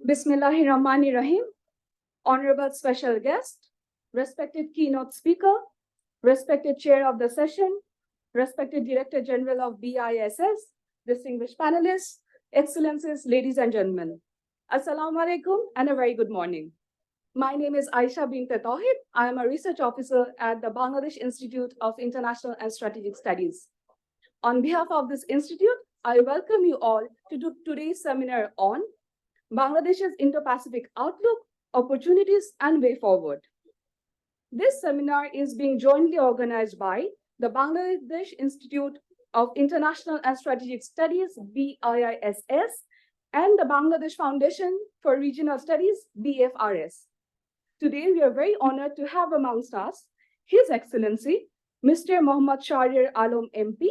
Bismillahirrahmanirrahim. Honorable special guest, respected keynote speaker, respected chair of the session, respected Director General of BISS, distinguished panelists, excellencies, ladies and gentlemen. Assalamu alaikum and a very good morning. My name is Aisha Binte Tawhid. I am a research officer at the Bangladesh Institute of International and Strategic Studies. On behalf of this institute, I welcome you all to today's seminar on Bangladesh's Indo-Pacific Outlook, Opportunities and Way Forward. This seminar is being jointly organized by the Bangladesh Institute of International and Strategic Studies, BIISS, and the Bangladesh Foundation for Regional Studies, BFRS. Today, we are very honored to have amongst us His Excellency, Mr. Mohammad Shahriar Alam MP,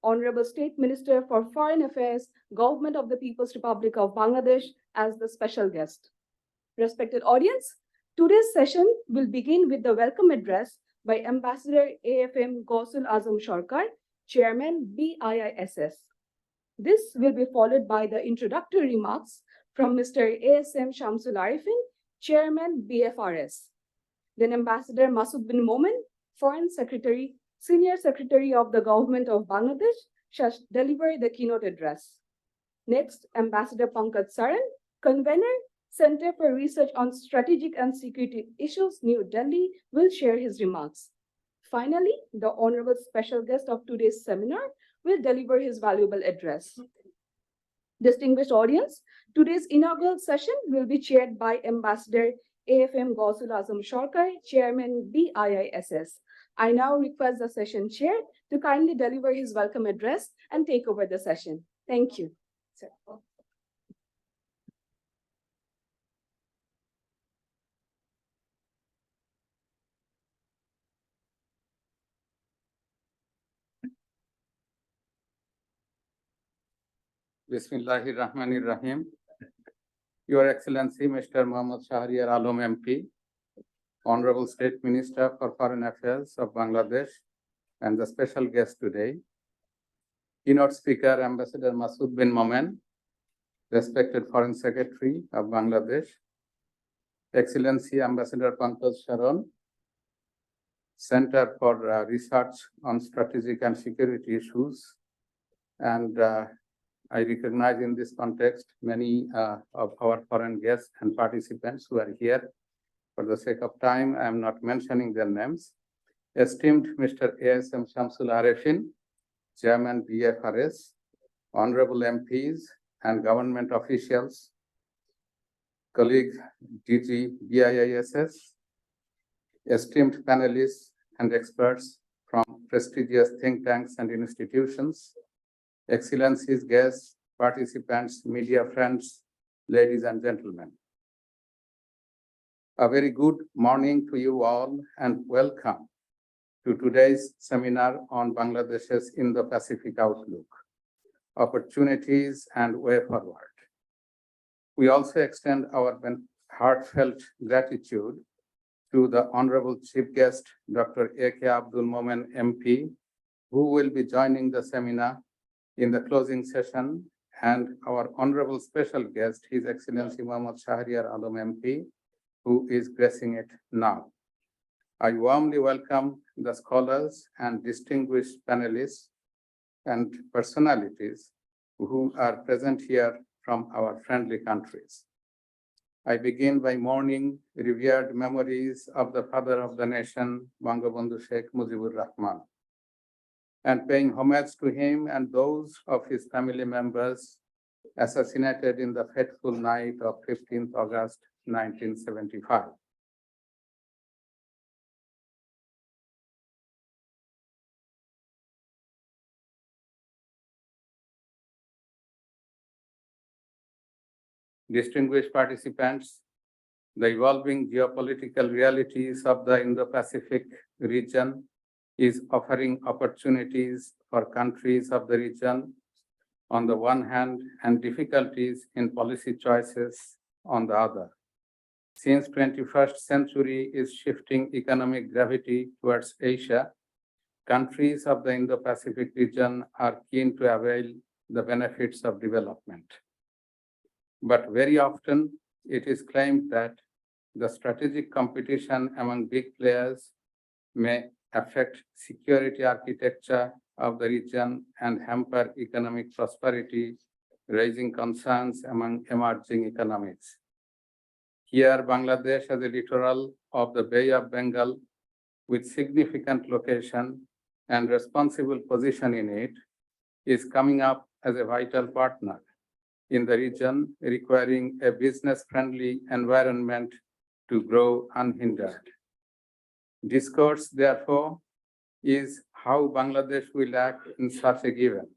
Honorable State Minister for Foreign Affairs, Government of the People's Republic of Bangladesh, as the special guest. Respected audience, today's session will begin with the welcome address by Ambassador AFM Gausul Azam Sarkar, Chairman BIISS. This will be followed by the introductory remarks from Mr. ASM Shamsul Arifin, Chairman BFRS. Then Ambassador Masud bin Momen, Foreign Secretary, Senior Secretary of the Government of Bangladesh, shall deliver the keynote address. Next, Ambassador Pankaj Saran, Convener, Center for Research on Strategic and Security Issues, New Delhi, will share his remarks. Finally, the honorable special guest of today's seminar will deliver his valuable address. Distinguished audience, today's inaugural session will be chaired by Ambassador AFM Gausul Azam Sarkar, Chairman BIISS. I now request the session chair to kindly deliver his welcome address and take over the session. Thank you. Sir. Bismillahirrahmanirrahim. Your Excellency, Mr. Mohammad Shahriar Alam MP, Honorable State Minister for Foreign Affairs of Bangladesh, and the special guest today, keynote speaker Ambassador Masud bin Momen, respected Foreign Secretary of Bangladesh, Excellency Ambassador Pankaj Saran, Center for Research on Strategic and Security Issues, and I recognize in this context many of our foreign guests and participants who are here. For the sake of time, I am not mentioning their names. Esteemed Mr. ASM Shamsul Arifin, Chairman BFRS, Honorable MPs and government officials, colleague DG BIISS, esteemed panelists and experts from prestigious think tanks and institutions, Excellencies, guests, participants, media friends, ladies and gentlemen. A very good morning to you all and welcome to today's seminar on Bangladesh's Indo-Pacific Outlook, Opportunities and Way Forward. We also extend our heartfelt gratitude to the Honorable Chief Guest, Dr. A.K. Abdul Momen MP, who will be joining the seminar in the closing session, and our honorable special guest, His Excellency Mohammad Shahriar Alam MP, who is gracing it now. I warmly welcome the scholars and distinguished panelists and personalities who are present here from our friendly countries. I begin by mourning revered memories of the father of the nation, Bangabandhu Sheikh Mujibur Rahman, and paying homage to him and those of his family members assassinated in the fateful night of 15th August 1975. Distinguished participants, the evolving geopolitical realities of the Indo-Pacific region is offering opportunities for countries of the region on the one hand and difficulties in policy choices on the other. Since 21st century is shifting economic gravity towards Asia, countries of the Indo-Pacific region are keen to avail the benefits of development. But very often it is claimed that the strategic competition among big players may affect security architecture of the region and hamper economic prosperity, raising concerns among emerging economies. Here, Bangladesh has a littoral of the Bay of Bengal with significant location and responsible position in it, is coming up as a vital partner in the region, requiring a business-friendly environment to grow unhindered. Discourse, therefore, is how Bangladesh will act in such a given,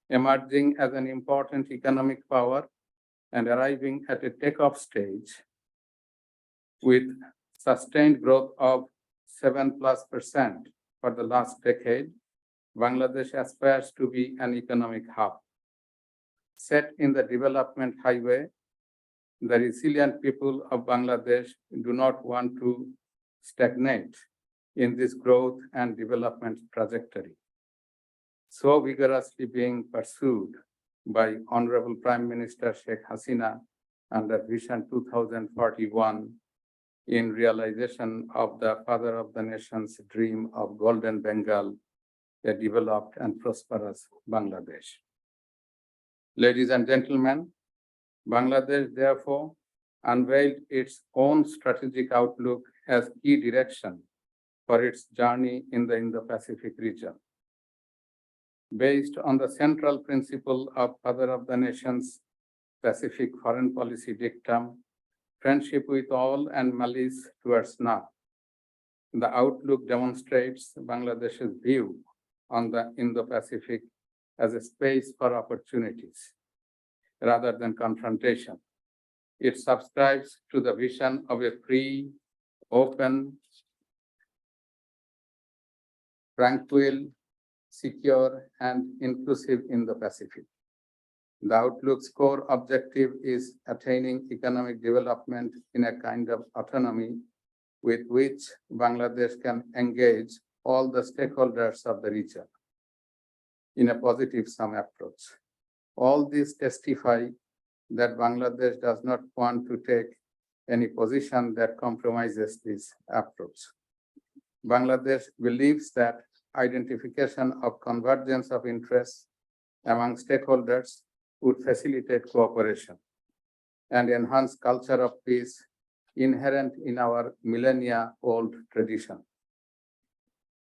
emerging as an important economic power and arriving at a takeoff stage with sustained growth of 7+% for the last decade. Bangladesh aspires to be an economic hub. Set in the development highway, the resilient people of Bangladesh do not want to stagnate in this growth and development trajectory, so vigorously being pursued by Honorable Prime Minister Sheikh Hasina under Vision 2041 in realization of the father of the nation's dream of Golden Bengal, a developed and prosperous Bangladesh. Ladies and gentlemen, Bangladesh therefore unveiled its own strategic outlook as key direction for its journey in the Indo-Pacific region. Based on the central principle of father of the nation's Pacific foreign policy dictum, friendship with all and malice towards none, the outlook demonstrates Bangladesh's view on the Indo-Pacific as a space for opportunities rather than confrontation. It subscribes to the vision of a free, open, tranquil, secure, and inclusive Indo-Pacific. The outlook's core objective is attaining economic development in a kind of autonomy with which Bangladesh can engage all the stakeholders of the region in a positive sum approach. All these testify that Bangladesh does not want to take any position that compromises this approach. Bangladesh believes that identification of convergence of interests among stakeholders would facilitate cooperation and enhance culture of peace inherent in our millennia-old tradition.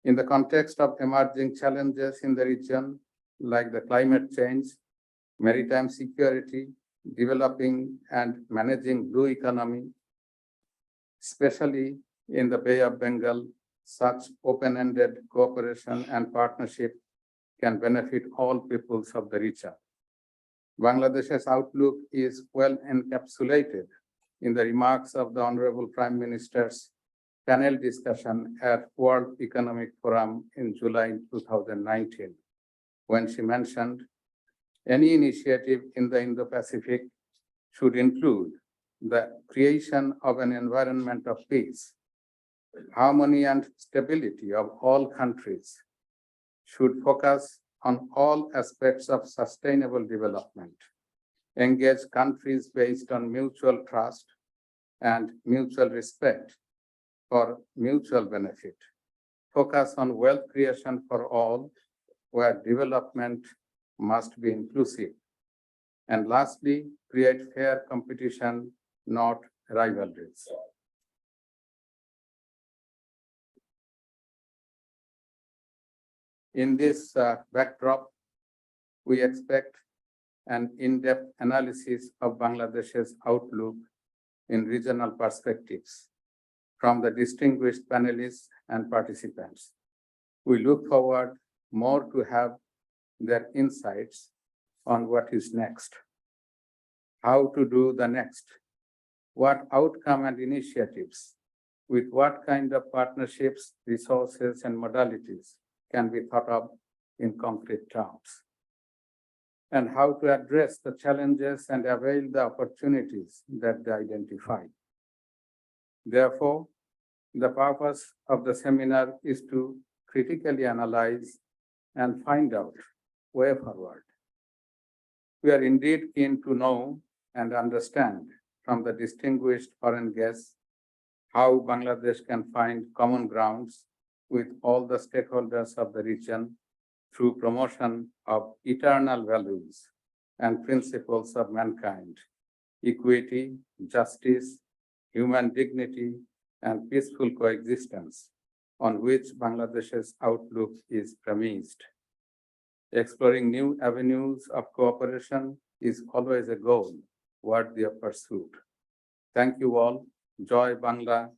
In the context of emerging challenges in the region, like the climate change, maritime security, developing and managing blue economy, especially in the Bay of Bengal, such open-ended cooperation and partnership can benefit all peoples of the region. Bangladesh's outlook is well encapsulated in the remarks of the Honorable Prime Minister's panel discussion at World Economic Forum in July 2019, when she mentioned any initiative in the Indo-Pacific should include the creation of an environment of peace, harmony, and stability of all countries, should focus on all aspects of sustainable development, engage countries based on mutual trust and mutual respect for mutual benefit, focus on wealth creation for all, where development must be inclusive, and lastly, create fair competition, not rivalries. In this backdrop, we expect an in-depth analysis of Bangladesh's outlook in regional perspectives from the distinguished panelists and participants. We look forward more to have their insights on what is next. how to do the next, what outcome and initiatives, with what kind of partnerships, resources, and modalities can be thought of in concrete terms, and how to address the challenges and avail the opportunities that they identify. Therefore, the purpose of the seminar is to critically analyze and find out way forward. We are indeed keen to know and understand from the distinguished foreign guests how Bangladesh can find common grounds with all the stakeholders of the region through promotion of eternal values and principles of mankind, equity, justice, human dignity, and peaceful coexistence, on which Bangladesh's outlook is premised. Exploring new avenues of cooperation is always a goal worthy of pursuit. Thank you all. Joy Bangla,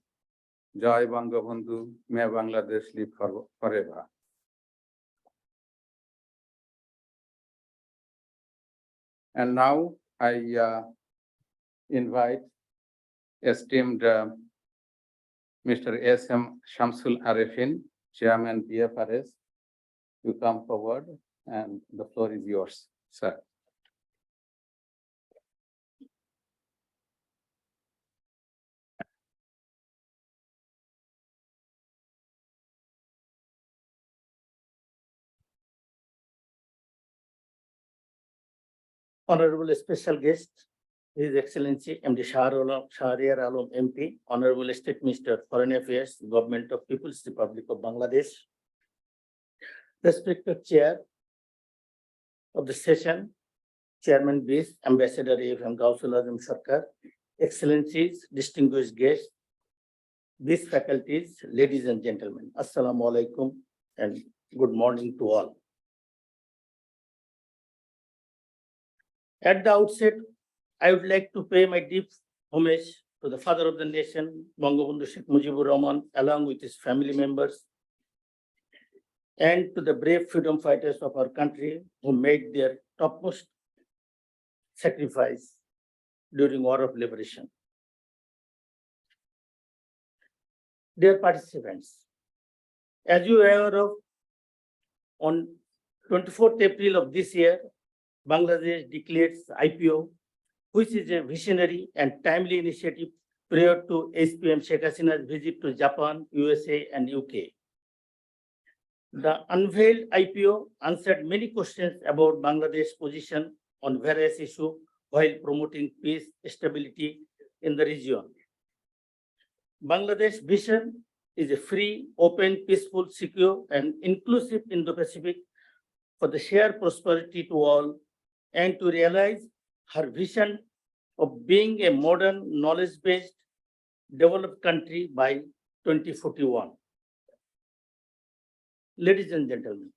Joy Bangabandhu, may Bangladesh live forever. And now I invite esteemed Mr. S.M. Shamsul Arifin, Chairman BFRS, to come forward, and the floor is yours, sir. Honorable special guest, His Excellency MD Shahriar Alam MP, Honorable State Minister, Foreign Affairs, Government of People's Republic of Bangladesh, respected Chair of the session, Chairman BIS, Ambassador AFM Gausul Azam Sarkar, Excellencies, distinguished guests, BIS faculties, ladies and gentlemen, Assalamu alaikum and good morning to all. At the outset, I would like to pay my deep homage to the father of the nation, Bangabandhu Sheikh Mujibur Rahman, along with his family members, and to the brave freedom fighters of our country who made their topmost sacrifice during War of Liberation. Dear participants, as you are aware of, on 24th April of this year, Bangladesh declared IPO, which is a visionary and timely initiative prior to SPM Sheikh Hasina's visit to Japan, USA, and UK. The unveiled IPO answered many questions about Bangladesh's position on various issues while promoting peace, stability in the region. Bangladesh's vision is a free, open, peaceful, secure, and inclusive Indo-Pacific for the shared prosperity to all, and to realize her vision of being a modern, knowledge-based, developed country by 2041. Ladies and gentlemen,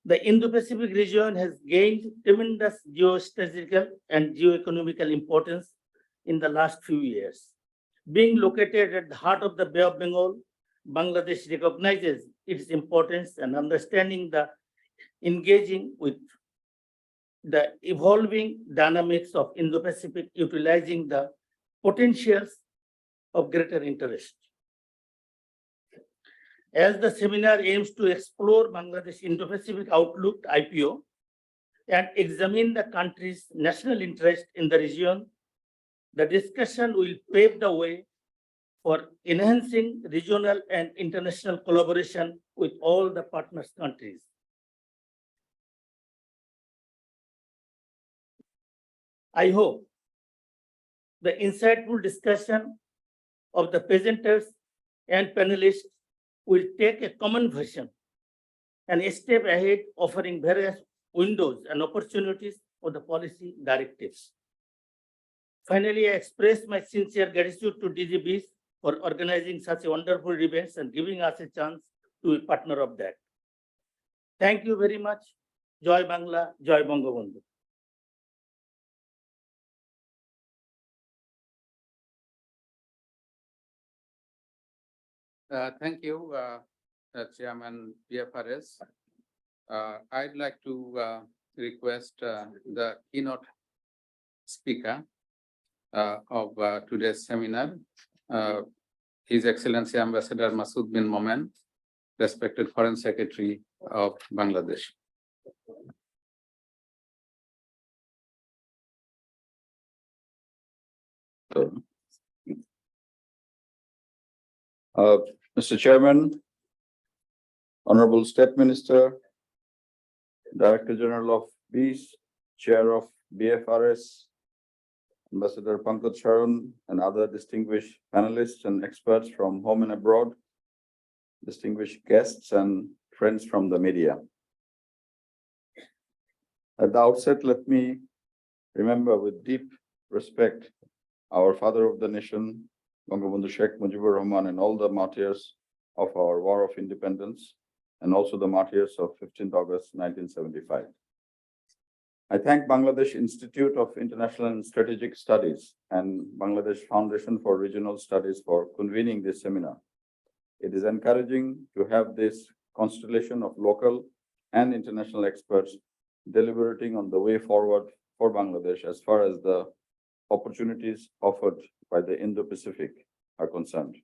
the Indo-Pacific region has gained tremendous geostrategical and geoeconomical importance in the last few years. Being located at the heart of the Bay of Bengal, Bangladesh recognizes its importance and understanding the engaging with the evolving dynamics of Indo-Pacific, utilizing the potentials of greater interest. As the seminar aims to explore Bangladesh Indo-Pacific Outlook IPO and examine the country's national interest in the region, the discussion will pave the way for enhancing regional and international collaboration with all the partners countries. I hope the insightful discussion of the presenters and panelists will take a common vision and a step ahead, offering various windows and opportunities for the policy directives. Finally, I express my sincere gratitude to DGBs for organizing such a wonderful events and giving us a chance to be partner of that. Thank you very much. Joy Bangla, Joy Bangabandhu. Thank you, Chairman BFRS. I'd like to request the keynote speaker of today's seminar, His Excellency Ambassador Masood bin Momen, respected Foreign Secretary of Bangladesh. Mr. Chairman, Honorable State Minister, Director General of Peace, Chair of BFRS, Ambassador Pankaj Sharan, and other distinguished panelists and experts from home and abroad, distinguished guests and friends from the media. At the outset, let me remember with deep respect our father of the nation, Bangabandhu Sheikh Mujibur Rahman, and all the martyrs of our War of Independence, and also the martyrs of 15th August 1975. I thank Bangladesh Institute of International and Strategic Studies and Bangladesh Foundation for Regional Studies for convening this seminar. It is encouraging to have this constellation of local and international experts deliberating on the way forward for Bangladesh as far as the opportunities offered by the Indo-Pacific are concerned.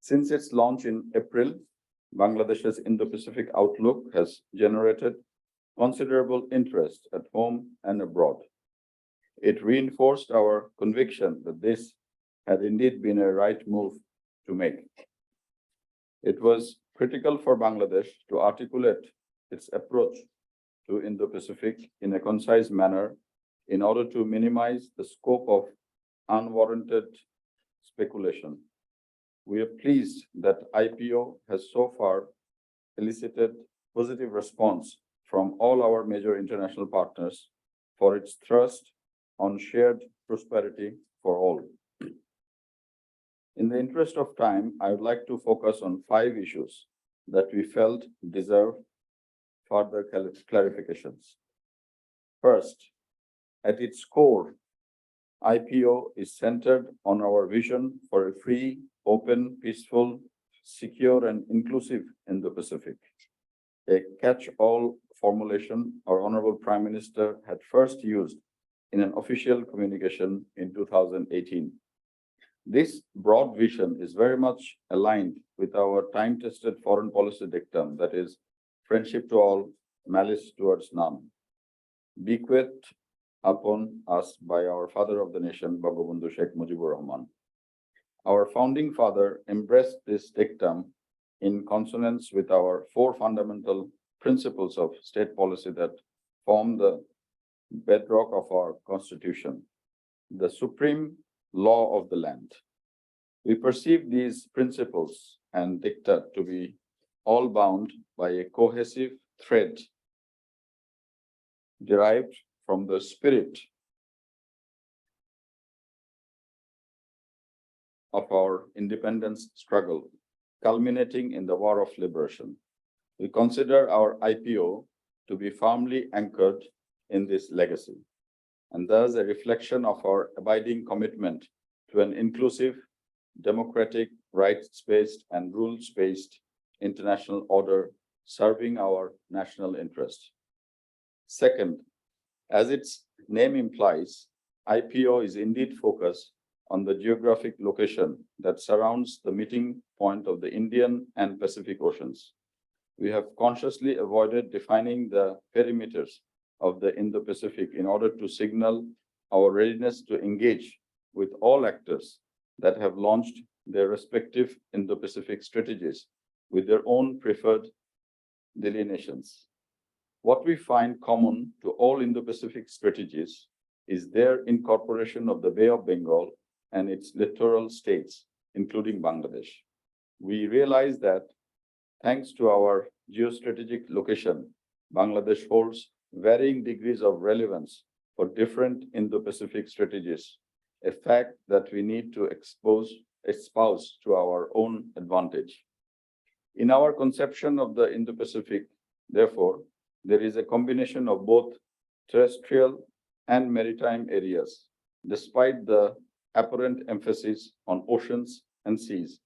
Since its launch in April, Bangladesh's Indo-Pacific outlook has generated considerable interest at home and abroad. It reinforced our conviction that this had indeed been a right move to make. It was critical for Bangladesh to articulate its approach to Indo-Pacific in a concise manner in order to minimize the scope of unwarranted speculation. We are pleased that IPO has so far elicited positive response from all our major international partners for its thrust on shared prosperity for all. In the interest of time, I would like to focus on 5 issues that we felt deserve further clarifications. First, at its core, IPO is centered on our vision for a free, open, peaceful, secure, and inclusive Indo-Pacific, a catch-all formulation our Honorable Prime Minister had first used in an official communication in 2018. This broad vision is very much aligned with our time-tested foreign policy dictum, that is, friendship to all, malice towards none, bequeathed upon us by our father of the nation, Bangabandhu Sheikh Mujibur Rahman. Our founding father embraced this dictum in consonance with our 4 fundamental principles of state policy that form the bedrock of our constitution, the supreme law of the land. We perceive these principles and dicta to be all bound by a cohesive thread derived from the spirit of our independence struggle, culminating in the War of Liberation. We consider our IPO to be firmly anchored in this legacy, and thus a reflection of our abiding commitment to an inclusive, democratic, rights-based, and rules-based international order serving our national interest. Second, as its name implies, IPO is indeed focused on the geographic location that surrounds the meeting point of the Indian and Pacific Oceans. We have consciously avoided defining the perimeters of the Indo-Pacific in order to signal our readiness to engage with all actors that have launched their respective Indo-Pacific strategies with their own preferred delineations. What we find common to all Indo-Pacific strategies is their incorporation of the Bay of Bengal and its littoral states, including Bangladesh. We realize that thanks to our geostrategic location, Bangladesh holds varying degrees of relevance for different Indo-Pacific strategies, a fact that we need to espouse to our own advantage. In our conception of the Indo-Pacific, therefore, there is a combination of both terrestrial and maritime areas, despite the apparent emphasis on oceans and seas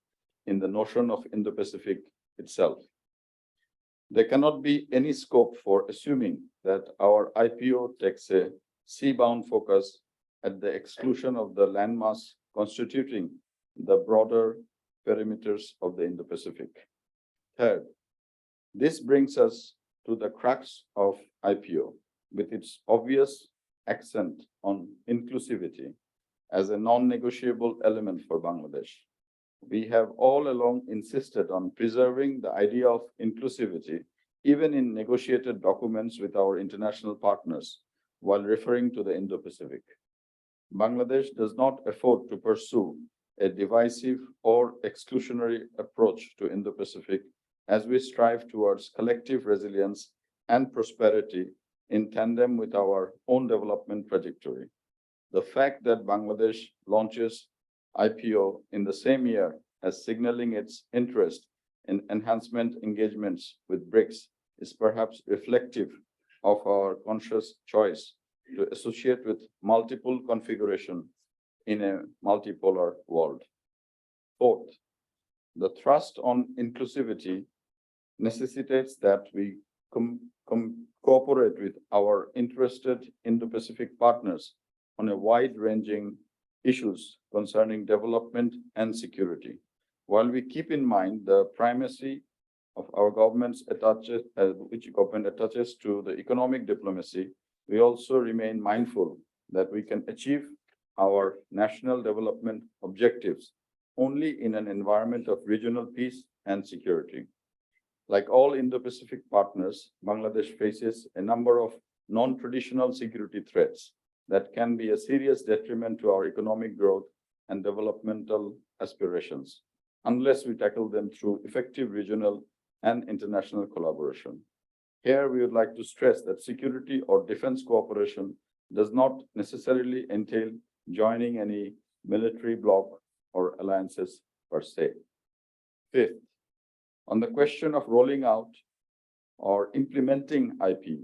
in the notion of Indo-Pacific itself. There cannot be any scope for assuming that our IPO takes a sea-bound focus at the exclusion of the landmass constituting the broader perimeters of the Indo-Pacific. Third, this brings us to the crux of IPO, with its obvious accent on inclusivity as a non-negotiable element for Bangladesh. We have all along insisted on preserving the idea of inclusivity, even in negotiated documents with our international partners, while referring to the Indo-Pacific. Bangladesh does not afford to pursue a divisive or exclusionary approach to Indo-Pacific as we strive towards collective resilience and prosperity in tandem with our own development trajectory. The fact that Bangladesh launches IPO in the same year as signaling its interest in enhancement engagements with BRICS is perhaps reflective of our conscious choice to associate with multiple configuration in a multipolar world. Fourth, the thrust on inclusivity necessitates that we cooperate with our interested Indo-Pacific partners on a wide-ranging issues concerning development and security. While we keep in mind the primacy of our government's which government attaches to the economic diplomacy, we also remain mindful that we can achieve our national development objectives only in an environment of regional peace and security. Like all Indo-Pacific partners, Bangladesh faces a number of non-traditional security threats that can be a serious detriment to our economic growth and developmental aspirations, unless we tackle them through effective regional and international collaboration. Here, we would like to stress that security or defense cooperation does not necessarily entail joining any military bloc or alliances per se. Fifth, on the question of rolling out or implementing IPU,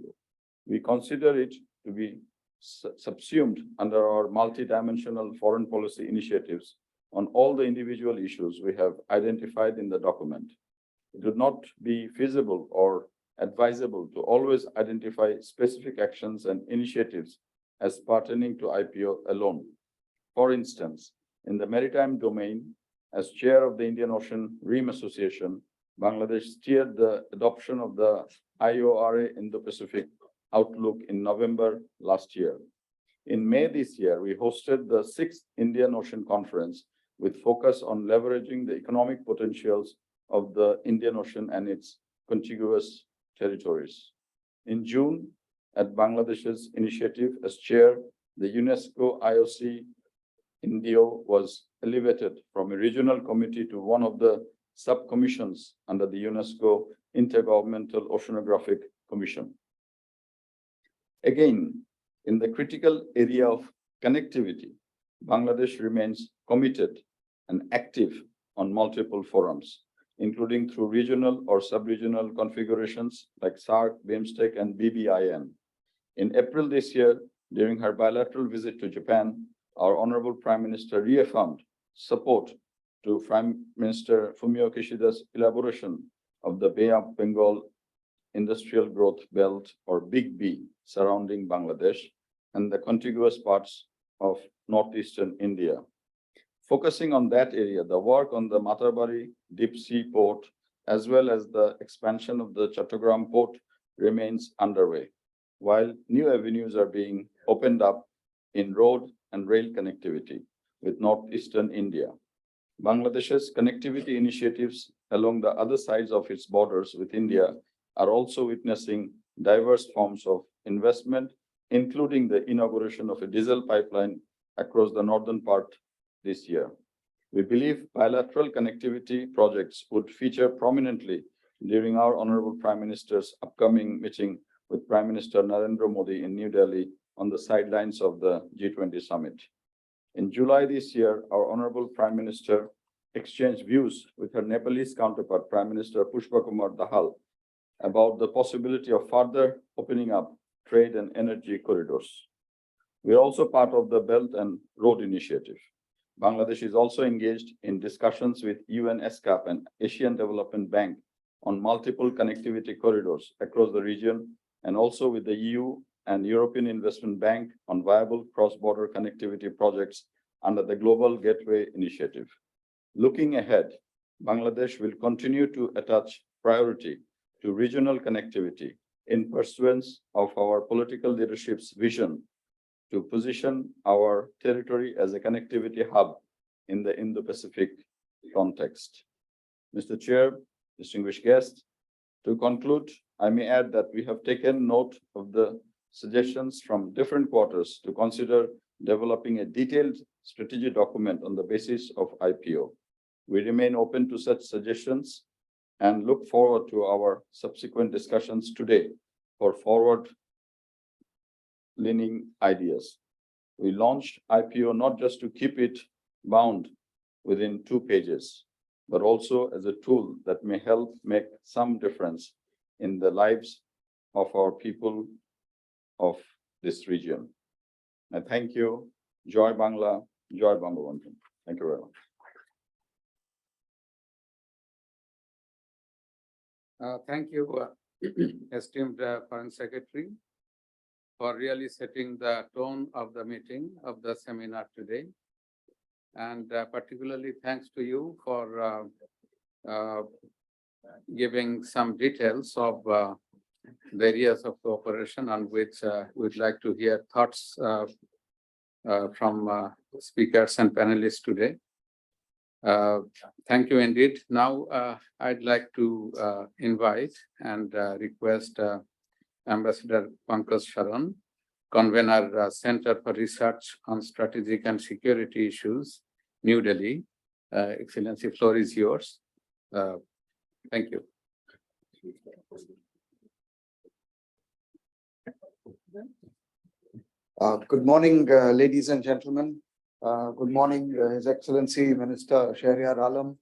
we consider it to be subsumed under our multidimensional foreign policy initiatives on all the individual issues we have identified in the document. It would not be feasible or advisable to always identify specific actions and initiatives as pertaining to IPO alone. For instance, in the maritime domain, as chair of the Indian Ocean Rim Association, Bangladesh steered the adoption of the IORA Indo-Pacific Outlook in November last year. In May this year, we hosted the 6th Indian Ocean Conference with focus on leveraging the economic potentials of the Indian Ocean and its contiguous territories. In June, at Bangladesh's initiative as chair, the UNESCO IOC Indio was elevated from a regional committee to one of the sub-commissions under the UNESCO Intergovernmental Oceanographic Commission. Again, in the critical area of connectivity, Bangladesh remains committed and active on multiple forums, including through regional or sub-regional configurations like SAARC, BIMSTEC, and BBIN. In April this year, during her bilateral visit to Japan, our Honorable Prime Minister reaffirmed support to Prime Minister Fumio Kishida's elaboration of the Bay of Bengal Industrial Growth Belt, or Big B, surrounding Bangladesh and the contiguous parts of northeastern India. Focusing on that area, the work on the Matarbari Deep Sea Port, as well as the expansion of the Chattogram Port, remains underway, while new avenues are being opened up in road and rail connectivity with northeastern India. Bangladesh's connectivity initiatives along the other sides of its borders with India are also witnessing diverse forms of investment, including the inauguration of a diesel pipeline across the northern part this year. We believe bilateral connectivity projects would feature prominently during our Honorable Prime Minister's upcoming meeting with Prime Minister Narendra Modi in New Delhi on the sidelines of the G20 summit. In July this year, our Honorable Prime Minister exchanged views with her Nepalese counterpart, Prime Minister Pushpa Kumar Dahal, about the possibility of further opening up trade and energy corridors. We are also part of the Belt and Road Initiative. Bangladesh is also engaged in discussions with UNESCAP and Asian Development Bank on multiple connectivity corridors across the region, and also with the EU and European Investment Bank on viable cross-border connectivity projects under the Global Gateway Initiative. Looking ahead, Bangladesh will continue to attach priority to regional connectivity in pursuance of our political leadership's vision to position our territory as a connectivity hub in the Indo-Pacific context. Mr. Chair, distinguished guests, to conclude, I may add that we have taken note of the suggestions from different quarters to consider developing a detailed strategy document on the basis of IPO. We remain open to such suggestions and look forward to our subsequent discussions today for forward-leaning ideas. We launched IPO not just to keep it bound within 2 pages, but also as a tool that may help make some difference in the lives of our people of this region. I thank you. Joy Bangla, Joy Bangabandhu. Thank you very much. Thank you, esteemed Foreign Secretary, for really setting the tone of the meeting of the seminar today. And particularly thanks to you for giving some details of the areas of cooperation on which we'd like to hear thoughts from speakers and panelists today. Thank you indeed. Now, I'd like to invite and request Ambassador Pankaj Sharan, Convener, Center for Research on Strategic and Security Issues, New Delhi. Excellency, floor is yours. Thank you. Good morning, ladies and gentlemen. Good morning, His Excellency Minister Shahryar Alam,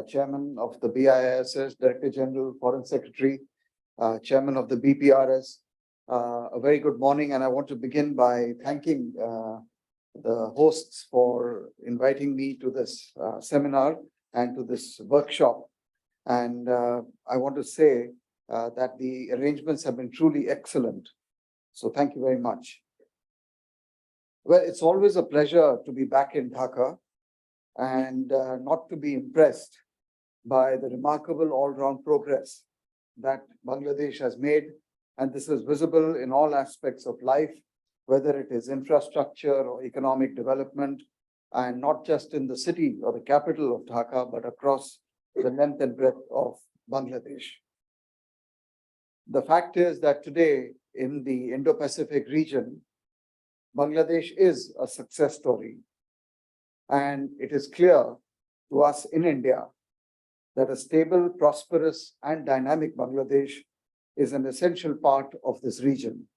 Chairman of the BISS, Director General, Foreign Secretary, Chairman of the BPRS. A very good morning, and I want to begin by thanking the hosts for inviting me to this seminar and to this workshop. And I want to say that the arrangements have been truly excellent. So thank you very much. Well, it's always a pleasure to be back in Dhaka and not to be impressed by the remarkable all-round progress that Bangladesh has made. And this is visible in all aspects of life, whether it is infrastructure or economic development, and not just in the city or the capital of Dhaka, but across the length and breadth of Bangladesh. The fact is that today in the Indo-Pacific region, Bangladesh is a success story. And it is clear to us in India that a stable, prosperous, and dynamic Bangladesh is an essential part of this region.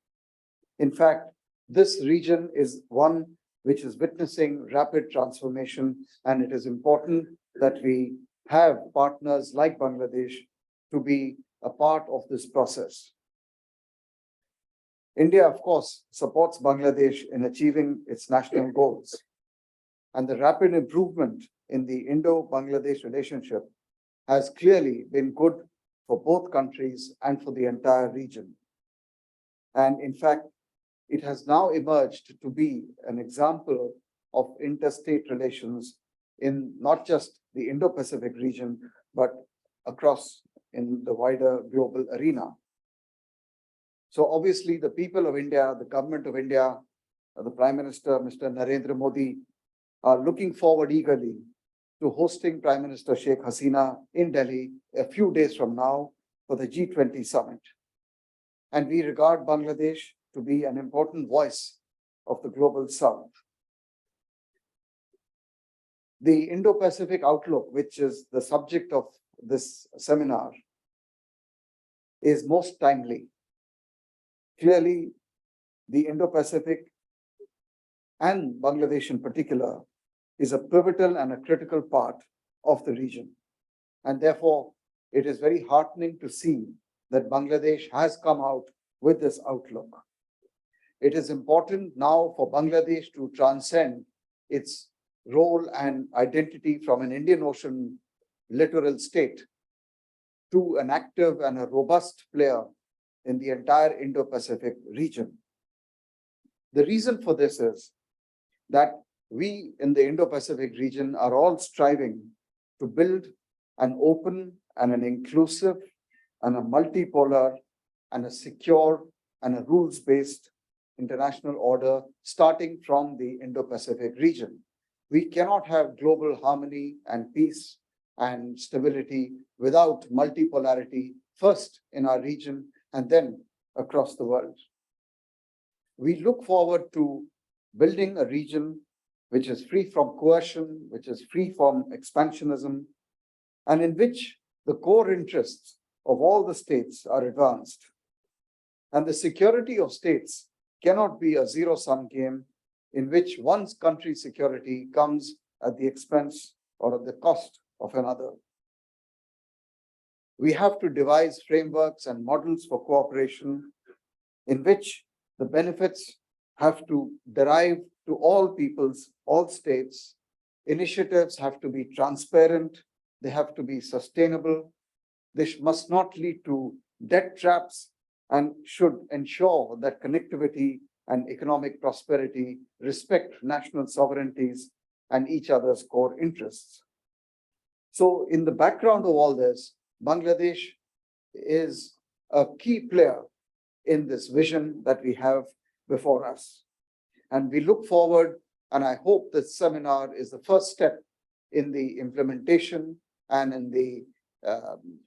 In fact, this region is one which is witnessing rapid transformation, and it is important that we have partners like Bangladesh to be a part of this process. India, of course, supports Bangladesh in achieving its national goals, and the rapid improvement in the Indo-Bangladesh relationship has clearly been good for both countries and for the entire region. And in fact, it has now emerged to be an example of interstate relations in not just the Indo-Pacific region, but across in the wider global arena. So obviously the people of India, the government of India, the Prime Minister, Mr. Narendra Modi, are looking forward eagerly to hosting Prime Minister Sheikh Hasina in Delhi a few days from now for the G20 summit. And we regard Bangladesh to be an important voice of the global south. The Indo-Pacific outlook, which is the subject of this seminar, is most timely. Clearly, the Indo-Pacific and Bangladesh in particular is a pivotal and a critical part of the region. And therefore, it is very heartening to see that Bangladesh has come out with this outlook. It is important now for Bangladesh to transcend its role and identity from an Indian Ocean littoral state to an active and a robust player in the entire Indo-Pacific region. The reason for this is that we in the Indo-Pacific region are all striving to build an open and an inclusive and a multipolar and a secure and a rules-based international order starting from the Indo-Pacific region. We cannot have global harmony and peace and stability without multipolarity, first in our region and then across the world. We look forward to building a region which is free from coercion, which is free from expansionism, and in which the core interests of all the states are advanced. And the security of states cannot be a zero-sum game in which one country's security comes at the expense or at the cost of another. We have to devise frameworks and models for cooperation in which the benefits have to derive to all peoples, all states. Initiatives have to be transparent, they have to be sustainable. This must not lead to debt traps and should ensure that connectivity and economic prosperity respect national sovereignties and each other's core interests. So in the background of all this, Bangladesh is a key player in this vision that we have before us. And we look forward, and I hope this seminar is the first step in the implementation and in the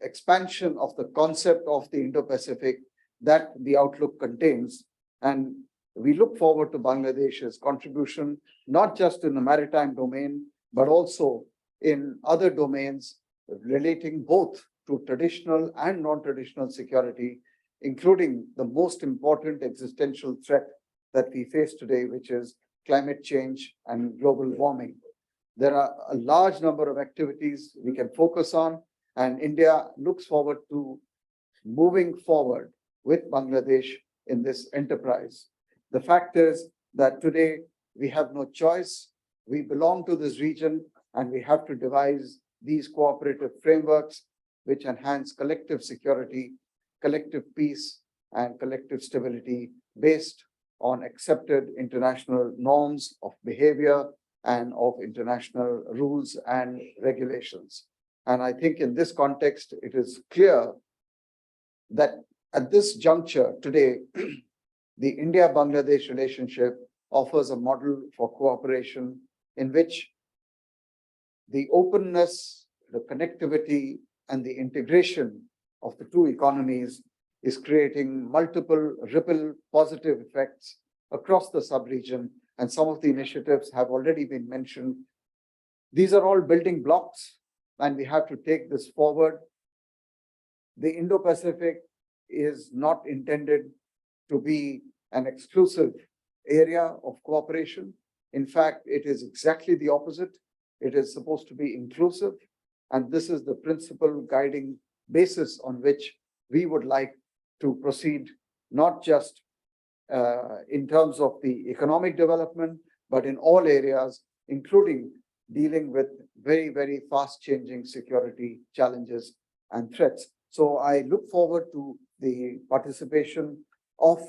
expansion of the concept of the Indo-Pacific that the outlook contains. And we look forward to Bangladesh's contribution, not just in the maritime domain, but also in other domains relating both to traditional and non-traditional security, including the most important existential threat that we face today, which is climate change and global warming. There are a large number of activities we can focus on, and India looks forward to moving forward with Bangladesh in this enterprise. The fact is that today we have no choice. We belong to this region, and we have to devise these cooperative frameworks which enhance collective security, collective peace, and collective stability based on accepted international norms of behavior and of international rules and regulations. And I think in this context, it is clear that at this juncture today, the India-Bangladesh relationship offers a model for cooperation in which the openness, the connectivity, and the integration of the two economies is creating multiple ripple positive effects across the sub-region, and some of the initiatives have already been mentioned. These are all building blocks, and we have to take this forward. The Indo-Pacific is not intended to be an exclusive area of cooperation. In fact, it is exactly the opposite. It is supposed to be inclusive, and this is the principal guiding basis on which we would like to proceed, not just in terms of the economic development, but in all areas, including dealing with very, very fast changing security challenges and threats. So I look forward to the participation of,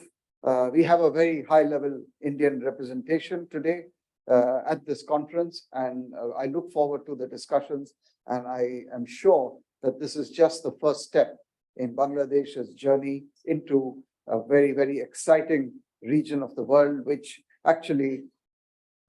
we have a very high level Indian representation today at this conference, and I look forward to the discussions, and I am sure that this is just the first step in Bangladesh's journey into a very, very exciting region of the world, which actually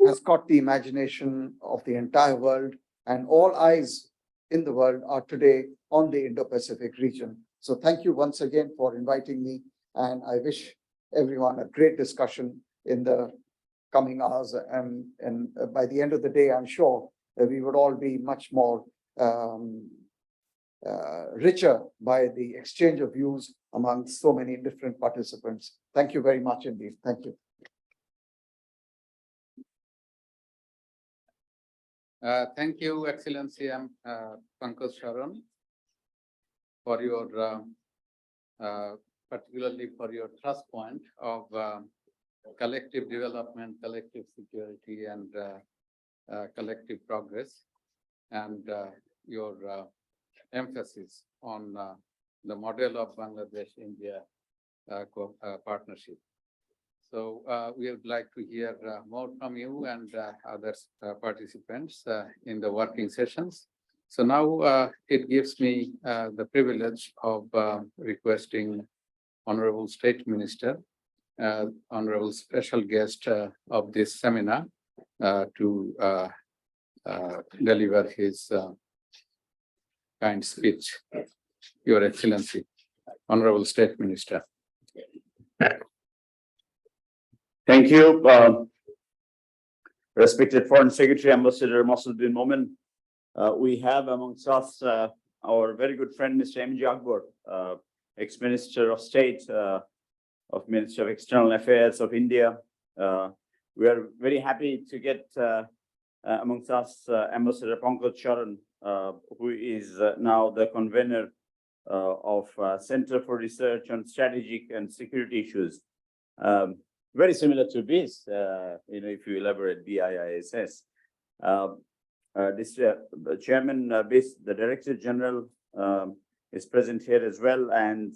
has caught the imagination of the entire world, and all eyes in the world are today on the Indo-Pacific region. So thank you once again for inviting me, and I wish everyone a great discussion in the coming hours. And by the end of the day, I'm sure that we would all be much more richer by the exchange of views among so many different participants. Thank you very much indeed. Thank you. Thank you, Excellency Pankaj Sharan, for your particularly for your thrust point of collective development, collective security, and collective progress, and your emphasis on the model of Bangladesh-India partnership. So we would like to hear more from you and other participants in the working sessions. So now it gives me the privilege of requesting Honorable State Minister, Honorable Special Guest of this seminar to deliver his kind speech. Your Excellency, Honorable State Minister. Thank you, respected Foreign Secretary, Ambassador Masud bin Momen. We have amongst us our very good friend, Mr. M.J. Akbar, ex-Minister of State of Ministry of External Affairs of India. We are very happy to get amongst us Ambassador Pankaj Charan, who is now the convener of Center for Research on Strategic and Security Issues. Very similar to BIS, if you elaborate BIISS. The Chairman BIS, the Director General, is present here as well, and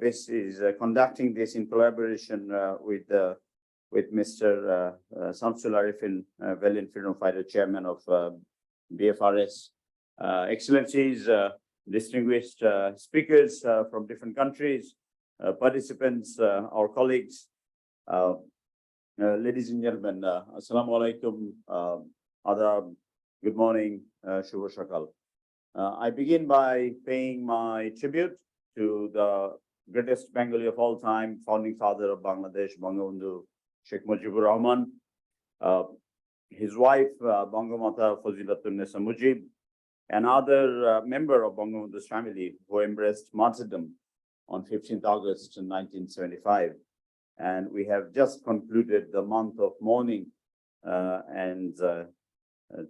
BIS is conducting this in collaboration with Mr. Samsul Arifin, Valiant Freedom Fighter Chairman of BFRS. Excellencies, distinguished speakers from different countries, participants, our colleagues, ladies and gentlemen, Assalamu alaikum, adab, good morning, Shubho Shakal. I begin by paying my tribute to the greatest Bengali of all time, founding father of Bangladesh, Bangabandhu Sheikh Mujibur Rahman, his wife, Bangamata Fazilatunisa Mujib, another member of Bangabandhu's family who embraced martyrdom on 15th August 1975. And we have just concluded the month of mourning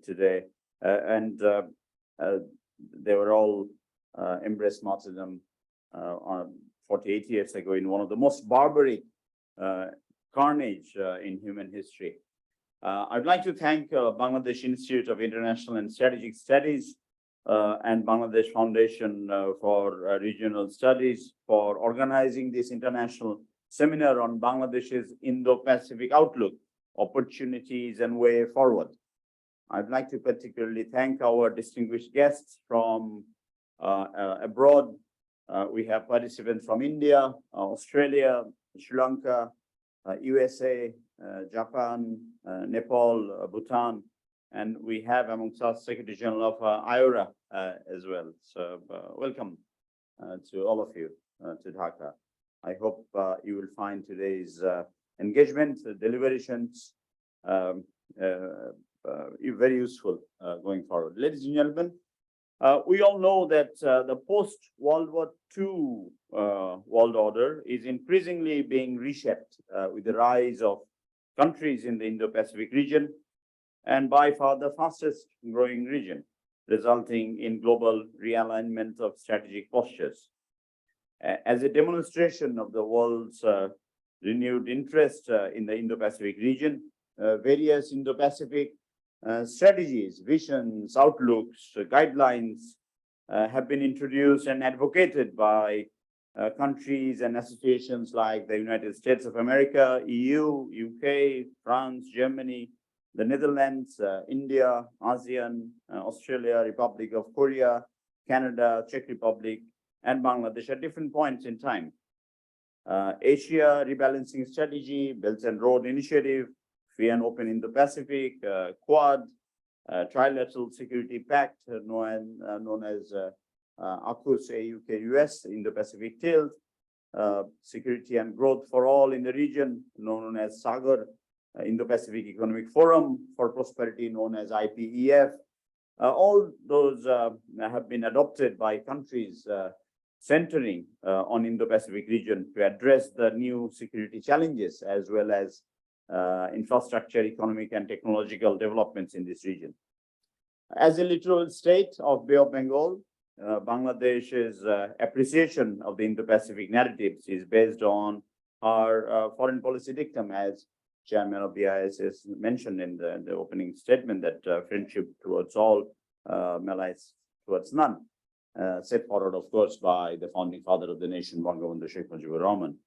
today. They were all embraced martyrdom 48 years ago in one of the most barbaric carnage in human history. I'd like to thank Bangladesh Institute of International and Strategic Studies and Bangladesh Foundation for Regional Studies for organizing this international seminar on Bangladesh's Indo-Pacific outlook, opportunities and way forward. I'd like to particularly thank our distinguished guests from abroad. We have participants from India, Australia, Sri Lanka, USA, Japan, Nepal, Bhutan, and we have amongst us Secretary General of IORA as well. So welcome to all of you to Dhaka. I hope you will find today's engagement, deliberations very useful going forward. Ladies and gentlemen, we all know that the post-World War II world order is increasingly being reshaped with the rise of countries in the Indo-Pacific region, and by far the fastest growing region, resulting in global realignment of strategic postures. As a demonstration of the world's renewed interest in the Indo-Pacific region, various Indo-Pacific strategies, visions, outlooks, guidelines have been introduced and advocated by countries and associations like the United States of America, EU, UK, France, Germany, the Netherlands, India, ASEAN, Australia, Republic of Korea, Canada, Czech Republic, and Bangladesh at different points in time. Asia Rebalancing Strategy, Belt and Road Initiative, Free and Open Indo-Pacific, Quad, Trilateral Security Pact, known as AUKUS, AUK-US, Indo-Pacific Tilt, Security and Growth for All in the region, known as SAGAR, Indo-Pacific Economic Forum for Prosperity, known as IPEF. All those have been adopted by countries centering on Indo-Pacific region to address the new security challenges as well as infrastructure, economic and technological developments in this region. As a littoral state of Bay of Bengal, Bangladesh's appreciation of the Indo-Pacific narratives is based on our foreign policy dictum, as Chairman of BISS mentioned in the opening statement, that friendship towards all, malice towards none, set forward, of course, by the founding father of the nation, Bangabandhu Sheikh Mujibur Rahman.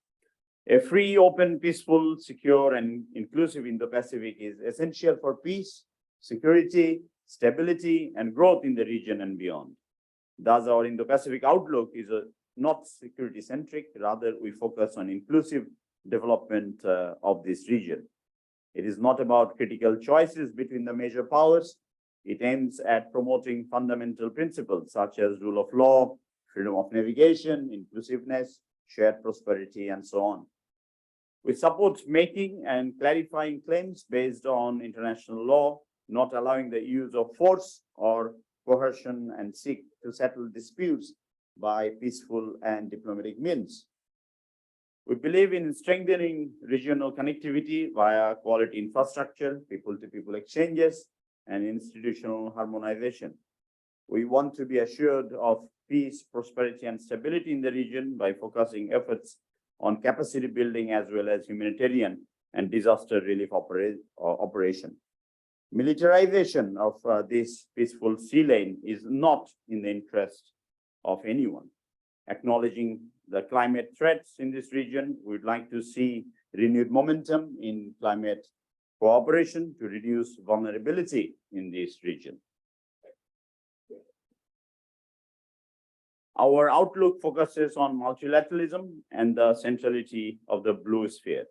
A free, open, peaceful, secure, and inclusive Indo-Pacific is essential for peace, security, stability, and growth in the region and beyond. Thus, our Indo-Pacific outlook is not security-centric, rather we focus on inclusive development of this region. It is not about critical choices between the major powers. It aims at promoting fundamental principles such as rule of law, freedom of navigation, inclusiveness, shared prosperity, and so on. We support making and clarifying claims based on international law, not allowing the use of force or coercion, and seek to settle disputes by peaceful and diplomatic means. We believe in strengthening regional connectivity via quality infrastructure, people-to-people exchanges, and institutional harmonization. We want to be assured of peace, prosperity, and stability in the region by focusing efforts on capacity building as well as humanitarian and disaster relief operation. Militarization of this peaceful sea lane is not in the interest of anyone. Acknowledging the climate threats in this region, we'd like to see renewed momentum in climate cooperation to reduce vulnerability in this region. Our outlook focuses on multilateralism and the centrality of the blue sphere.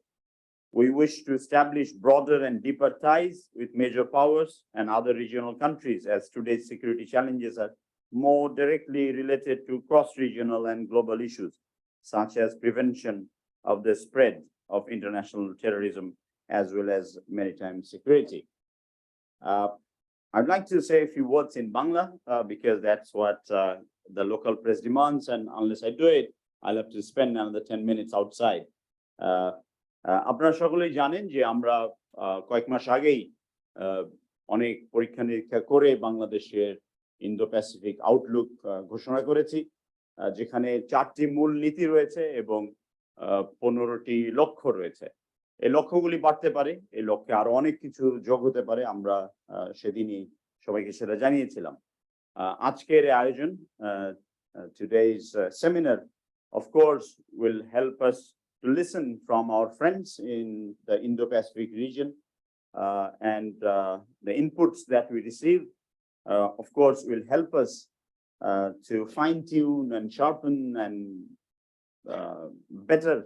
We wish to establish broader and deeper ties with major powers and other regional countries, as today's security challenges are more directly related to cross-regional and global issues, such as prevention of the spread of international terrorism, as well as maritime security. I'd like to say a few words in Bangla, because that's what the local press demands, and unless I do it, I'll have to spend another 10 minutes outside. আপনারা সকলেই জানেন যে আমরা কয়েক মাস আগেই অনেক পরীক্ষা নিরীক্ষা করে বাংলাদেশের ইন্দো প্যাসিফিক আউটলুক ঘোষণা করেছি, যেখানে 4টি মূল নীতি রয়েছে এবং 15টি লক্ষ্য রয়েছে। এই লক্ষ্যগুলি বাড়তে পারে, এই লক্ষ্যে আরো অনেক কিছু যোগ হতে পারে, আমরা সেদিনই সবাইকে সেটা জানিয়েছিলাম। আজকের আয়োজন, today's seminar, of course, will help us to listen from our friends in the Indo-Pacific region, and the inputs that we receive, of course, will help us to fine-tune and sharpen and better,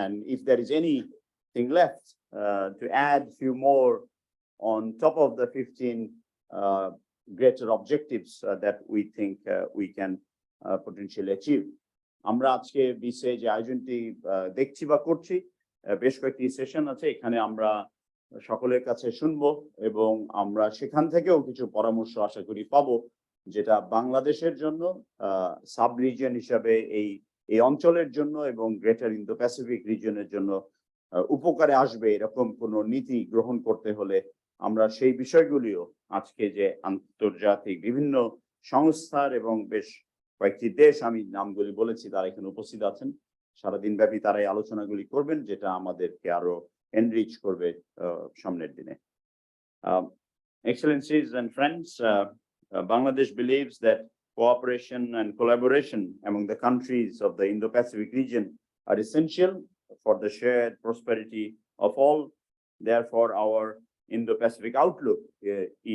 and if there is anything left, to add few more on top of the 15 greater objectives that we think we can potentially achieve. আমরা আজকে বিসে যে আয়োজনটি দেখছি বা করছি, বেশ কয়েকটি session আছে, এখানে আমরা সকলের কাছে শুনবো এবং আমরা সেখান থেকেও কিছু পরামর্শ আশা করি পাবো, যেটা বাংলাদেশের জন্য সাব রিজিয়ন হিসাবে এই অঞ্চলের জন্য এবং গ্রেটার ইন্দো প্যাসিফিক রিজিয়নের জন্য উপকারে আসবে। এরকম কোনো নীতি গ্রহণ করতে হলে আমরা সেই বিষয়গুলিও আজকে যে আন্তর্জাতিক বিভিন্ন সংস্থার এবং বেশ কয়েকটি দেশ, আমি নামগুলি বলেছি, তারা এখানে উপস্থিত আছেন, সারাদিন ব্যাপী তারা এই আলোচনাগুলি করবেন, যেটা আমাদেরকে আরো এনরিচ করবে সামনের দিনে। Excellencies and friends, Bangladesh believes that cooperation and collaboration among the countries of the Indo-Pacific region are essential for the shared prosperity of all. Therefore, our Indo-Pacific outlook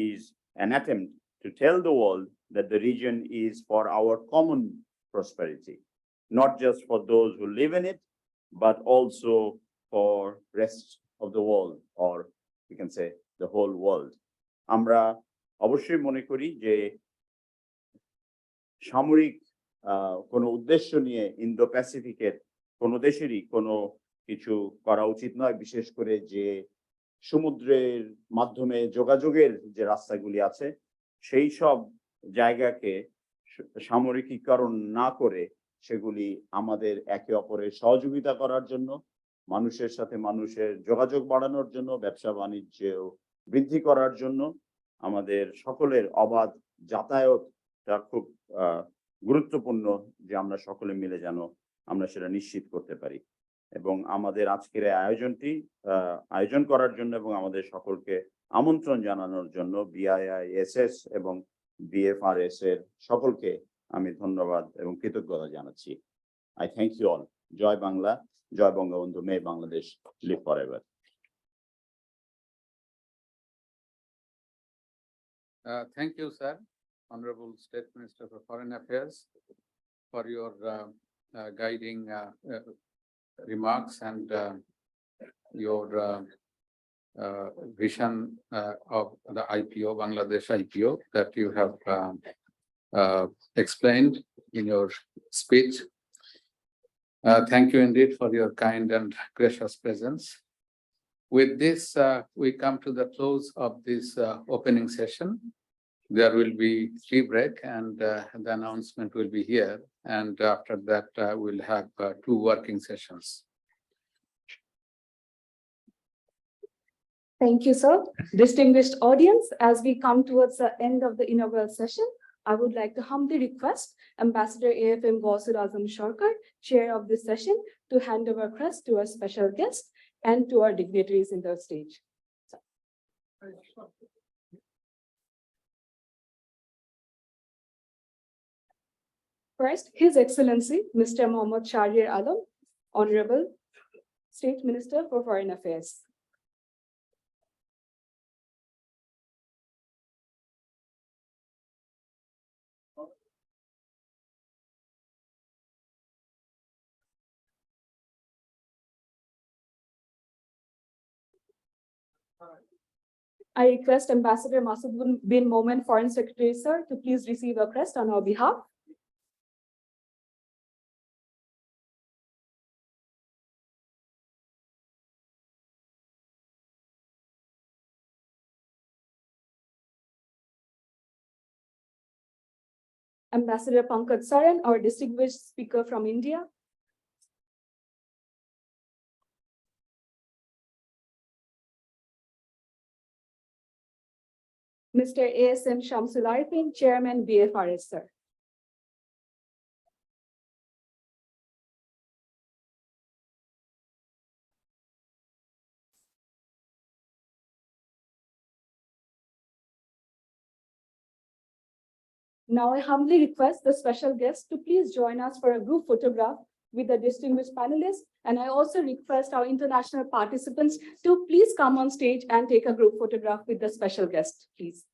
is an attempt to tell the world that the region is for our common prosperity, not just for those who live in it, but also for rest of the world, or we can say the whole world. আমরা অবশ্যই মনে করি যে সামরিক কোনো উদ্দেশ্য নিয়ে Indo প্যাসিফিকের কোনো দেশেরই কোনো কিছু করা উচিত নয়, বিশেষ করে যে সমুদ্রের মাধ্যমে যোগাযোগের যে রাস্তাগুলি আছে সেই সব জায়গাকে সামরিকীকরণ না করে সেগুলি আমাদের একে অপরের সহযোগিতা করার জন্য, মানুষের সাথে মানুষের যোগাযোগ বাড়ানোর জন্য, ব্যবসা বাণিজ্য বৃদ্ধি করার জন্য, আমাদের সকলের অবাধ যাতায়াতটা খুব গুরুত্বপূর্ণ, যে আমরা সকলে মিলে যেন আমরা সেটা নিশ্চিত করতে পারি। এবং আমাদের আজকের এই আয়োজনটি আয়োজন করার জন্য এবং আমাদের সকলকে আমন্ত্রণ জানানোর জন্য BIISS এবং BFRS এর সকলকে আমি ধন্যবাদ এবং কৃতজ্ঞতা জানাচ্ছি। I thank you all. Joy Bangla, Joy Bangabandhu, may Bangladesh live forever. Thank you, sir, Honorable State Minister for Foreign Affairs, for your guiding remarks and your vision of the IPO, Bangladesh IPO, that you have explained in your speech. Thank you indeed for your kind and gracious presence. With this, we come to the close of this opening session. There will be tea break and the announcement will be here. And after that, we'll have 2 working sessions. Thank you, sir. Distinguished audience, as we come towards the end of the inaugural session, I would like to humbly request Ambassador AFM Ghausur Azam Sharkar, chair of this session, to hand over crest to our special guest and to our dignitaries in the stage. First, His Excellency, Mr. Mohammad Shahriar Alam, Honorable State Minister for Foreign Affairs. I request Ambassador Masood bin Momen, Foreign Secretary, sir, to please receive a crest on our behalf. Ambassador Pankaj Saran, our distinguished speaker from India. Mr. ASM Shamsul Arifin, Chairman BFRS, sir. Now I humbly request the special guest to please join us for a group photograph with the distinguished panelists. And I also request our international participants to please come on stage and take a group photograph with the special guest, please.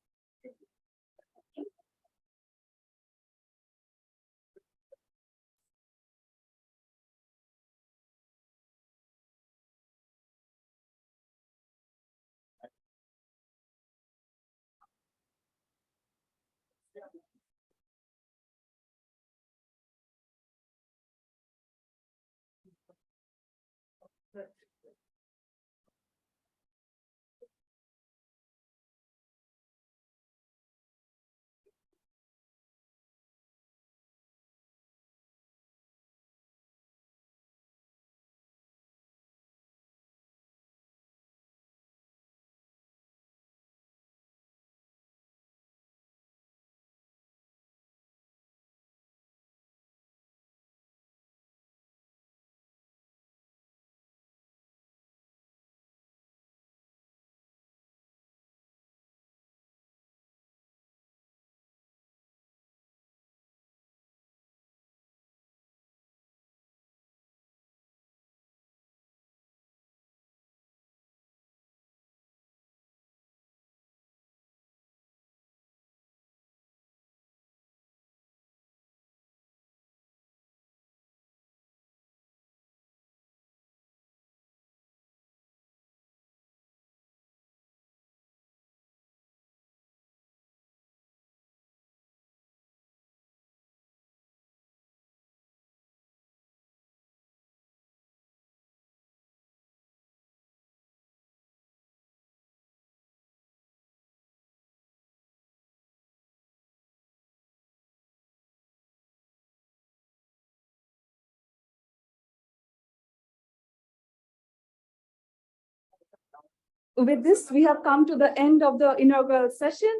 With this, we have come to the end of the inaugural session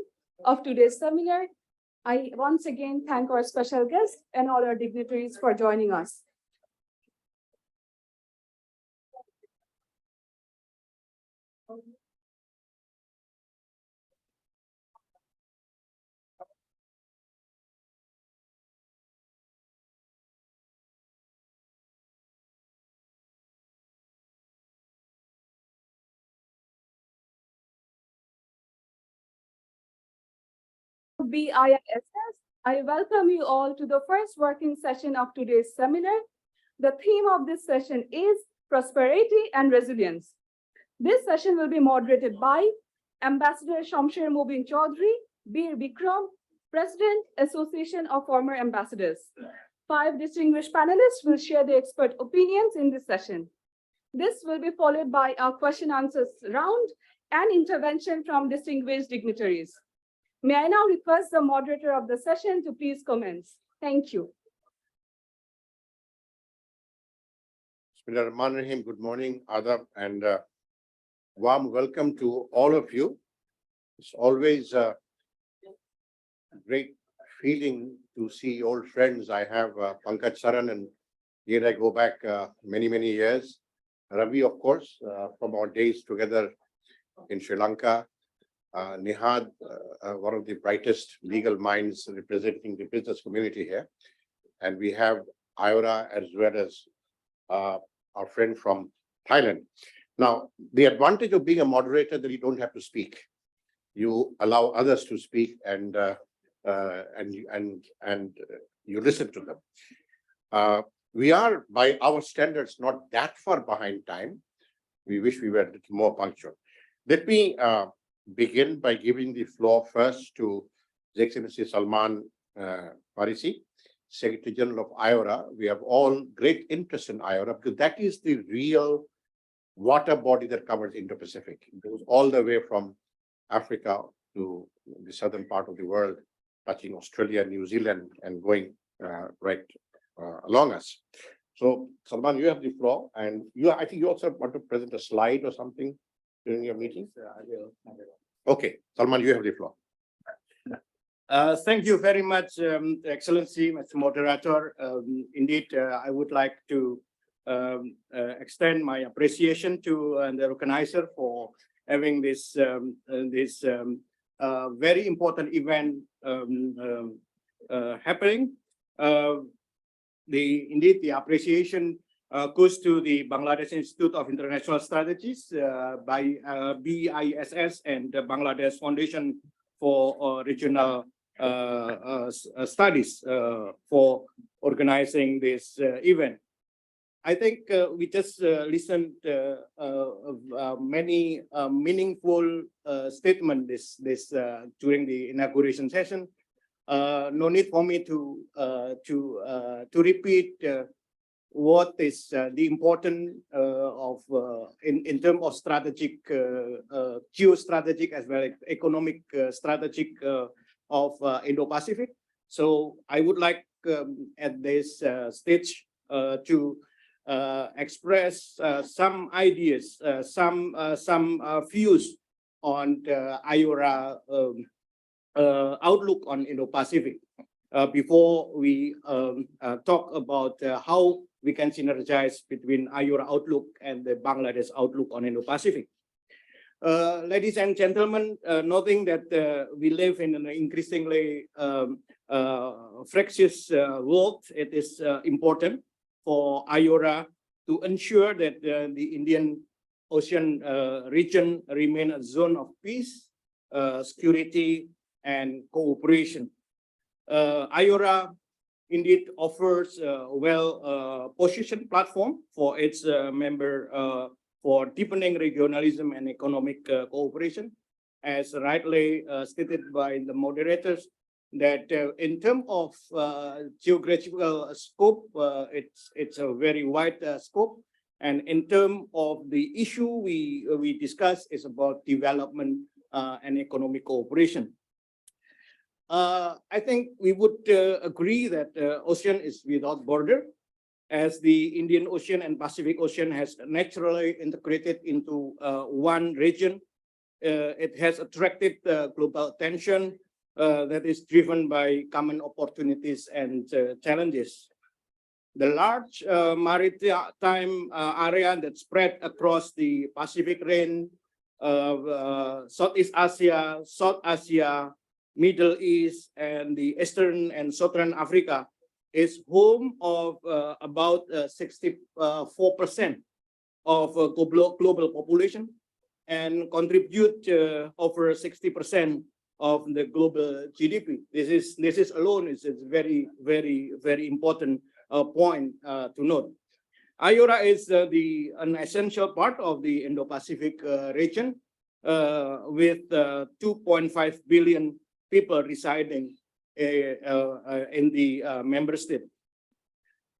of today's seminar. I once again thank our special guests and all our dignitaries for joining us. of BISS, I welcome you all to the first working session of today's seminar. The theme of this session is prosperity and resilience. This session will be moderated by Ambassador Shamsher Mubin Chaudhry, Bir Bikram, President, Association of Former Ambassadors. 5 distinguished panelists will share their expert opinions in this session. This will be followed by a question answers round and intervention from distinguished dignitaries. May I now request the moderator of the session to please commence. Thank you. Bismillahirrahmanirrahim. Good morning, Adab, and warm welcome to all of you. It's always a great feeling to see old friends. I have Pankaj Saran, and here I go back many, many years. Ravi, of course, from our days together in Sri Lanka. Nihad, one of the brightest legal minds representing the business community here. And we have Ayora as well as our friend from Thailand. Now, the advantage of being a moderator that you don't have to speak. You allow others to speak and you listen to them. We are, by our standards, not that far behind time. We wish we were a little more punctual. Let me begin by giving the floor first to His Excellency Salman Farisi, Secretary General of IORA. We have all great interest in IORA because that is the real water body that covers Indo-Pacific. It goes all the way from Africa to the southern part of the world, touching Australia, New Zealand, and going right along us. So, Salman, you have the floor, and I think you also want to present a slide or something during your meeting. I will. Okay, Salman, you have the floor. Thank you very much, Excellency, Mr. Moderator. Indeed, I would like to extend my appreciation to the organizer for having this very important event happening. The appreciation goes to the Bangladesh Institute of International Strategies by BISS and the Bangladesh Foundation for Regional Studies for organizing this event. I think we just listened many meaningful statements during the inauguration session. No need for me to repeat what is the importance of in terms of strategic, geostrategic as well as economic strategic of Indo-Pacific. So I would like at this stage to express some ideas, some views on the IORA outlook on Indo-Pacific before we talk about how we can synergize between IORA outlook and the Bangladesh outlook on Indo-Pacific. Ladies and gentlemen, noting that we live in an increasingly fractious world, it is important for IORA to ensure that the Indian Ocean region remain a zone of peace, security, and cooperation. IORA indeed offers a well-positioned platform for its member for deepening regionalism and economic cooperation, as rightly stated by the moderators, that in terms of geographical scope, it's a very wide scope. And in terms of the issue we discuss is about development and economic cooperation. I think we would agree that ocean is without border, as the Indian Ocean and Pacific Ocean has naturally integrated into one region. It has attracted global attention that is driven by common opportunities and challenges. The large maritime area that spread across the Pacific Ring, Southeast Asia, South Asia, Middle East, and the Eastern and Southern Africa is home of about 64% of global population and contribute over 60% of the global GDP. This is alone is very important point to note. IORA is an essential part of the Indo-Pacific region with 2.5 billion people residing in the member state.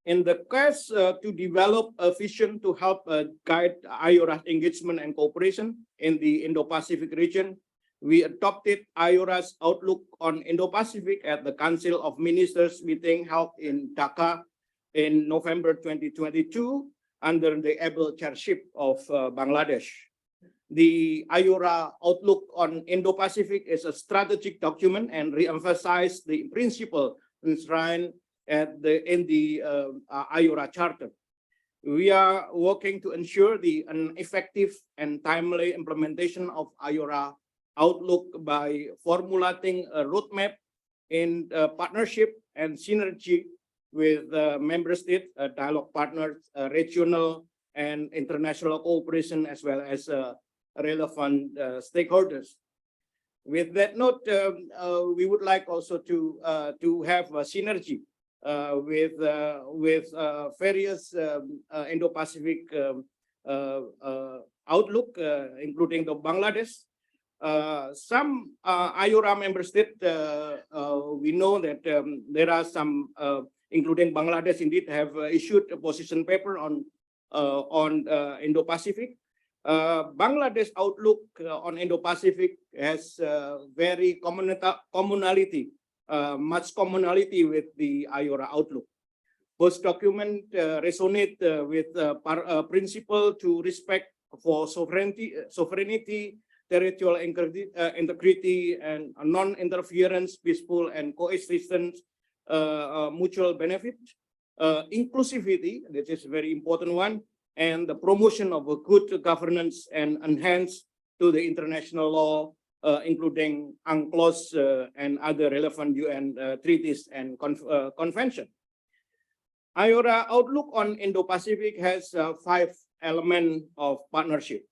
In the quest to develop a vision to help guide IORA engagement and cooperation in the Indo-Pacific region, we adopted IORA's outlook on Indo-Pacific at the Council of Ministers meeting held in Dhaka in November 2022 under the able chairship of Bangladesh. The IORA outlook on Indo-Pacific is a strategic document and re-emphasizes the principle enshrined in the IORA Charter. We are working to ensure an effective and timely implementation of IORA outlook by formulating a roadmap in partnership and synergy with member state, dialogue partners, regional and international cooperation, as well as relevant stakeholders. With that note, we would like also to have a synergy with various Indo-Pacific outlook, including the Bangladesh. Some IORA member states, we know that there are some, including Bangladesh, indeed have issued a position paper on Indo-Pacific. Bangladesh outlook on Indo-Pacific has very commonality, much commonality with the IORA outlook. Both documents resonate with principle to respect for sovereignty, territorial integrity, and non-interference, peaceful and coexistence, mutual benefit, inclusivity, that is a very important one, and the promotion of a good governance and enhance to the international law, including UNCLOS and other relevant UN treaties and convention. IORA outlook on Indo-Pacific has 5 elements of partnership.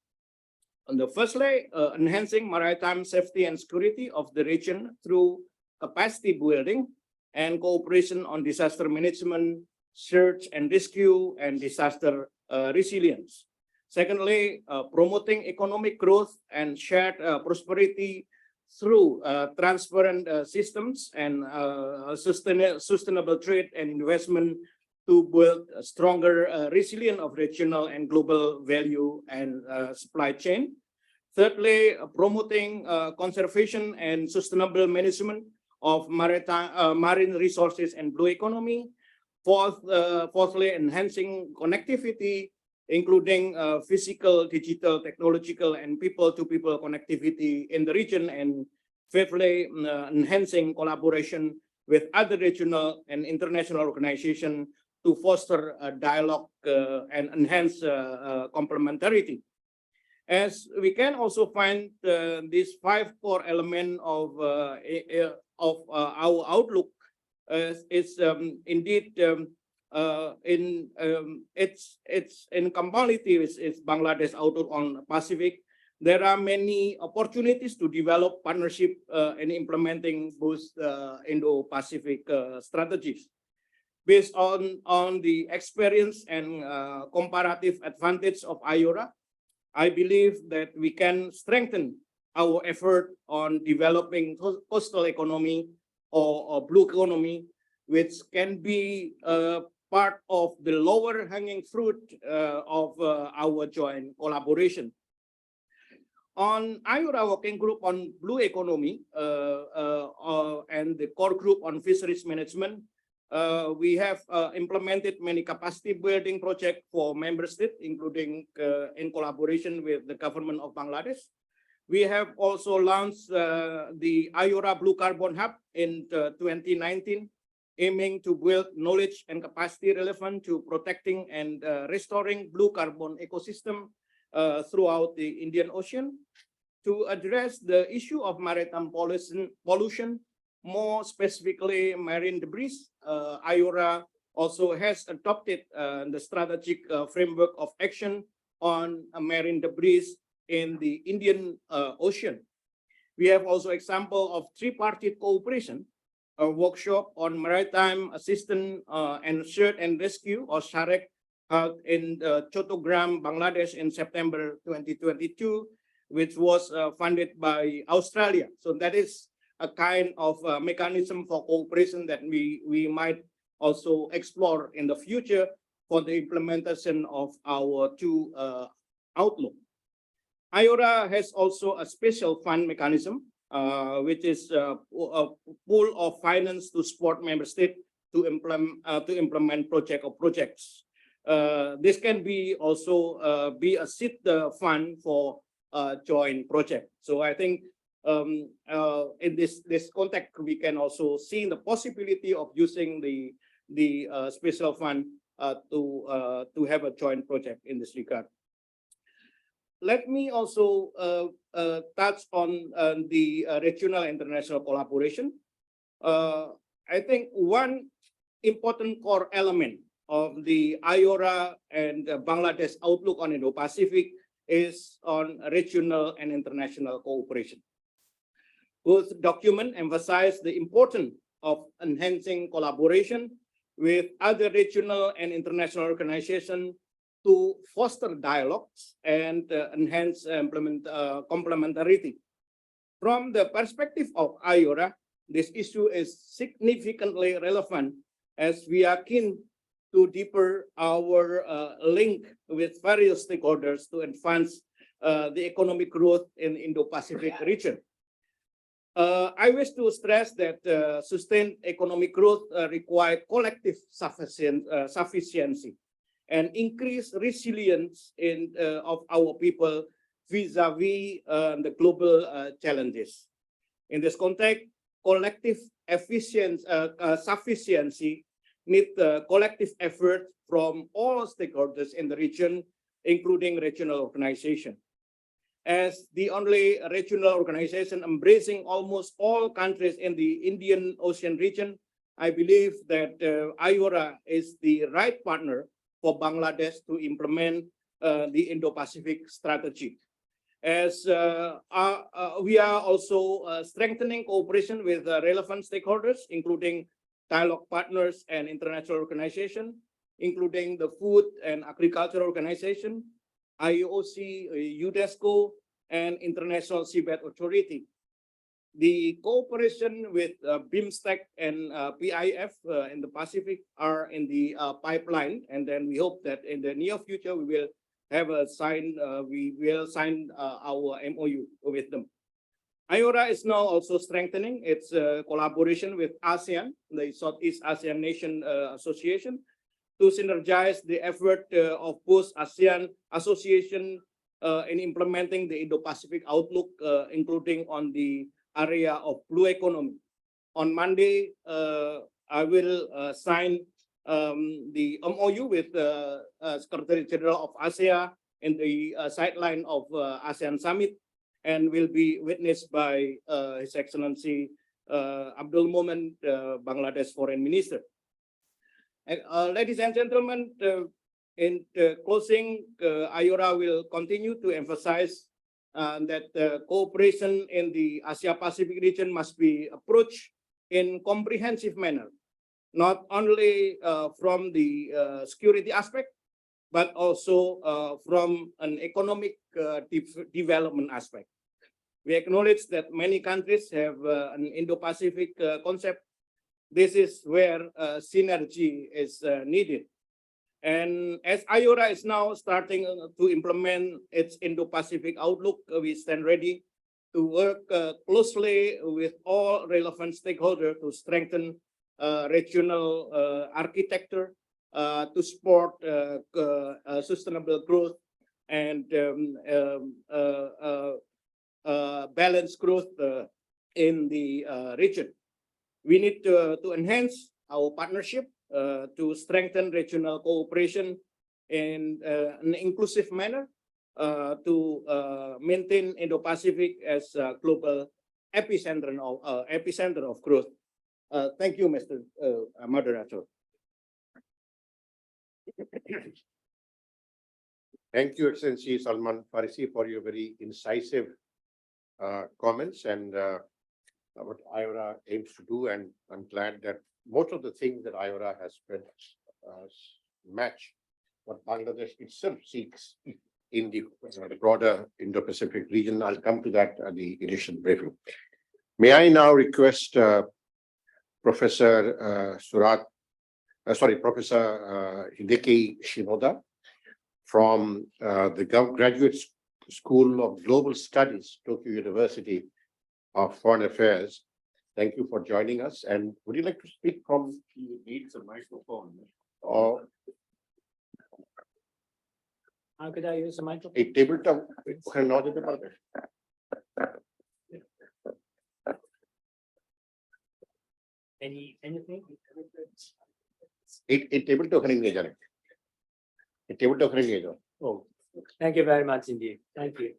On the firstly, enhancing maritime safety and security of the region through capacity building and cooperation on disaster management, search and rescue, and disaster resilience. Secondly, promoting economic growth and shared prosperity through transparent systems and sustainable trade and investment to build a stronger resilience of regional and global value and supply chain. Thirdly, promoting conservation and sustainable management of marine resources and blue economy. Fourthly, enhancing connectivity, including physical, digital, technological, and people-to-people connectivity in the region. And fifthly, enhancing collaboration with other regional and international organizations to foster a dialogue and enhance complementarity. As we can also find these 5 core elements of our outlook is indeed it's in compatibility with Bangladesh outlook on Pacific. There are many opportunities to develop partnership in implementing both Indo-Pacific strategies. Based on the experience and comparative advantage of IORA, I believe that we can strengthen our effort on developing coastal economy or blue economy, which can be part of the lower hanging fruit of our joint collaboration. On IORA working group on blue economy and the core group on fisheries management, we have implemented many capacity building projects for member states, including in collaboration with the government of Bangladesh. We have also launched the IORA Blue Carbon Hub in 2019, aiming to build knowledge and capacity relevant to protecting and restoring blue carbon ecosystem throughout the Indian Ocean. To address the issue of maritime pollution, more specifically marine debris, IORA also has adopted the strategic framework of action on marine debris in the Indian Ocean. We have also example of tripartite cooperation, a workshop on maritime assistance and search and rescue, or SAREC, held in Chotogram, Bangladesh in September 2022, which was funded by Australia. So that is a kind of mechanism for cooperation that we might also explore in the future for the implementation of our two outlook. IORA has also a special fund mechanism, which is a pool of finance to support member state to implement project or projects. This can be also be a seed fund for joint project. So I think in this context, we can also see the possibility of using the special fund to have a joint project in this regard. Let me also touch on the regional international collaboration. I think one important core element of the IORA and Bangladesh outlook on Indo-Pacific is on regional and international cooperation. Both documents emphasize the importance of enhancing collaboration with other regional and international organizations to foster dialogues and enhance complementarity. From the perspective of IORA, this issue is significantly relevant as we are keen to deepen our link with various stakeholders to advance the economic growth in Indo-Pacific region. I wish to stress that sustained economic growth requires collective sufficiency and increased resilience of our people vis-a-vis the global challenges. In this context, collective sufficiency needs collective effort from all stakeholders in the region, including regional organizations. As the only regional organization embracing almost all countries in the Indian Ocean region, I believe that IORA is the right partner for Bangladesh to implement the Indo-Pacific strategy. As we are also strengthening cooperation with relevant stakeholders, including dialogue partners and international organizations, including the Food and Agriculture Organization, IOC, UNESCO, and International Seabed Authority. The cooperation with BIMSTEC and PIF in the Pacific are in the pipeline, and then we hope that in the near future we will have a sign. We will sign our MOU with them. IORA is now also strengthening its collaboration with ASEAN, the Southeast Asian Nation Association, to synergize the effort of both ASEAN association in implementing the Indo-Pacific outlook, including on the area of blue economy. On Monday, I will sign the MOU with the Secretary General of ASEAN in the sideline of ASEAN Summit, and will be witnessed by His Excellency Abdul Momen, Bangladesh Foreign Minister. Ladies and gentlemen, in closing, IORA will continue to emphasize that cooperation in the Asia-Pacific region must be approached in comprehensive manner, not only from the security aspect, but also from an economic development aspect. We acknowledge that many countries have an Indo-Pacific concept. This is where synergy is needed. And as IORA is now starting to implement its Indo-Pacific outlook, we stand ready to work closely with all relevant stakeholders to strengthen regional architecture, to support sustainable growth and balanced growth in the region. We need to enhance our partnership to strengthen regional cooperation in an inclusive manner to maintain Indo-Pacific as a global epicenter of growth. Thank you, Mr. Moderator. Thank you, Excellency Salman Farisi, for your very incisive comments and what IORA aims to do, and I'm glad that most of the things that IORA has spent match what Bangladesh itself seeks in the broader Indo-Pacific region. I'll come to that at the initial briefing. May I now request Professor Professor Hideki Shinoda from the Graduate School of Global Studies, Tokyo University of Foreign Affairs. Thank you for joining us. And would you like to speak from? You need a microphone. Or how could I use a microphone? a tabletop? ওখানে নেওয়া যেতে পারবে? Anything? এই টেবিলটা ওখানে নিয়ে যান। এই টেবিলটা ওখানে নিয়ে যাও। Oh, thank you very much indeed. Thank you.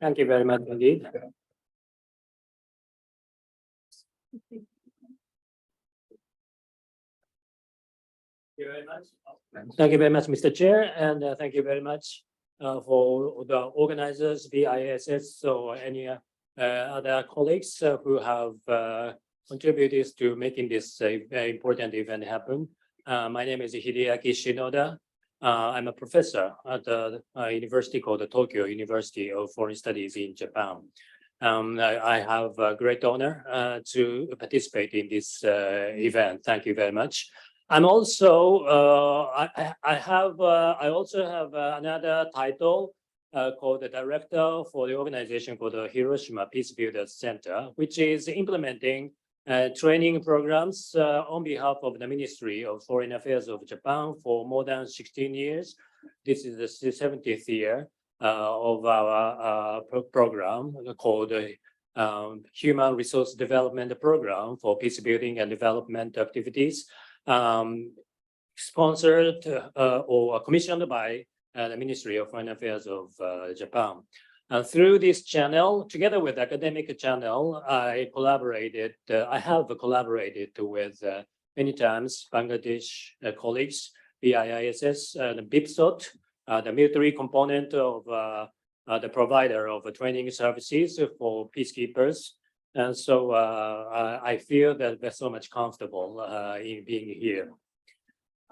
Thank you very much indeed. Thank you very much, Mr. Chair, and thank you very much for the organizers, BISS, so any other colleagues who have contributed to making this a very important event happen. My name is Hideaki Shinoda. I'm a professor at the university called the Tokyo University of Foreign Studies in Japan. I have a great honor to participate in this event. Thank you very much. I'm also I also have another title called the director for the organization called the Hiroshima Peace Builders Center, which is implementing training programs on behalf of the Ministry of Foreign Affairs of Japan for more than 16 years. This is the 70th year of our program called the Human Resource Development Program for Peace Building and Development Activities, sponsored or commissioned by the Ministry of Foreign Affairs of Japan. Through this channel, together with academic channel, I have collaborated with many times Bangladesh colleagues, BISS, the BIPSOT, the military component of the provider of training services for peacekeepers. And so I feel that we're so much comfortable in being here.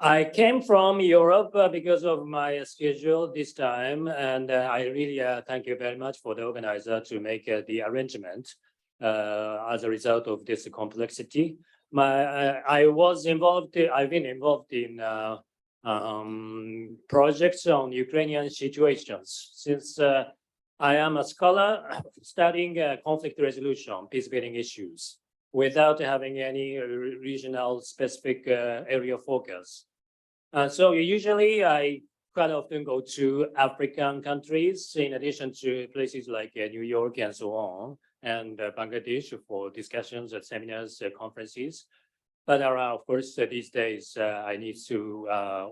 I came from Europe because of my schedule this time, and I really thank you very much for the organizer to make the arrangement as a result of this complexity. I've been involved in projects on Ukrainian situations since I am a scholar studying conflict resolution, peace building issues, without having any regional specific area of focus. So usually I quite often go to African countries in addition to places like New York and so on, and Bangladesh for discussions at seminars, conferences. But of course, these days I need to,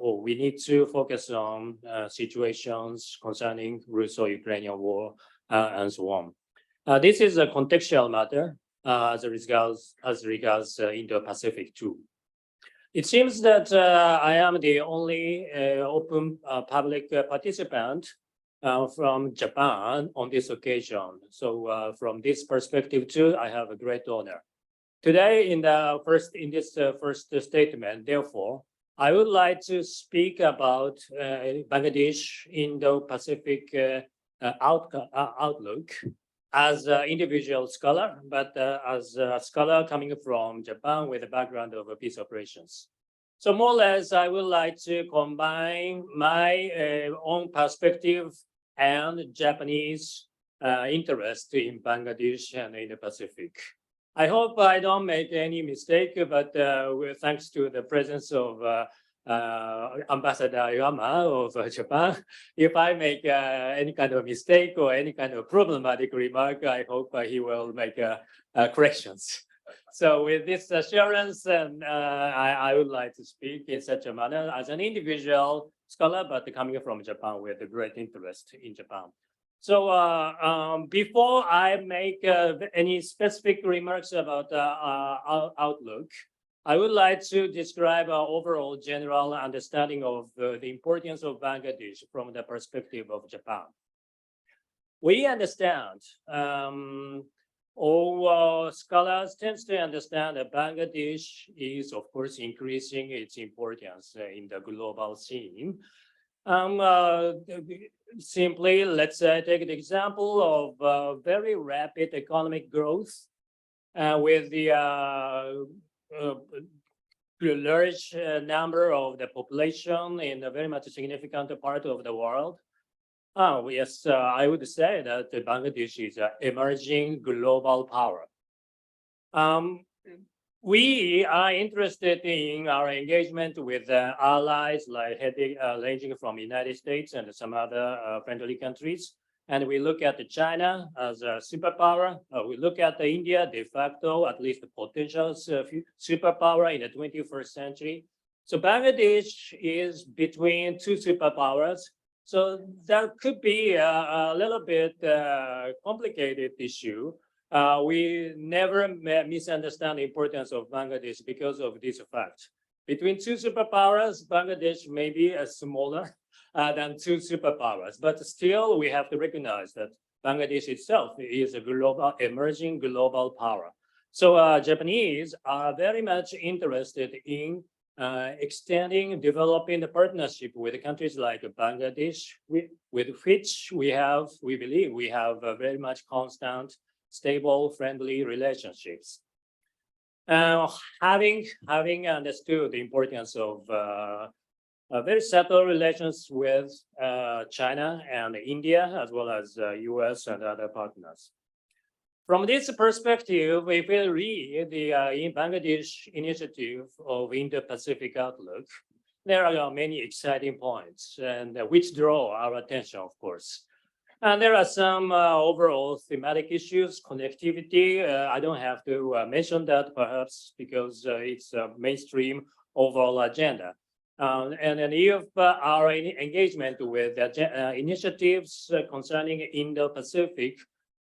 or we need to focus on situations concerning Russo-Ukrainian war and so on. This is a contextual matter as regards Indo-Pacific too. It seems that I am the only open public participant from Japan on this occasion. So from this perspective too, I have a great honor. Today, in this first statement, therefore, I would like to speak about Bangladesh Indo-Pacific outlook as an individual scholar, but as a scholar coming from Japan with a background of peace operations. So more or less, I would like to combine my own perspective and Japanese interest in Bangladesh and in the Pacific. I hope I don't make any mistake, but thanks to the presence of Ambassador Yama of Japan, if I make any kind of mistake or any kind of problematic remark, I hope he will make corrections. So with this assurance, and I would like to speak in such a manner as an individual scholar, but coming from Japan with a great interest in Japan. So before I make any specific remarks about our outlook, I would like to describe our overall general understanding of the importance of Bangladesh from the perspective of Japan. We understand, all scholars tend to understand that Bangladesh is, of course, increasing its importance in the global scene. Simply, let's take the example of very rapid economic growth with the large number of the population in a very much significant part of the world. Oh, yes, I would say that Bangladesh is an emerging global power. We are interested in our engagement with allies like ranging from United States and some other friendly countries. And we look at China as a superpower. We look at India de facto, at least the potential superpower in the 21st century. So Bangladesh is between two superpowers. So that could be a little bit complicated issue. We never misunderstand the importance of Bangladesh because of this fact. Between two superpowers, Bangladesh may be smaller than two superpowers, but still we have to recognize that Bangladesh itself is a global, emerging global power. So Japanese are very much interested in extending, developing the partnership with countries like Bangladesh, with which we believe we have very much constant, stable, friendly relationships. Having understood the importance of very settled relations with China and India, as well as US and other partners. From this perspective, if we read the in Bangladesh initiative of Indo-Pacific Outlook, there are many exciting points and which draw our attention, of course. And there are some overall thematic issues, connectivity. I don't have to mention that perhaps because it's a mainstream overall agenda. And then if our engagement with initiatives concerning Indo-Pacific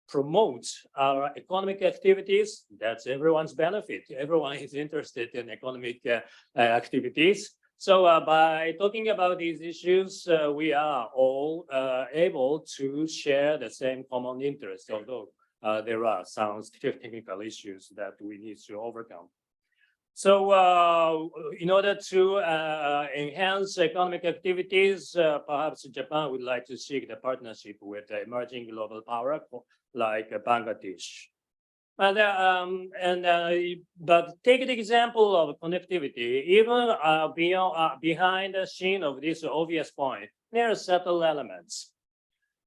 promotes our economic activities, that's everyone's benefit. Everyone is interested in economic activities. So by talking about these issues, we are all able to share the same common interest, although there are some technical issues that we need to overcome. So in order to enhance economic activities, perhaps Japan would like to seek the partnership with the emerging global power like Bangladesh. But take the example of connectivity, even behind the scene of this obvious point, there are subtle elements.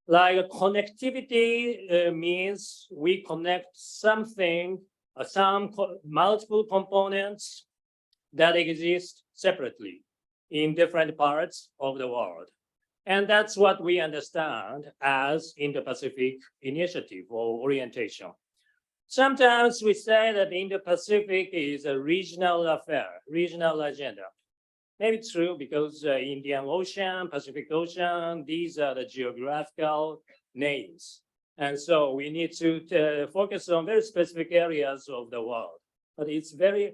Like connectivity means we connect something, some multiple components that exist separately in different parts of the world. And that's what we understand as Indo-Pacific initiative or orientation. Sometimes we say that the Indo-Pacific is a regional affair, regional agenda. Maybe true because Indian Ocean, Pacific Ocean, these are the geographical names. And so we need to focus on very specific areas of the world. But it's very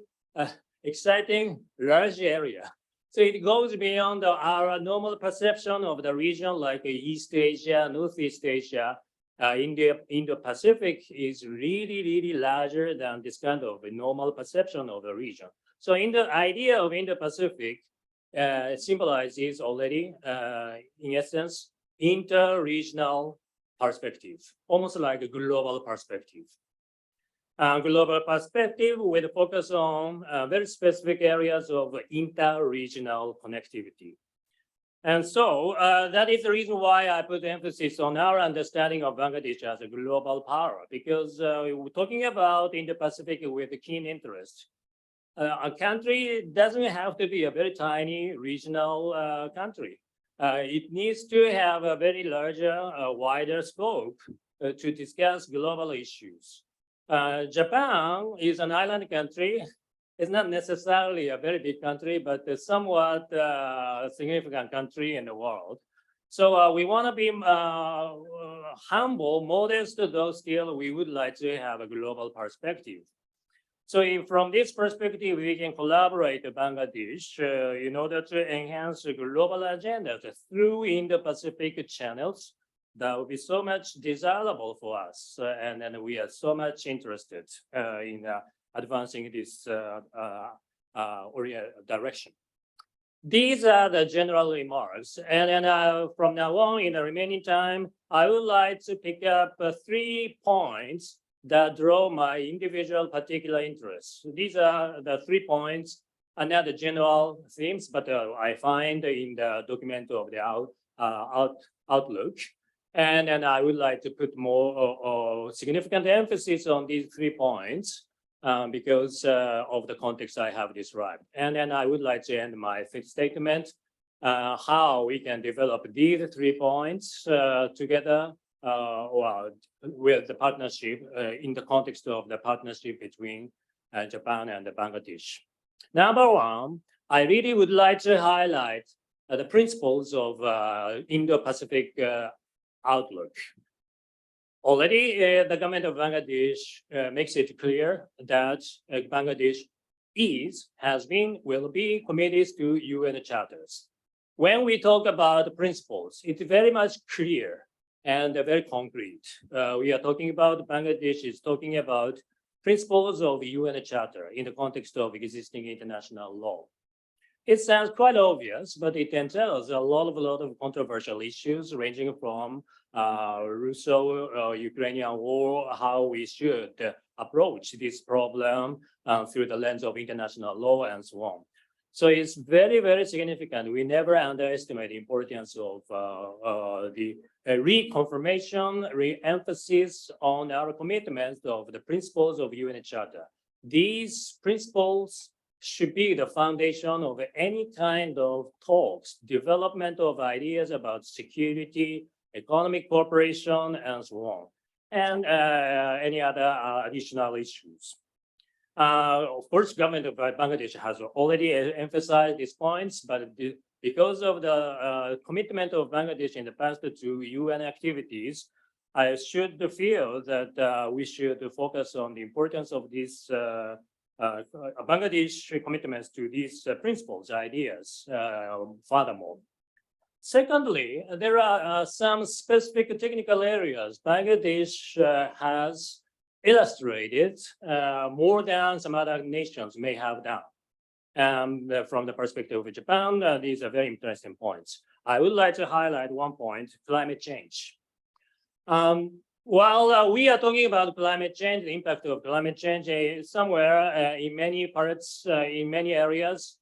exciting, large area. So it goes beyond our normal perception of the region like East Asia, Northeast Asia. Indo-Pacific is really, really larger than this kind of a normal perception of the region. So in the idea of Indo-Pacific symbolizes already, in essence, inter-regional perspective, almost like a global perspective. Global perspective with focus on very specific areas of inter-regional connectivity. And so that is the reason why I put emphasis on our understanding of Bangladesh as a global power, because we're talking about Indo-Pacific with a keen interest. A country doesn't have to be a very tiny regional country. It needs to have a very larger, wider scope to discuss global issues. Japan is an island country. It's not necessarily a very big country, but a somewhat significant country in the world. So we want to be humble, modest, though still we would like to have a global perspective. So from this perspective, we can collaborate with Bangladesh in order to enhance the global agenda through Indo-Pacific channels. That would be so much desirable for us, and we are so much interested in advancing this direction. These are the general remarks, and then from now on, in the remaining time, I would like to pick up 3 points that draw my individual particular interests. These are the 3 points, and not the general themes, but I find in the document of the outlook. And I would like to put more significant emphasis on these 3 points because of the context I have described. And then I would like to end my fifth statement, how we can develop these 3 points together with the partnership in the context of the partnership between Japan and Bangladesh. Number one, I really would like to highlight the principles of Indo-Pacific outlook. Already, the government of Bangladesh makes it clear that Bangladesh has been, will be committed to UN charters. When we talk about principles, it's very much clear and very concrete. We are talking about Bangladesh is talking about principles of UN Charter in the context of existing international law. It sounds quite obvious, but it entails a lot of controversial issues ranging from Russo-Ukrainian war, how we should approach this problem through the lens of international law and so on. So it's very, very significant. We never underestimate the importance of the reconfirmation, re-emphasis on our commitment of the principles of UN Charter. These principles should be the foundation of any kind of talks, development of ideas about security, economic cooperation, and so on, and any other additional issues. Of course, government of Bangladesh has already emphasized these points, but because of the commitment of Bangladesh in the past to UN activities, I should feel that we should focus on the importance of these Bangladesh commitments to these principles, ideas, furthermore. Secondly, there are some specific technical areas Bangladesh has illustrated more than some other nations may have done. From the perspective of Japan, these are very interesting points. I would like to highlight 1 point, climate change. While we are talking about climate change, the impact of climate change is somewhere in many parts, in many areas,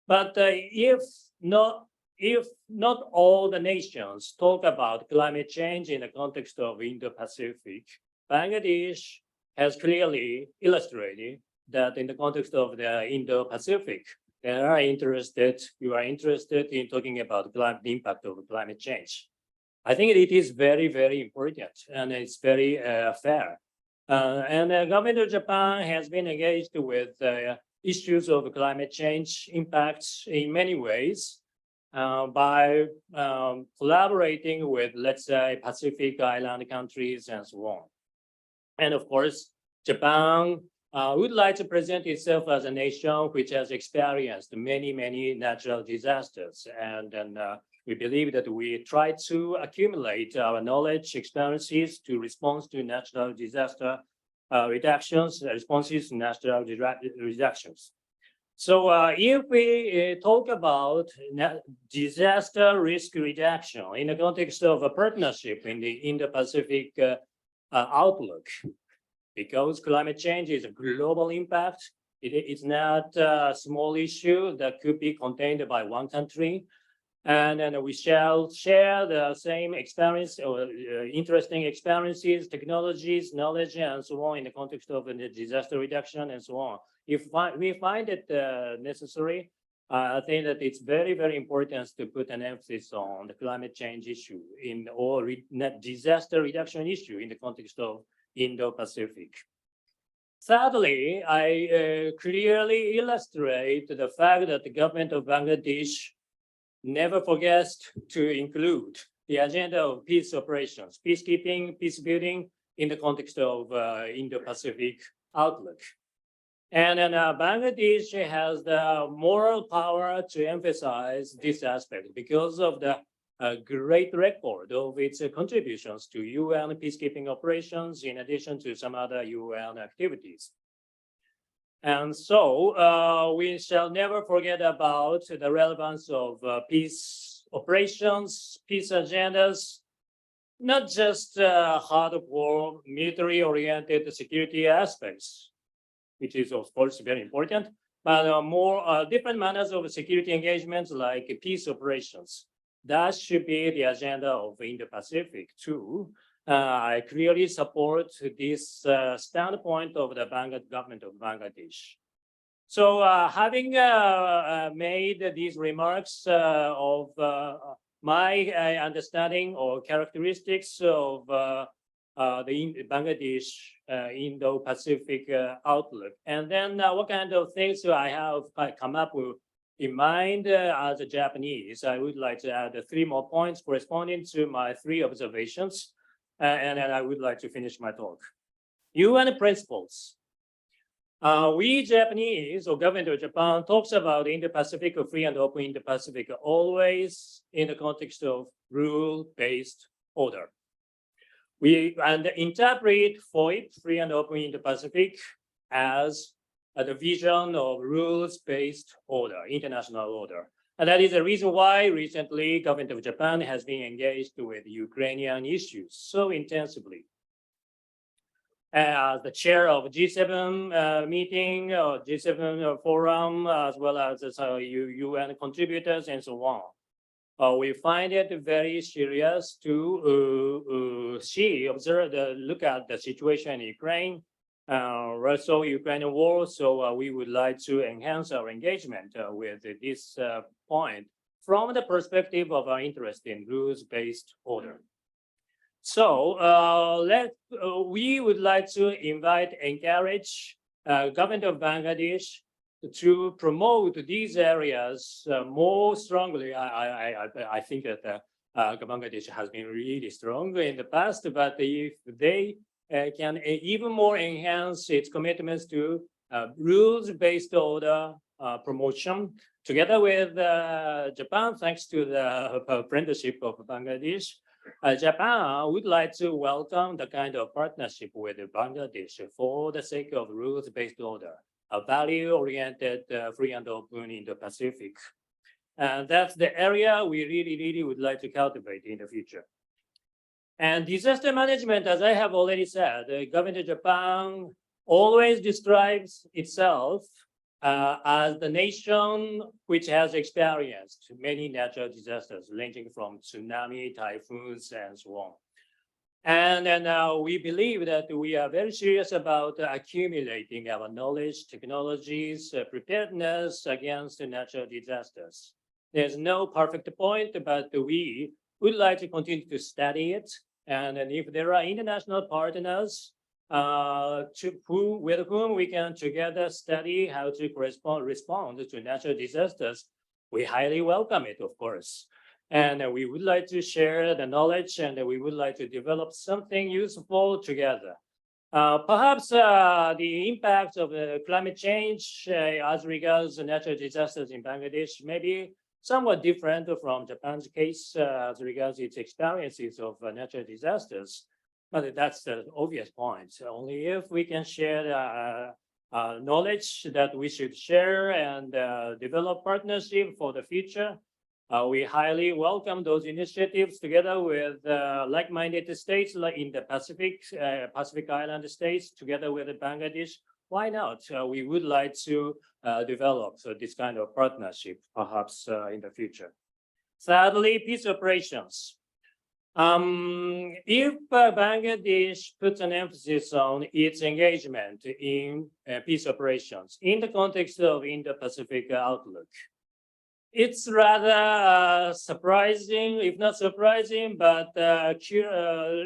but if not all the nations talk about climate change in the context of Indo-Pacific, Bangladesh has clearly illustrated that in the context of the Indo-Pacific, you are interested in talking about the impact of climate change. I think it is very, very important and it's very fair. And the government of Japan has been engaged with issues of climate change impacts in many ways by collaborating with, let's say, Pacific Island countries and so on. And of course, Japan would like to present itself as a nation which has experienced many, many natural disasters. And we believe that we try to accumulate our knowledge, experiences to respond to natural disaster responses to natural reductions. So if we talk about disaster risk reduction in the context of a partnership in the Indo-Pacific outlook, because climate change is a global impact, it's not a small issue that could be contained by one country. And then we shall share the same experience or interesting experiences, technologies, knowledge, and so on in the context of the disaster reduction and so on. If we find it necessary, I think that it's very, very important to put an emphasis on the climate change issue or disaster reduction issue in the context of Indo-Pacific. Thirdly, I clearly illustrate the fact that the government of Bangladesh never forgets to include the agenda of peace operations, peacekeeping, peace building in the context of Indo-Pacific outlook. And then Bangladesh has the moral power to emphasize this aspect because of the great record of its contributions to UN peacekeeping operations, in addition to some other UN activities. And so we shall never forget about the relevance of peace operations, peace agendas, not just hardcore military-oriented security aspects, which is of course very important, but more different manners of security engagements like peace operations. That should be the agenda of Indo-Pacific too. I clearly support this standpoint of the government of Bangladesh. So having made these remarks of my understanding or characteristics of the Bangladesh Indo-Pacific outlook, and then what kind of things I have come up with in mind as a Japanese, I would like to add 3 more points corresponding to my 3 observations, and then I would like to finish my talk. UN principles. We Japanese, or government of Japan, talks about Indo-Pacific or free and open Indo-Pacific always in the context of rule-based order. We interpret FOIP, free and open Indo-Pacific, as the vision of rules-based order, international order. And that is the reason why recently government of Japan has been engaged with Ukrainian issues so intensively. As the chair of G7 meeting, or G7 forum, as well as UN contributors and so on. We find it very serious to look at the situation in Ukraine, Russia-Ukrainian war. So we would like to enhance our engagement with this point from the perspective of our interest in rules-based order. So we would like to encourage government of Bangladesh to promote these areas more strongly. I think that Bangladesh has been really strong in the past, but if they can even more enhance its commitments to rules-based order promotion, together with Japan, thanks to the friendship of Bangladesh, Japan would like to welcome the kind of partnership with Bangladesh for the sake of rules-based order, a value-oriented, free and open Indo-Pacific. And that's the area we really would like to cultivate in the future. And disaster management, as I have already said, the government of Japan always describes itself as the nation which has experienced many natural disasters, ranging from tsunami, typhoons, and so on. And we believe that we are very serious about accumulating our knowledge, technologies, preparedness against natural disasters. There's no perfect point, but we would like to continue to study it. And if there are international partners with whom we can together study how to respond to natural disasters, we highly welcome it, of course. And we would like to share the knowledge, and we would like to develop something useful together. Perhaps the impact of climate change as regards the natural disasters in Bangladesh may be somewhat different from Japan's case as regards its experiences of natural disasters. But that's the obvious point. Only if we can share knowledge that we should share and develop partnership for the future, we highly welcome those initiatives together with like-minded states like in the Pacific Island states, together with Bangladesh. Why not? We would like to develop this kind of partnership, perhaps in the future. Thirdly, peace operations. If Bangladesh puts an emphasis on its engagement in peace operations in the context of Indo-Pacific outlook, it's rather surprising, if not surprising, but a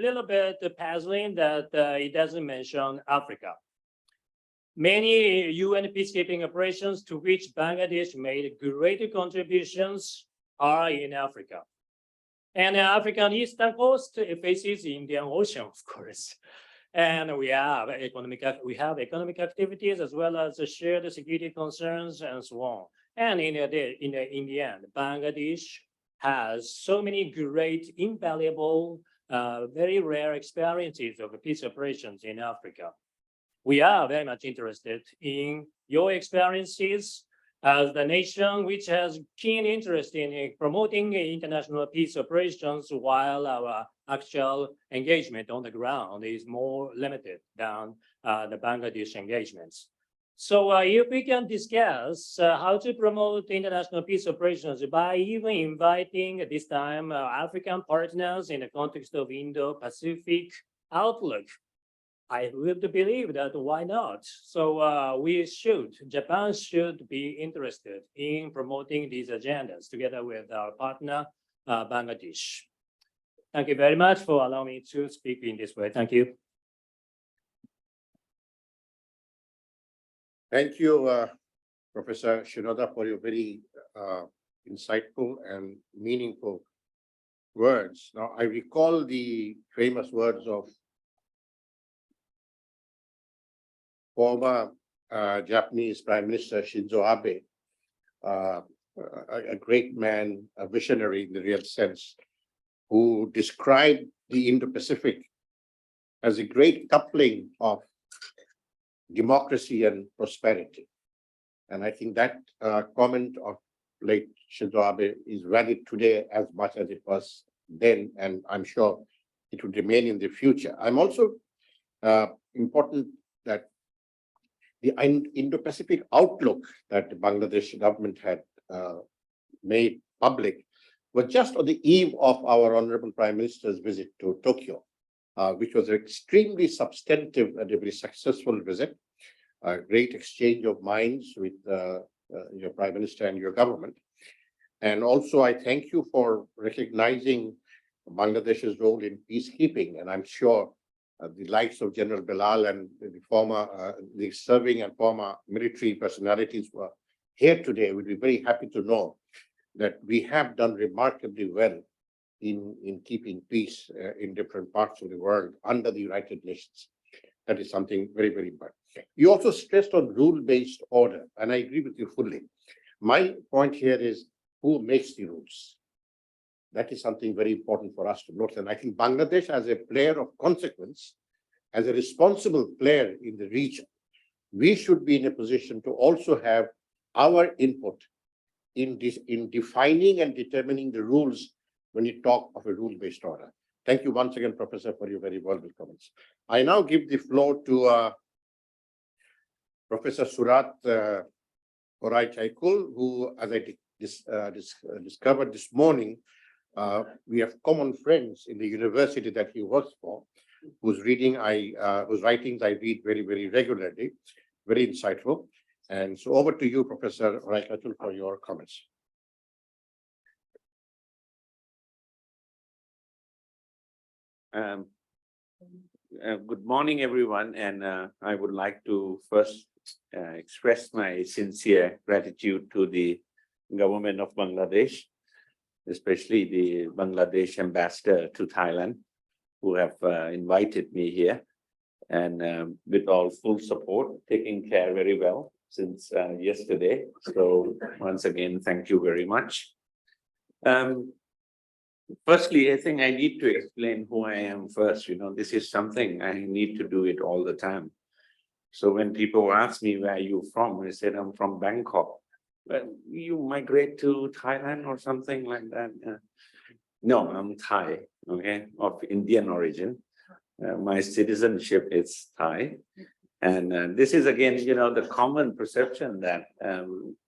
little bit puzzling that it doesn't mention Africa. Many UN peacekeeping operations to which Bangladesh made great contributions are in Africa. And the African eastern coast faces the Indian Ocean, of course. And we have economic activities as well as shared security concerns and so on. And in the end, Bangladesh has so many great, invaluable, very rare experiences of peace operations in Africa. We are very much interested in your experiences as the nation which has keen interest in promoting international peace operations, while our actual engagement on the ground is more limited than the Bangladesh engagements. So if we can discuss how to promote international peace operations by even inviting this time African partners in the context of Indo-Pacific outlook, I would believe that why not? So Japan should be interested in promoting these agendas together with our partner, Bangladesh. Thank you very much for allowing me to speak in this way. Thank you. Thank you, Professor Shinoda, for your very insightful and meaningful words. Now, I recall the famous words of former Japanese Prime Minister Shinzo Abe, a great man, a visionary in the real sense, who described the Indo-Pacific as a great coupling of democracy and prosperity. And I think that comment of late Shinzo Abe is valid today as much as it was then, and I'm sure it would remain in the future. I'm also important that the Indo-Pacific outlook that the Bangladesh government had made public was just on the eve of our Honorable Prime Minister's visit to Tokyo, which was an extremely substantive and a very successful visit, a great exchange of minds with your Prime Minister and your government. And also, I thank you for recognizing Bangladesh's role in peacekeeping. And I'm sure the likes of General Bilal and the serving and former military personalities who are here today would be very happy to know that we have done remarkably well in keeping peace in different parts of the world under the United Nations. That is something very, very important. You also stressed on rule-based order, and I agree with you fully. My point here is who makes the rules. That is something very important for us to note. And I think Bangladesh, as a player of consequence, as a responsible player in the region, we should be in a position to also have our input in defining and determining the rules when you talk of a rule-based order. Thank you once again, Professor, for your very valuable comments. I now give the floor to Professor Surat Horai Chaikul, who, as I discovered this morning, we have common friends in the university that he works for, whose writings I read very, very regularly, very insightful. And so over to you, Professor Horai Chaikul, for your comments. Good morning, everyone, and I would like to first express my sincere gratitude to the government of Bangladesh, especially the Bangladesh ambassador to Thailand, who have invited me here, and with all full support, taking care very well since yesterday. So once again, thank you very much. Firstly, I think I need to explain who I am first. You know, this is something I need to do it all the time. So when people ask me where you're from, I said I'm from Bangkok. Well, you migrate to Thailand or something like that? No, I'm Thai, okay, of Indian origin. My citizenship is Thai. And this is, again, you know, the common perception that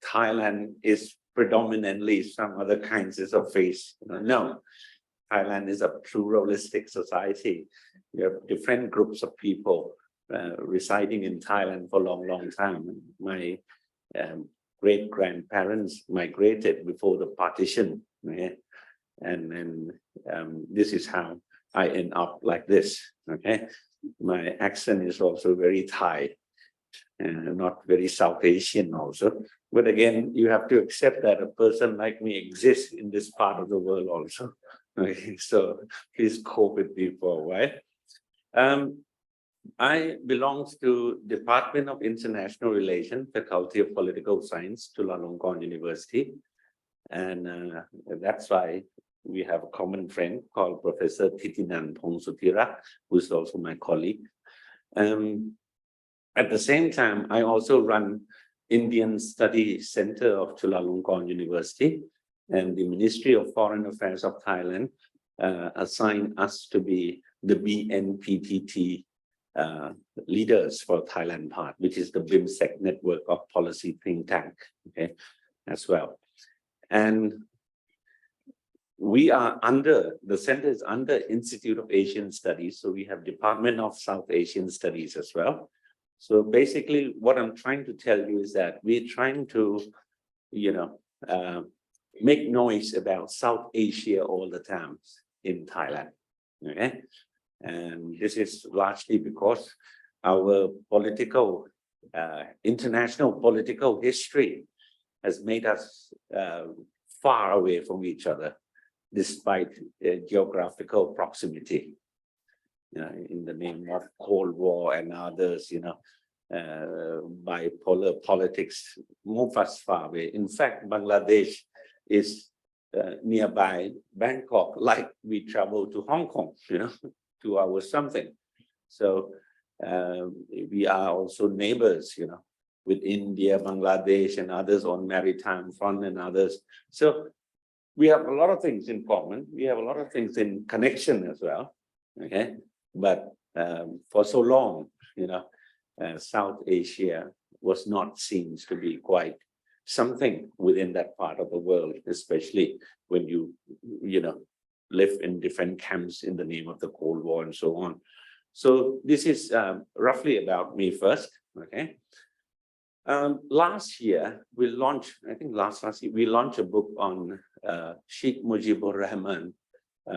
Thailand is predominantly some other kinds of face. No, Thailand is a pluralistic society. You have different groups of people residing in Thailand for a long, long time. My great-grandparents migrated before the partition. Okay? And this is how I end up like this. Okay, my accent is also very Thai and not very South Asian also. But again, you have to accept that a person like me exists in this part of the world also. Okay, so please cope with me for a while. I belongs to Department of International Relations, Faculty of Political Science, Chulalongkorn University. And that's why we have a common friend called Professor Thitinan Phongsuthira, who is also my colleague. At the same time, I also run Indian Study Center of Chulalongkorn University, and the Ministry of Foreign Affairs of Thailand assigned us to be the BNPTT leaders for Thailand part, which is the BIMSEC network of policy think tank, okay, as well. And we are under, the center is under Institute of Asian Studies, so we have Department of South Asian Studies as well. So basically, what I'm trying to tell you is that we're trying to, make noise about South Asia all the time in Thailand, okay? And this is largely because our political, international political history has made us far away from each other, despite geographical proximity. In the name of Cold War and others, bipolar politics move us far away. In fact, Bangladesh is nearby Bangkok, like we travel to Hong Kong, 2 hours something. So we are also neighbors, with India, Bangladesh, and others on maritime front and others. So we have a lot of things in common. We have a lot of things in connection as well. Okay, but for so long, South Asia was not seen to be quite something within that part of the world, especially when you live in different camps in the name of the Cold War and so on. So this is roughly about me first. Okay. Last year we launched, I think last year we launched a book on Sheikh Mujibur Rahman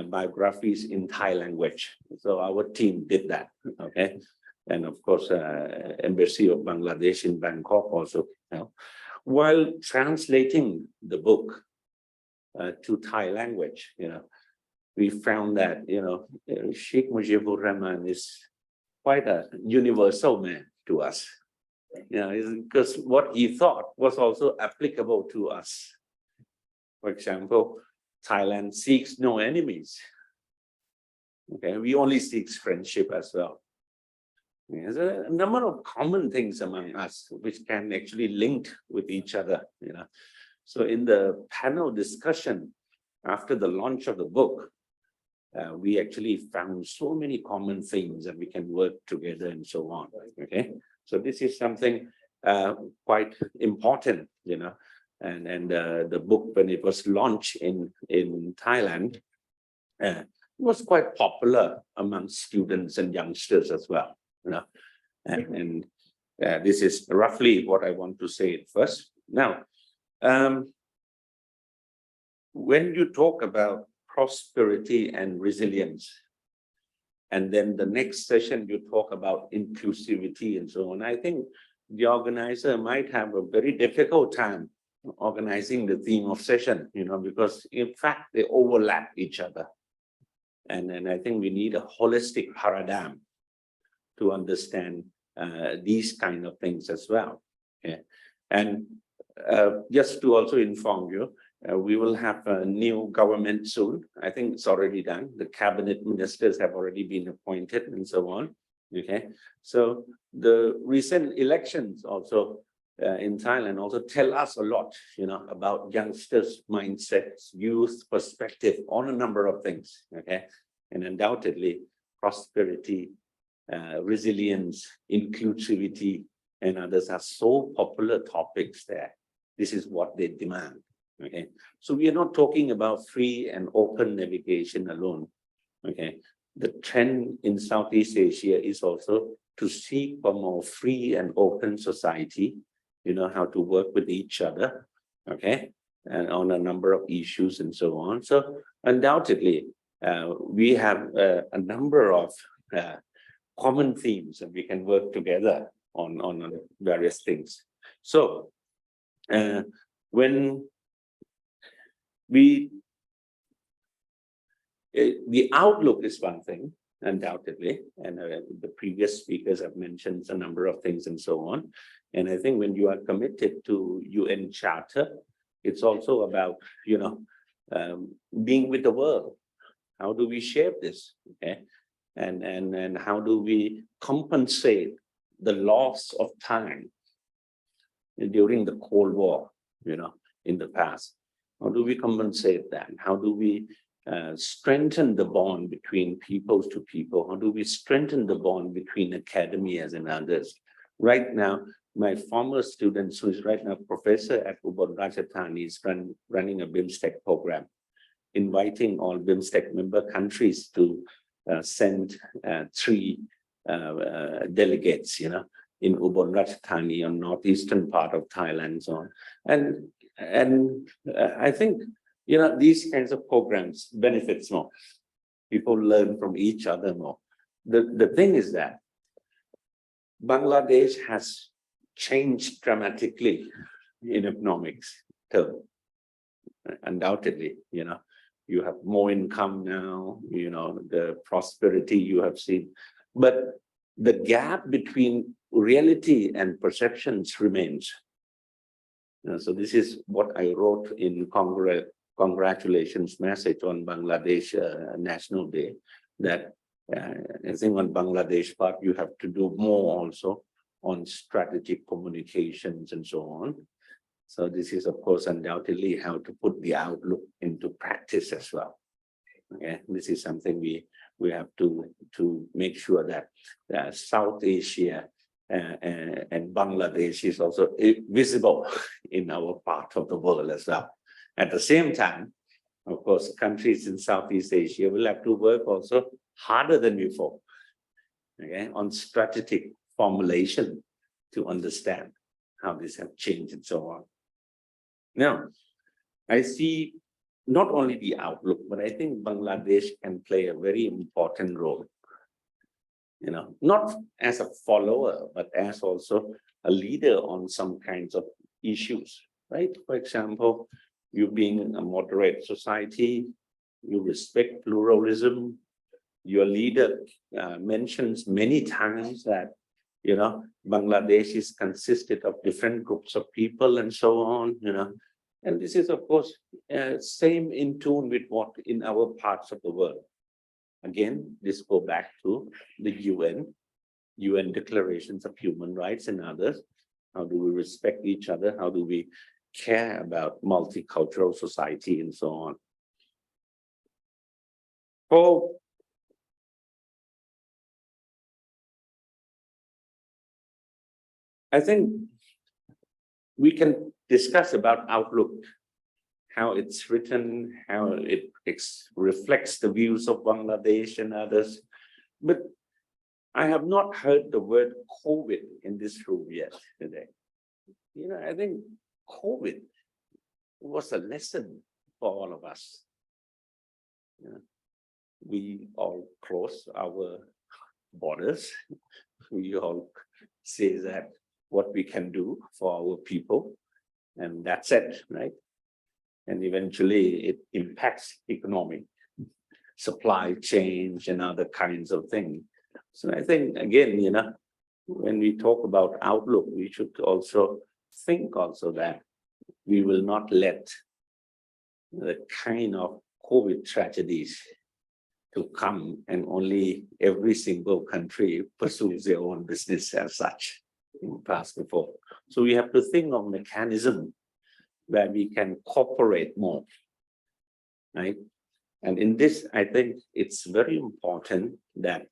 biographies in Thai language. So our team did that. Okay. And of course, Embassy of Bangladesh in Bangkok also. While translating the book to Thai language, we found that, Sheikh Mujibur Rahman is quite a universal man to us. Because what he thought was also applicable to us. For example, Thailand seeks no enemies. Okay, we only seek friendship as well. There's a number of common things among us which can actually link with each other. So in the panel discussion after the launch of the book, we actually found so many common themes that we can work together and so on. Okay, so this is something quite important, and the book, when it was launched in Thailand, was quite popular among students and youngsters as well. And this is roughly what I want to say at first. Now, when you talk about prosperity and resilience, and then the next session you talk about inclusivity and so on, I think the organizer might have a very difficult time organizing the theme of session, because in fact they overlap each other. And I think we need a holistic paradigm to understand these kind of things as well. Okay? And just to also inform you, we will have a new government soon. I think it's already done. The cabinet ministers have already been appointed and so on. Okay, so the recent elections also in Thailand also tell us a lot, about youngsters' mindsets, youth perspective on a number of things. Okay, and undoubtedly prosperity, resilience, inclusivity, and others are so popular topics there. This is what they demand. Okay, so we are not talking about free and open navigation alone. Okay, the trend in Southeast Asia is also to seek for more free and open society, how to work with each other. Okay, and on a number of issues and so on. So undoubtedly, we have a number of common themes and we can work together on various things. So when the outlook is one thing, undoubtedly. And the previous speakers have mentioned a number of things and so on. And I think when you are committed to UN Charter, it's also about, being with the world. How do we shape this? Okay. And how do we compensate the loss of time during the Cold War, in the past? How do we compensate that? How do we strengthen the bond between people to people? How do we strengthen the bond between academias and others? Right now, my former students, who is right now professor at Ubon Ratchathani, is running a BIMSTEC program, inviting all BIMSTEC member countries to send 3 delegates, in Ubon Ratchathani, on northeastern part of Thailand, so on. And I think, these kinds of programs benefits more. People learn from each other more. The thing is that Bangladesh has changed dramatically in economics term. Undoubtedly, you have more income now, the prosperity you have seen, but the gap between reality and perceptions remains. So this is what I wrote in congratulations message on Bangladesh National Day, that I think on Bangladesh part, you have to do more also on strategic communications and so on. So this is, of course, undoubtedly how to put the outlook into practice as well. Okay, this is something we have to make sure that South Asia and Bangladesh is also visible in our part of the world as well. At the same time, of course, countries in Southeast Asia will have to work also harder than before, okay, on strategic formulation to understand how this have changed and so on. Now, I see not only the outlook, but I think Bangladesh can play a very important role. Not as a follower, but as also a leader on some kinds of issues, right? For example, you being a moderate society, you respect pluralism. Your leader mentions many times that, Bangladesh is consisted of different groups of people and so on, and this is, of course, same in tune with what in our parts of the world. Again, this go back to the UN declarations of human rights and others. How do we respect each other? How do we care about multicultural society and so on? So, I think we can discuss about outlook, how it's written, how it reflects the views of Bangladesh and others. But I have not heard the word COVID in this room yet today. I think COVID was a lesson for all of us. We all close our borders. We all say that what we can do for our people, and that's it, right? And eventually it impacts economic, supply chain and other kinds of things. So I think, again, when we talk about outlook, we should also think also that we will not let the kind of COVID tragedies to come and only every single country pursues their own business as such in the past before. So we have to think of mechanism where we can cooperate more, right? And in this, I think it's very important that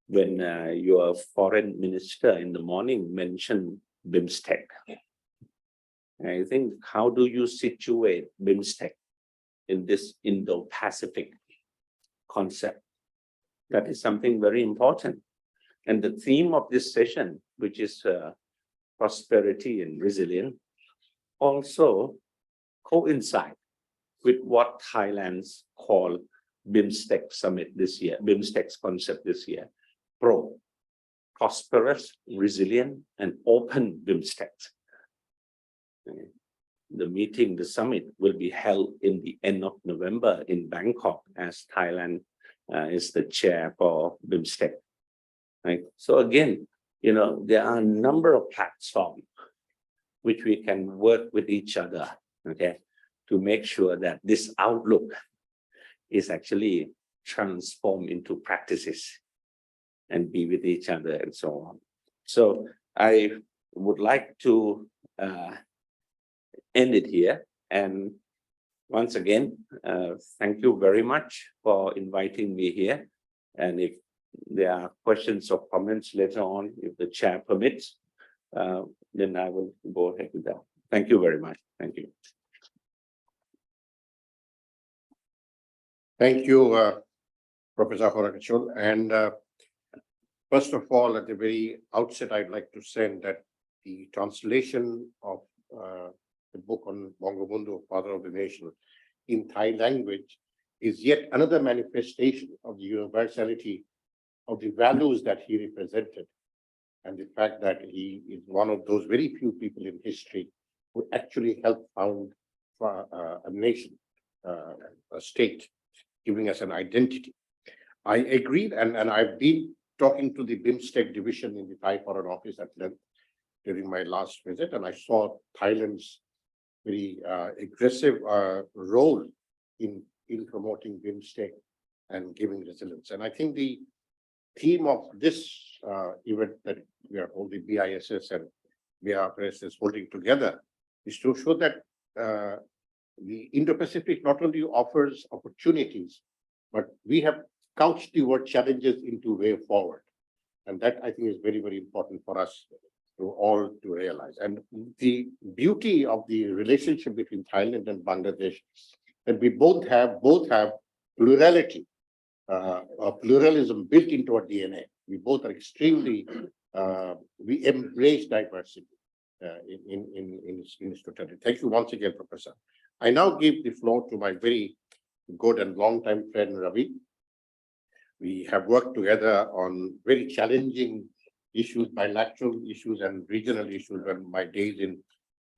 when your foreign minister in the morning mentioned BIMSTEC, I think, how do you situate BIMSTEC in this Indo-Pacific concept? That is something very important. And the theme of this session, which is prosperity and resilience, also coincide with what Thailand's called BIMSTEC summit this year, BIMSTEC's concept this year, prosperous, resilient, and open BIMSTEC. The meeting, the summit, will be held in the end of November in Bangkok, as Thailand is the chair for BIMSTEC. Right? So again, there are a number of platforms which we can work with each other, okay, to make sure that this outlook is actually transformed into practices and be with each other and so on. So I would like to end it here. And once again, thank you very much for inviting me here. And if there are questions or comments later on, if the chair permits, then I will go ahead with that. Thank you very much. Thank you. Thank you, Professor Horakachul. And first of all, at the very outset, I'd like to say that the translation of the book on Bangabandhu, Father of the Nation, in Thai language is yet another manifestation of the universality of the values that he represented, and the fact that he is one of those very few people in history who actually helped found a nation, a state, giving us an identity. I agree, and I've been talking to the BIMSTEC division in the Thai Foreign Office at length during my last visit, and I saw Thailand's very aggressive role in promoting BIMSTEC and giving resilience. And I think the theme of this event that we are holding, BISS and BRS is holding together, is to show that the Indo-Pacific not only offers opportunities, but we have couched the word challenges into way forward. And that I think is very, very important for us to all to realize. And the beauty of the relationship between Thailand and Bangladesh, that we both have plurality, pluralism built into our DNA. We both are extremely, we embrace diversity in its totality. Thank you once again, Professor. I now give the floor to my very good and longtime friend, Ravi. We have worked together on very challenging issues, bilateral issues and regional issues in my days in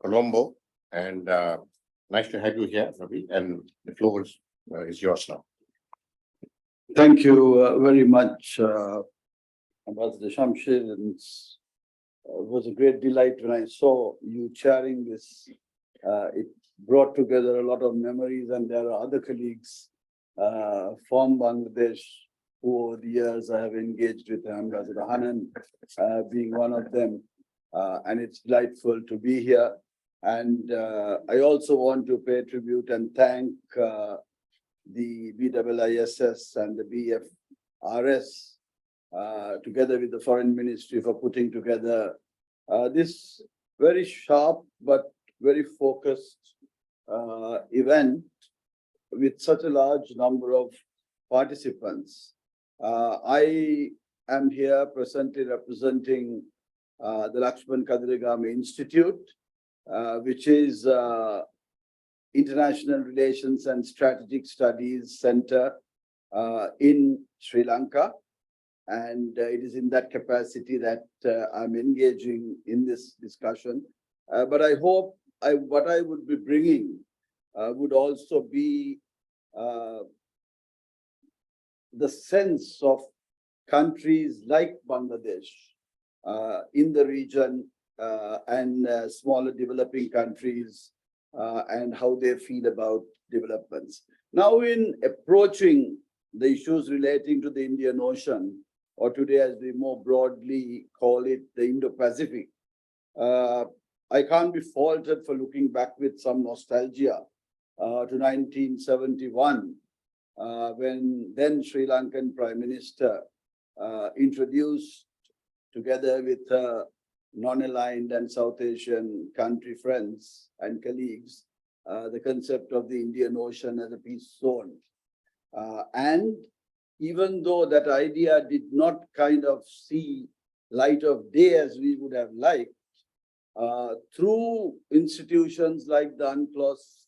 Colombo. And nice to have you here, Ravi, and the floor is yours now. Thank you very much, Ambassador Shamshir. And it was a great delight when I saw you chairing this. It brought together a lot of memories, and there are other colleagues from Bangladesh who over the years I have engaged with, Ambassador Hanan being one of them. And it's delightful to be here. And I also want to pay tribute and thank the BIISS and the BFRS, together with the Foreign Ministry, for putting together this very sharp but very focused event with such a large number of participants. I am here presently representing the Lakshman Kadirigame Institute, which is International Relations and Strategic Studies Center in Sri Lanka. And it is in that capacity that I'm engaging in this discussion. But I hope what I would be bringing would also be the sense of countries like Bangladesh in the region and smaller developing countries and how they feel about developments. Now, in approaching the issues relating to the Indian Ocean, or today as we more broadly call it, the Indo-Pacific, I can't be faulted for looking back with some nostalgia to 1971, when then Sri Lankan Prime Minister introduced, together with non-aligned and South Asian country friends and colleagues, the concept of the Indian Ocean as a peace zone. And even though that idea did not kind of see light of day as we would have liked, through institutions like the UNCLOS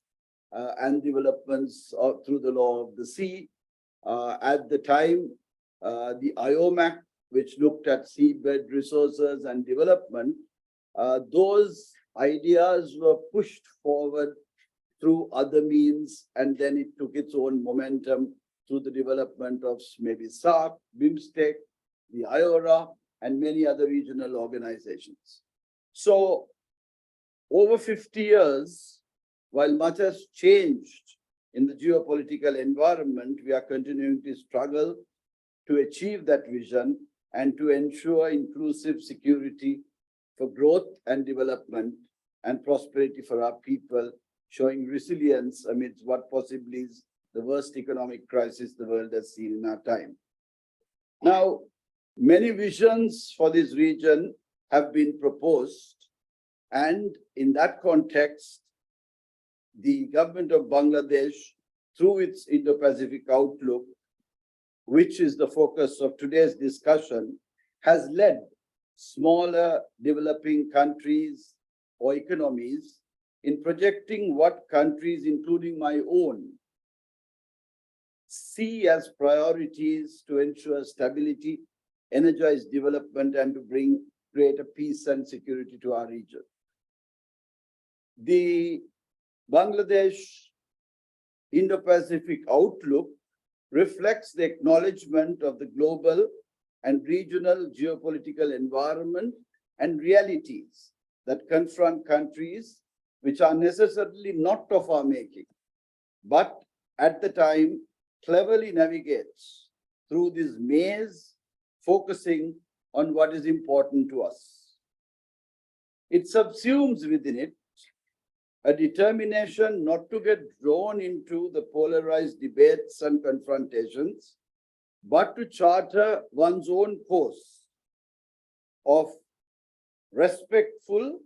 and developments through the law of the sea, at the time, the IOMAC, which looked at seabed resources and development, those ideas were pushed forward through other means, and then it took its own momentum through the development of maybe SAARC, BIMSTEC, the IORA, and many other regional organizations. So over 50 years, while much has changed in the geopolitical environment, we are continuing to struggle to achieve that vision and to ensure inclusive security for growth and development and prosperity for our people, showing resilience amidst what possibly is the worst economic crisis the world has seen in our time. Now, many visions for this region have been proposed, and in that context, the government of Bangladesh, through its Indo-Pacific outlook, which is the focus of today's discussion, has led smaller developing countries or economies in projecting what countries, including my own, see as priorities to ensure stability, energize development, and to bring greater peace and security to our region. The Bangladesh Indo-Pacific outlook reflects the acknowledgement of the global and regional geopolitical environment and realities that confront countries which are necessarily not of our making, but at the time cleverly navigates through this maze, focusing on what is important to us. It subsumes within it a determination not to get drawn into the polarized debates and confrontations, but to charter one's own course of respectful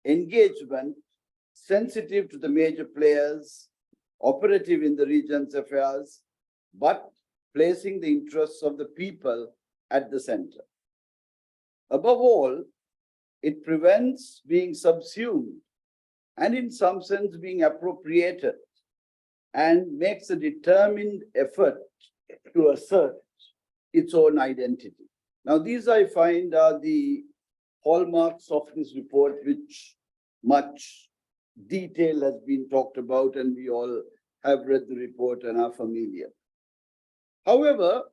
engagement, sensitive to the major players, operative in the region's affairs, but placing the interests of the people at the center. Above all, it prevents being subsumed and in some sense being appropriated, and makes a determined effort to assert its own identity. Now, these I find are the hallmarks of this report, which much detail has been talked about, and we all have read the report and are familiar. However,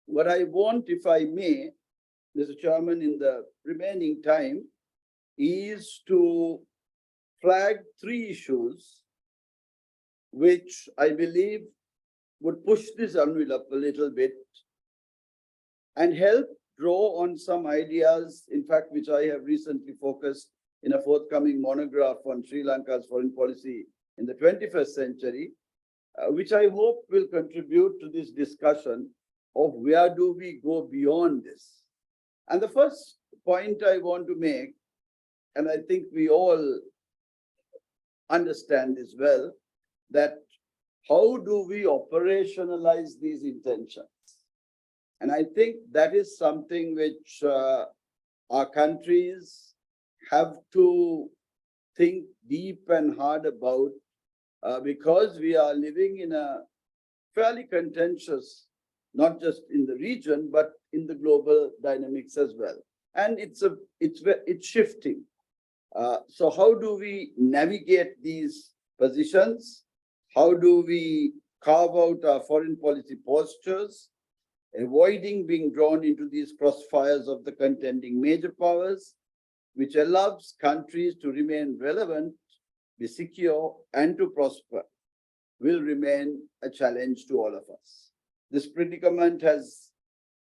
what I want, if I may, Mr. Chairman, in the remaining time, is to flag three issues which I believe would push this envelope a little bit and help draw on some ideas, in fact, which I have recently focused in a forthcoming monograph on Sri Lanka's foreign policy in the 21st century, which I hope will contribute to this discussion of where do we go beyond this. And the first point I want to make, and I think we all understand this well, that how do we operationalize these intentions? And I think that is something which our countries have to think deep and hard about, because we are living in a fairly contentious, not just in the region, but in the global dynamics as well. And it's shifting. So how do we navigate these positions? How do we carve out our foreign policy postures, avoiding being drawn into these crossfires of the contending major powers, which allows countries to remain relevant, be secure, and to prosper, will remain a challenge to all of us. This predicament has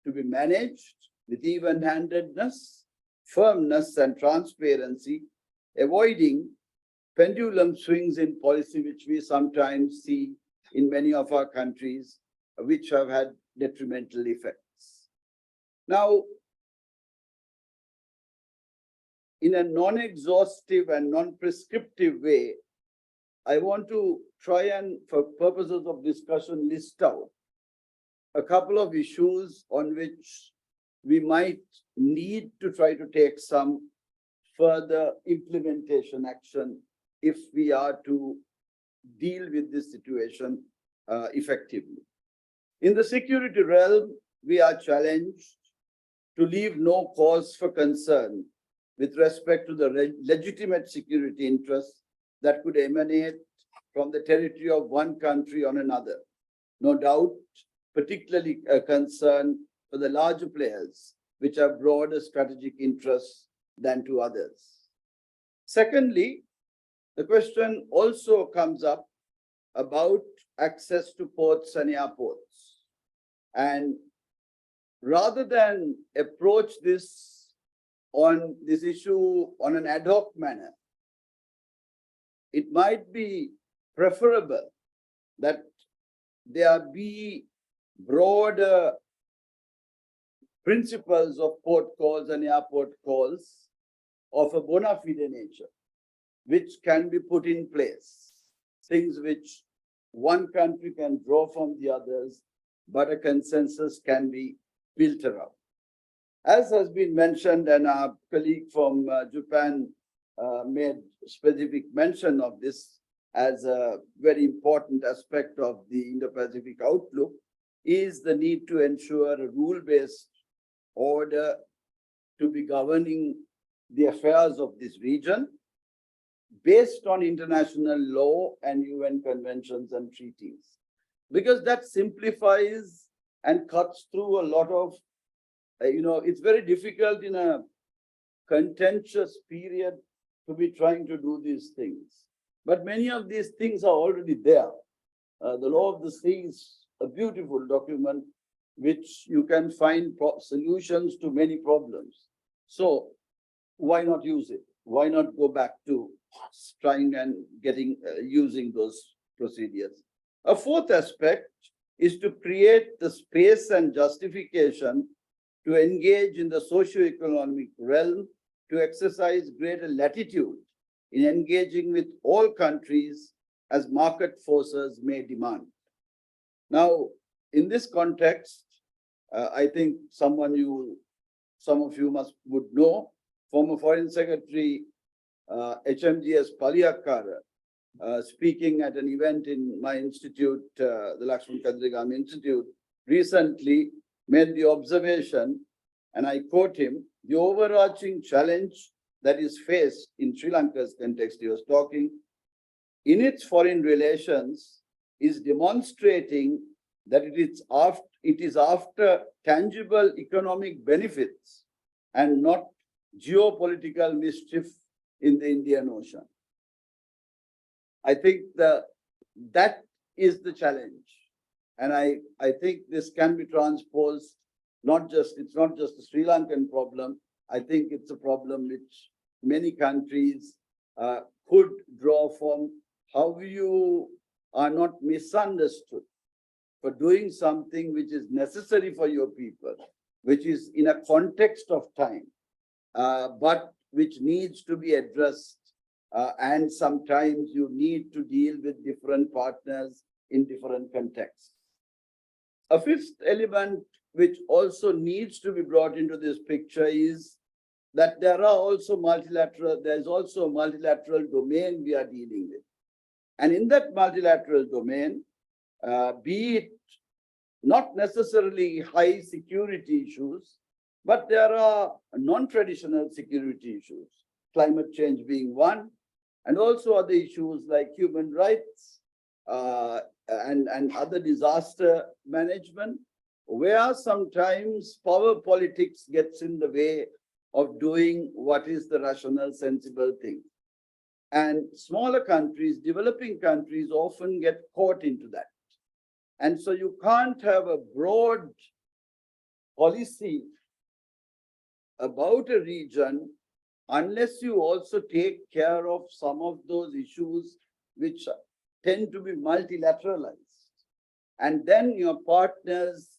to be managed with even-handedness, firmness, and transparency, avoiding pendulum swings in policy, which we sometimes see in many of our countries, which have had detrimental effects. Now, in a non-exhaustive and non-prescriptive way, I want to try and, for purposes of discussion, list out a couple of issues on which we might need to try to take some further implementation action if we are to deal with this situation effectively. In the security realm, we are challenged to leave no cause for concern with respect to the legitimate security interests that could emanate from the territory of one country on another, no doubt, particularly a concern for the larger players, which have broader strategic interests than to others. Secondly, the question also comes up about access to ports and airports. And rather than approach this issue on an ad hoc manner, it might be preferable that there be broader principles of port calls and airport calls of a bona fide nature, which can be put in place. Things which one country can draw from the others, but a consensus can be built around. As has been mentioned, and our colleague from Japan made specific mention of this as a very important aspect of the Indo-Pacific outlook, is the need to ensure a rule-based order to be governing the affairs of this region based on international law and UN conventions and treaties. Because that simplifies and cuts through a lot of, it's very difficult in a contentious period to be trying to do these things. But many of these things are already there. The Law of the Sea is a beautiful document which you can find solutions to many problems. So why not use it? Why not go back to trying and using those procedures? A fourth aspect is to create the space and justification to engage in the socio-economic realm, to exercise greater latitude in engaging with all countries as market forces may demand. Now, in this context, I think some of you would know, former Foreign Secretary HMGS Paliyakara, speaking at an event in my institute, the Lakshman Kadrigam Institute, recently made the observation, and I quote him, the overarching challenge that is faced in Sri Lanka's context, he was talking, in its foreign relations is demonstrating that it is after tangible economic benefits and not geopolitical mischief in the Indian Ocean. I think that is the challenge. And I think this can be transposed, it's not just a Sri Lankan problem. I think it's a problem which many countries could draw from. How you are not misunderstood for doing something which is necessary for your people, which is in a context of time, but which needs to be addressed. And sometimes you need to deal with different partners in different contexts. A fifth element which also needs to be brought into this picture is that there's also a multilateral domain we are dealing with. And in that multilateral domain, be it not necessarily high security issues, but there are non-traditional security issues, climate change being one, and also other issues like human rights and other disaster management, where sometimes power politics gets in the way of doing what is the rational, sensible thing. And smaller countries, developing countries often get caught into that. And so you can't have a broad policy about a region unless you also take care of some of those issues which tend to be multilateralized. And then your partners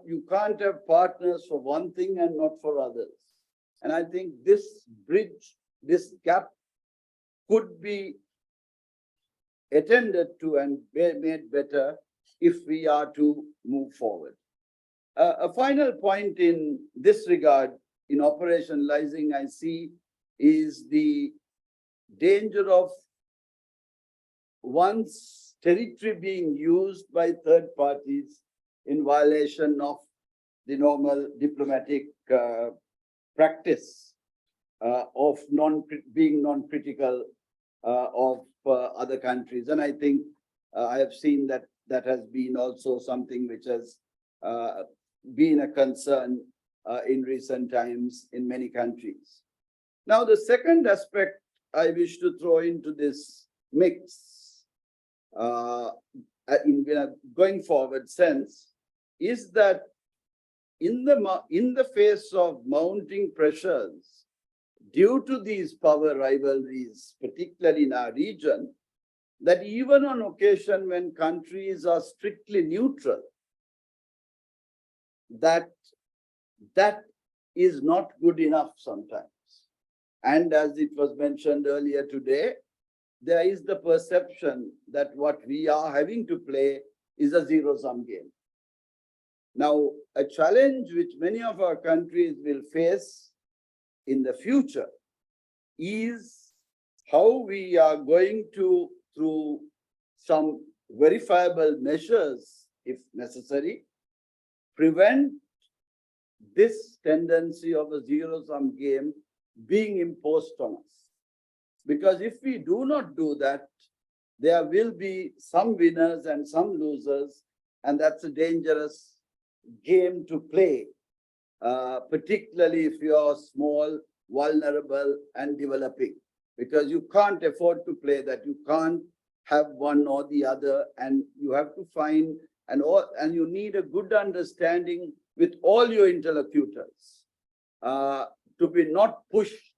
you can't have partners for one thing and not for others. And I think this bridge, this gap could be attended to and made better if we are to move forward. A final point in this regard, in operationalizing, I see, is the danger of one's territory being used by third parties in violation of the normal diplomatic practice of being non-critical of other countries. And I think I have seen that that has been also something which has been a concern in recent times in many countries. Now, the second aspect I wish to throw into this mix in a going forward sense is that in the face of mounting pressures due to these power rivalries, particularly in our region, that even on occasion when countries are strictly neutral, that is not good enough sometimes. And as it was mentioned earlier today, there is the perception that what we are having to play is a zero-sum game. Now, a challenge which many of our countries will face in the future is how we are going to, through some verifiable measures, if necessary, prevent this tendency of a zero-sum game being imposed on us. Because if we do not do that, there will be some winners and some losers, and that's a dangerous game to play, particularly if you are small, vulnerable, and developing, because you can't afford to play that. You can't have one or the other, and you have to find and you need a good understanding with all your interlocutors to be not pushed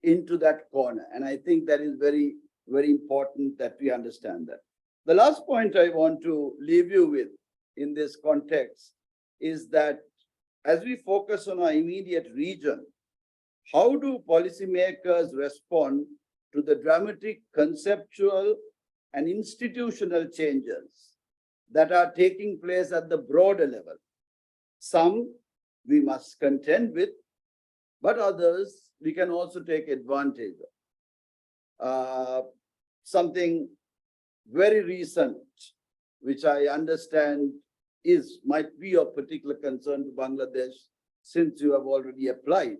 into that corner. And I think that is very, very important that we understand that. The last point I want to leave you with in this context is that as we focus on our immediate region, how do policymakers respond to the dramatic conceptual and institutional changes that are taking place at the broader level? Some we must contend with, but others we can also take advantage of. Something very recent, which I understand might be of particular concern to Bangladesh, since you have already applied,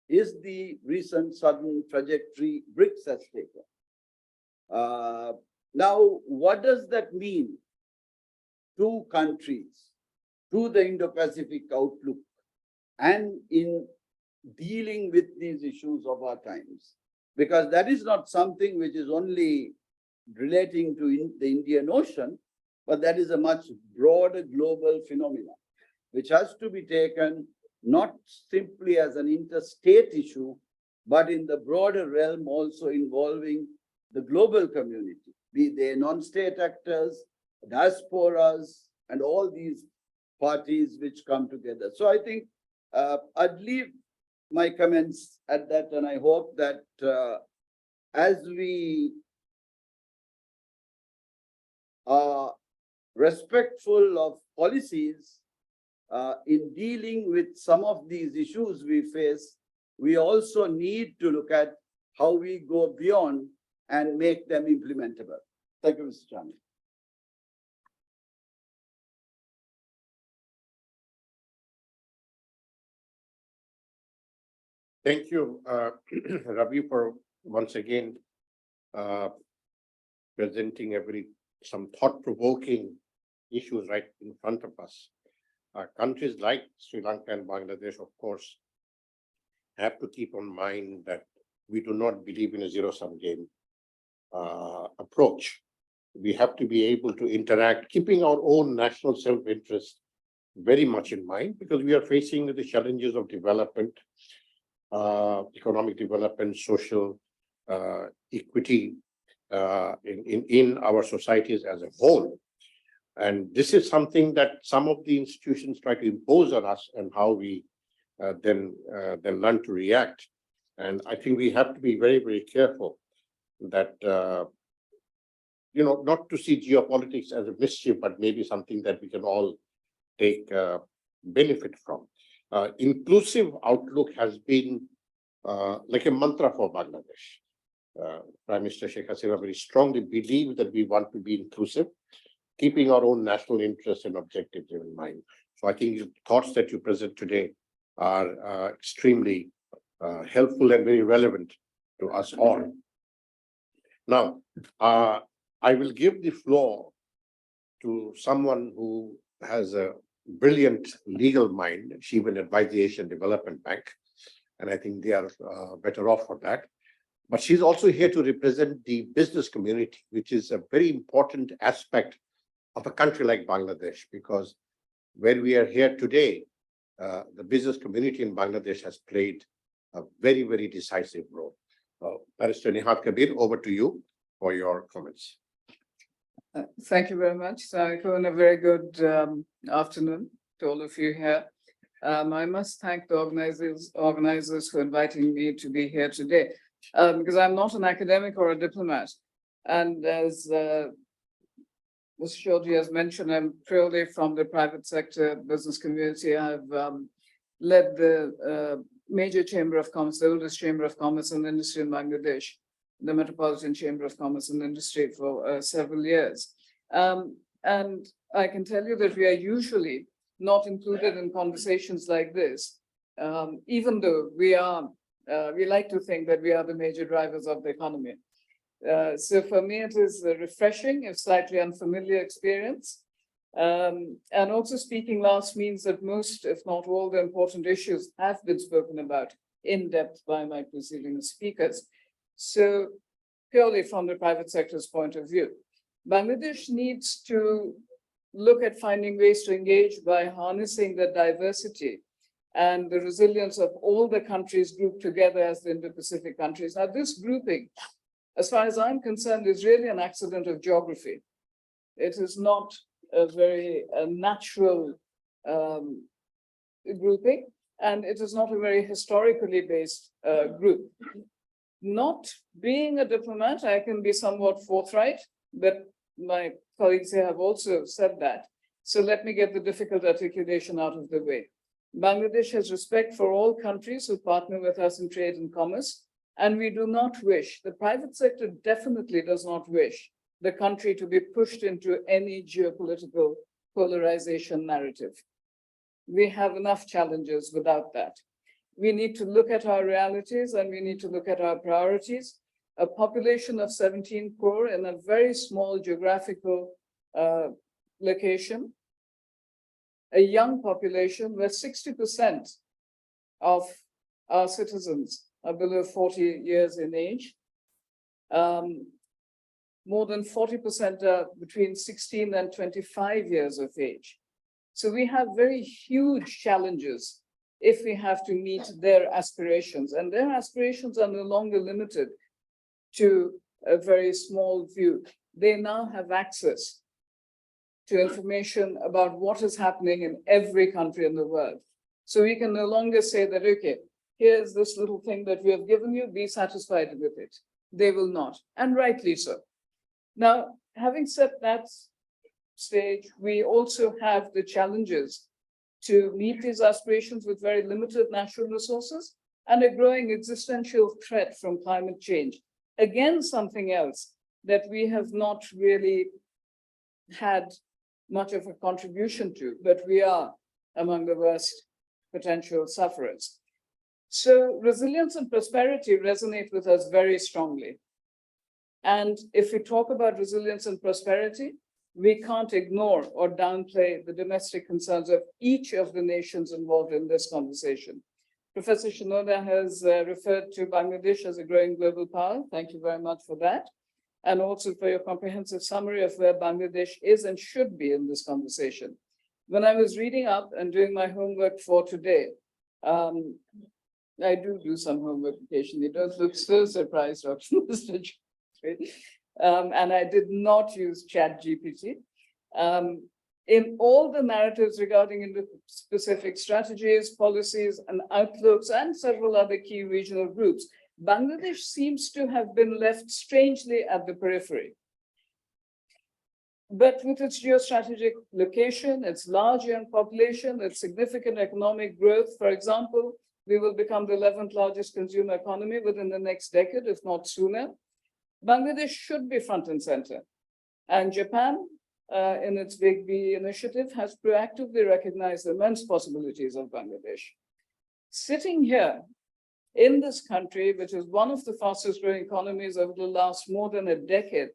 is the recent sudden trajectory BRICS has taken. Now, what does that mean to countries, to the Indo-Pacific outlook, and in dealing with these issues of our times? Because that is not something which is only relating to the Indian Ocean, but that is a much broader global phenomenon, which has to be taken not simply as an interstate issue, but in the broader realm also involving the global community, be they non-state actors, diasporas, and all these parties which come together. So I think I'd leave my comments at that, and I hope that as we are respectful of policies in dealing with some of these issues we face, we also need to look at how we go beyond and make them implementable. Thank you, Mr. Chairman. Thank you, Ravi, for once again presenting some thought-provoking issues right in front of us. Countries like Sri Lanka and Bangladesh, of course, have to keep in mind that we do not believe in a zero-sum game approach. We have to be able to interact, keeping our own national self-interest very much in mind, because we are facing the challenges of development, economic development, social equity in our societies as a whole. And this is something that some of the institutions try to impose on us, and how we then learn to react. And I think we have to be very, very careful that, not to see geopolitics as a mischief, but maybe something that we can all take benefit from. Inclusive outlook has been like a mantra for Bangladesh. Prime Minister Sheikh Hasina very strongly believes that we want to be inclusive, keeping our own national interests and objectives in mind. So I think the thoughts that you present today are extremely helpful and very relevant to us all. Now, I will give the floor to someone who has a brilliant legal mind. She will advise the Asian Development Bank, and I think they are better off for that. But she's also here to represent the business community, which is a very important aspect of a country like Bangladesh, because where we are here today, the business community in Bangladesh has played a very, very decisive role. Barrister Nihat Kabir, over to you for your comments. Thank you very much. And a very good afternoon to all of you here. I must thank the organizers for inviting me to be here today, because I'm not an academic or a diplomat. And as Mr. Chaudhry has mentioned, I'm purely from the private sector business community. I've led the major chamber of commerce, the oldest chamber of commerce and industry in Bangladesh, the Metropolitan Chamber of Commerce and Industry, for several years. And I can tell you that we are usually not included in conversations like this, even though we like to think that we are the major drivers of the economy. So for me, it is a refreshing, if slightly unfamiliar experience. And also speaking last means that most, if not all, the important issues have been spoken about in depth by my preceding speakers. So purely from the private sector's point of view, Bangladesh needs to look at finding ways to engage by harnessing the diversity and the resilience of all the countries grouped together as the Indo-Pacific countries. Now, this grouping, as far as I'm concerned, is really an accident of geography. It is not a very natural grouping, and it is not a very historically based group. Not being a diplomat, I can be somewhat forthright, but my colleagues here have also said that. So let me get the difficult articulation out of the way. Bangladesh has respect for all countries who partner with us in trade and commerce, and we do not wish, the private sector definitely does not wish, the country to be pushed into any geopolitical polarization narrative. We have enough challenges without that. We need to look at our realities and we need to look at our priorities. A population of 17 crore in a very small geographical location, a young population where 60% of our citizens are below 40 years in age. More than 40% are between 16 and 25 years of age. So we have very huge challenges if we have to meet their aspirations, and their aspirations are no longer limited to a very small view. They now have access to information about what is happening in every country in the world. So we can no longer say that, okay, here's this little thing that we have given you, be satisfied with it. They will not, and rightly so. Now, having set that stage, we also have the challenges to meet these aspirations with very limited natural resources and a growing existential threat from climate change. Again, something else that we have not really had much of a contribution to, but we are among the worst potential sufferers. So resilience and prosperity resonate with us very strongly. And if we talk about resilience and prosperity, we can't ignore or downplay the domestic concerns of each of the nations involved in this conversation. Professor Shinoda has referred to Bangladesh as a growing global power. Thank you very much for that. And also for your comprehensive summary of where Bangladesh is and should be in this conversation. When I was reading up and doing my homework for today, I do some homework occasionally. Don't look so surprised, Dr. Mr. And I did not use ChatGPT. In all the narratives regarding Indo-Pacific strategies, policies, and outlooks, and several other key regional groups, Bangladesh seems to have been left strangely at the periphery. But with its geostrategic location, its large young population, its significant economic growth, for example, we will become the 11th largest consumer economy within the next decade, if not sooner. Bangladesh should be front and center. And Japan, in its Big B initiative, has proactively recognized the immense possibilities of Bangladesh. Sitting here in this country, which is one of the fastest growing economies over the last more than a decade,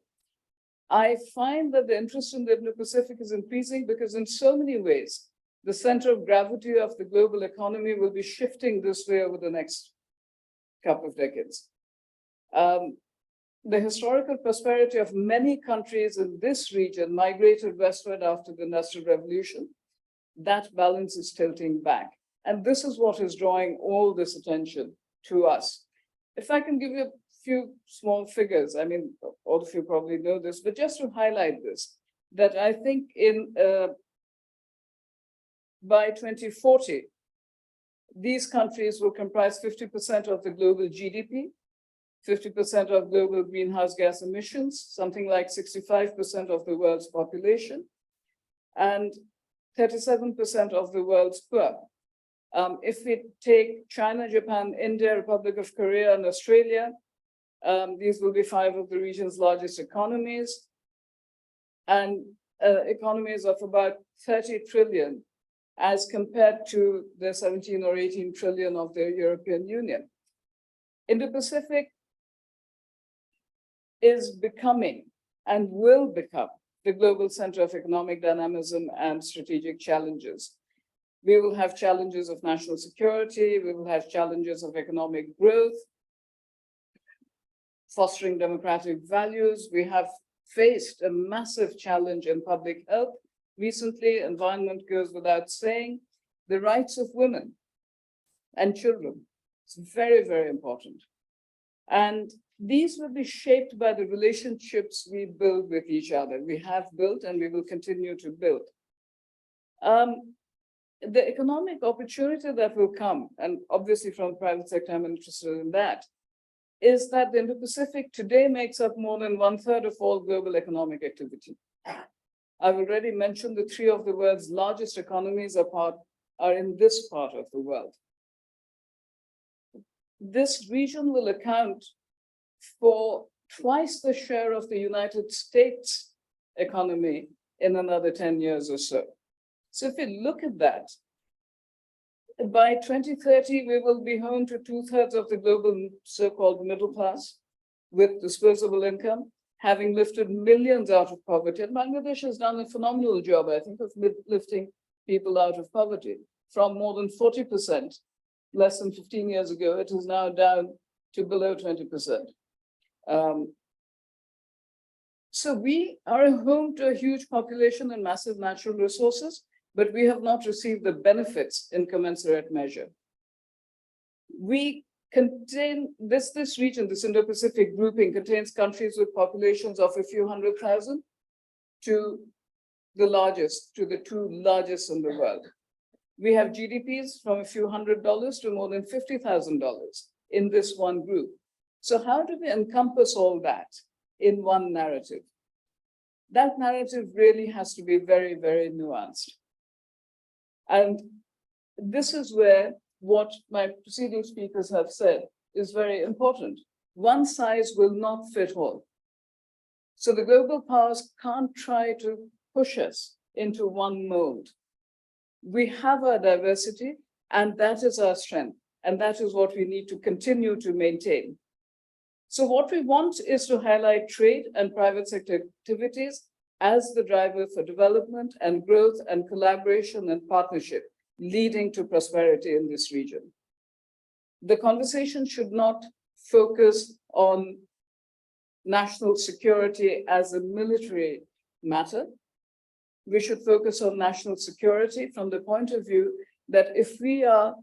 I find that the interest in the Indo-Pacific is increasing because in so many ways, the center of gravity of the global economy will be shifting this way over the next couple of decades. The historical prosperity of many countries in this region migrated westward after the Industrial Revolution. That balance is tilting back. And this is what is drawing all this attention to us. If I can give you a few small figures, I mean, all of you probably know this, but just to highlight this, that I think by 2040, these countries will comprise 50% of the global GDP, 50% of global greenhouse gas emissions, something like 65% of the world's population, and 37% of the world's poor. If we take China, Japan, India, Republic of Korea, and Australia, these will be 5 of the region's largest economies, and economies of about 30 trillion as compared to the 17 or 18 trillion of the European Union. Indo-Pacific is becoming and will become the global center of economic dynamism and strategic challenges. We will have challenges of national security, we will have challenges of economic growth, fostering democratic values. We have faced a massive challenge in public health. Recently, environment goes without saying, the rights of women and children. It's very, very important. And these will be shaped by the relationships we build with each other. We have built and we will continue to build. The economic opportunity that will come, and obviously from the private sector, I'm interested in that, is that the Indo-Pacific today makes up more than 1/3 of all global economic activity. I've already mentioned the 3 of the world's largest economies are in this part of the world. This region will account for twice the share of the United States economy in another 10 years or so. So if we look at that, by 2030, we will be home to 2/3 of the global so-called middle class with disposable income, having lifted millions out of poverty. And Bangladesh has done a phenomenal job, I think, of lifting people out of poverty from more than 40% less than 15 years ago. It is now down to below 20%. So we are home to a huge population and massive natural resources, but we have not received the benefits in commensurate measure. We contain, this region, this Indo-Pacific grouping contains countries with populations of a few 100,000 to the 2 largest in the world. We have GDPs from a few $100s to more than $50,000 in this one group. So how do we encompass all that in one narrative? That narrative really has to be very, very nuanced. And this is where what my preceding speakers have said is very important. One size will not fit all. So the global powers can't try to push us into one mold. We have our diversity, and that is our strength, and that is what we need to continue to maintain. So what we want is to highlight trade and private sector activities as the driver for development and growth and collaboration and partnership, leading to prosperity in this region. The conversation should not focus on national security as a military matter. We should focus on national security from the point of view that if we are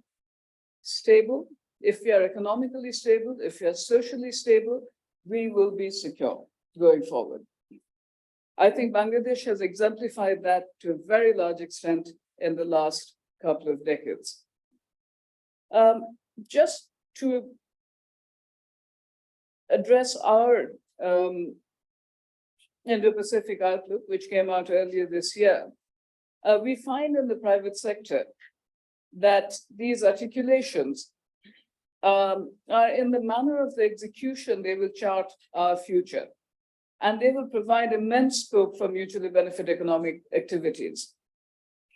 stable, if we are economically stable, if we are socially stable, we will be secure going forward. I think Bangladesh has exemplified that to a very large extent in the last couple of decades. Just to address our Indo-Pacific outlook, which came out earlier this year, we find in the private sector that these articulations are in the manner of the execution, they will chart our future. And they will provide immense scope for mutually benefit economic activities.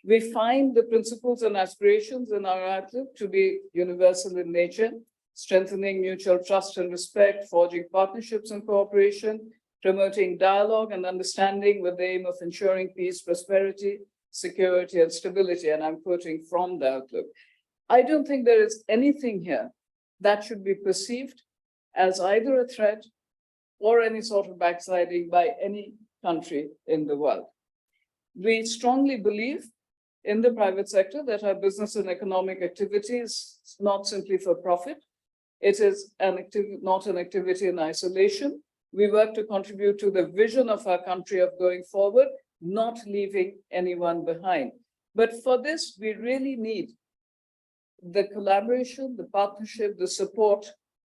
We find the principles and aspirations in our outlook to be universal in nature, strengthening mutual trust and respect, forging partnerships and cooperation, promoting dialogue and understanding with the aim of ensuring peace, prosperity, security, and stability. And I'm quoting from the outlook. I don't think there is anything here that should be perceived as either a threat or any sort of backsliding by any country in the world. We strongly believe in the private sector that our business and economic activity is not simply for profit. It is not an activity in isolation. We work to contribute to the vision of our country of going forward, not leaving anyone behind. But for this, we really need the collaboration, the partnership, the support,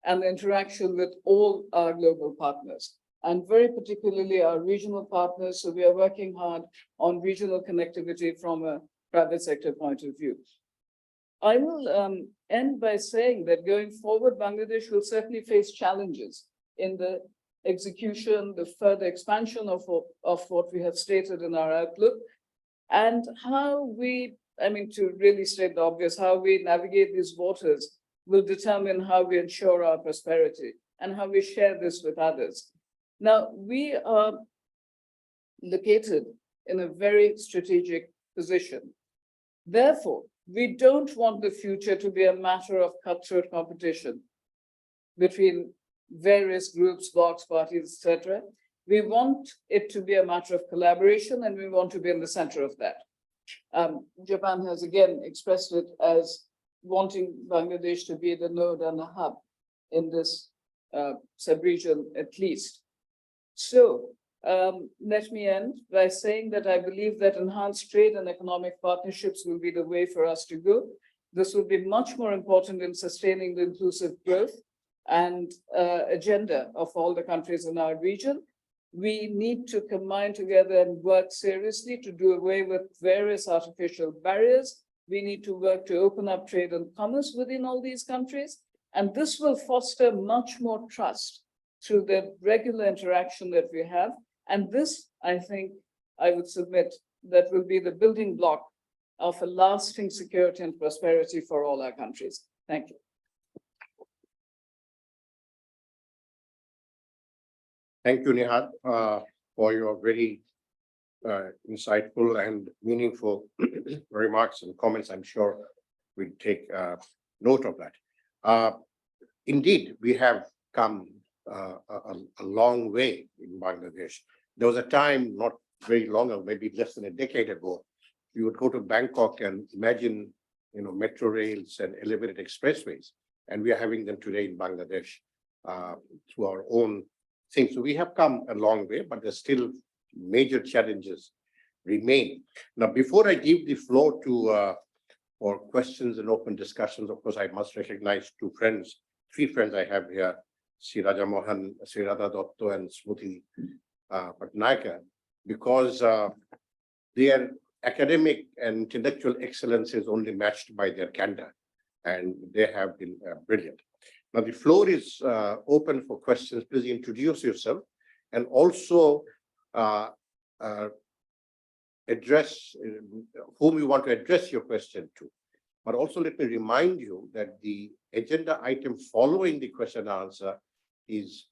and the interaction with all our global partners, and very particularly our regional partners. So we are working hard on regional connectivity from a private sector point of view. I will end by saying that going forward, Bangladesh will certainly face challenges in the execution, the further expansion of what we have stated in our outlook, and how we, to really state the obvious, how we navigate these waters will determine how we ensure our prosperity and how we share this with others. Now, we are located in a very strategic position. Therefore, we don't want the future to be a matter of cutthroat competition between various groups, blocs, parties, etc. We want it to be a matter of collaboration, and we want to be in the center of that. Japan has again expressed it as wanting Bangladesh to be the node and the hub in this sub-region at least. So let me end by saying that I believe that enhanced trade and economic partnerships will be the way for us to go. This will be much more important in sustaining the inclusive growth and agenda of all the countries in our region. We need to combine together and work seriously to do away with various artificial barriers. We need to work to open up trade and commerce within all these countries. And this will foster much more trust through the regular interaction that we have. And this, I think, I would submit, that will be the building block of a lasting security and prosperity for all our countries. Thank you. Thank you, Nihat, for your very insightful and meaningful remarks and comments. I'm sure we'll take note of that. Indeed, we have come a long way in Bangladesh. There was a time not very long ago, maybe less than a decade ago, you would go to Bangkok and imagine, metro rails and elevated expressways, and we are having them today in Bangladesh through our own things. So we have come a long way, but there's still major challenges remain. Now, before I give the floor to for questions and open discussions, of course, I must recognize three friends I have here, Sri Raja Mohan, Sri Radha Dotto, and Smruti Patnaika, because their academic and intellectual excellence is only matched by their candor, and they have been brilliant. Now, the floor is open for questions. Please introduce yourself and also address whom you want to address your question to. But also let me remind you that the agenda item following the question and answer is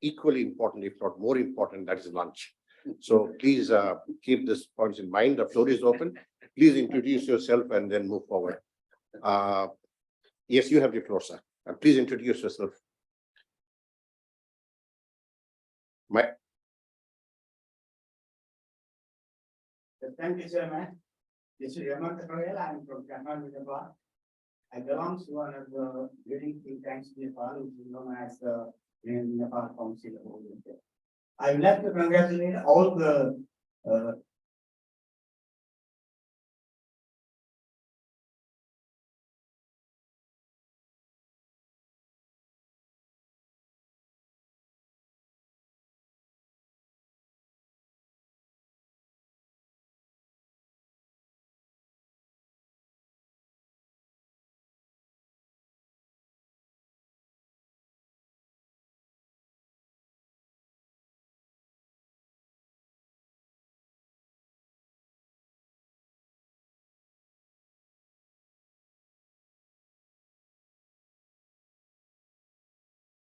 equally important, if not more important, that is lunch. So please keep this points in mind. The floor is open. Please introduce yourself and then move forward. Yes, you have the floor, sir. And please introduce yourself. Thank you, Chairman. This is Hemant Kapoor. I'm from Kathmandu, Nepal. I belong to one of the leading think tanks in Nepal, which is known as the Nepal Council of India. I would like to congratulate all the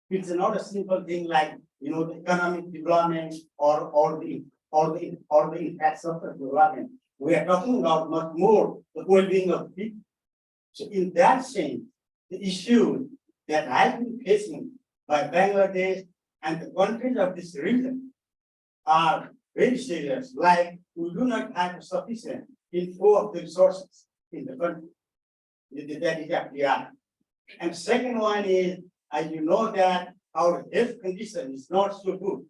It's not a simple thing like, the economic development or the infrastructure development. We are talking about much more the well-being of people. So in that sense, the issue that I've been facing by Bangladesh and the countries of this region are very serious, like we do not have sufficient inflow of the resources in the country. That is FDI. And second one is, as you know that our health condition is not so good.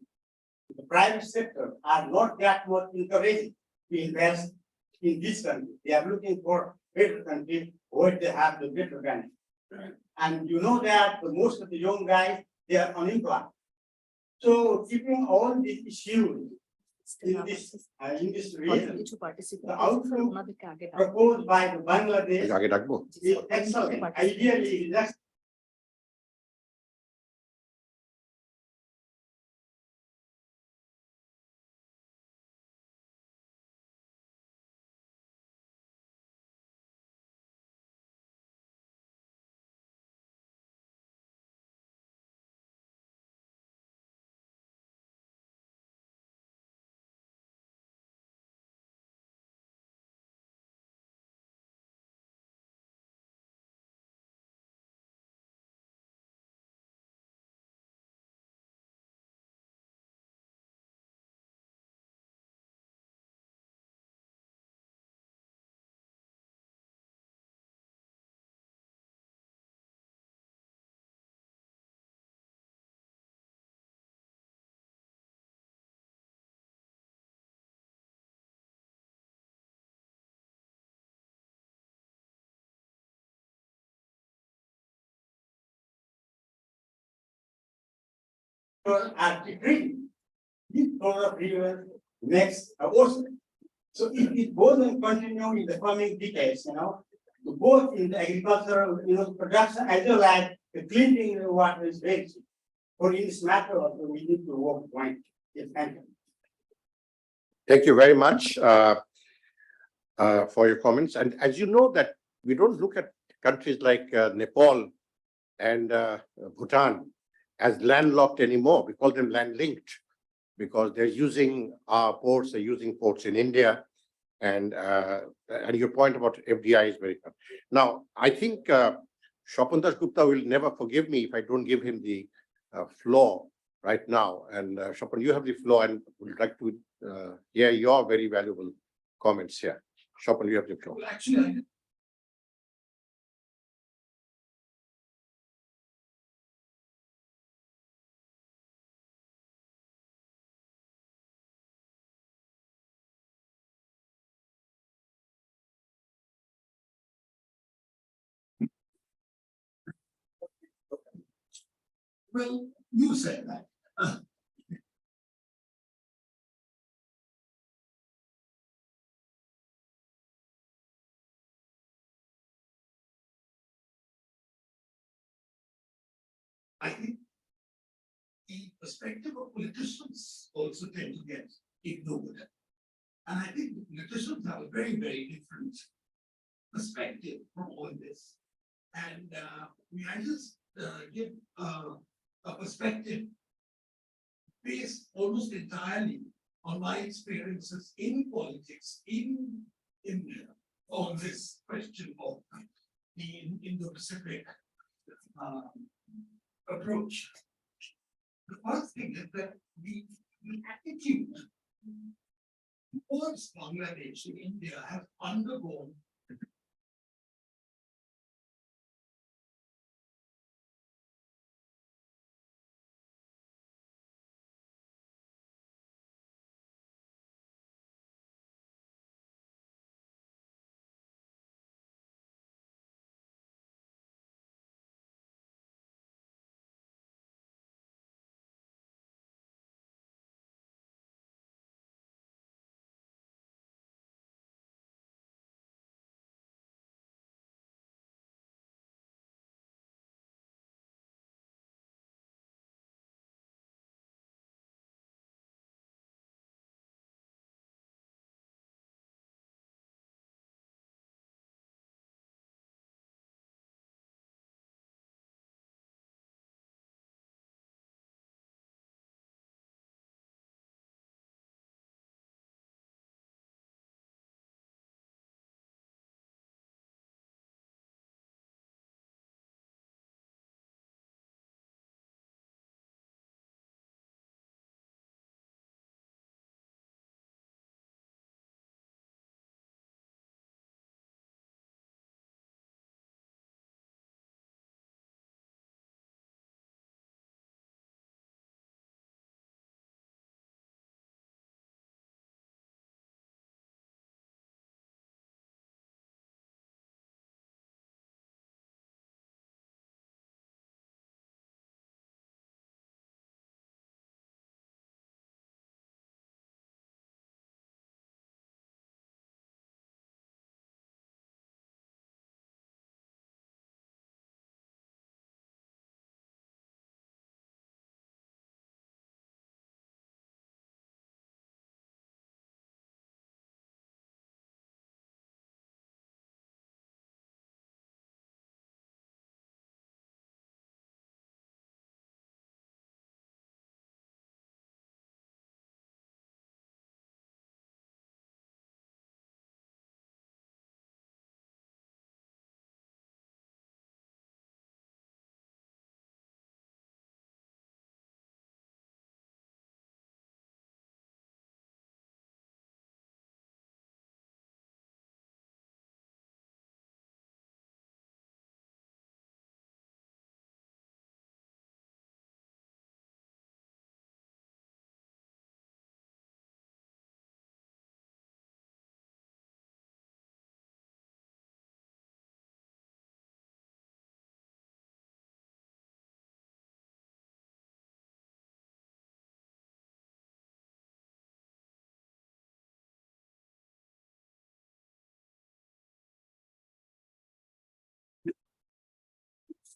The private sector are not that much encouraged to invest in this country. They are looking for better country where they have the better benefit. And you know that the most of the young guys, they are unemployed. So keeping all these issues in this region, the outlook proposed by the Bangladesh is excellent. Ideally, that's are decreasing. This sort of river makes a ocean. So if it goes and continue in the coming decades, both in the agricultural, production as well as the cleaning the water is very cheap. For in this matter, also, we need to work point. Yes, thank you. Thank you very much for your comments. And as you know that we don't look at countries like Nepal and Bhutan as landlocked anymore. We call them land-linked because they're using our ports, they're using ports in India. And your point about FDI is very good. Now, I think Shopan Gupta will never forgive me if I don't give him the floor right now. And Shopan, you have the floor and would like to hear your very valuable comments here. Shopan, you have the floor. Well, actually, well, you said that. I think the perspective of politicians also tend to get ignored. And I think the politicians have a very, very different perspective from all this. And may I just give a perspective based almost entirely on my experiences in politics, in on this question of the Indo-Pacific approach. The first thing is that the attitude towards Bangladesh in India have undergone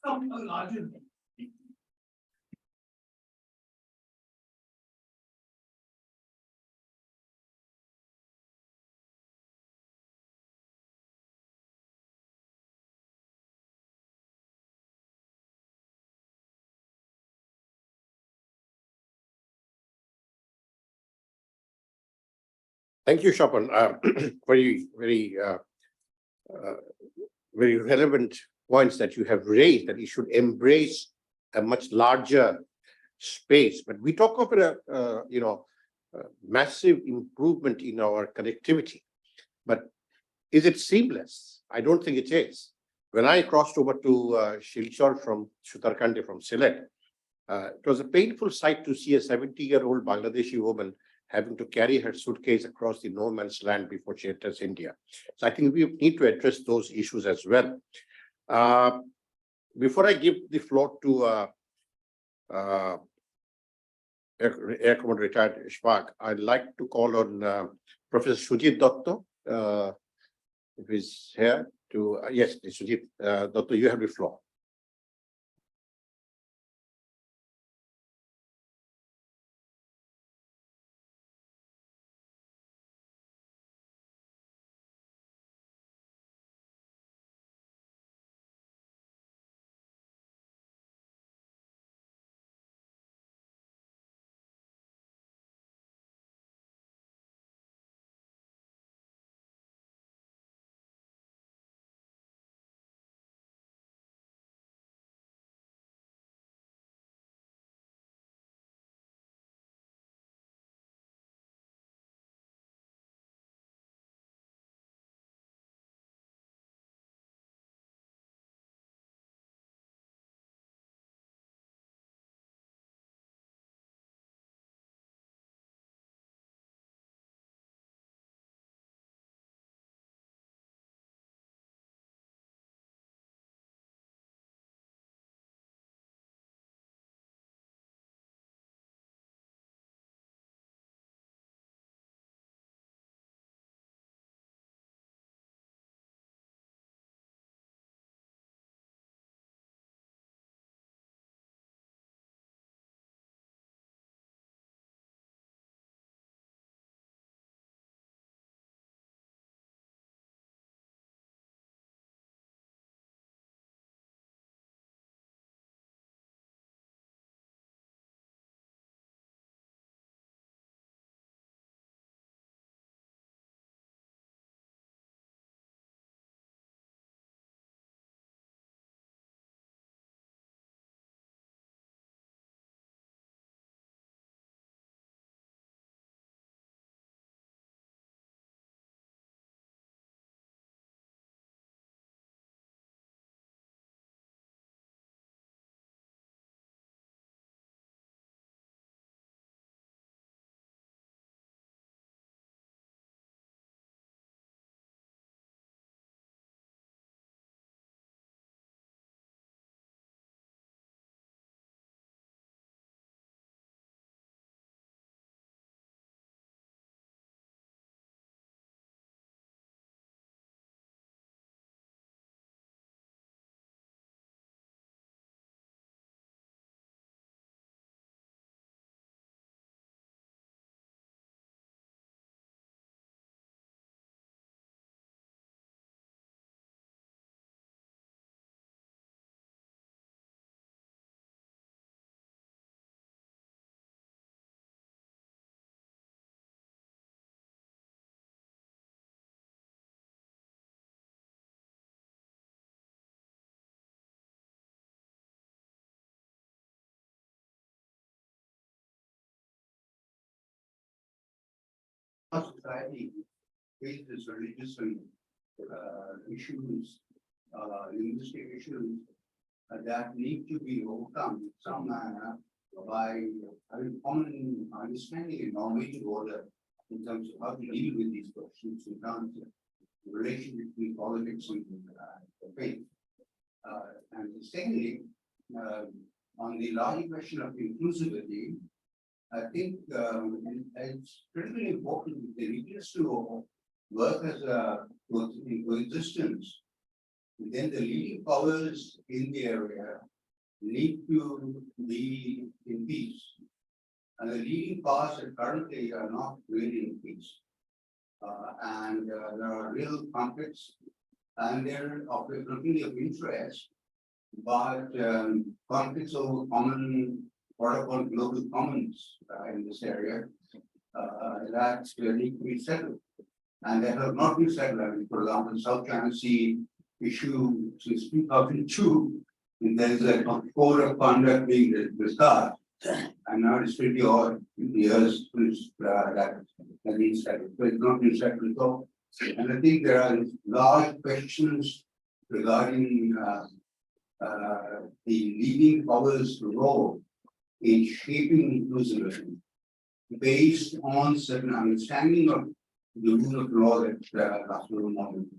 some a larger. Thank you, Shopon. Very relevant points that you have raised, that you should embrace a much larger space. But we talk of a massive improvement in our connectivity. But is it seamless? I don't think it is. When I crossed over to Silchar from Sutarkande from Sylhet, it was a painful sight to see a 70-year-old Bangladeshi woman having to carry her suitcase across the no man's land before she enters India. So I think we need to address those issues as well. Before I give the floor to Air Commodore Retired Ishfaq, I'd like to call on Professor Sujit Dotto, if he's here, to, yes, Sujit Dotto, you have the floor. Society faces religious and issues, linguistic issues that need to be overcome some manner by having common understanding and normative order in terms of how to deal with these questions in terms of the relation between politics and faith. And secondly, on the larger question of inclusivity, I think it's critically important that the religious to work as a coexistence then the leading powers in the area need to be in peace. And the leading powers that currently are not really in peace. And there are real conflicts, and they're of interest, but conflicts over common, what are called global commons in this area, that need to be settled. And that have not been settled. I mean, for example, South China Sea issue since 2002, there's a code of conduct being discussed, and now it's 50 odd years since that needs settled. So it's not been settled at all. And I think there are large questions regarding the leading powers' role in shaping inclusivism based on certain understanding of the rule of law that Dr. Rahman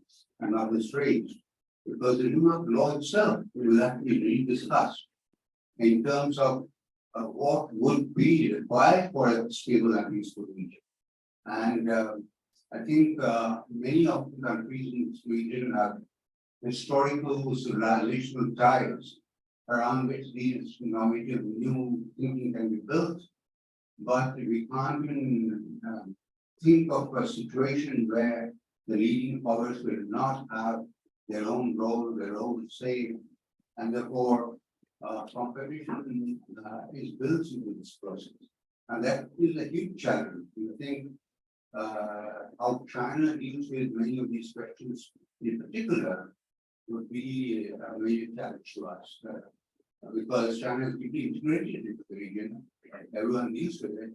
and others raised. Because the rule of law itself will have to be rediscussed in terms of what would be required for a stable and peaceful region. And I think many of the countries in this region have historical civilizational ties around which these innovative new thinking can be built. But we can't even think of a situation where the leading powers will not have their own role, their own say, and therefore competition is built into this process. And that is a huge challenge. I think how China deals with many of these questions in particular would be a major challenge to us. Because China is deeply integrated into the region, everyone deals with it.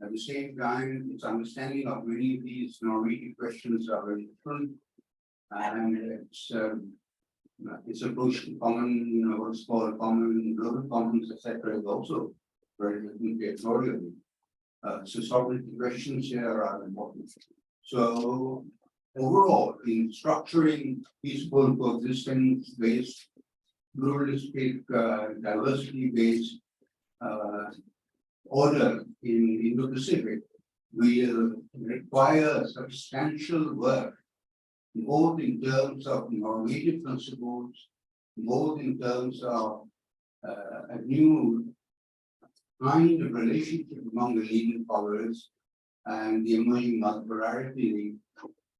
At the same time, its understanding of many of these Norwegian questions are very different, and its approach to common, what's called common global commons, etc., is also very different territorially. So sovereignty questions here are important. So overall, in structuring peaceful coexistence based, pluralistic, diversity-based order in Indo-Pacific will require substantial work, both in terms of normative principles, both in terms of a new kind of relationship among the leading powers and the emerging multipolarity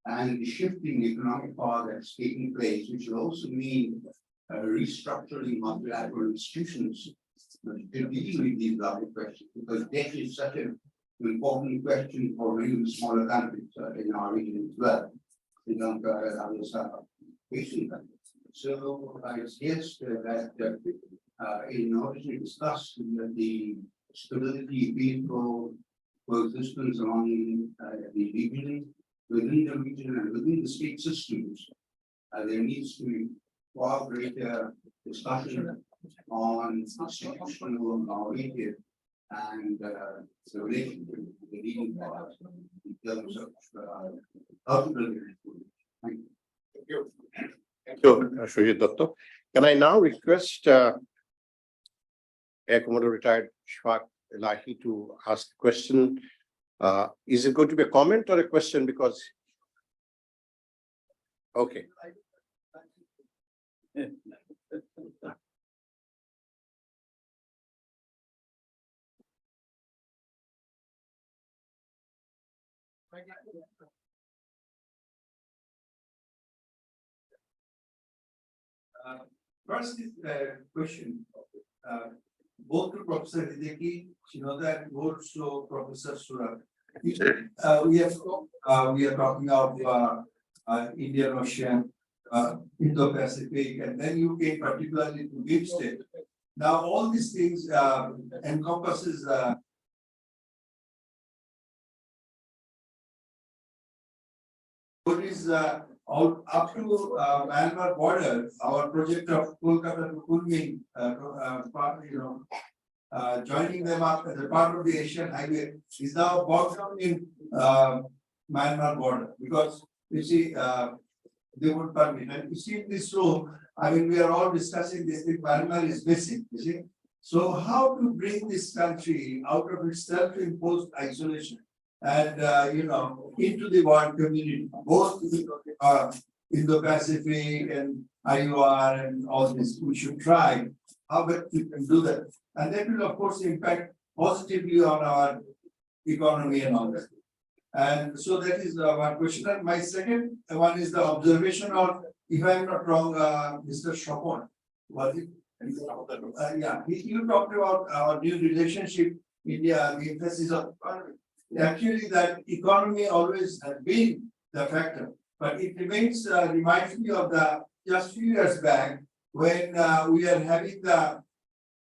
and the shifting economic power that's taking place, which will also mean restructuring multilateral institutions to deal with these larger questions, because debt is such an important question for many of the smaller countries in our region as well. Sri Lanka and others are facing that. So I suggest that in order to discuss the stability, peaceful coexistence among the region, within the region and within the state systems, there needs to be far greater discussion on institutional normative and the relationship with the leading powers in terms of how to build it. Thank you. Thank you, Shujit Datta. Can I now request Air Commodore Retired Shfaq Elahi to ask a question? Is it going to be a comment or a question? Because okay. First is the question, both to Professor Hideki, Shinoda, and also Professor Surab. We are talking of Indian Ocean, Indo-Pacific, and then you came particularly to deep state. Now, all these things encompasses what is out up to Myanmar border, our project of Kolkata to Kunming, joining them up as a part of the Asian highway is now bogged down in Myanmar border, because you see they would permit. And you see this row, I mean, we are all discussing this thing, Myanmar is missing, you see. So how to bring this country out of its self-imposed isolation and into the world community, both Indo-Pacific and IUR and all this, we should try how best we can do that. And that will of course impact positively on our economy and all that. And so that is one question. And my second one is the observation of, if I'm not wrong, Mr. Shopon, was it? Yeah, you talked about our new relationship, India, the emphasis of economy. Actually, that economy always has been the factor, but it remains, reminds me of the just few years back when we are having the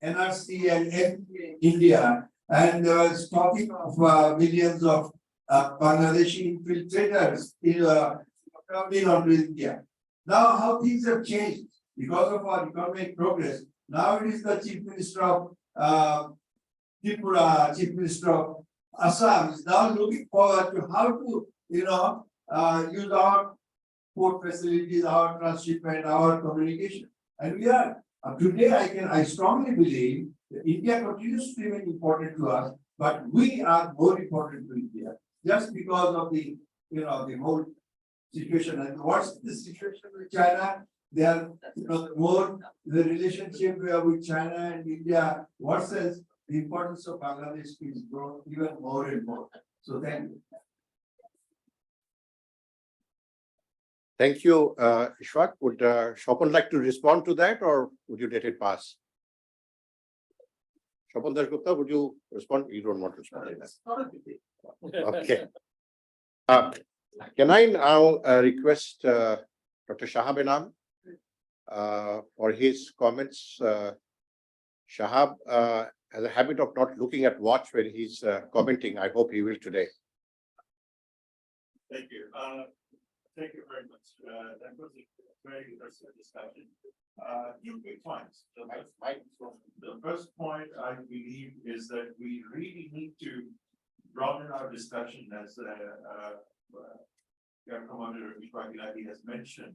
NRC and MP in India, and there was talking of millions of Bangladeshi infiltrators coming onto India. Now, how things have changed because of our economic progress. Now it is the Chief Minister of Tripura, Chief Minister of Assam is now looking forward to how to, use our port facilities, our transshipment, our communication. And we are, today I strongly believe that India continues to remain important to us, but we are more important to India just because of the, the whole situation. And what's the situation with China? They are, more the relationship with China and India, what says the importance of Bangladesh is grown even more and more. So thank you. Thank you, Ishwak. Would Shopon like to respond to that, or would you let it pass? Shopon Dasgupta, would you respond? You don't want to respond. Okay. Can I now request Dr. Shahab Enam for his comments? Shahab has a habit of not looking at watch when he's commenting. I hope he will today. Thank you. Thank you very much. That was a very interesting discussion. Few quick points. The first point I believe is that we really need to broaden our discussion, as Air Commander Ishwak Iladi has mentioned,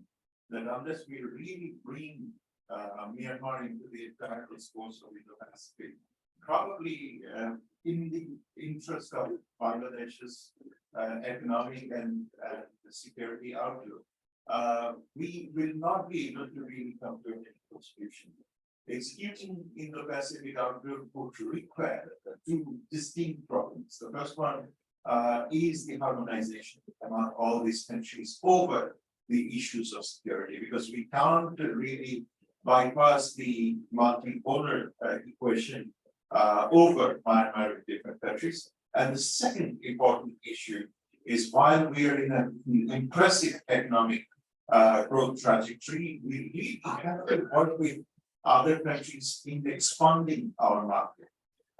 that unless we really bring Myanmar into the entire discourse of Indo-Pacific, probably in the interest of Bangladesh's economic and security outlook, we will not be able to really come to a solution. Executing Indo-Pacific outlook would require two distinct problems. The first one is the harmonization among all these countries over the issues of security, because we can't really bypass the multipolar equation over Myanmar with different countries. And the second important issue is, while we are in an impressive economic growth trajectory, we really have to work with other countries in expanding our market.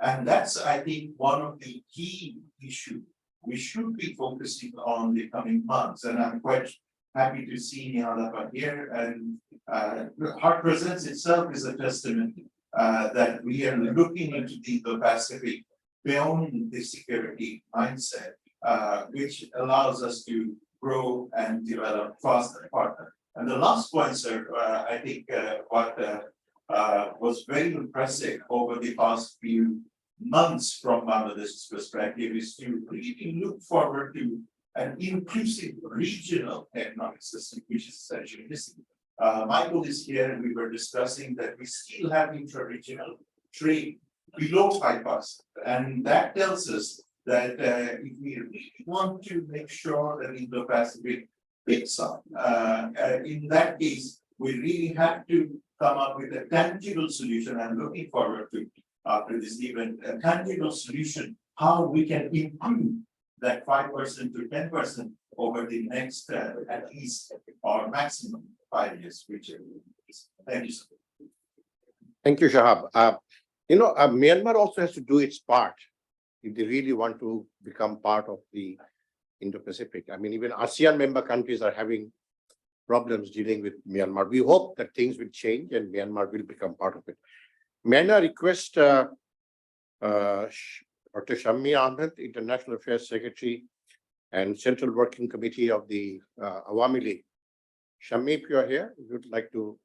And that's, I think, one of the key issues we should be focusing on the coming months. And I'm quite happy to see Nihalapa here. And her presence itself is a testament that we are looking into the Indo-Pacific beyond the security mindset, which allows us to grow and develop faster and partner. And the last point, sir, I think what was very impressive over the past few months from Bangladesh's perspective is to really look forward to an inclusive regional economic system, which is essentially missing. Michael is here, and we were discussing that we still have intra-regional trade below 5%. And that tells us that if we really want to make sure that Indo-Pacific picks up, in that case, we really have to come up with a tangible solution. I'm looking forward to, after this event, a tangible solution, how we can improve that 5% to 10% over the next at least or maximum 5 years, which is. Thank you, sir. Thank you, Shahab. Myanmar also has to do its part if they really want to become part of the Indo-Pacific. I mean, even ASEAN member countries are having problems dealing with Myanmar. We hope that things will change and Myanmar will become part of it. May I request Dr. Shammi Ahmed, International Affairs Secretary and Central Working Committee of the Awami League. Shammi, if you are here, if you'd like to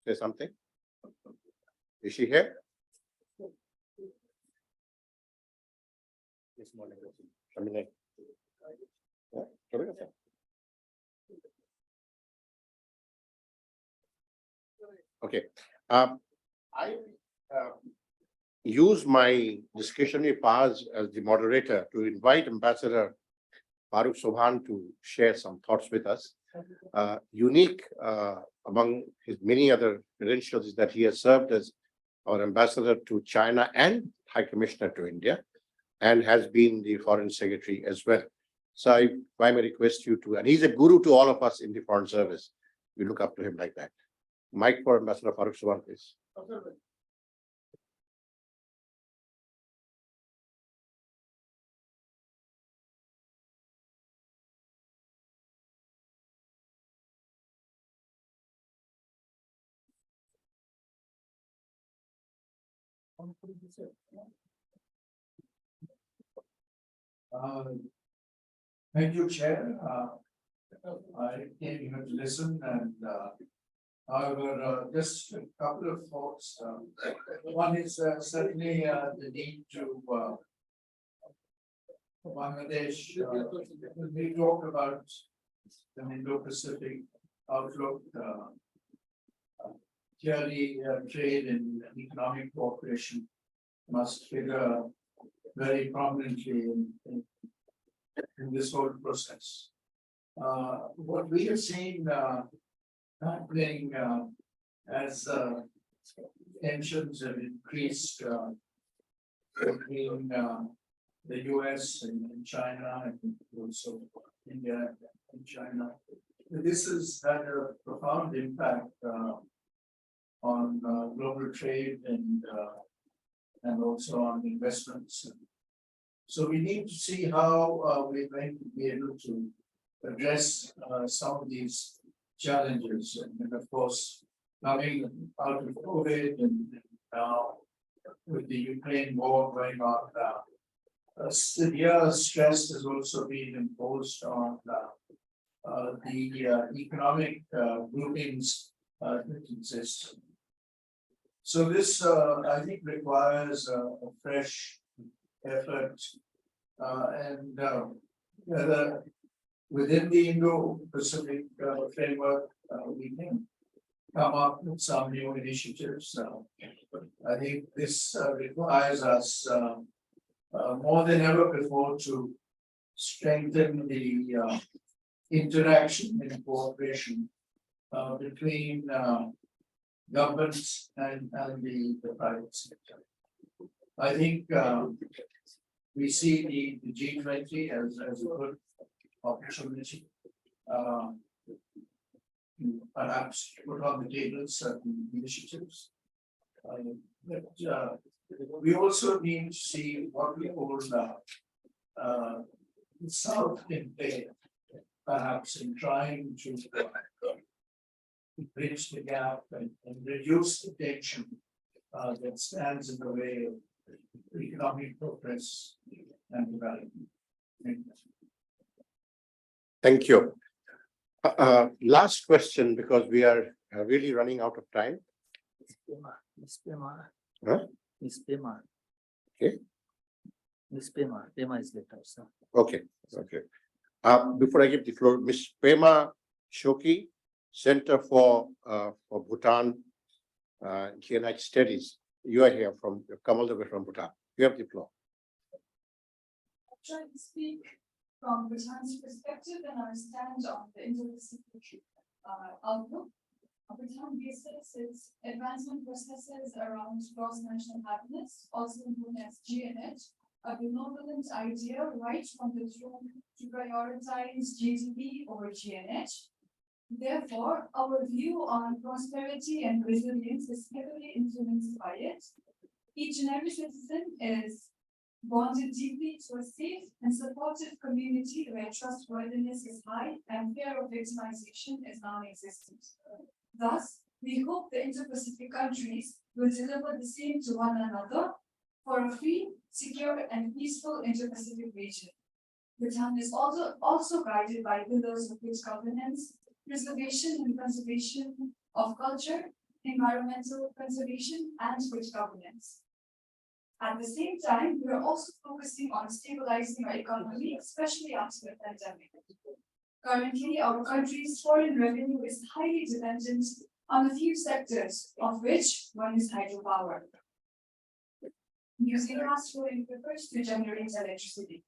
say something. Is she here? This morning. Shammi. Okay. I use my discretionary powers as the moderator to invite Ambassador Farooq Sobhan to share some thoughts with us. Unique among his many other credentials is that he has served as our ambassador to China and High Commissioner to India, and has been the Foreign Secretary as well. So if I may request you to, and he's a guru to all of us in the Foreign Service. We look up to him like that. Mic for Ambassador Farooq Sobhan, please. Thank you, Chair. I came here to listen and, however, just a couple of thoughts. One is certainly the need to Bangladesh. We talk about an Indo-Pacific outlook. Clearly, trade and economic cooperation must figure very prominently in this whole process. What we have seen happening as tensions have increased between the US and China, and also India and China. This has had a profound impact on global trade and also on investments. So we need to see how we're going to be able to address some of these challenges. And of course, coming out of COVID and now with the Ukraine war going on, severe stress has also been imposed on the economic groupings that exist. So this, I think, requires a fresh effort and whether within the Indo-Pacific framework, we can come up with some new initiatives. I think this requires us more than ever before to strengthen the interaction and cooperation between governments and the private sector. I think we see the G20 as a good opportunity to perhaps put on the table certain initiatives. But we also need to see what we call the South can play, perhaps in trying to bridge the gap and reduce the tension that stands in the way of economic progress and development. Thank you. Last question, because we are really running out of time. Huh? Okay. Pema is later, sir. Okay, okay. Before I give the floor, Ms. Pema Shoki, Center for Bhutan United Studies. You are here from, you've come all the way from Bhutan. You have the floor. I'm trying to speak from Bhutan's perspective and our stand on the Indo-Pacific outlook. Bhutan bases its advancement processes around cross-national happiness, also known as GNH, a benevolent idea right from the throne to prioritize GDP over GNH. Therefore, our view on prosperity and resilience is heavily influenced by it. Each and every citizen is bonded deeply to a safe and supportive community where trustworthiness is high and fear of victimization is non-existent. Thus, we hope the Indo-Pacific countries will deliver the same to one another for a free, secure, and peaceful Indo-Pacific region. Bhutan is also guided by pillars of good governance, preservation and conservation of culture, environmental conservation, and good governance. At the same time, we are also focusing on stabilizing our economy, especially after the pandemic. Currently, our country's foreign revenue is highly dependent on a few sectors, of which one is hydropower. Using astral aquifers to generate electricity.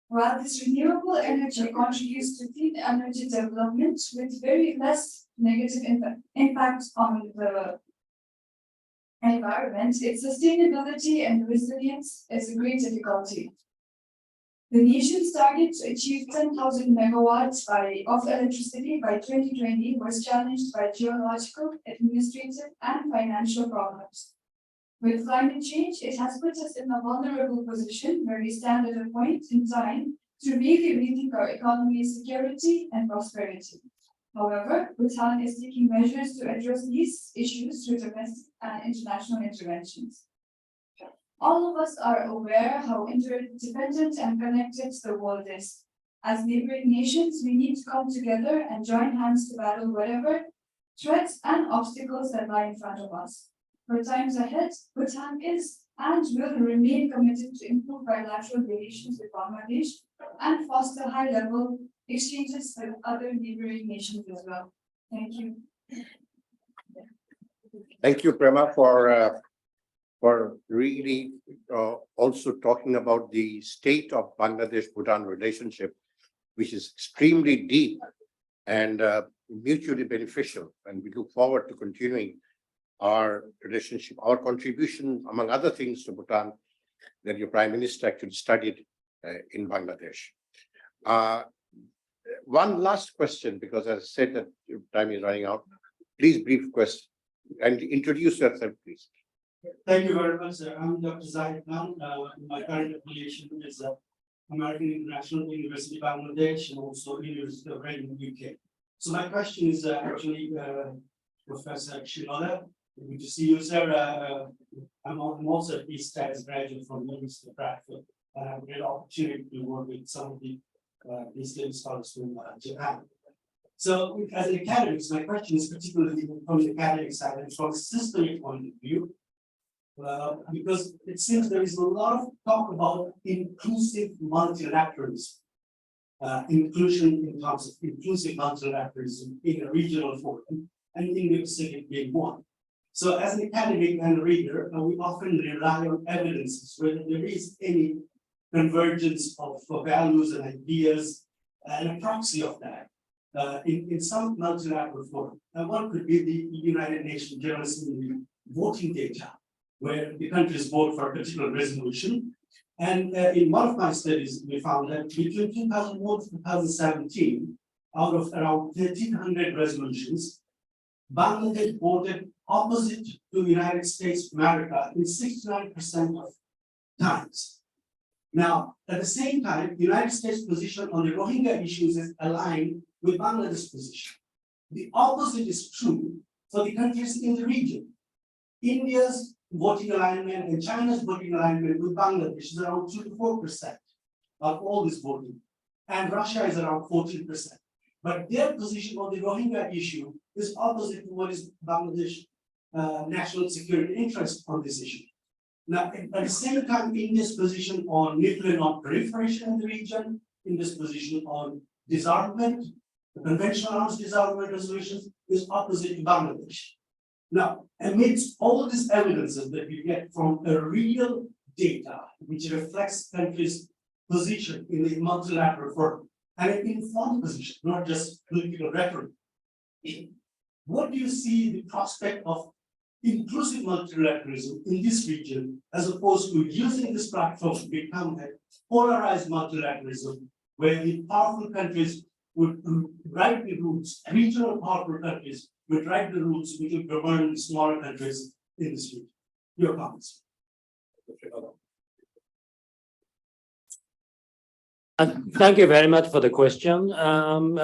While this renewable energy contributes to clean energy development with very less negative impact on the environment, its sustainability and resilience is a great difficulty. The nation's target to achieve 10,000 megawatts of electricity by 2020 was challenged by geological, administrative, and financial problems. With climate change, it has put us in a vulnerable position where we stand at a point in time to really rethink our economy's security and prosperity. However, Bhutan is taking measures to address these issues through domestic and international interventions. All of us are aware how interdependent and connected the world is. As neighboring nations, we need to come together and join hands to battle whatever threats and obstacles that lie in front of us. For times ahead, Bhutan is and will remain committed to improve bilateral relations with Bangladesh and foster high-level exchanges with other neighboring nations as well. Thank you. Thank you, Prema, for really also talking about the state of Bangladesh-Bhutan relationship, which is extremely deep and mutually beneficial. And we look forward to continuing our relationship, our contribution, among other things, to Bhutan that your Prime Minister actually studied in Bangladesh. One last question, because as I said that your time is running out. Please brief question and introduce yourself, please. Thank you very much, sir. I'm Dr. Zahid Khan. My current affiliation is American International University, Bangladesh, and also University of Reading, UK. So my question is actually Professor Shilola. Good to see you, sir. I'm also a East States graduate from the University of Bradford. I have a great opportunity to work with some of the East Asian scholars from Japan. So as an academic, my question is particularly from the academic side and from a systemic point of view. Because it seems there is a lot of talk about inclusive multilateralism, inclusion in terms of inclusive multilateralism in a regional forum, and Indo-Pacific being one. So as an academic and a reader, we often rely on evidences whether there is any convergence of values and ideas and a proxy of that in some multilateral forum. And one could be the United Nations General Assembly voting data, where the countries vote for a particular resolution. And in one of my studies, we found that between 2001 and 2017, out of around 1,300 resolutions, Bangladesh voted opposite to the United States of America in 69% of times. Now, at the same time, the United States position on the Rohingya issues is aligned with Bangladesh's position. The opposite is true for the countries in the region. India's voting alignment and China's voting alignment with Bangladesh is around 2 to 4% of all this voting, and Russia is around 14%. But their position on the Rohingya issue is opposite to what is Bangladesh national security interest on this issue. Now, at the same time, India's position on nuclear non-proliferation in the region, India's position on disarmament, the conventional arms disarmament resolutions, is opposite to Bangladesh. Now, amidst all these evidences that we get from a real data, which reflects countries' position in the multilateral forum, and an informed position, not just political rhetoric, what do you see the prospect of inclusive multilateralism in this region, as opposed to using this platform to become a polarized multilateralism, where the powerful countries would write the rules, regional powerful countries would write the rules which will govern the smaller countries in this region? Your comments. Thank you very much for the question.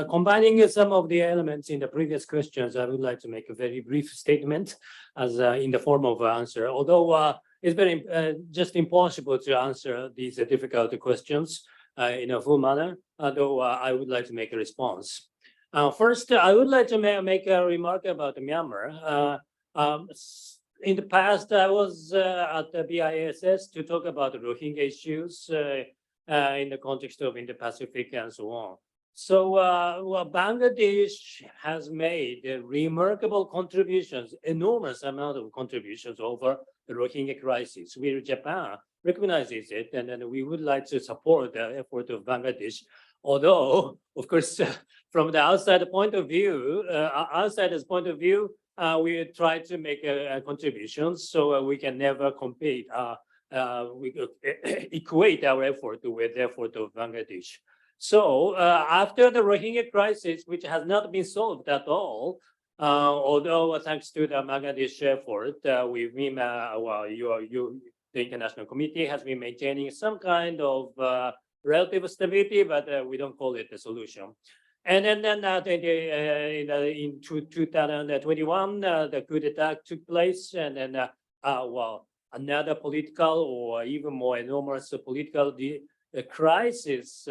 Combining some of the elements in the previous questions, I would like to make a very brief statement as in the form of an answer. Although it's very just impossible to answer these difficult questions in a full manner, though I would like to make a response. First, I would like to make a remark about Myanmar. In the past, I was at the BISS to talk about the Rohingya issues in the context of Indo-Pacific and so on. Well, Bangladesh has made remarkable contributions, enormous amount of contributions over the Rohingya crisis. Japan recognizes it, and then we would like to support the effort of Bangladesh. Although, of course, from the outside point of view, we try to make contributions, so we can never compete. We equate our effort with the effort of Bangladesh. So after the Rohingya crisis, which has not been solved at all, although thanks to the Bangladesh effort, the international committee has been maintaining some kind of relative stability, but we don't call it a solution. And then in 2021, the coup d'etat took place, and then another political or even more enormous political crisis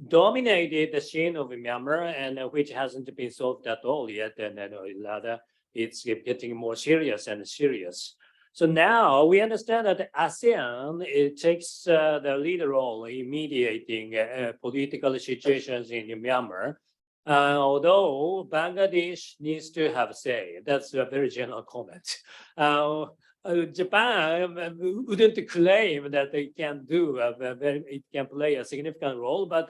dominated the scene of Myanmar, and which hasn't been solved at all yet, and then rather it's getting more serious and serious. So now we understand that ASEAN takes the lead role in mediating political situations in Myanmar. Although Bangladesh needs to have say, that's a very general comment. Japan wouldn't claim that it can play a significant role, but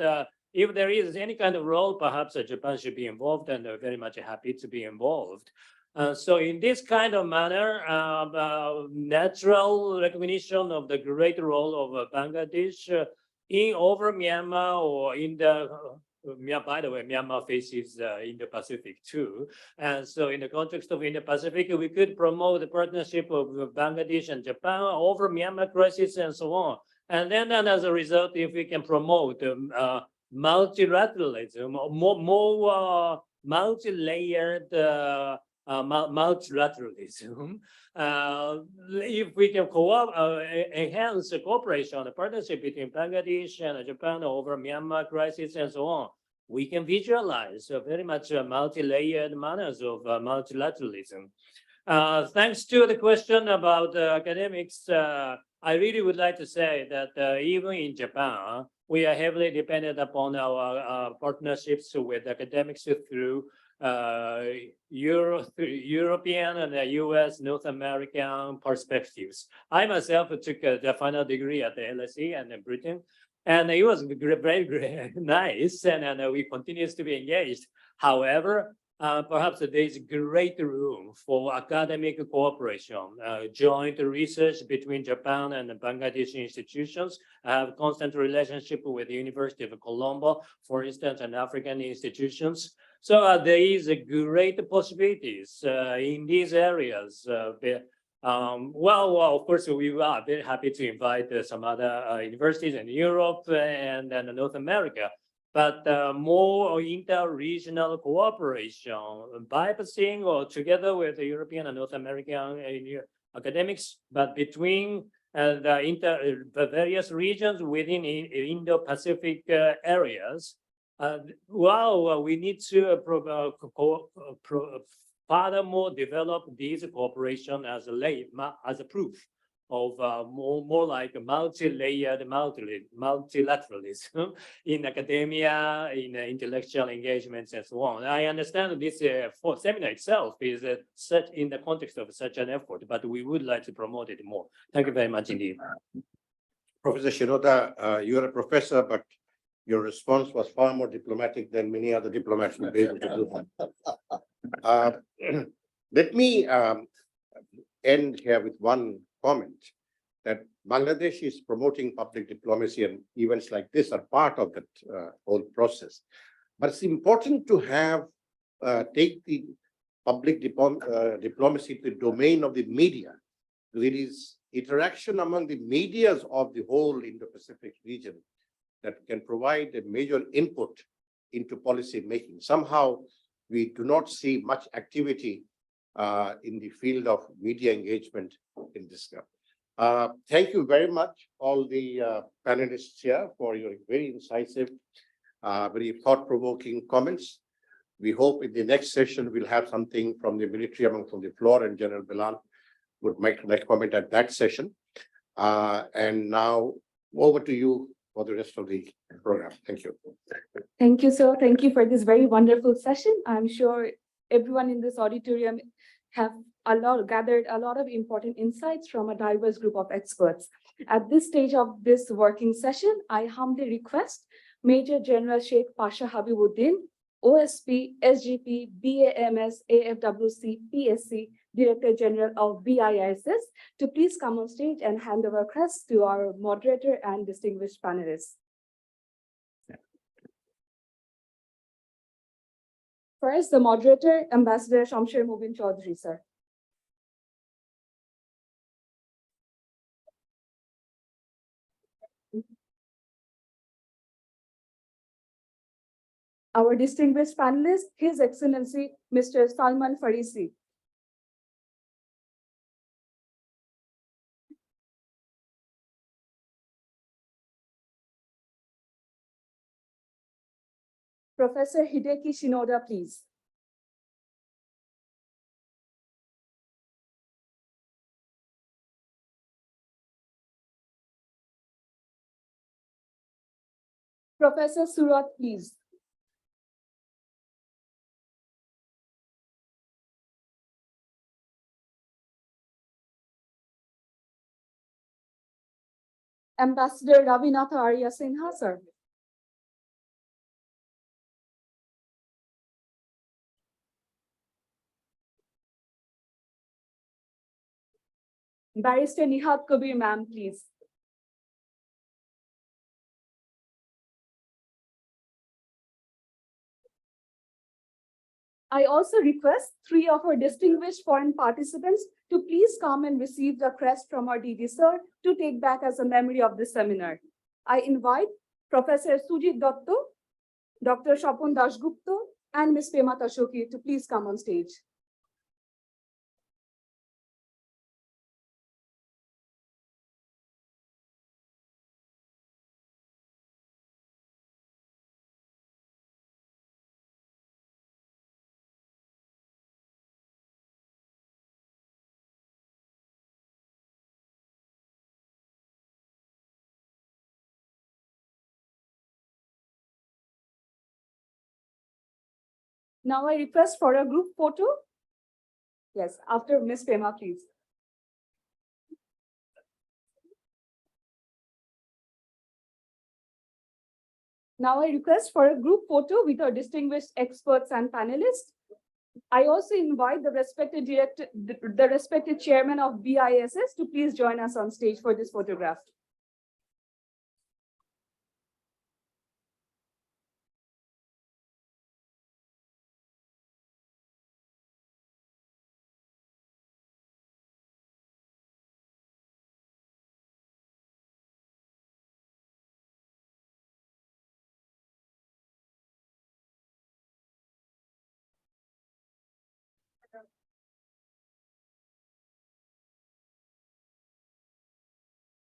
if there is any kind of role, perhaps Japan should be involved, and they're very much happy to be involved. So in this kind of manner, natural recognition of the great role of Bangladesh over Myanmar or in the by the way, Myanmar faces Indo-Pacific too. And so in the context of Indo-Pacific, we could promote the partnership of Bangladesh and Japan over Myanmar crisis and so on. And then as a result, if we can promote multilateralism, more multi-layered multilateralism, if we can enhance the cooperation, the partnership between Bangladesh and Japan over Myanmar crisis and so on, we can visualize very much multi-layered manners of multilateralism. Thanks to the question about academics, I really would like to say that even in Japan, we are heavily dependent upon our partnerships with academics through European and US, North American perspectives. I myself took the final degree at the LSE and in Britain, and it was very nice, and we continue to be engaged. However, perhaps there is great room for academic cooperation, joint research between Japan and Bangladesh institutions. I have constant relationship with the University of Colombo, for instance, and African institutions. So there is a great possibilities in these areas. Of course, we are very happy to invite some other universities in Europe and North America. But more inter-regional cooperation, bypassing or together with the European and North American academics, but between the various regions within Indo-Pacific areas. We need to furthermore develop these cooperation as a proof of more like a multi-layered multilateralism in academia, in intellectual engagements, and so on. I understand this seminar itself is set in the context of such an effort, but we would like to promote it more. Thank you very much indeed. Professor Shinoda, you're a professor, but your response was far more diplomatic than many other diplomats would be able to do. Let me end here with one comment that Bangladesh is promoting public diplomacy, and events like this are part of that whole process. But it's important to have take the public diplomacy to the domain of the media. There is interaction among the medias of the whole Indo-Pacific region that can provide a major input into policy making. Somehow, we do not see much activity in the field of media engagement in this. Thank you very much, all the panelists here, for your very incisive, very thought-provoking comments. We hope in the next session, we'll have something from the military from the floor, and General Bilal would make a comment at that session. And now over to you for the rest of the program. Thank you. Thank you, sir. Thank you for this very wonderful session. I'm sure everyone in this auditorium have gathered a lot of important insights from a diverse group of experts. At this stage of this working session, I humbly request Major General Sheikh Pasha Habibuddin, OSP, SGP, BAMS, AFWC, PSC, Director General of BISS, to please come on stage and hand over crest to our moderator and distinguished panelists. First, the moderator, Ambassador Shamsher Mubin Chaudhry, sir. Our distinguished panelist, His Excellency, Mr. Salman Farisi. Professor Hideki Shinoda, please. Professor Surat, please. Ambassador Ravinatha Arya Sinha, sir. Barrister Nihat Kabir, ma'am, please. I also request 3 of our distinguished foreign participants to please come and receive the crest from our DD sir to take back as a memory of this seminar. I invite Professor Sujit Dotto, Dr. Shapun Dasgupta, and Ms. Pema Tashoki to please come on stage. Now I request for a group photo. Yes, after Ms. Pema, please. Now I request for a group photo with our distinguished experts and panelists. I also invite the respected chairman of BISS to please join us on stage for this photograph.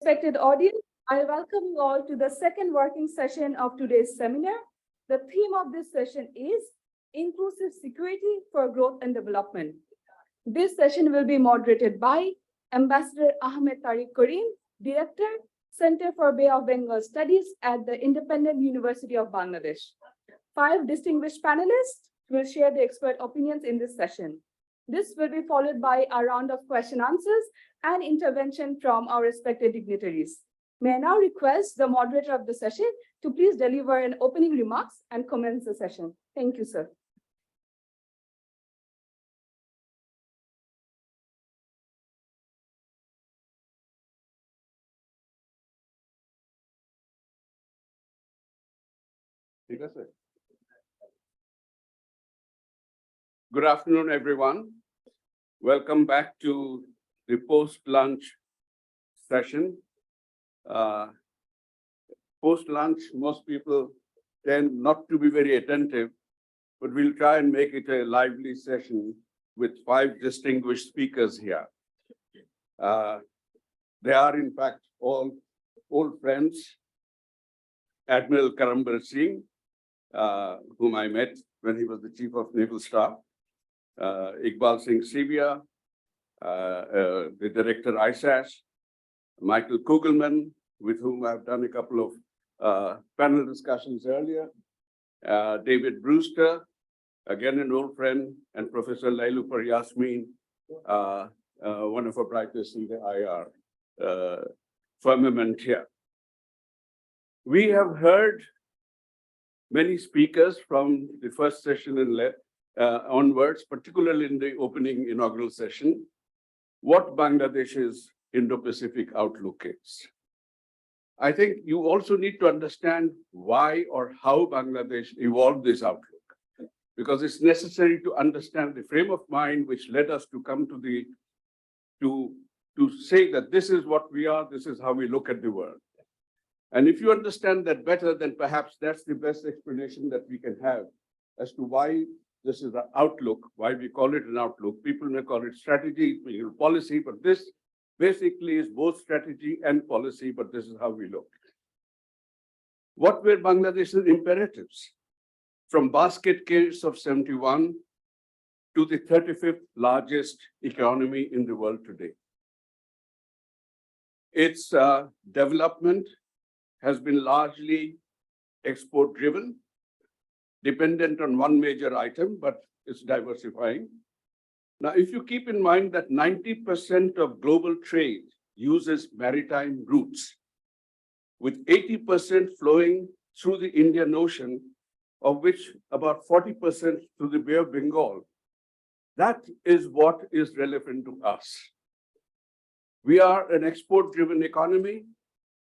Respected audience, I welcome you all to the second working session of today's seminar. The theme of this session is Inclusive Security for Growth and Development. This session will be moderated by Ambassador Ahmed Tariq Karim, Director, Center for Bay of Bengal Studies at the Independent University of Bangladesh. 5 distinguished panelists will share the expert opinions in this session. This will be followed by a round of question answers and intervention from our respected dignitaries. May I now request the moderator of the session to please deliver an opening remarks and commence the session. Thank you, sir. Good afternoon, everyone. Welcome back to the post-lunch session. Post-lunch, most people tend not to be very attentive, but we'll try and make it a lively session with 5 distinguished speakers here. They are, in fact, all old friends. Admiral Karambar Singh, whom I met when he was the Chief of Naval Staff, Iqbal Singh Sivia, the Director ISAS, Michael Kugelman, with whom I've done a couple of panel discussions earlier. David Brewster, again an old friend, and Professor Lailupur Yasmin, one of our brightest in the IR firmament here. We have heard many speakers from the first session and onwards, particularly in the opening inaugural session, what Bangladesh's Indo-Pacific outlook is. I think you also need to understand why or how Bangladesh evolved this outlook, because it's necessary to understand the frame of mind which led us to come to to say that this is what we are, this is how we look at the world. And if you understand that better, then perhaps that's the best explanation that we can have as to why this is an outlook, why we call it an outlook. People may call it strategy, policy, but this basically is both strategy and policy, but this is how we look. What were Bangladesh's imperatives? From basket case of 71 to the 35th largest economy in the world today. Its development has been largely export driven, dependent on one major item, but it's diversifying. Now, if you keep in mind that 90% of global trade uses maritime routes, with 80% flowing through the Indian Ocean, of which about 40% through the Bay of Bengal, that is what is relevant to us. We are an export-driven economy.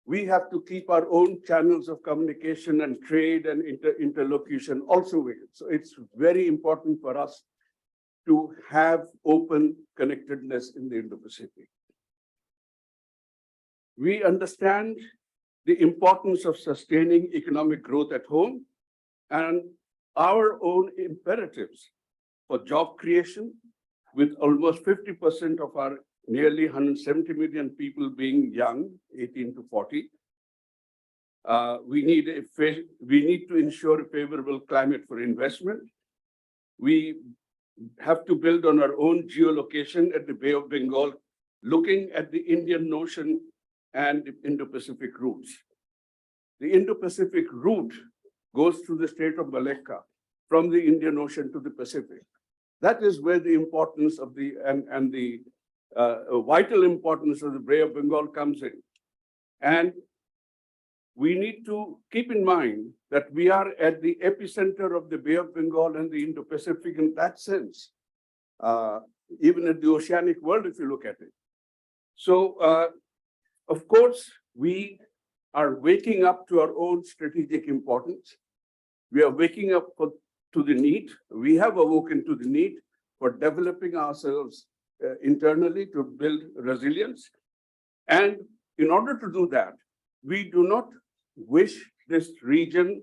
We have to keep our own channels of communication and trade and interlocution also with it. So it's very important for us to have open connectedness in the Indo-Pacific. We understand the importance of sustaining economic growth at home and our own imperatives for job creation, with almost 50% of our nearly 170 million people being young, 18 to 40. We need to ensure a favorable climate for investment. We have to build on our own geolocation at the Bay of Bengal, looking at the Indian Ocean and the Indo-Pacific routes. The Indo-Pacific route goes through the Strait of Malacca from the Indian Ocean to the Pacific. That is where the importance of the vital importance of the Bay of Bengal comes in. And we need to keep in mind that we are at the epicenter of the Bay of Bengal and the Indo-Pacific in that sense, even at the oceanic world, if you look at it. So, of course, we are waking up to our own strategic importance. We are waking up to the need. We have awoken to the need for developing ourselves internally to build resilience. And in order to do that, we do not wish this region,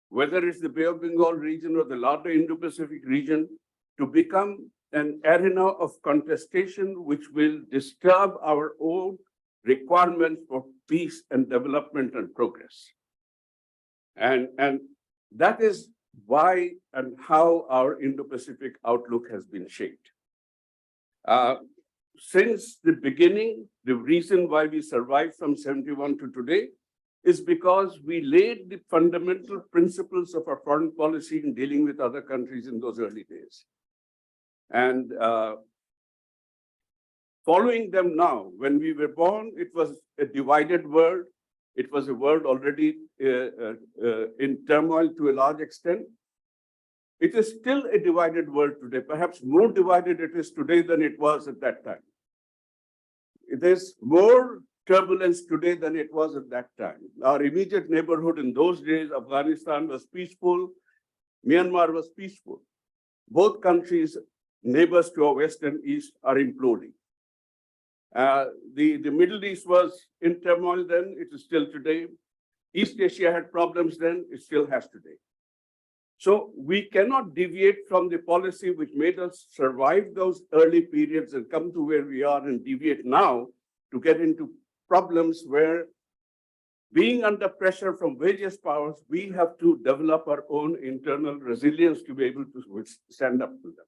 whether it's the Bay of Bengal region or the larger Indo-Pacific region, to become an arena of contestation which will disturb our own requirements for peace and development and progress. And that is why and how our Indo-Pacific outlook has been shaped. Since the beginning, the reason why we survived from 71 to today is because we laid the fundamental principles of our foreign policy in dealing with other countries in those early days. And following them now, when we were born, it was a divided world. It was a world already in turmoil to a large extent. It is still a divided world today, perhaps more divided it is today than it was at that time. There's more turbulence today than it was at that time. Our immediate neighborhood in those days, Afghanistan was peaceful, Myanmar was peaceful. Both countries, neighbors to our west and east, are imploding. The Middle East was in turmoil then, it is still today. East Asia had problems then, it still has today. So we cannot deviate from the policy which made us survive those early periods and come to where we are and deviate now to get into problems where, being under pressure from various powers, we have to develop our own internal resilience to be able to stand up to them.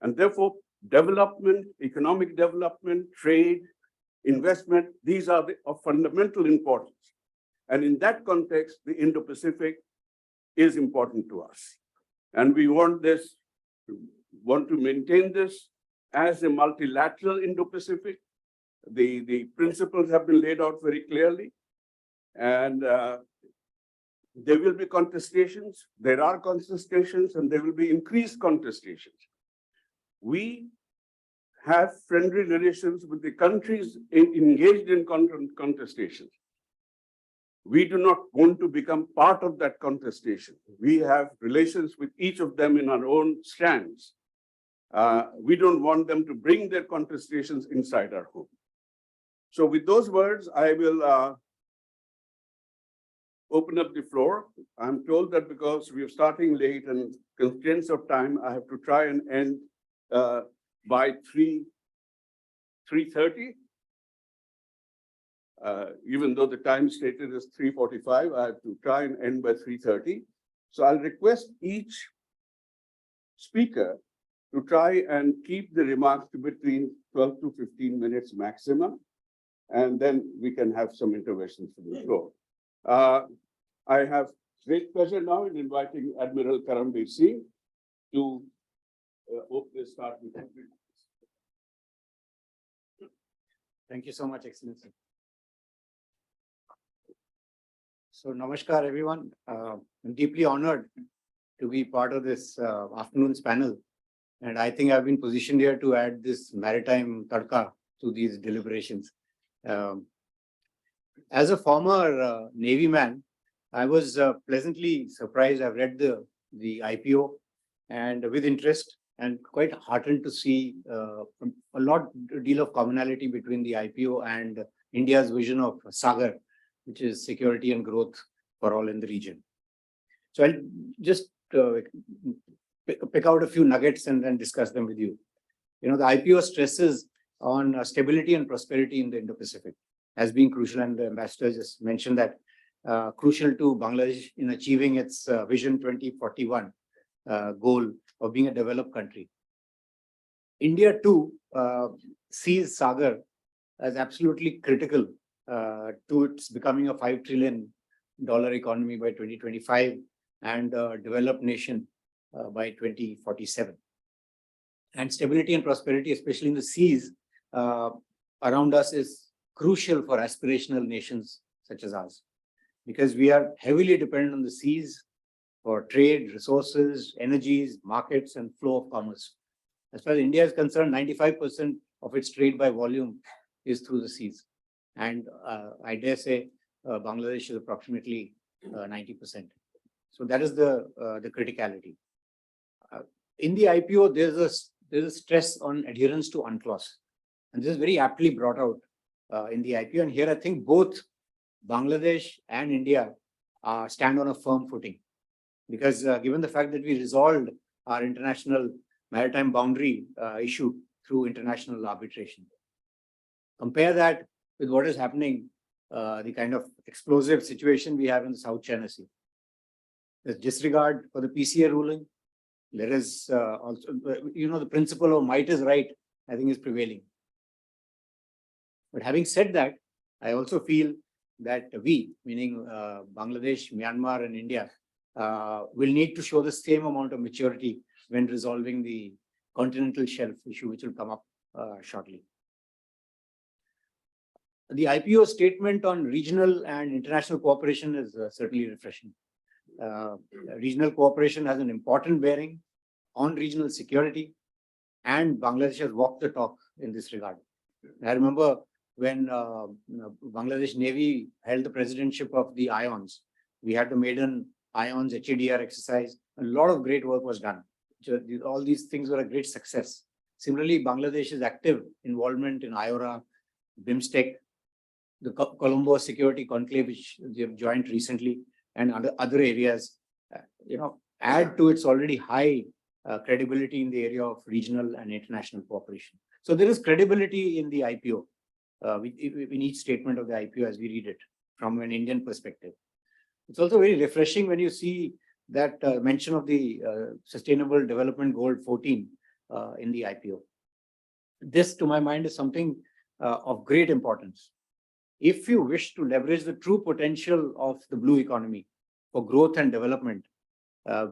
And therefore, development, economic development, trade, investment, these are of fundamental importance. And in that context, the Indo-Pacific is important to us. And we want to maintain this as a multilateral Indo-Pacific. The principles have been laid out very clearly. And there will be contestations. There are contestations, and there will be increased contestations. We have friendly relations with the countries engaged in contestations. We do not want to become part of that contestation. We have relations with each of them in our own strands. We don't want them to bring their contestations inside our home. So with those words, I will open up the floor. I'm told that because we are starting late and constraints of time, I have to try and end by 3:30. Even though the time stated is 3:45, I have to try and end by 3:30. So I'll request each speaker to try and keep the remarks to between 12 to 15 minutes maximum, and then we can have some interventions from the floor. I have great pleasure now in inviting Admiral Karambir Singh to start with. Thank you so much, Excellency. So, namaskar, everyone. I'm deeply honored to be part of this afternoon's panel. And I think I've been positioned here to add this maritime tadka to these deliberations. As a former Navy man, I was pleasantly surprised. I've read the IPO and with interest, and quite heartened to see a deal of commonality between the IPO and India's vision of Sagar, which is security and growth for all in the region. So I'll just pick out a few nuggets and then discuss them with you. You know, the IPO stresses on stability and prosperity in the Indo-Pacific as being crucial, and the ambassador just mentioned that crucial to Bangladesh in achieving its Vision 2041 goal of being a developed country. India too sees Sagar as absolutely critical to its becoming a $5 trillion economy by 2025 and a developed nation by 2047. And stability and prosperity, especially in the seas around us, is crucial for aspirational nations such as ours, because we are heavily dependent on the seas for trade, resources, energies, markets, and flow of commerce. As far as India is concerned, 95% of its trade by volume is through the seas. And I dare say Bangladesh is approximately 90%. So that is the criticality. In the IPO, there's a stress on adherence to UNCLOS. And this is very aptly brought out in the IPO. And here I think both Bangladesh and India stand on a firm footing. Because given the fact that we resolved our international maritime boundary issue through international arbitration. Compare that with what is happening, the kind of explosive situation we have in the South China Sea. There's disregard for the PCA ruling. There is also, the principle of might is right, I think, is prevailing. But having said that, I also feel that we, meaning Bangladesh, Myanmar, and India, will need to show the same amount of maturity when resolving the continental shelf issue, which will come up shortly. The IPO statement on regional and international cooperation is certainly refreshing. Regional cooperation has an important bearing on regional security, and Bangladesh has walked the talk in this regard. I remember when Bangladesh Navy held the presidentship of the IONS, we had the maiden IONS HADR exercise. A lot of great work was done. All these things were a great success. Similarly, Bangladesh's active involvement in IORA, BIMSTEC, the Colombo Security Conclave, which they have joined recently, and other areas, add to its already high credibility in the area of regional and international cooperation. So there is credibility in the IPO, in each statement of the IPO as we read it from an Indian perspective. It's also very refreshing when you see that mention of the Sustainable Development Goal 14 in the IPO. This, to my mind, is something of great importance. if you wish to leverage the true potential of the blue economy for growth and development,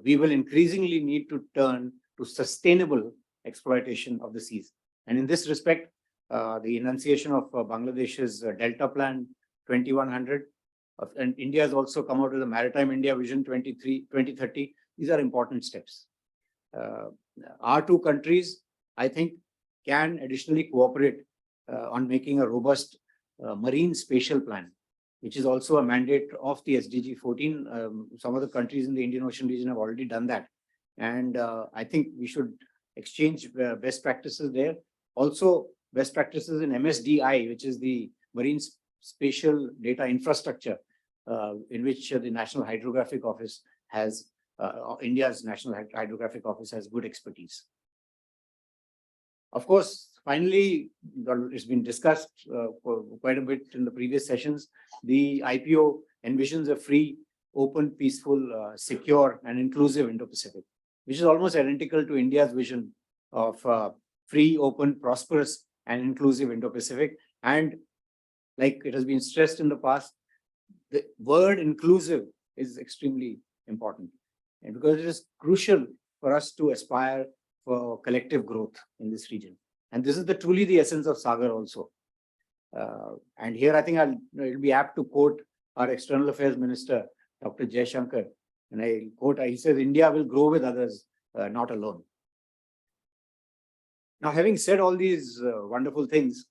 we will increasingly need to turn to sustainable exploitation of the seas. And in this respect, the enunciation of Bangladesh's Delta Plan 2100, and India has also come out with the Maritime India Vision 2030. These are important steps. Our two countries, I think, can additionally cooperate on making a robust marine spatial plan, which is also a mandate of the SDG 14. Some of the countries in the Indian Ocean region have already done that. And I think we should exchange best practices there. Also, best practices in MSDI, which is the Marine Spatial Data Infrastructure, in which the National Hydrographic Office has, India's National Hydrographic Office has good expertise. Of course, finally, it's been discussed quite a bit in the previous sessions. The IPO envisions a free, open, peaceful, secure, and inclusive Indo-Pacific, which is almost identical to India's vision of free, open, prosperous, and inclusive Indo-Pacific. And like it has been stressed in the past, the word inclusive is extremely important, and because it is crucial for us to aspire for collective growth in this region. And this is truly the essence of Sagar also. And here I think it'll be apt to quote our External Affairs Minister, Dr. Jaishankar. And I quote, he says, India will grow with others, not alone. Now, having said all these wonderful things,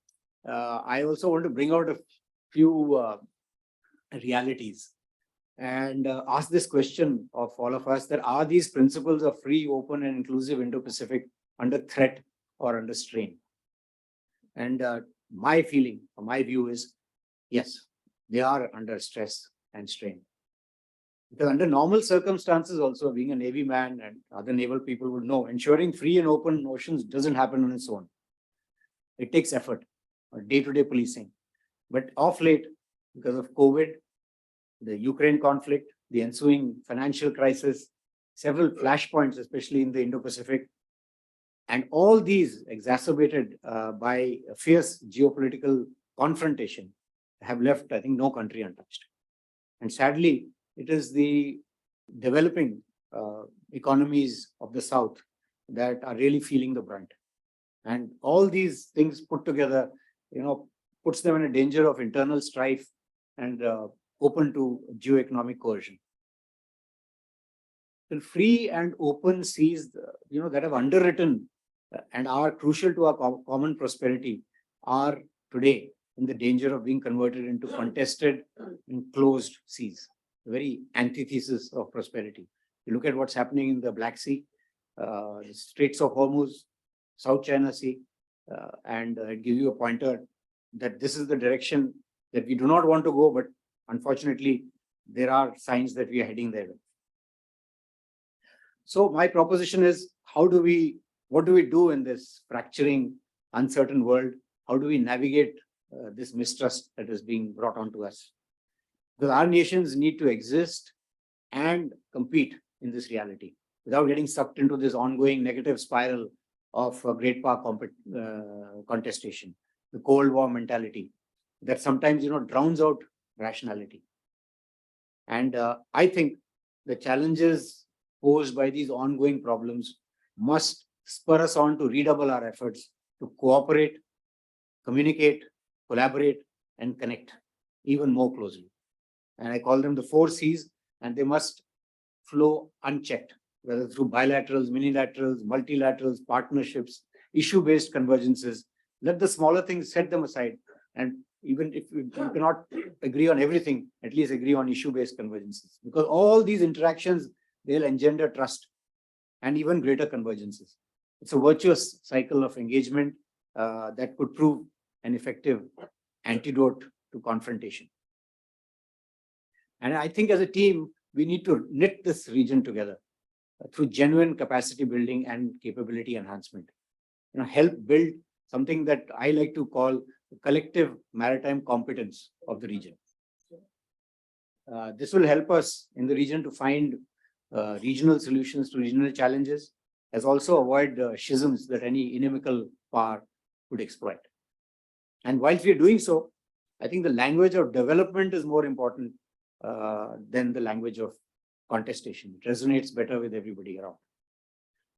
I also want to bring out a few realities and ask this question of all of us, that are these principles of free, open, and inclusive Indo-Pacific under threat or under strain? And my feeling, or my view is, yes, they are under stress and strain. Because under normal circumstances also, being a Navy man and other naval people would know, ensuring free and open oceans doesn't happen on its own. It takes effort, or day-to-day policing. But of late, because of COVID, the Ukraine conflict, the ensuing financial crisis, several flashpoints, especially in the Indo-Pacific, and all these exacerbated by a fierce geopolitical confrontation, have left, I think, no country untouched. And sadly, it is the developing economies of the South that are really feeling the brunt. And all these things put together, puts them in a danger of internal strife and open to geo-economic coercion. The free and open seas, that have underwritten and are crucial to our common prosperity, are today in the danger of being converted into contested and closed seas. The very antithesis of prosperity. You look at what's happening in the Black Sea, the Straits of Hormuz, South China Sea, and it gives you a pointer that this is the direction that we do not want to go, but unfortunately, there are signs that we are heading there. So my proposition is, what do we do in this fracturing, uncertain world? How do we navigate this mistrust that is being brought onto us? Because our nations need to exist and compete in this reality without getting sucked into this ongoing negative spiral of great power contestation, the Cold War mentality that sometimes drowns out rationality. And I think the challenges posed by these ongoing problems must spur us on to redouble our efforts to cooperate, communicate, collaborate, and connect even more closely. And I call them the 4 C's, and they must flow unchecked, whether through bilaterals, minilaterals, multilaterals, partnerships, issue-based convergences. Let the smaller things, set them aside. And even if you cannot agree on everything, at least agree on issue-based convergences. Because all these interactions, they'll engender trust and even greater convergences. It's a virtuous cycle of engagement that could prove an effective antidote to confrontation. And I think as a team, we need to knit this region together through genuine capacity building and capability enhancement. Help build something that I like to call the collective maritime competence of the region. This will help us in the region to find regional solutions to regional challenges, as also avoid schisms that any inimical power could exploit. And whilst we are doing so, I think the language of development is more important than the language of contestation. It resonates better with everybody around.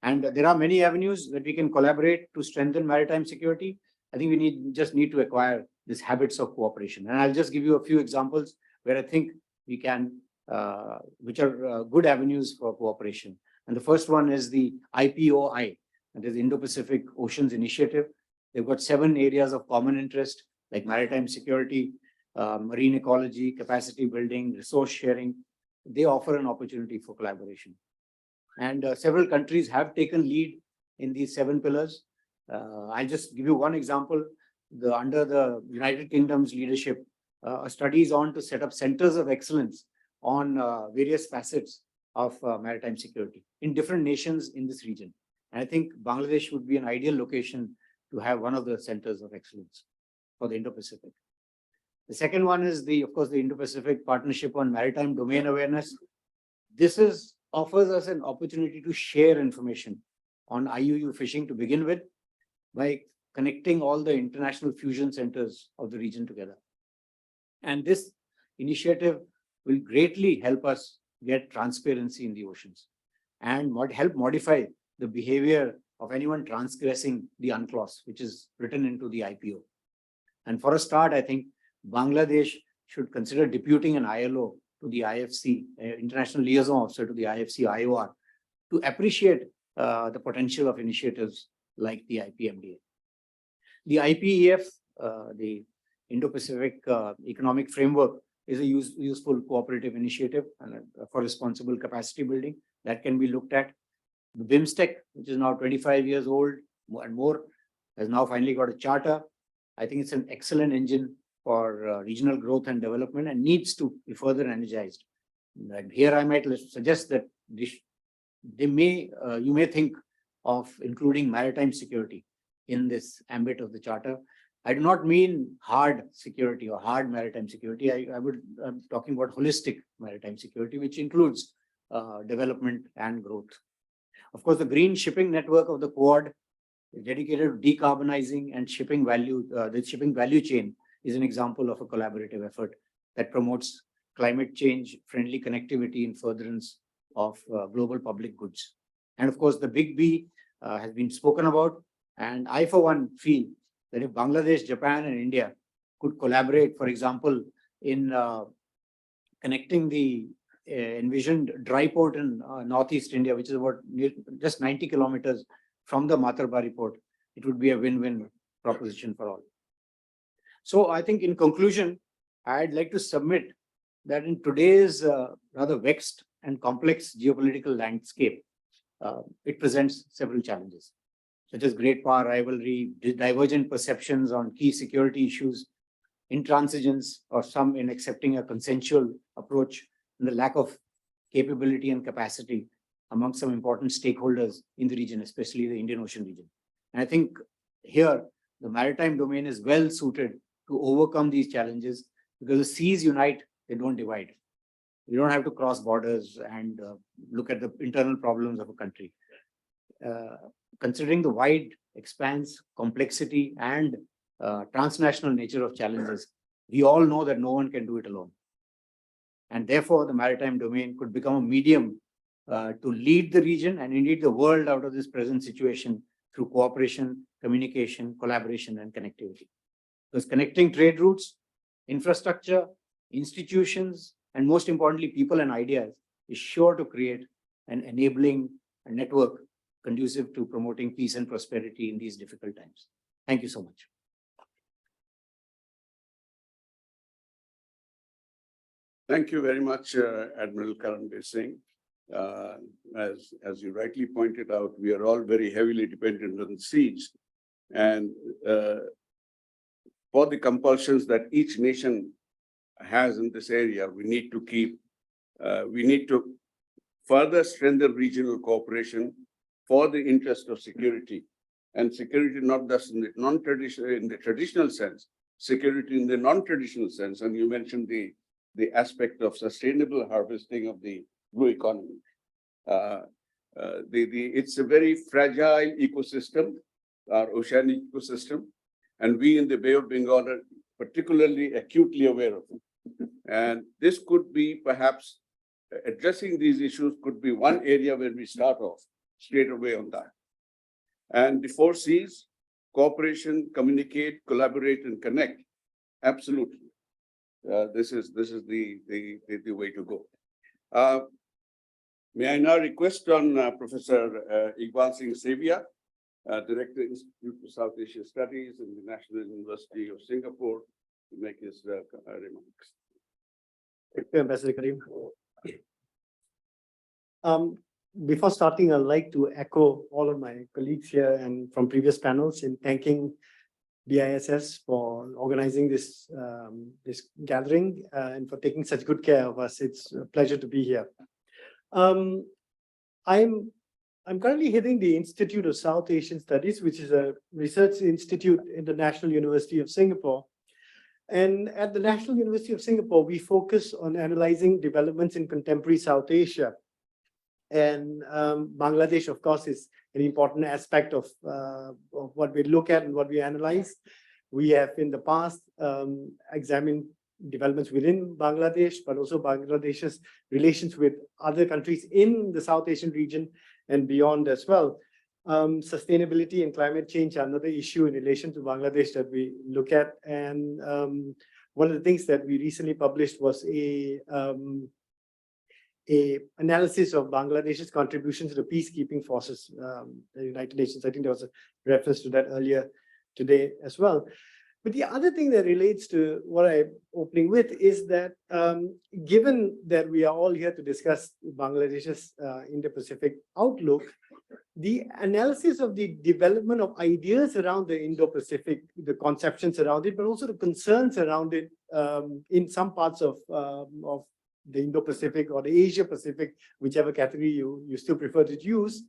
And there are many avenues that we can collaborate to strengthen maritime security. I think we just need to acquire these habits of cooperation. And I'll just give you a few examples where I think we can, which are good avenues for cooperation. And the first one is the IPOI, that is Indo-Pacific Oceans Initiative. They've got 7 areas of common interest like maritime security, marine ecology, capacity building, resource sharing. They offer an opportunity for collaboration. And several countries have taken lead in these 7 pillars. I'll just give you one example. Under the United Kingdom's leadership, a study is on to set up centers of excellence on various facets of maritime security in different nations in this region. And I think Bangladesh would be an ideal location to have one of the centers of excellence for the Indo-Pacific. The second one is of course, the Indo-Pacific Partnership on Maritime Domain Awareness. This offers us an opportunity to share information on IUU fishing to begin with by connecting all the international fusion centers of the region together. And this initiative will greatly help us get transparency in the oceans and help modify the behavior of anyone transgressing the UNCLOS, which is written into the IPO. And for a start, I think Bangladesh should consider deputing an ILO to the IFC, International Liaison Officer to the IFC IOR, to appreciate the potential of initiatives like the IPMDA. The IPEF, the Indo-Pacific Economic Framework, is a useful cooperative initiative and for responsible capacity building that can be looked at. The BIMSTEC, which is now 25 years old and more, has now finally got a charter. I think it's an excellent engine for regional growth and development and needs to be further energized. And here I might suggest that you may think of including maritime security in this ambit of the charter. I do not mean hard security or hard maritime security. I'm talking about holistic maritime security, which includes development and growth. Of course, the green shipping network of the Quad is dedicated to decarbonizing and shipping value. The shipping value chain is an example of a collaborative effort that promotes climate change, friendly connectivity in furtherance of global public goods. And of course, the Big B has been spoken about. And I, for one, feel that if Bangladesh, Japan, and India could collaborate, for example, in connecting the envisioned dry port in Northeast India, which is about just 90 kilometers from the Matarbari port, it would be a win-win proposition for all. So I think in conclusion, I'd like to submit that in today's rather vexed and complex geopolitical landscape, it presents several challenges, such as great power rivalry, divergent perceptions on key security issues, intransigence or some in accepting a consensual approach, and the lack of capability and capacity among some important stakeholders in the region, especially the Indian Ocean region. And I think here, the maritime domain is well suited to overcome these challenges because the seas unite, they don't divide. You don't have to cross borders and look at the internal problems of a country. Considering the wide expanse, complexity, and transnational nature of challenges, we all know that no one can do it alone. And therefore, the maritime domain could become a medium to lead the region and indeed the world out of this present situation through cooperation, communication, collaboration, and connectivity. Because connecting trade routes, infrastructure, institutions, and most importantly, people and ideas is sure to create an enabling network conducive to promoting peace and prosperity in these difficult times. Thank you so much. Thank you very much, Admiral Karambir Singh. As you rightly pointed out, we are all very heavily dependent on seas. And for the compulsions that each nation has in this area, we need to further strengthen regional cooperation for the interest of security. And security not just in the traditional sense, security in the non-traditional sense. And you mentioned the aspect of sustainable harvesting of the blue economy. It's a very fragile ecosystem, our oceanic ecosystem, and we in the Bay of Bengal particularly acutely aware of it. And this could be perhaps addressing these issues could be one area where we start off straight away on that. And the 4 C's, cooperation, communicate, collaborate, and connect. Absolutely. This is the way to go. May I now request on Professor Iqbal Singh Sevia, Director, Institute for South Asia Studies in the National University of Singapore, to make his remarks. Thank you, Ambassador Karim. Before starting, I'd like to echo all of my colleagues here and from previous panels in thanking BISS for organizing this this gathering and for taking such good care of us. It's a pleasure to be here. I'm currently heading the Institute of South Asian Studies, which is a research institute in the National University of Singapore. And at the National University of Singapore, we focus on analyzing developments in contemporary South Asia. And Bangladesh, of course, is an important aspect of what we look at and what we analyze. We have in the past examined developments within Bangladesh, but also Bangladesh's relations with other countries in the South Asian region and beyond as well. Sustainability and climate change are another issue in relation to Bangladesh that we look at. And one of the things that we recently published was a analysis of Bangladesh's contribution to the peacekeeping forces, the United Nations. I think there was a reference to that earlier today as well. But the other thing that relates to what I'm opening with is that given that we are all here to discuss Bangladesh's Indo-Pacific outlook, the analysis of the development of ideas around the Indo-Pacific, the conceptions around it, but also the concerns around it in some parts of the Indo-Pacific or the Asia-Pacific, whichever category you still prefer to use,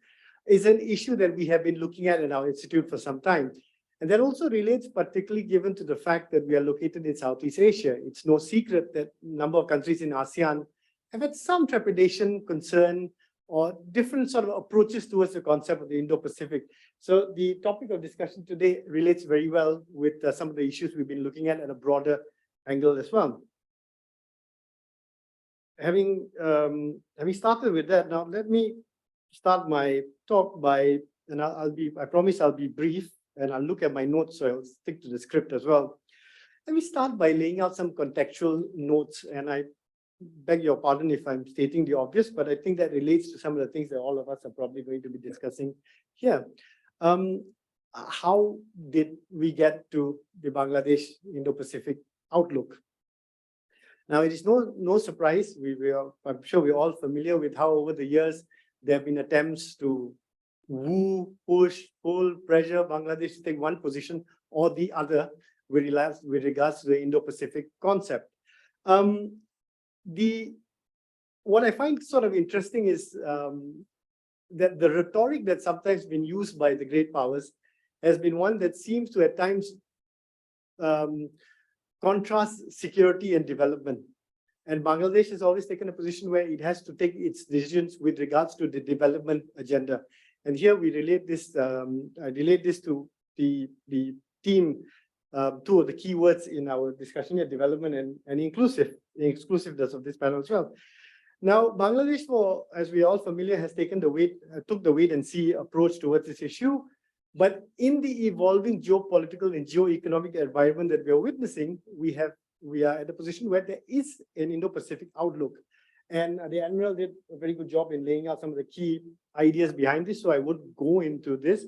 is an issue that we have been looking at in our institute for some time. And that also relates particularly given to the fact that we are located in Southeast Asia. It's no secret that a number of countries in ASEAN have had some trepidation, concern, or different sort of approaches towards the concept of the Indo-Pacific. So the topic of discussion today relates very well with some of the issues we've been looking at a broader angle as well. Having started with that, now let me start my talk by, and I promise I'll be brief, and I'll look at my notes, so I'll stick to the script as well. Let me start by laying out some contextual notes, and I beg your pardon if I'm stating the obvious, but I think that relates to some of the things that all of us are probably going to be discussing here. How did we get to the Bangladesh Indo-Pacific outlook? Now, it is no surprise, I'm sure we're all familiar with how over the years there have been attempts to woo, push, pull, pressure Bangladesh to take one position or the other with regards to the Indo-Pacific concept. What I find sort of interesting is that the rhetoric that's sometimes been used by the great powers has been one that seems to at times contrast security and development. And Bangladesh has always taken a position where it has to take its decisions with regards to the development agenda. And here we relate this, I relate this to the theme, two of the key words in our discussion here, development and inclusiveness of this panel as well. Now, Bangladesh, as we are all familiar, has taken took the wait and see approach towards this issue. But in the evolving geopolitical and geo-economic environment that we are witnessing, we are at a position where there is an Indo-Pacific outlook. And the Admiral did a very good job in laying out some of the key ideas behind this, so I would go into this.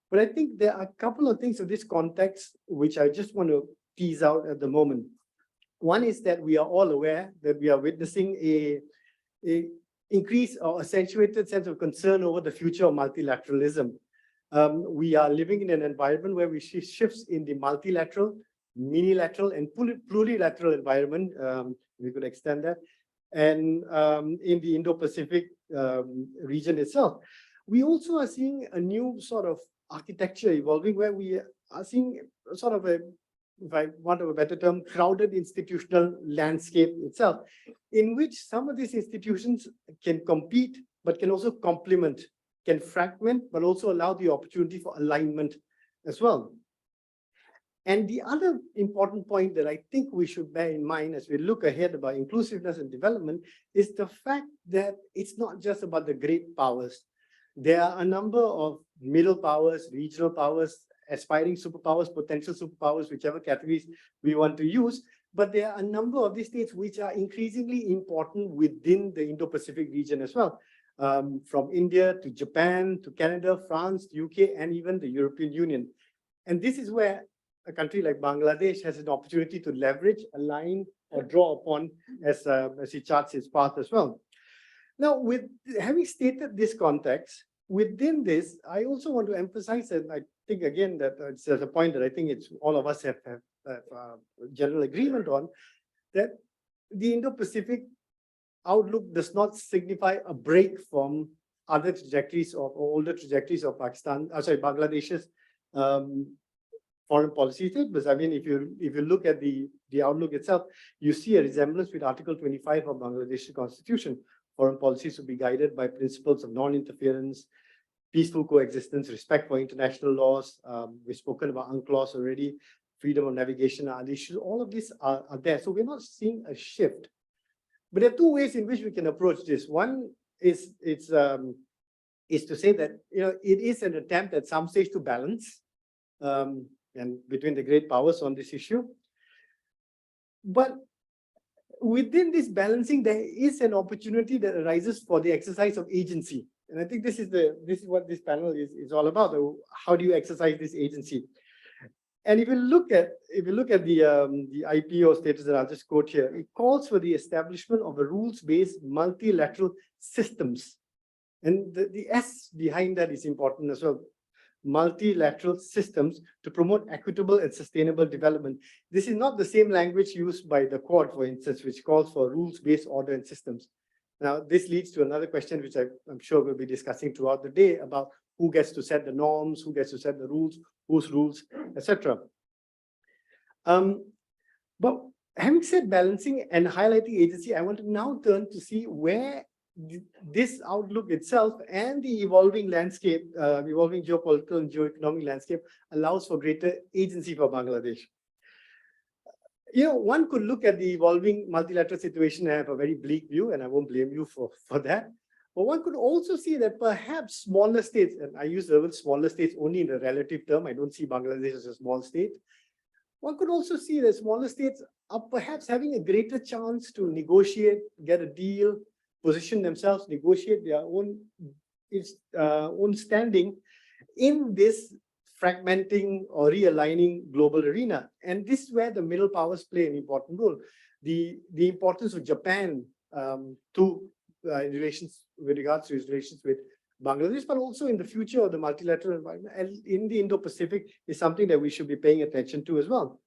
But I think there are a couple of things of this context which I just want to tease out at the moment. One is that we are all aware that we are witnessing a increased or accentuated sense of concern over the future of multilateralism. We are living in an environment where we see shifts in the multilateral, minilateral, and plurilateral environment, we could extend that, and in the Indo-Pacific region itself. We also are seeing a new sort of architecture evolving where we are seeing sort of a, if I want a better term, crowded institutional landscape itself, in which some of these institutions can compete, but can also complement, can fragment, but also allow the opportunity for alignment as well. And the other important point that I think we should bear in mind as we look ahead about inclusiveness and development is the fact that it's not just about the great powers. There are a number of middle powers, regional powers, aspiring superpowers, potential superpowers, whichever categories we want to use. But there are a number of these states which are increasingly important within the Indo-Pacific region as well. From India to Japan to Canada, France, UK, and even the European Union. And this is where a country like Bangladesh has an opportunity to leverage, align, or draw upon as he charts his path as well. Now, with having stated this context, within this, I also want to emphasize, and I think again that it's a point that I think it's all of us have general agreement on, that the Indo-Pacific outlook does not signify a break from other trajectories or older trajectories of Bangladesh's foreign policy statements. I mean, if you look at the outlook itself, you see a resemblance with Article 25 of Bangladesh's constitution. Foreign policies will be guided by principles of non-interference, peaceful coexistence, respect for international laws. We've spoken about UNCLOS already, freedom of navigation, other issues. All of these are there. So we're not seeing a shift. But there are two ways in which we can approach this. One is to say that it is an attempt at some stage to balance and between the great powers on this issue. But within this balancing, there is an opportunity that arises for the exercise of agency. And I think this is what this panel is all about. How do you exercise this agency? And if you look at the IPO status that I'll just quote here, it calls for the establishment of a rules-based multilateral systems. And the S behind that is important as well. Multilateral systems to promote equitable and sustainable development. This is not the same language used by the Quad, for instance, which calls for rules-based order and systems. Now, this leads to another question, which I'm sure we'll be discussing throughout the day, about who gets to set the norms, who gets to set the rules, whose rules, etc. But having said balancing and highlighting agency, I want to now turn to see where this outlook itself and the evolving landscape, evolving geopolitical and geoeconomic landscape allows for greater agency for Bangladesh. One could look at the evolving multilateral situation and have a very bleak view, and I won't blame you for that. But one could also see that perhaps smaller states, and I use the word smaller states only in a relative term, I don't see Bangladesh as a small state. One could also see that smaller states are perhaps having a greater chance to negotiate, get a deal, position themselves, negotiate their own standing in this fragmenting or realigning global arena. And this is where the middle powers play an important role. The importance of Japan to relations with regards to its relations with Bangladesh, but also in the future of the multilateral environment and in the Indo-Pacific is something that we should be paying attention to as well.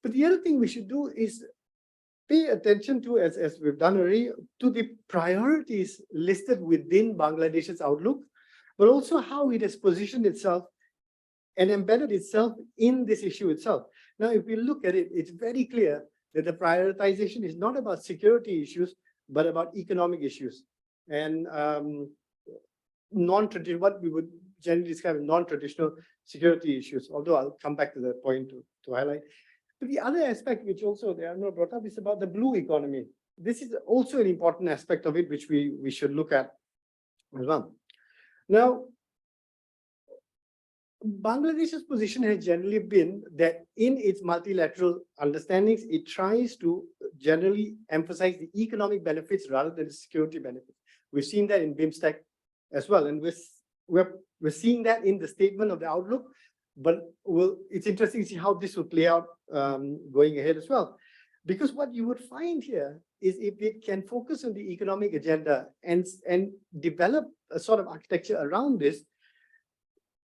But the other thing we should do is pay attention to, as we've done already, to the priorities listed within Bangladesh's outlook, but also how it has positioned itself and embedded itself in this issue itself. Now, if we look at it, it's very clear that the prioritization is not about security issues, but about economic issues and non-traditional, what we would generally describe as non-traditional security issues, although I'll come back to that point to highlight. But the other aspect, which also they are not brought up, is about the blue economy. This is also an important aspect of it, which we should look at as well. Now, Bangladesh's position has generally been that in its multilateral understandings, it tries to generally emphasize the economic benefits rather than the security benefits. We've seen that in BIMSTEC as well, and we're seeing that in the statement of the outlook. But it's interesting to see how this will play out going ahead as well. Because what you would find here is if it can focus on the economic agenda and develop a sort of architecture around this,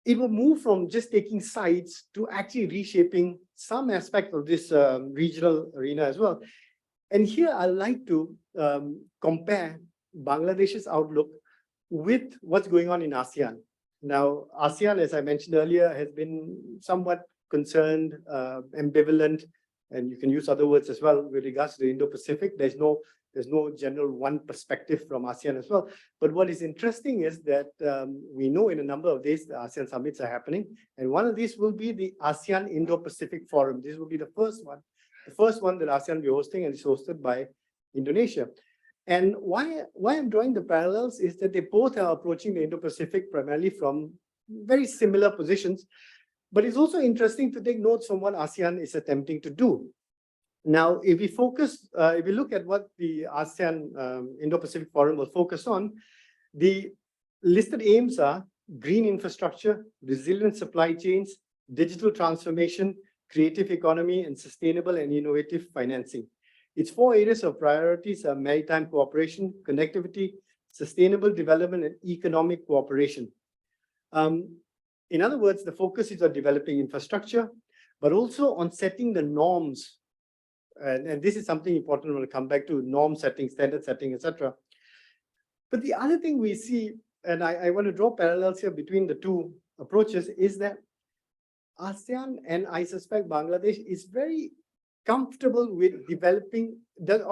it will move from just taking sides to actually reshaping some aspect of this regional arena as well. And here I like to compare Bangladesh's outlook with what's going on in ASEAN. Now, ASEAN, as I mentioned earlier, has been somewhat concerned, ambivalent, and you can use other words as well with regards to the Indo-Pacific. There's no There's no general one perspective from ASEAN as well. But what is interesting is that we know in a number of days the ASEAN summits are happening. And one of these will be the ASEAN Indo-Pacific Forum. This will be the first one that ASEAN will be hosting, and it's hosted by Indonesia. And why I'm drawing the parallels is that they both are approaching the Indo-Pacific primarily from very similar positions. But it's also interesting to take notes from what ASEAN is attempting to do. Now, if we look at what the ASEAN Indo-Pacific Forum will focus on, the listed aims are green infrastructure, resilient supply chains, digital transformation, creative economy, and sustainable and innovative financing. Its 4 areas of priorities are maritime cooperation, connectivity, sustainable development, and economic cooperation. In other words, the focus is on developing infrastructure, but also on setting the norms. And this is something important when we come back to norm setting, standard setting, etc. But the other thing we see, and I want to draw parallels here between the two approaches, is that ASEAN, and I suspect Bangladesh, is very comfortable with developing that.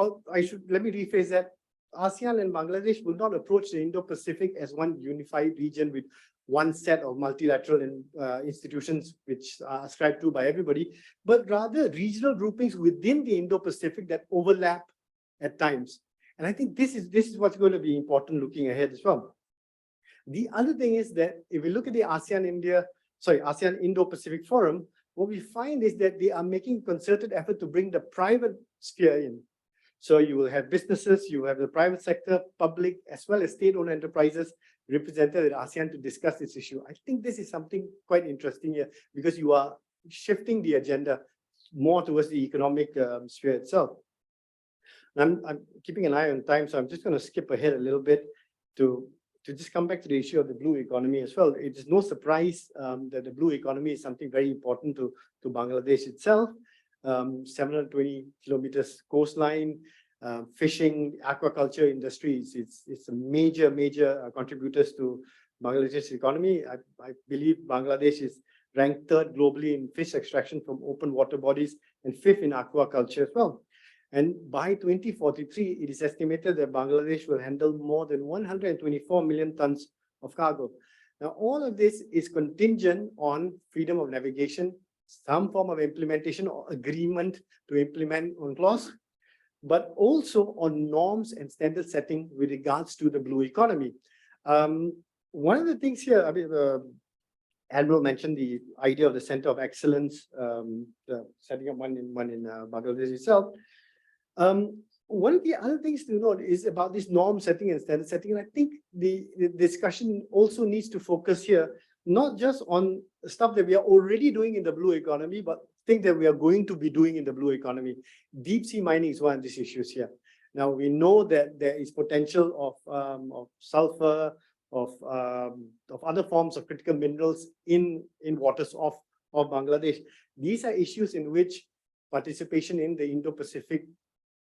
Let me rephrase that. ASEAN and Bangladesh will not approach the Indo-Pacific as one unified region with one set of multilateral institutions which are ascribed to by everybody, but rather regional groupings within the Indo-Pacific that overlap at times. And I think this is what's going to be important looking ahead as well. The other thing is that if we look at the ASEAN Indo-Pacific Forum, what we find is that they are making concerted effort to bring the private sphere in. So you will have businesses, you have the private sector, public, as well as state-owned enterprises represented at ASEAN to discuss this issue. I think this is something quite interesting here because you are shifting the agenda more towards the economic sphere itself. I'm keeping an eye on time, so I'm just going to skip ahead a little bit to just come back to the issue of the blue economy as well. It is no surprise that the blue economy is something very important to Bangladesh itself. 720 kilometers coastline, fishing, aquaculture industries. It's a major contributors to Bangladesh's economy. I believe Bangladesh is ranked 3rd globally in fish extraction from open water bodies and 5th in aquaculture as well. And by 2043, it is estimated that Bangladesh will handle more than 124 million tons of cargo. Now, all of this is contingent on freedom of navigation, some form of implementation or agreement to implement UNCLOS, but also on norms and standard setting with regards to the blue economy. One of the things here, Admiral mentioned the idea of the Center of Excellence, setting up one in Bangladesh itself. One of the other things to note is about this norm setting and standard setting. And I think the discussion also needs to focus here, not just on stuff that we are already doing in the blue economy, but things that we are going to be doing in the blue economy. Deep sea mining is one of these issues here. Now, we know that there is potential of sulfur, of other forms of critical minerals in waters of Bangladesh. These are issues in which participation in the Indo-Pacific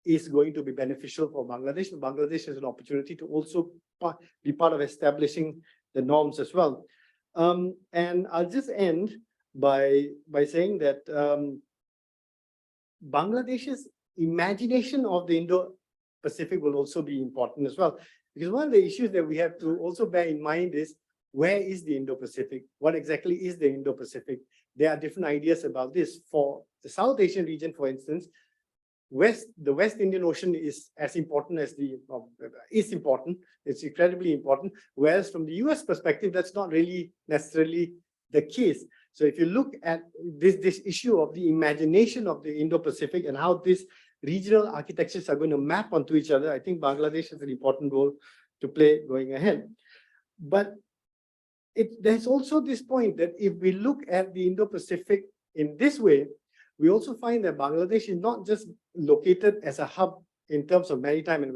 is going to be beneficial for Bangladesh. Bangladesh has an opportunity to also be part of establishing the norms as well. And I'll just end by saying that Bangladesh's imagination of the Indo-Pacific will also be important as well. Because one of the issues that we have to also bear in mind is, where is the Indo-Pacific? What exactly is the Indo-Pacific? There are different ideas about this. For the South Asian region, for instance, the West Indian Ocean is as important as it's incredibly important. Whereas from the US perspective, that's not really necessarily the case. So if you look at this issue of the imagination of the Indo-Pacific and how these regional architectures are going to map onto each other, I think Bangladesh has an important role to play going ahead. But there's also this point that if we look at the Indo-Pacific in this way, we also find that Bangladesh is not just located as a hub in terms of maritime, and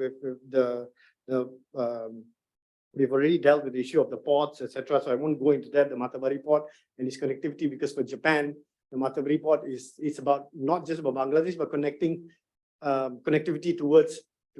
we've already dealt with the issue of the ports, etc. So I won't go into that, the Matabari port and its connectivity, because for Japan, the Matabari port is about not just about Bangladesh, but connectivity to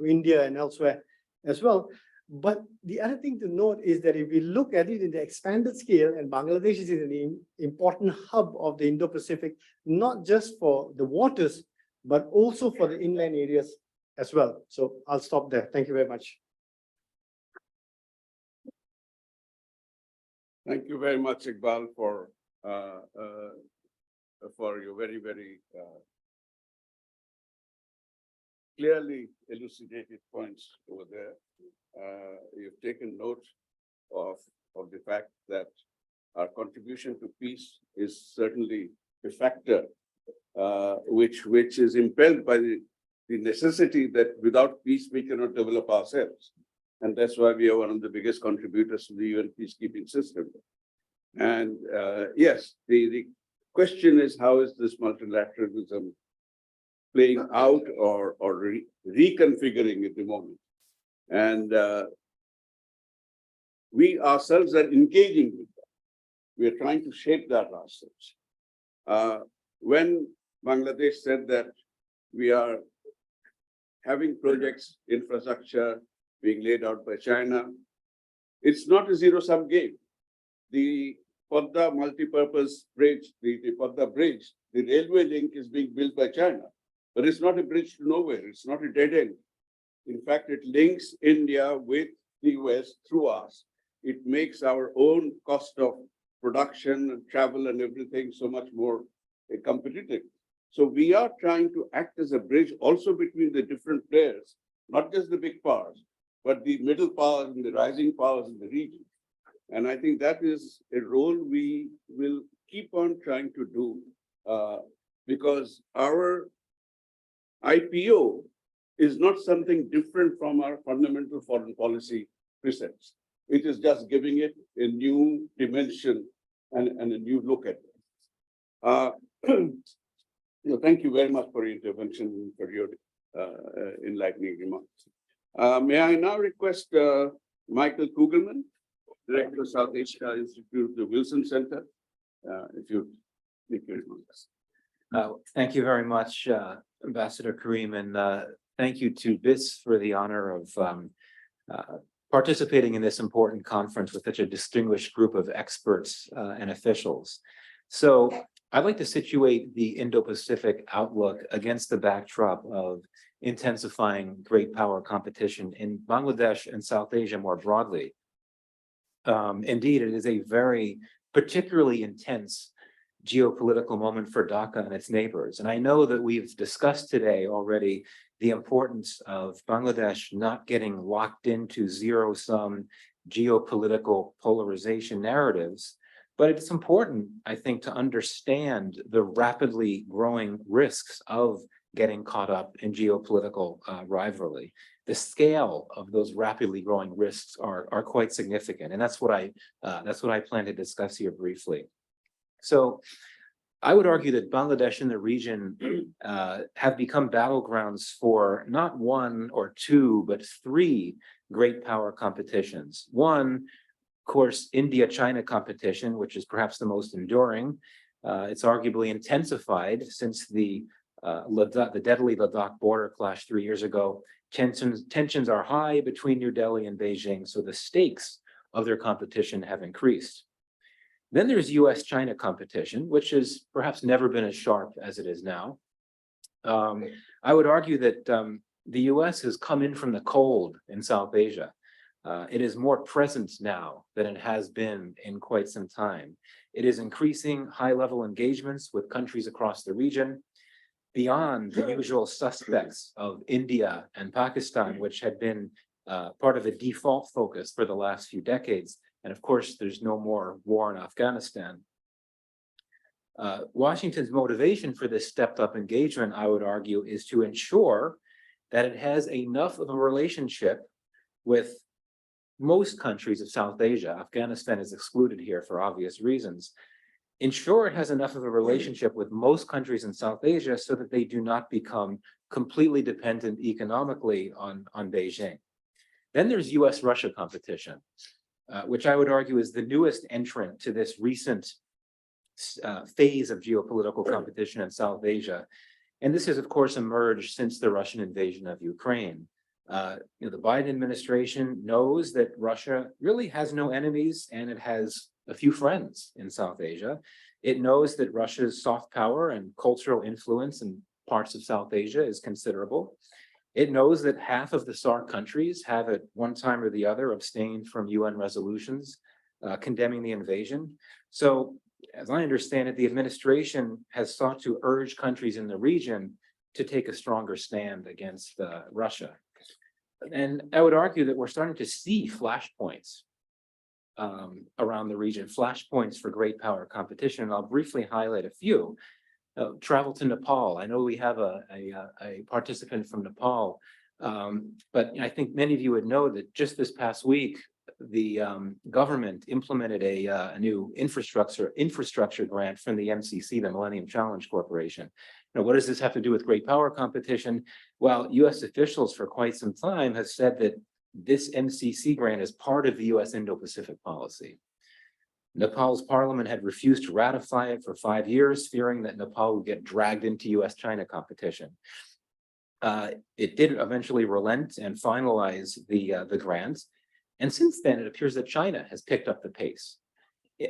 India and elsewhere as well. But the other thing to note is that if we look at it in the expanded scale, and Bangladesh is an important hub of the Indo-Pacific, not just for the waters, but also for the inland areas as well. So I'll stop there. Thank you very much. Thank you very much, Iqbal, for your very clearly elucidated points over there. You've taken note of the fact that our contribution to peace is certainly a factor which is impelled by the necessity that without peace we cannot develop ourselves. And that's why we are one of the biggest contributors to the UN peacekeeping system. And yes, the question is, how is this multilateralism playing out or reconfiguring at the moment? And we ourselves are engaging with that. We are trying to shape that ourselves. When Bangladesh said that we are having projects, infrastructure being laid out by China, it's not a zero-sum game. The Padda multi-purpose bridge, the Padda bridge, the railway link is being built by China, but it's not a bridge to nowhere. It's not a dead end. In fact, it links India with the West through us. It makes our own cost of production and travel and everything so much more competitive. So we are trying to act as a bridge also between the different players, not just the big powers, but the middle powers and the rising powers in the region. And I think that is a role we will keep on trying to do because our IPO is not something different from our fundamental foreign policy precepts. It is just giving it a new dimension and a new look at it. Thank you very much for your intervention and for your enlightening remarks. May I now request Michael Kugelman, Director of South Asia Institute of the Wilson Center, if you make your remarks. Thank you very much, Ambassador Karim, and thank you to BIS for the honor of participating in this important conference with such a distinguished group of experts and officials. So I'd like to situate the Indo-Pacific outlook against the backdrop of intensifying great power competition in Bangladesh and South Asia more broadly. Indeed, it is a very particularly intense geopolitical moment for Dhaka and its neighbors. And I know that we've discussed today already the importance of Bangladesh not getting locked into zero-sum geopolitical polarization narratives. But it's important, I think, to understand the rapidly growing risks of getting caught up in geopolitical rivalry. The scale of those rapidly growing risks are quite significant, and that's what I plan to discuss here briefly. So I would argue that Bangladesh and the region have become battlegrounds for not one or two, but three great power competitions. One, of course, India-China competition, which is perhaps the most enduring. It's arguably intensified since the deadly Ladakh border clash 3 years ago. Tensions are high between New Delhi and Beijing, so the stakes of their competition have increased. Then there's US-China competition, which has perhaps never been as sharp as it is now. I would argue that the US has come in from the cold in South Asia. It is more present now than it has been in quite some time. It is increasing high-level engagements with countries across the region beyond the usual suspects of India and Pakistan, which had been part of a default focus for the last few decades. And of course, there's no more war in Afghanistan. Washington's motivation for this stepped-up engagement, I would argue, is to ensure that it has enough of a relationship with most countries of South Asia. Afghanistan is excluded here for obvious reasons. Ensure it has enough of a relationship with most countries in South Asia so that they do not become completely dependent economically on Beijing. Then there's US-Russia competition, which I would argue is the newest entrant to this recent phase of geopolitical competition in South Asia. And this has, of course, emerged since the Russian invasion of Ukraine. The Biden administration knows that Russia really has no enemies and it has a few friends in South Asia. It knows that Russia's soft power and cultural influence in parts of South Asia is considerable. It knows that half of the SAARC countries have at one time or the other abstained from UN resolutions condemning the invasion. So as I understand it, the administration has sought to urge countries in the region to take a stronger stand against Russia. And I would argue that we're starting to see flashpoints around the region, flashpoints for great power competition. And I'll briefly highlight a few. Travel to Nepal. I know we have a participant from Nepal, but I think many of you would know that just this past week, the government implemented a new infrastructure grant from the MCC, the Millennium Challenge Corporation. Now, what does this have to do with great power competition? Well, US officials for quite some time have said that this MCC grant is part of the US Indo-Pacific policy. Nepal's parliament had refused to ratify it for 5 years, fearing that Nepal would get dragged into US-China competition. It did eventually relent and finalize the grant. And since then, it appears that China has picked up the pace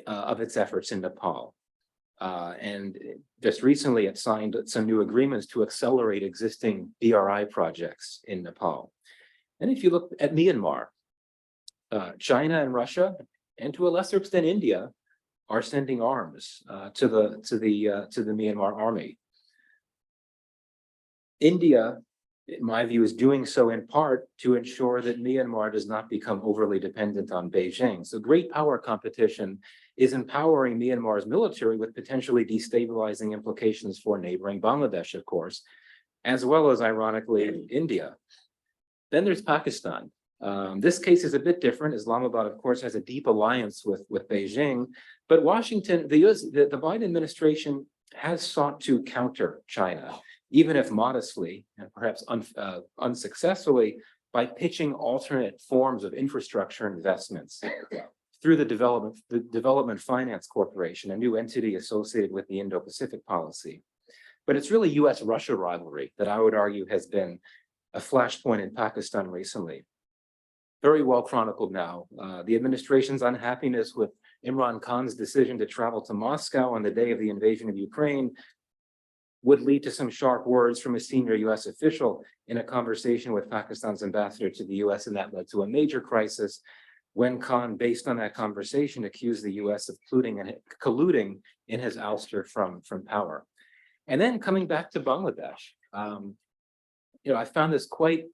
of its efforts in Nepal. And just recently, it signed some new agreements to accelerate existing BRI projects in Nepal. And if you look at Myanmar, China and Russia, and to a lesser extent India, are sending arms to the Myanmar army. India, in my view, is doing so in part to ensure that Myanmar does not become overly dependent on Beijing. So great power competition is empowering Myanmar's military with potentially destabilizing implications for neighboring Bangladesh, of course, as well as, ironically, India. Then there's Pakistan. This case is a bit different. Islamabad, of course, has a deep alliance with Beijing, but Washington, the Biden administration has sought to counter China, even if modestly and perhaps unsuccessfully, by pitching alternate forms of infrastructure investments through the Development Finance Corporation, a new entity associated with the Indo-Pacific policy. But it's really US-Russia rivalry that I would argue has been a flashpoint in Pakistan recently. Very well chronicled now. The administration's unhappiness with Imran Khan's decision to travel to Moscow on the day of the invasion of Ukraine would lead to some sharp words from a senior US official in a conversation with Pakistan's ambassador to the US, and that led to a major crisis when Khan, based on that conversation, accused the US of colluding in his ouster from power. And then coming back to Bangladesh, I found this quite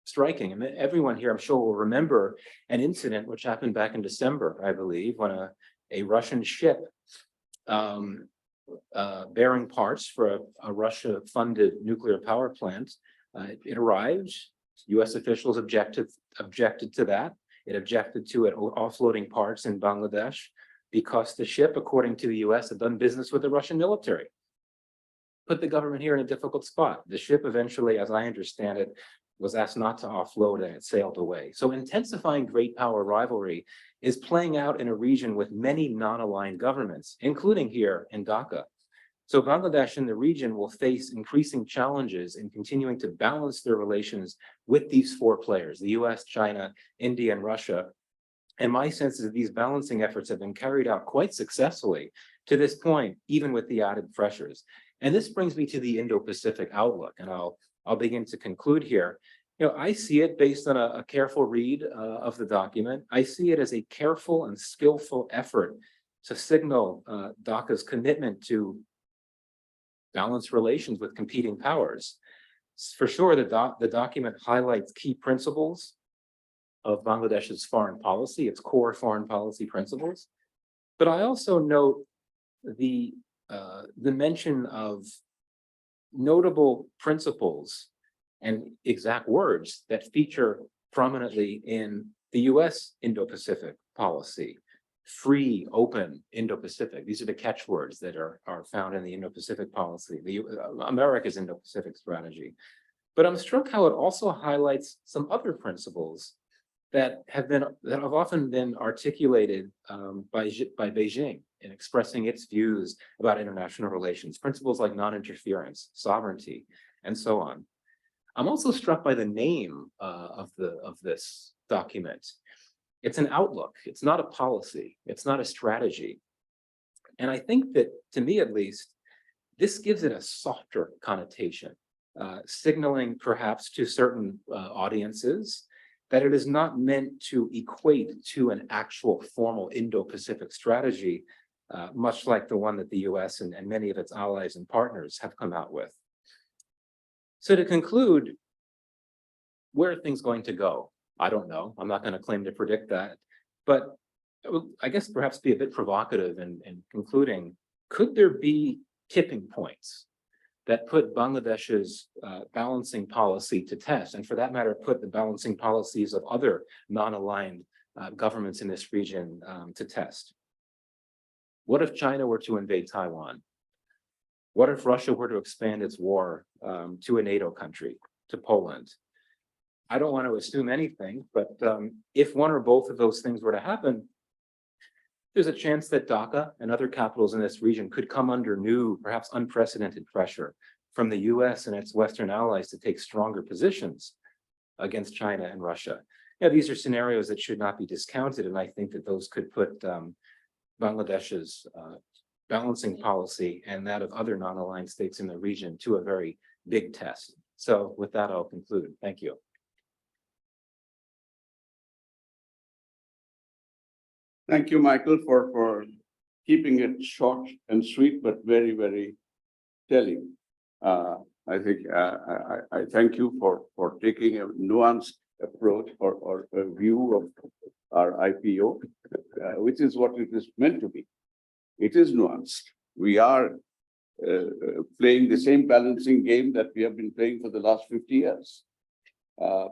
striking. I mean, everyone here, I'm sure, will remember an incident which happened back in December, I believe, when a Russian ship bearing parts for a Russia-funded nuclear power plant, it arrived. US officials objected to that. It objected to it offloading parts in Bangladesh because the ship, according to the US, had done business with the Russian military. Put the government here in a difficult spot. The ship eventually, as I understand it, was asked not to offload and it sailed away. So intensifying great power rivalry is playing out in a region with many non-aligned governments, including here in Dhaka. So Bangladesh and the region will face increasing challenges in continuing to balance their relations with these four players, the US, China, India, and Russia. And my sense is that these balancing efforts have been carried out quite successfully to this point, even with the added pressures. And this brings me to the Indo-Pacific outlook, and I'll begin to conclude here. I see it based on a careful read of the document. I see it as a careful and skillful effort to signal Dhaka's commitment to balance relations with competing powers. For sure, the document highlights key principles of Bangladesh's foreign policy, its core foreign policy principles. But I also note the mention of notable principles and exact words that feature prominently in the US Indo-Pacific policy. Free, open Indo-Pacific. These are the catchwords that are found in the Indo-Pacific policy, America's Indo-Pacific strategy. But I'm struck how it also highlights some other principles that have often been articulated by Beijing in expressing its views about international relations, principles like non-interference, sovereignty, and so on. I'm also struck by the name of this document. It's an outlook. It's not a policy. It's not a strategy. And I think that, to me at least, this gives it a softer connotation. signaling perhaps to certain audiences that it is not meant to equate to an actual formal Indo-Pacific strategy, much like the one that the US and many of its allies and partners have come out with. So to conclude, where are things going to go? I don't know. I'm not going to claim to predict that, but I guess perhaps be a bit provocative in concluding, could there be tipping points that put Bangladesh's balancing policy to test, and for that matter, put the balancing policies of other non-aligned governments in this region to test? What if China were to invade Taiwan? What if Russia were to expand its war to a NATO country, to Poland? I don't want to assume anything, but if one or both of those things were to happen, there's a chance that Dhaka and other capitals in this region could come under new, perhaps unprecedented pressure from the US and its Western allies to take stronger positions against China and Russia. Yeah, these are scenarios that should not be discounted, and I think that those could put Bangladesh's balancing policy and that of other non-aligned states in the region to a very big test. So with that, I'll conclude. Thank you. Thank you, Michael, for keeping it short and sweet, but very, very telling. I think I thank you for taking a nuanced approach or a view of our IPO, which is what it is meant to be. It is nuanced. We are playing the same balancing game that we have been playing for the last 50 years,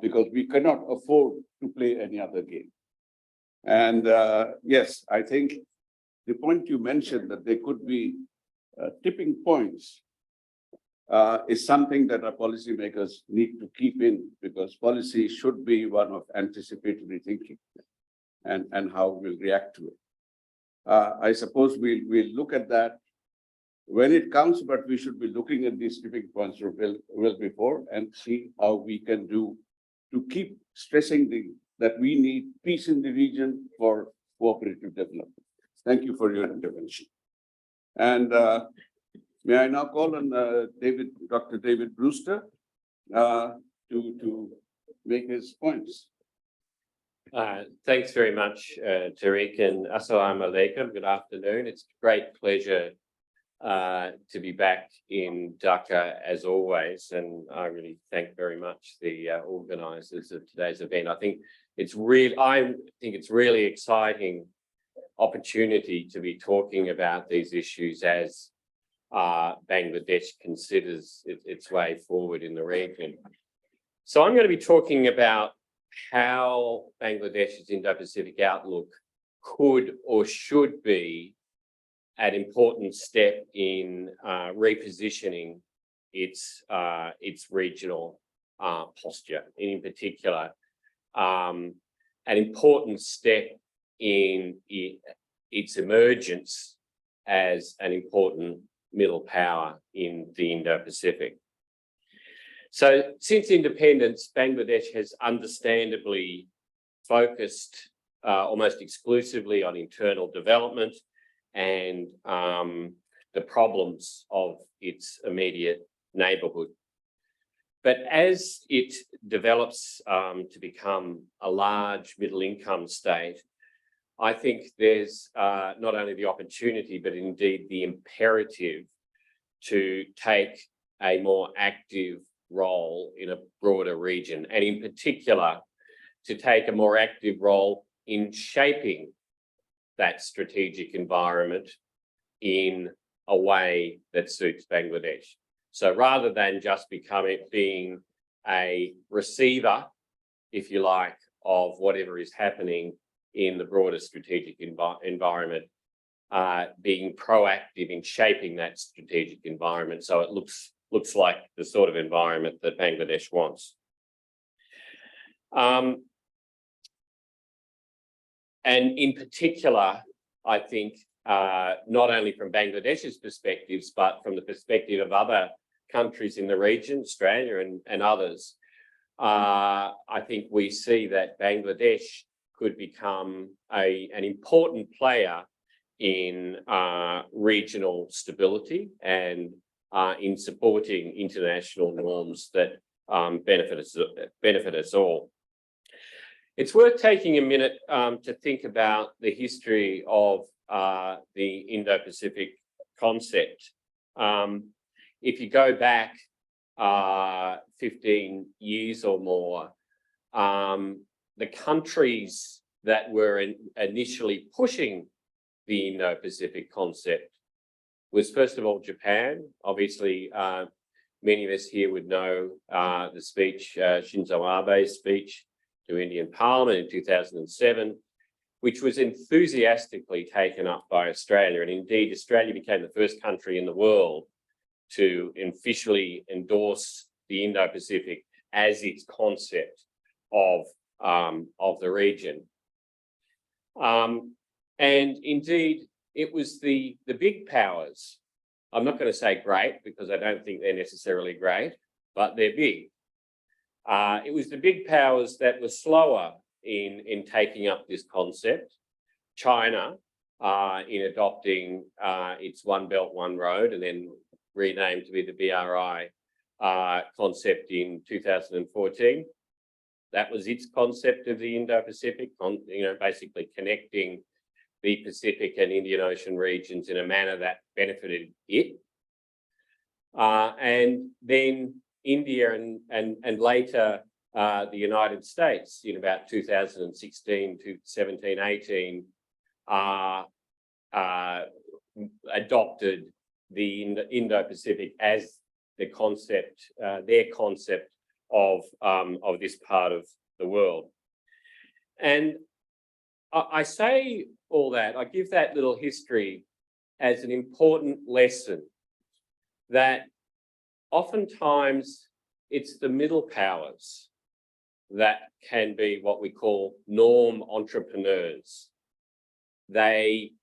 because we cannot afford to play any other game. And yes, I think the point you mentioned that there could be tipping points is something that our policymakers need to keep in, because policy should be one of anticipatory thinking and how we'll react to it. I suppose we'll look at that when it comes, but we should be looking at these tipping points well before and see how we can do to keep stressing that we need peace in the region for cooperative development. Thank you for your intervention. And may I now call on Dr. David Brewster to make his points. Thanks very much, Tariq, and assalamu alaikum. Good afternoon. It's a great pleasure to be back in Dhaka as always, and I really thank very much the organisers of today's event. I think it's really exciting opportunity to be talking about these issues as Bangladesh considers its way forward in the region. So I'm going to be talking about how Bangladesh's Indo-Pacific outlook could or should be an important step in repositioning its regional posture, and in particular, an important step in its emergence as an important middle power in the Indo-Pacific. So since independence, Bangladesh has understandably focused almost exclusively on internal development and the problems of its immediate neighbourhood. But as it develops to become a large middle-income state, I think there's not only the opportunity, but indeed the imperative to take a more active role in a broader region, and in particular, to take a more active role in shaping that strategic environment in a way that suits Bangladesh. So rather than just being a receiver, if you like, of whatever is happening in the broader strategic environment, being proactive in shaping that strategic environment so it looks like the sort of environment that Bangladesh wants. And in particular, I think not only from Bangladesh's perspectives, but from the perspective of other countries in the region, Australia and others, I think we see that Bangladesh could become an important player in regional stability and in supporting international norms that benefit us all. It's worth taking a minute to think about the history of the Indo-Pacific concept. If you go back 15 years or more, the countries that were initially pushing the Indo-Pacific concept was, first of all, Japan. Obviously, many of us here would know the speech, Shinzo Abe's speech to Indian Parliament in 2007, which was enthusiastically taken up by Australia. And indeed, Australia became the first country in the world to officially endorse the Indo-Pacific as its concept of the region. And indeed, it was the big powers. I'm not going to say great because I don't think they're necessarily great, but they're big. It was the big powers that were slower in taking up this concept. China, in adopting its One Belt, One Road, and then renamed to be the BRI concept in 2014. That was its concept of the Indo-Pacific, basically connecting the Pacific and Indian Ocean regions in a manner that benefited it. And then India and later the United States in about 2016 to 17, 18 adopted the Indo-Pacific as the concept, their concept of this part of the world. And I say all that, I give that little history as an important lesson that oftentimes it's the middle powers that can be what we call norm entrepreneurs. They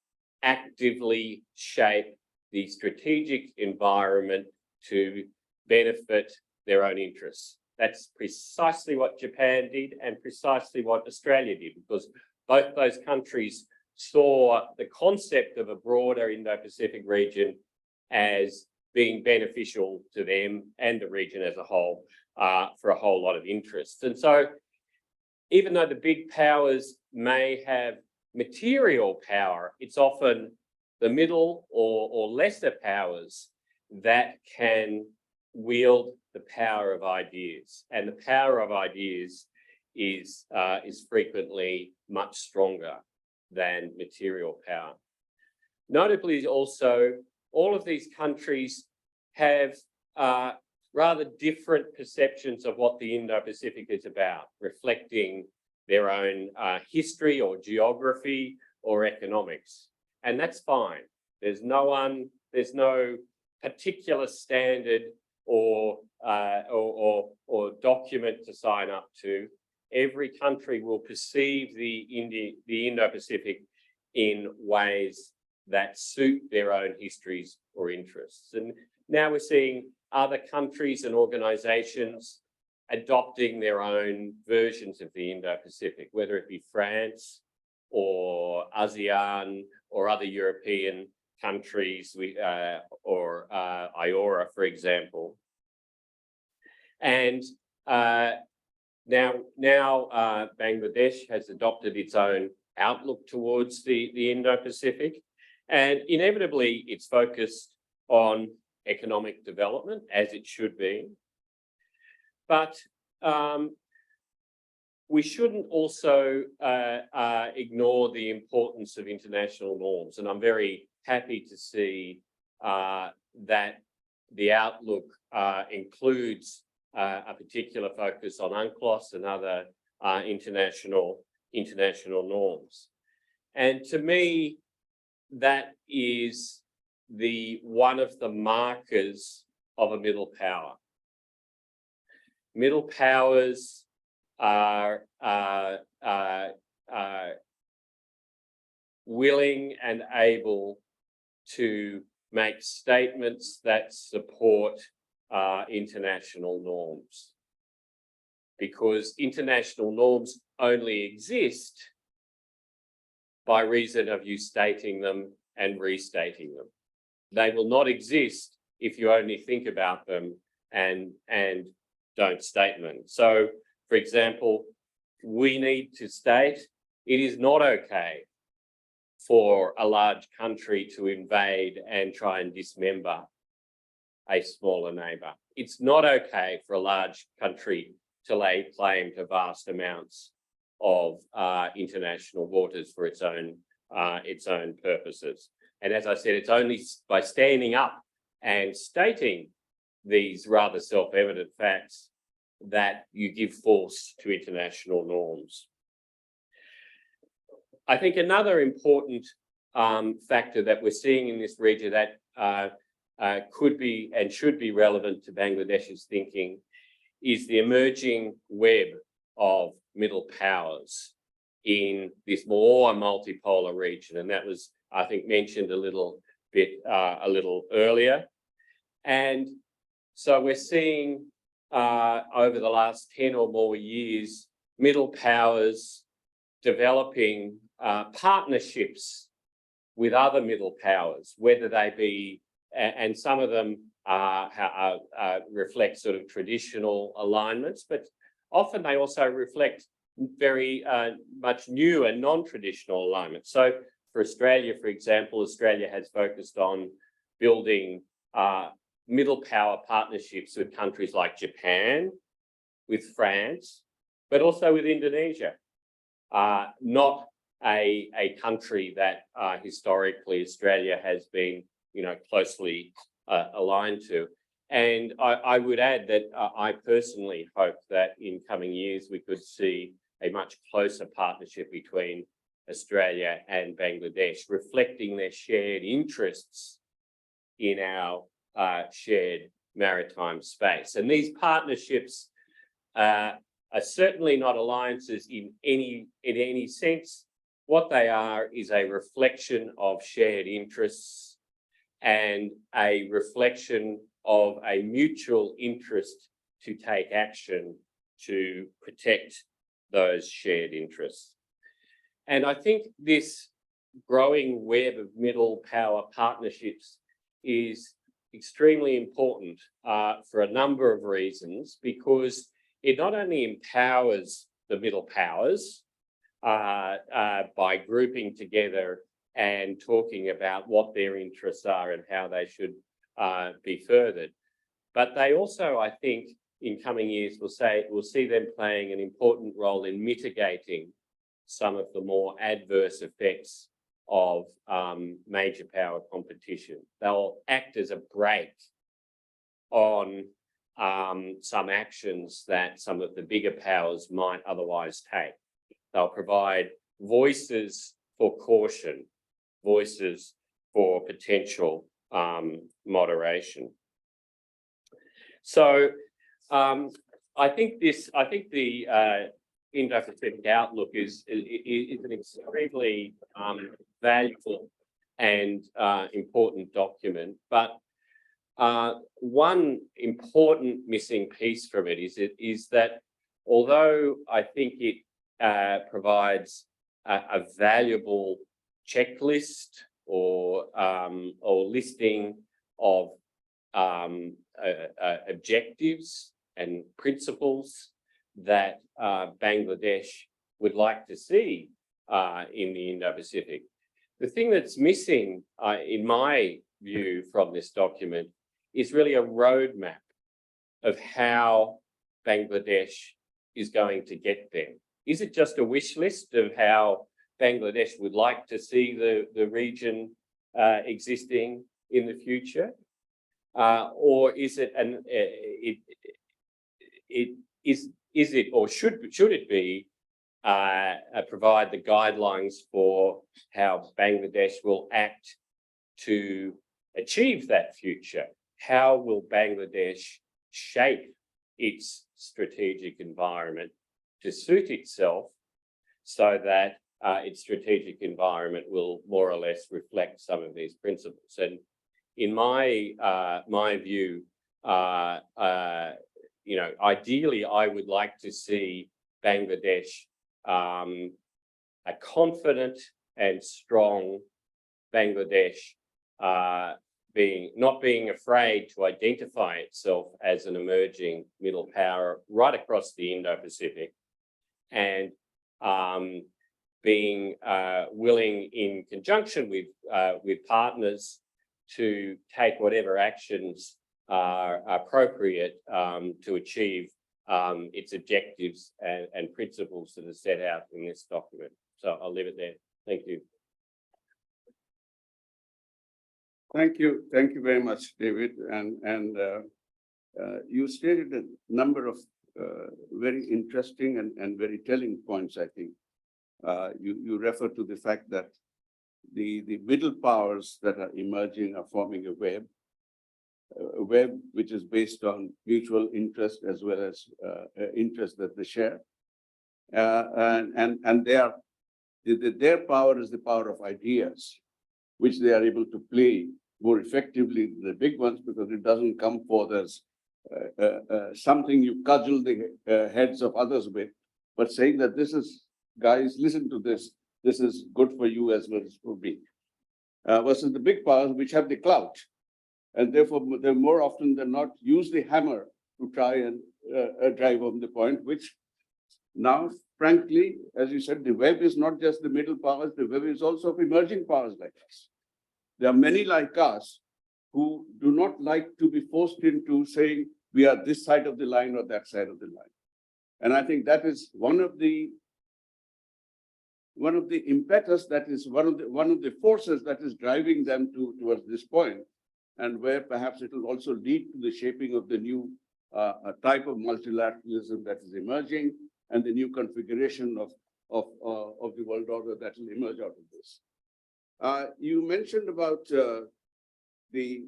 actively shape the strategic environment to benefit their own interests. That's precisely what Japan did and precisely what Australia did, because both those countries saw the concept of a broader Indo-Pacific region as being beneficial to them and the region as a whole for a whole lot of interests. And so even though the big powers may have material power, it's often the middle or lesser powers that can wield the power of ideas. And the power of ideas is frequently much stronger than material power. Notably also, all of these countries have rather different perceptions of what the Indo-Pacific is about, reflecting their own history or geography or economics. And that's fine. There's no particular standard or document to sign up to. Every country will perceive the Indo-Pacific in ways that suit their own histories or interests. And now we're seeing other countries and organizations adopting their own versions of the Indo-Pacific, whether it be France or ASEAN or other European countries, or IORA, for example. And now Bangladesh has adopted its own outlook towards the Indo-Pacific, and inevitably it's focused on economic development, as it should be. But we shouldn't also ignore the importance of international norms. And I'm very happy to see that the outlook includes a particular focus on UNCLOS and other international norms. And to me, that is one of the markers of a middle power. Middle powers are willing and able to make statements that support international norms, because international norms only exist by reason of you stating them and restating them. They will not exist if you only think about them and don't state them. So, for example, we need to state it is not okay for a large country to invade and try and dismember a smaller neighbour. It's not okay for a large country to lay claim to vast amounts of international waters for its own purposes. And as I said, it's only by standing up and stating these rather self-evident facts that you give force to international norms. I think another important factor that we're seeing in this region that could be and should be relevant to Bangladesh's thinking is the emerging web of middle powers in this more multipolar region. And that was, I think, mentioned a little earlier. And so we're seeing over the last 10 or more years, middle powers developing partnerships with other middle powers, whether they be, and some of them reflect sort of traditional alignments, but often they also reflect very much new and non-traditional alignments. So for Australia, for example, Australia has focused on building middle power partnerships with countries like Japan, with France, but also with Indonesia, not a country that historically Australia has been, closely aligned to. And I would add that I personally hope that in coming years we could see a much closer partnership between Australia and Bangladesh, reflecting their shared interests in our shared maritime space. And these partnerships are certainly not alliances in any sense. What they are is a reflection of shared interests and a reflection of a mutual interest to take action to protect those shared interests. And I think this growing web of middle power partnerships is extremely important for a number of reasons, because it not only empowers the middle powers by grouping together and talking about what their interests are and how they should be furthered, but they also, I think, in coming years, we'll see them playing an important role in mitigating some of the more adverse effects of major power competition. They'll act as a brake on some actions that some of the bigger powers might otherwise take. They'll provide voices for caution, voices for potential moderation. So I think the Indo-Pacific outlook is an extremely valuable and important document, but one important missing piece from it is that although I think it provides a valuable checklist or listing of objectives and principles that Bangladesh would like to see in the Indo-Pacific. The thing that's missing, in my view, from this document is really a roadmap of how Bangladesh is going to get there. Is it just a wish list of how Bangladesh would like to see the region existing in the future? Or is it is it or should it be provide the guidelines for how Bangladesh will act to achieve that future? How will Bangladesh shape its strategic environment to suit itself so that its strategic environment will more or less reflect some of these principles? And in my view, ideally, I would like to see Bangladesh a confident and strong Bangladesh not being afraid to identify itself as an emerging middle power right across the Indo-Pacific, and being willing, in conjunction with partners, to take whatever actions are appropriate to achieve its objectives and principles that are set out in this document. So I'll leave it there. Thank you. Thank you very much, David. And you stated a number of very interesting and very telling points, I think. You refer to the fact that the middle powers that are emerging are forming a web which is based on mutual interest as well as interest that they share. And their power is the power of ideas, which they are able to play more effectively than the big ones, because it doesn't come forth as something you cudgel the heads of others with, but saying that this is, guys, listen to this is good for you as well as for me. Versus the big powers which have the clout, and therefore they more often than not use the hammer to try and drive home the point, which now, frankly, as you said, the web is not just the middle powers, the web is also of emerging powers like us. There are many like us who do not like to be forced into saying we are this side of the line or that side of the line. And I think that is one of the impetus, that is one of the forces that is driving them towards this point, and where perhaps it will also lead to the shaping of the new type of multilateralism that is emerging, and the new configuration of the world order that will emerge out of this. You mentioned about the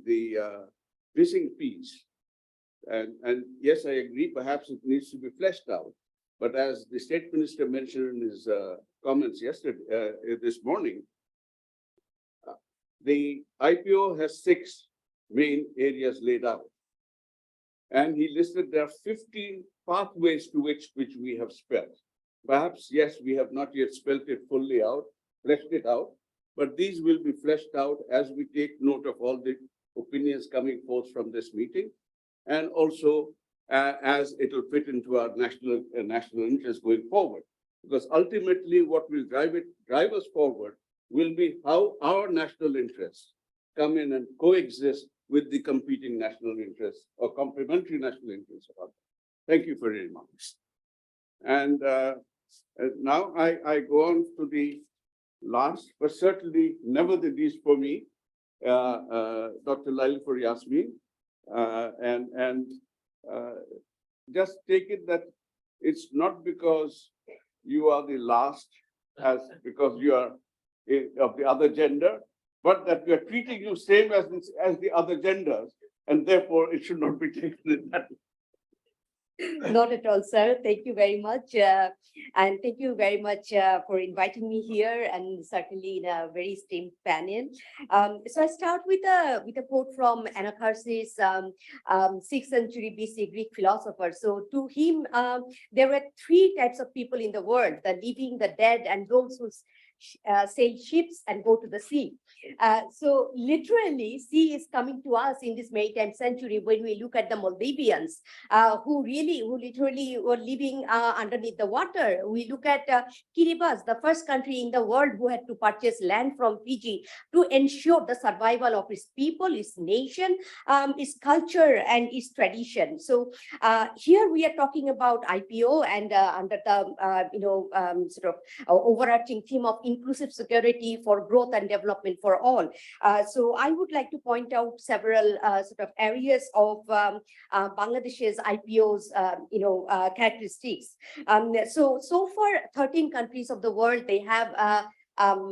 missing piece, and yes, I agree. Perhaps it needs to be fleshed out. But as the State Minister mentioned in his comments yesterday, this morning, the IPO has 6 main areas laid out, and he listed there are 15 pathways to which we have spelled. Perhaps, yes, we have not yet spelled it fully out, fleshed it out, but these will be fleshed out as we take note of all the opinions coming forth from this meeting, and also as it will fit into our national interest going forward. Because ultimately, what will drive us forward will be how our national interests come in and coexist with the competing national interests or complementary national interests of others. Thank you for your remarks. And now I go on to the last, but certainly never the least for me, Dr. Lailipur Yasmin, and just take it that it's not because you are the last, because you are of the other gender, but that we are treating you same as the other genders, and therefore it should not be taken in that way. Not at all, sir. Thank you very much. And thank you very much for inviting me here, and certainly in a very esteemed panel. So I start with a quote from Anacharsis, 6th century BC Greek philosopher. So to him, there were 3 types of people in the world: the living, the dead, and those who sail ships and go to the sea. So literally, sea is coming to us in this maritime century when we look at the Maldivians, who literally were living underneath the water. We look at Kiribati, the first country in the world who had to purchase land from Fiji to ensure the survival of its people, its nation, its culture, and its tradition. So here we are talking about IPO, and under the sort of overarching theme of inclusive security for growth and development for all. So I would like to point out several sort of areas of Bangladesh's IPO's characteristics. So far, 13 countries of the world, they have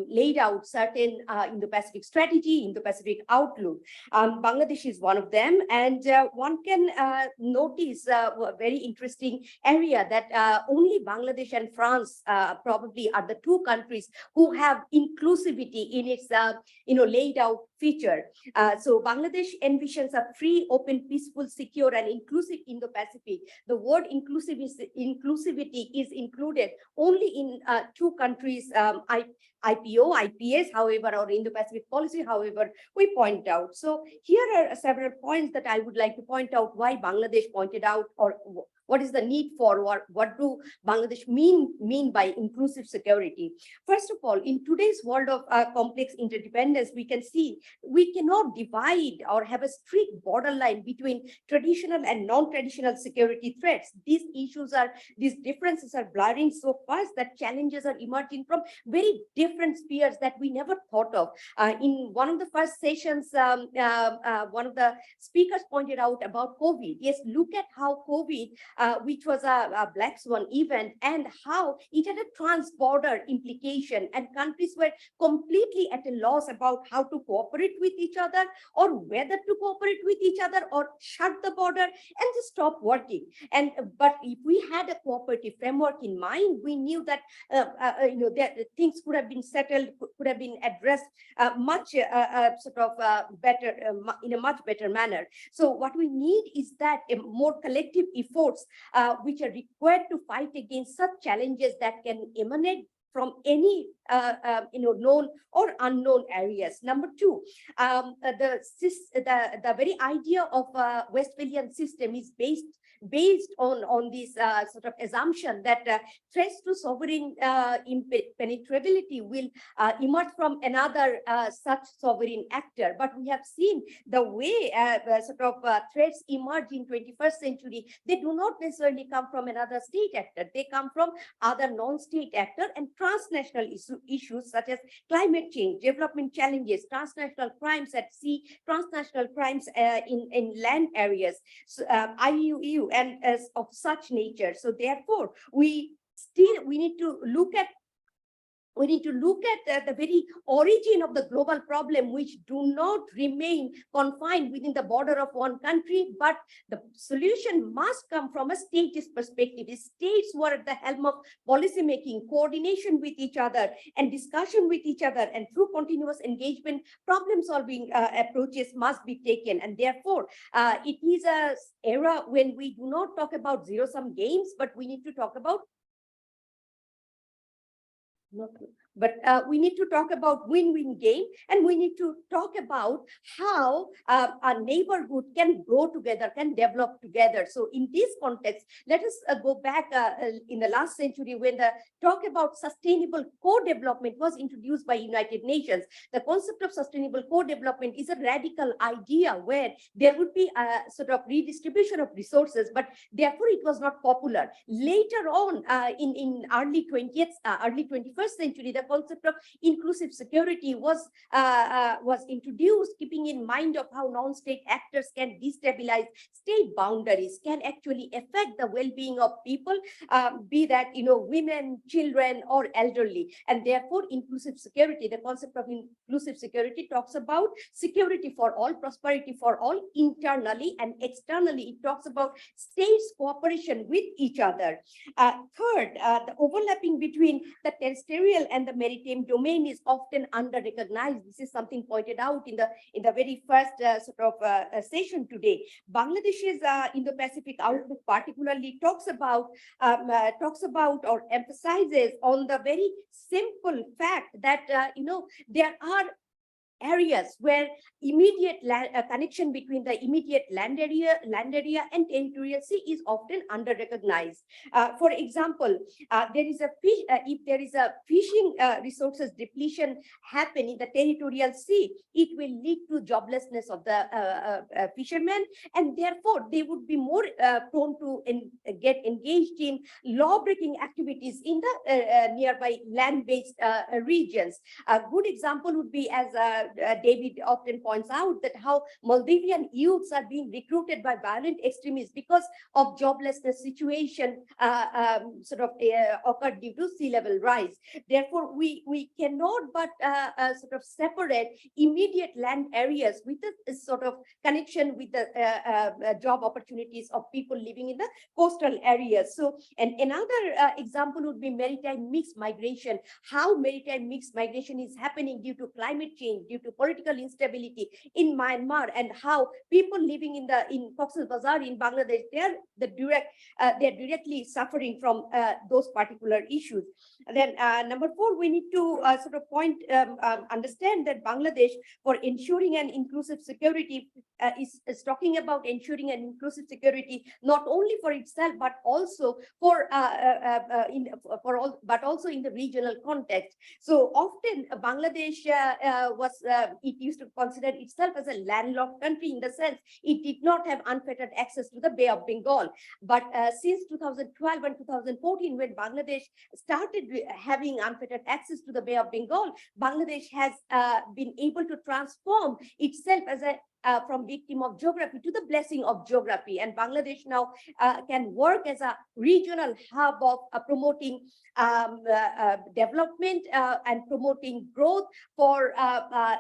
laid out certain Indo-Pacific strategy, Indo-Pacific outlook. Bangladesh is one of them, and one can notice a very interesting area that only Bangladesh and France probably are the 2 countries who have inclusivity in its laid out feature. So Bangladesh envisions a free, open, peaceful, secure, and inclusive Indo-Pacific. The word inclusivity is included only in 2 countries, IPO, IPS, however, or Indo-Pacific policy, however, we point out. So here are several points that I would like to point out why Bangladesh pointed out, or what is the need for, or what do Bangladesh mean by inclusive security. First of all, in today's world of complex interdependence, we can see we cannot divide or have a strict borderline between traditional and non-traditional security threats. These differences are blurring so fast that challenges are emerging from very different spheres that we never thought of. In one of the first sessions, one of the speakers pointed out about COVID. Yes, look at how COVID, which was a black swan event, and how it had a trans-border implication, and countries were completely at a loss about how to cooperate with each other, or whether to cooperate with each other, or shut the border and just stop working. But if we had a cooperative framework in mind, we knew that that things could have been settled, could have been addressed much better, in a much better manner. So what we need is that more collective efforts which are required to fight against such challenges that can emanate from any known or unknown areas. Number two, the very idea of a Westphalian system is based on this sort of assumption that threats to sovereign impenetrability will emerge from another such sovereign actor. But we have seen the way threats emerge in 21st century. They do not necessarily come from another state actor. They come from other non-state actor and transnational issues such as climate change, development challenges, transnational crimes at sea, transnational crimes in land areas, so, IUU, and as of such nature. So therefore, we need to look at the very origin of the global problem, which do not remain confined within the border of one country, but the solution must come from a statist perspective. The states who are at the helm of policy making, coordination with each other, and discussion with each other, and through continuous engagement, problem solving approaches must be taken. And therefore, it is an era when we do not talk about zero-sum games, but we need to talk about we need to talk about win-win game, and we need to talk about how a neighborhood can grow together, can develop together. So in this context, let us go back in the last century when the talk about sustainable co-development was introduced by United Nations. The concept of sustainable co-development is a radical idea where there would be a sort of redistribution of resources, but therefore it was not popular. Later on, in early 21st century, the concept of inclusive security was introduced, keeping in mind of how non-state actors can destabilize state boundaries, can actually affect the well-being of people, be that women, children, or elderly. And therefore, inclusive security, the concept of inclusive security talks about security for all, prosperity for all, internally and externally. It talks about states' cooperation with each other. Third, the overlapping between the terrestrial and the maritime domain is often under-recognized. This is something pointed out in the very first session today. Bangladesh's Indo-Pacific outlook particularly talks about or emphasizes on the very simple fact that there are areas where immediate connection between the immediate land area and territorial sea is often under-recognized. For example, if there is a fishing resources depletion happen in the territorial sea, it will lead to joblessness of the fishermen, and therefore they would be more prone to get engaged in law-breaking activities in the nearby land-based regions. A good example would be, as David often points out, that how Maldivian youths are being recruited by violent extremists because of joblessness situation occurred due to sea level rise. Therefore, we cannot but separate immediate land areas with a sort of connection with the job opportunities of people living in the coastal areas. So, and another example would be maritime mixed migration. How maritime mixed migration is happening due to climate change, due due to political instability in Myanmar, and how people living in Cox's Bazar in Bangladesh, they're directly suffering from those particular issues. And then number 4, we need to understand that Bangladesh, for ensuring an inclusive security, is talking about ensuring an inclusive security not only for itself but also but also in the regional context. So often Bangladesh it used to consider itself as a landlocked country, in the sense it did not have unfettered access to the Bay of Bengal. But since 2012 and 2014, when Bangladesh started having unfettered access to the Bay of Bengal, Bangladesh has been able to transform itself as a from victim of geography to the blessing of geography. And Bangladesh now can work as a regional hub of promoting development and promoting growth for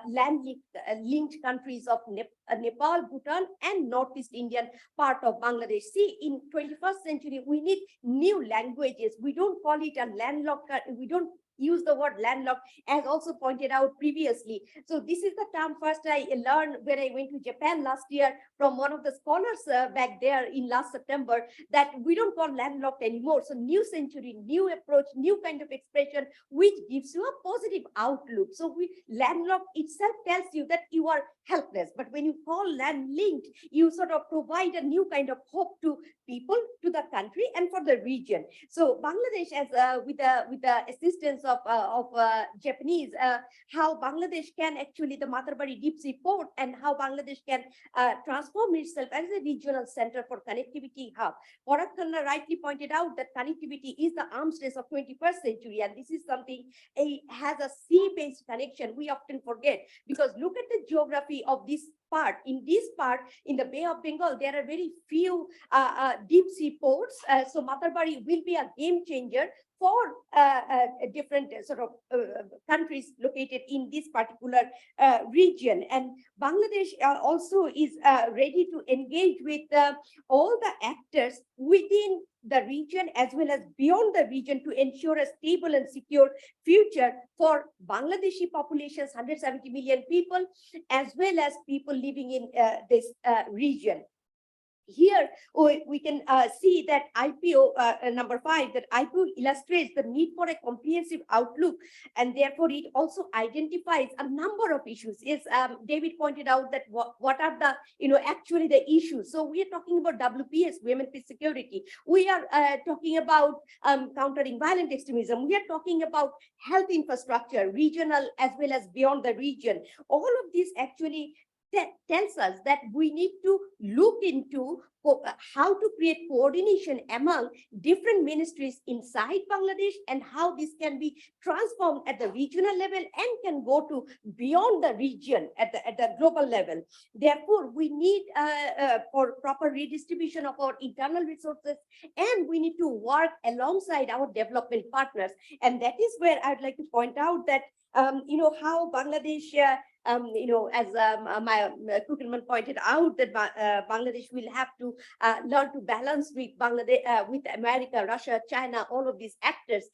land-linked countries of Nepal, Bhutan, and Northeast Indian part of Bangladesh. See, in 21st century, we need new languages. We don't call it a landlocked, we don't use the word landlocked, as also pointed out previously. So this is the term first I learned when I went to Japan last year from one of the scholars back there in last September, that we don't call landlocked anymore. So new century, new approach, new kind of expression, which gives you a positive outlook. So landlocked itself tells you that you are helpless, but when you call land linked, you sort of provide a new kind of hope to people, to the country, and for the region. So Bangladesh, as with the assistance of Japanese, how Bangladesh can actually, the Matarbari deep sea port, and how Bangladesh can transform itself as a regional center for connectivity hub. Parag Khanna rightly pointed out that connectivity is the arms race of 21st century, and this is something has a sea-based connection. We often forget, because look at the geography of this part. In the Bay of Bengal, there are very few deep sea ports. So Matarbari will be a game changer for different countries located in this particular region. And Bangladesh also is ready to engage with all the actors within the region as well as beyond the region to ensure a stable and secure future for Bangladeshi populations, 170 million people, as well as people living in this region. Here we can see that IPO number 5, that IPO illustrates the need for a comprehensive outlook, and therefore it also identifies a number of issues. Is David pointed out that what are the actually the issues. So we are talking about WPS, women peace security. We are talking about countering violent extremism. We are talking about health infrastructure, regional as well as beyond the region. All of these actually tells us that we need to look into how to create coordination among different ministries inside Bangladesh, and how this can be transformed at the regional level and can go to beyond the region at the global level. Therefore, we need for proper redistribution of our internal resources, and we need to work alongside our development partners. And that is where I'd like to point out that how Bangladesh as my Kukelman pointed out, that Bangladesh will have to learn to balance with Bangladesh, with America, Russia, China, all of these actors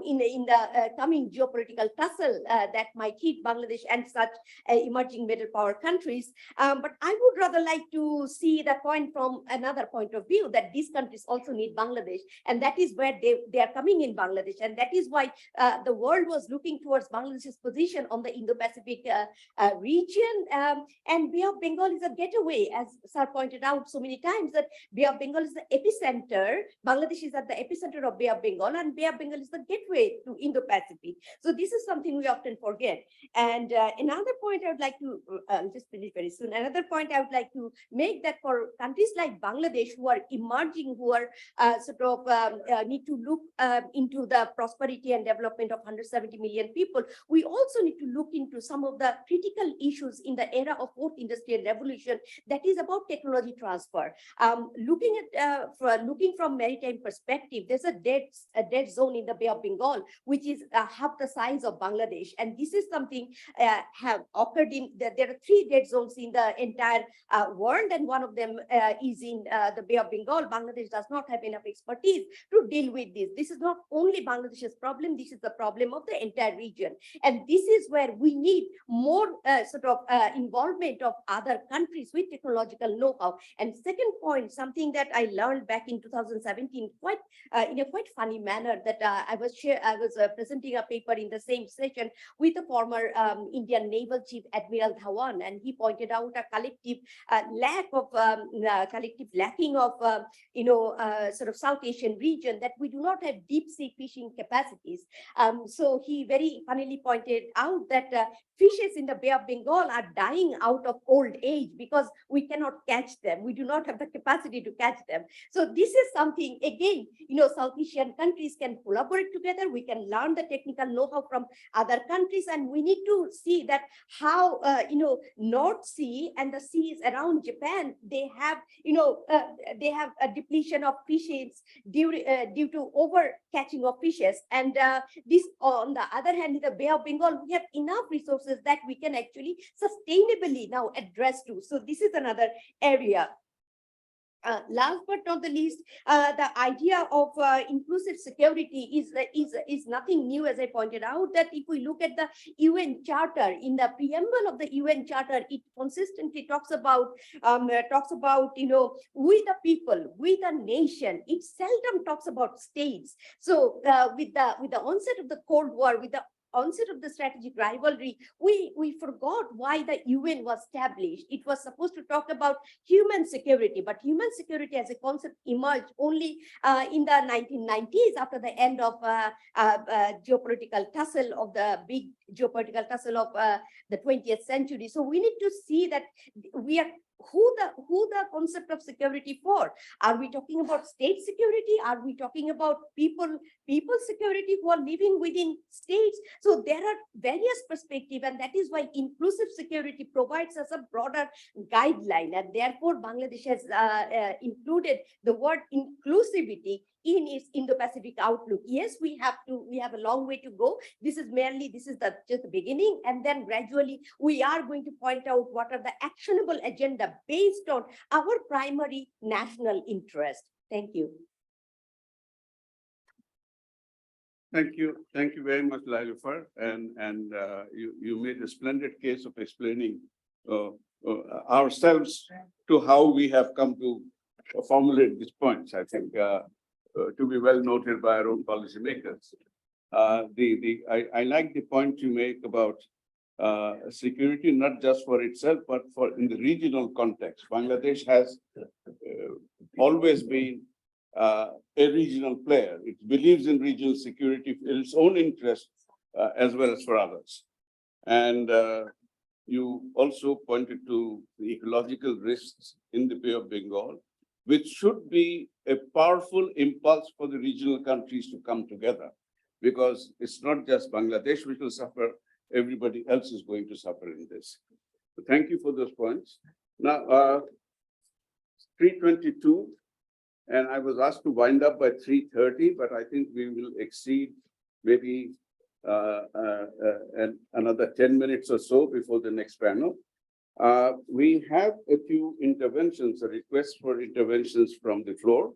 in the coming geopolitical tussle that might hit Bangladesh and such emerging middle power countries. But I would rather like to see the point from another point of view, that these countries also need Bangladesh, and that is where they are coming in Bangladesh, and that is why the world was looking towards Bangladesh's position on the Indo-Pacific region, and Bay of Bengal is a getaway, as Sir pointed out so many times, that Bay of Bengal is the epicenter. Bangladesh is at the epicenter of Bay of Bengal, and Bay of Bengal is the gateway to Indo-Pacific. So this is something we often forget. And another point I would like to just finish very soon. Another point I would like to make, that for countries like Bangladesh who are emerging, who are need to look into the prosperity and development of 170 million people, we also need to look into some of the critical issues in the era of fourth industrial revolution, that is about technology transfer. Looking from maritime perspective, there's a dead zone in the Bay of Bengal, which is half the size of Bangladesh, and this is something have occurred in there are 3 dead zones in the entire world, and one of them is in the Bay of Bengal. Bangladesh does not have enough expertise to deal with this. This is not only Bangladesh's problem, this is the problem of the entire region, and this is where we need more more involvement of other countries with technological know-how. And second point, something that I learned back in 2017, quite in a quite funny manner, that I was presenting a paper in the same session with the former Indian Naval Chief Admiral Dhawan, and he pointed out a collective lacking of sort of South Asian region, that we do not have deep sea fishing capacities. So he very funnily pointed out that fishes in the Bay of Bengal are dying out of old age because we cannot catch them. We do not have the capacity to catch them. So this is something, again, South Asian countries can collaborate together. We can learn the technical know-how from other countries, and we need to see that how, North Sea and the seas around Japan, they have a depletion of fishes due to over catching of fishes. And this, on the other hand, in the Bay of Bengal, we have enough resources that we can actually sustainably now address to. So this is another area. Last but not the least, the idea of inclusive security is nothing new, as I pointed out, that if we look at the UN Charter, in the preamble of the UN Charter, it consistently talks about, we the people, we the nation. It seldom talks about states. So with the onset of the Cold War, with the onset of the strategic rivalry, we forgot why the UN was established. It was supposed to talk about human security, but human security as a concept emerged only in the 1990s, after the end of geopolitical tussle of the big geopolitical tussle of the 20th century. So we need to see that we are who the concept of security for. Are we talking about state security? Are we talking about people security who are living within states? So there are various perspectives, and that is why inclusive security provides us a broader guideline, and therefore Bangladesh has included the word inclusivity in its Indo-Pacific outlook. Yes, we have a long way to go. This is just the beginning, and then gradually we are going to point out what are the actionable agenda based on our primary national interest. Thank you. Thank you very much, Lilufar, and you made a splendid case of explaining ourselves to how we have come to formulate these points. I think to be well noted by our own policymakers. I like the point you make about security, not just for itself, but for in the regional context. Bangladesh has always been a regional player. It believes in regional security in its own interest as well as for others. And you also pointed to the ecological risks in the Bay of Bengal, which should be a powerful impulse for the regional countries to come together, because it's not just Bangladesh which will suffer, everybody else is going to suffer in this. So thank you for those points. Now, 3:22, and I was asked to wind up by 3:30, but I think we will exceed maybe another 10 minutes or so before the next panel. We have a few interventions, a request for interventions from the floor.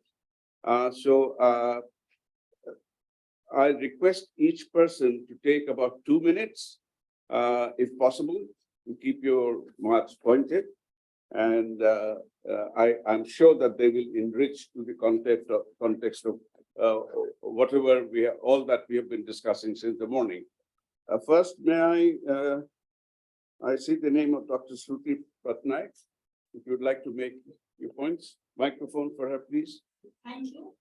I request each person to take about 2 minutes, if possible, to keep your marks pointed. And I'm sure that they will enrich to the context of whatever all that we have been discussing since the morning. First, may I see the name of Dr. Shruti Patnaik. If you'd like to make your points, microphone for her, please. Thank you.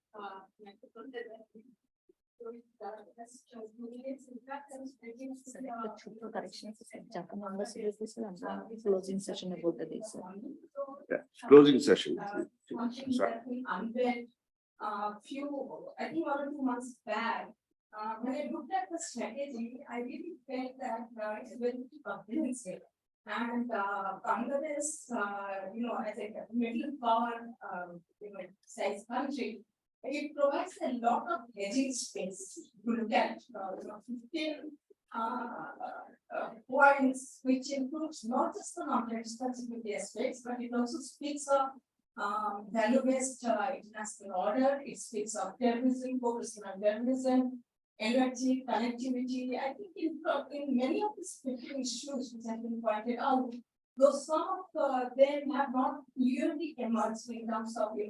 Closing session about the day, sir. Yeah, closing session. Sorry. I think 1 or 2 months back, when I looked at the strategy, I really felt that it's very comprehensive. And Bangladesh, as a middle power, size country, it provides a lot of hedging space to look at. 15 points, which includes not just the non-traditional security aspects, but it also speaks of value-based international order. It speaks of terrorism, focusing on terrorism, energy, connectivity. I think in many of these issues which have been pointed out, though some of them have not clearly emerged in terms of, the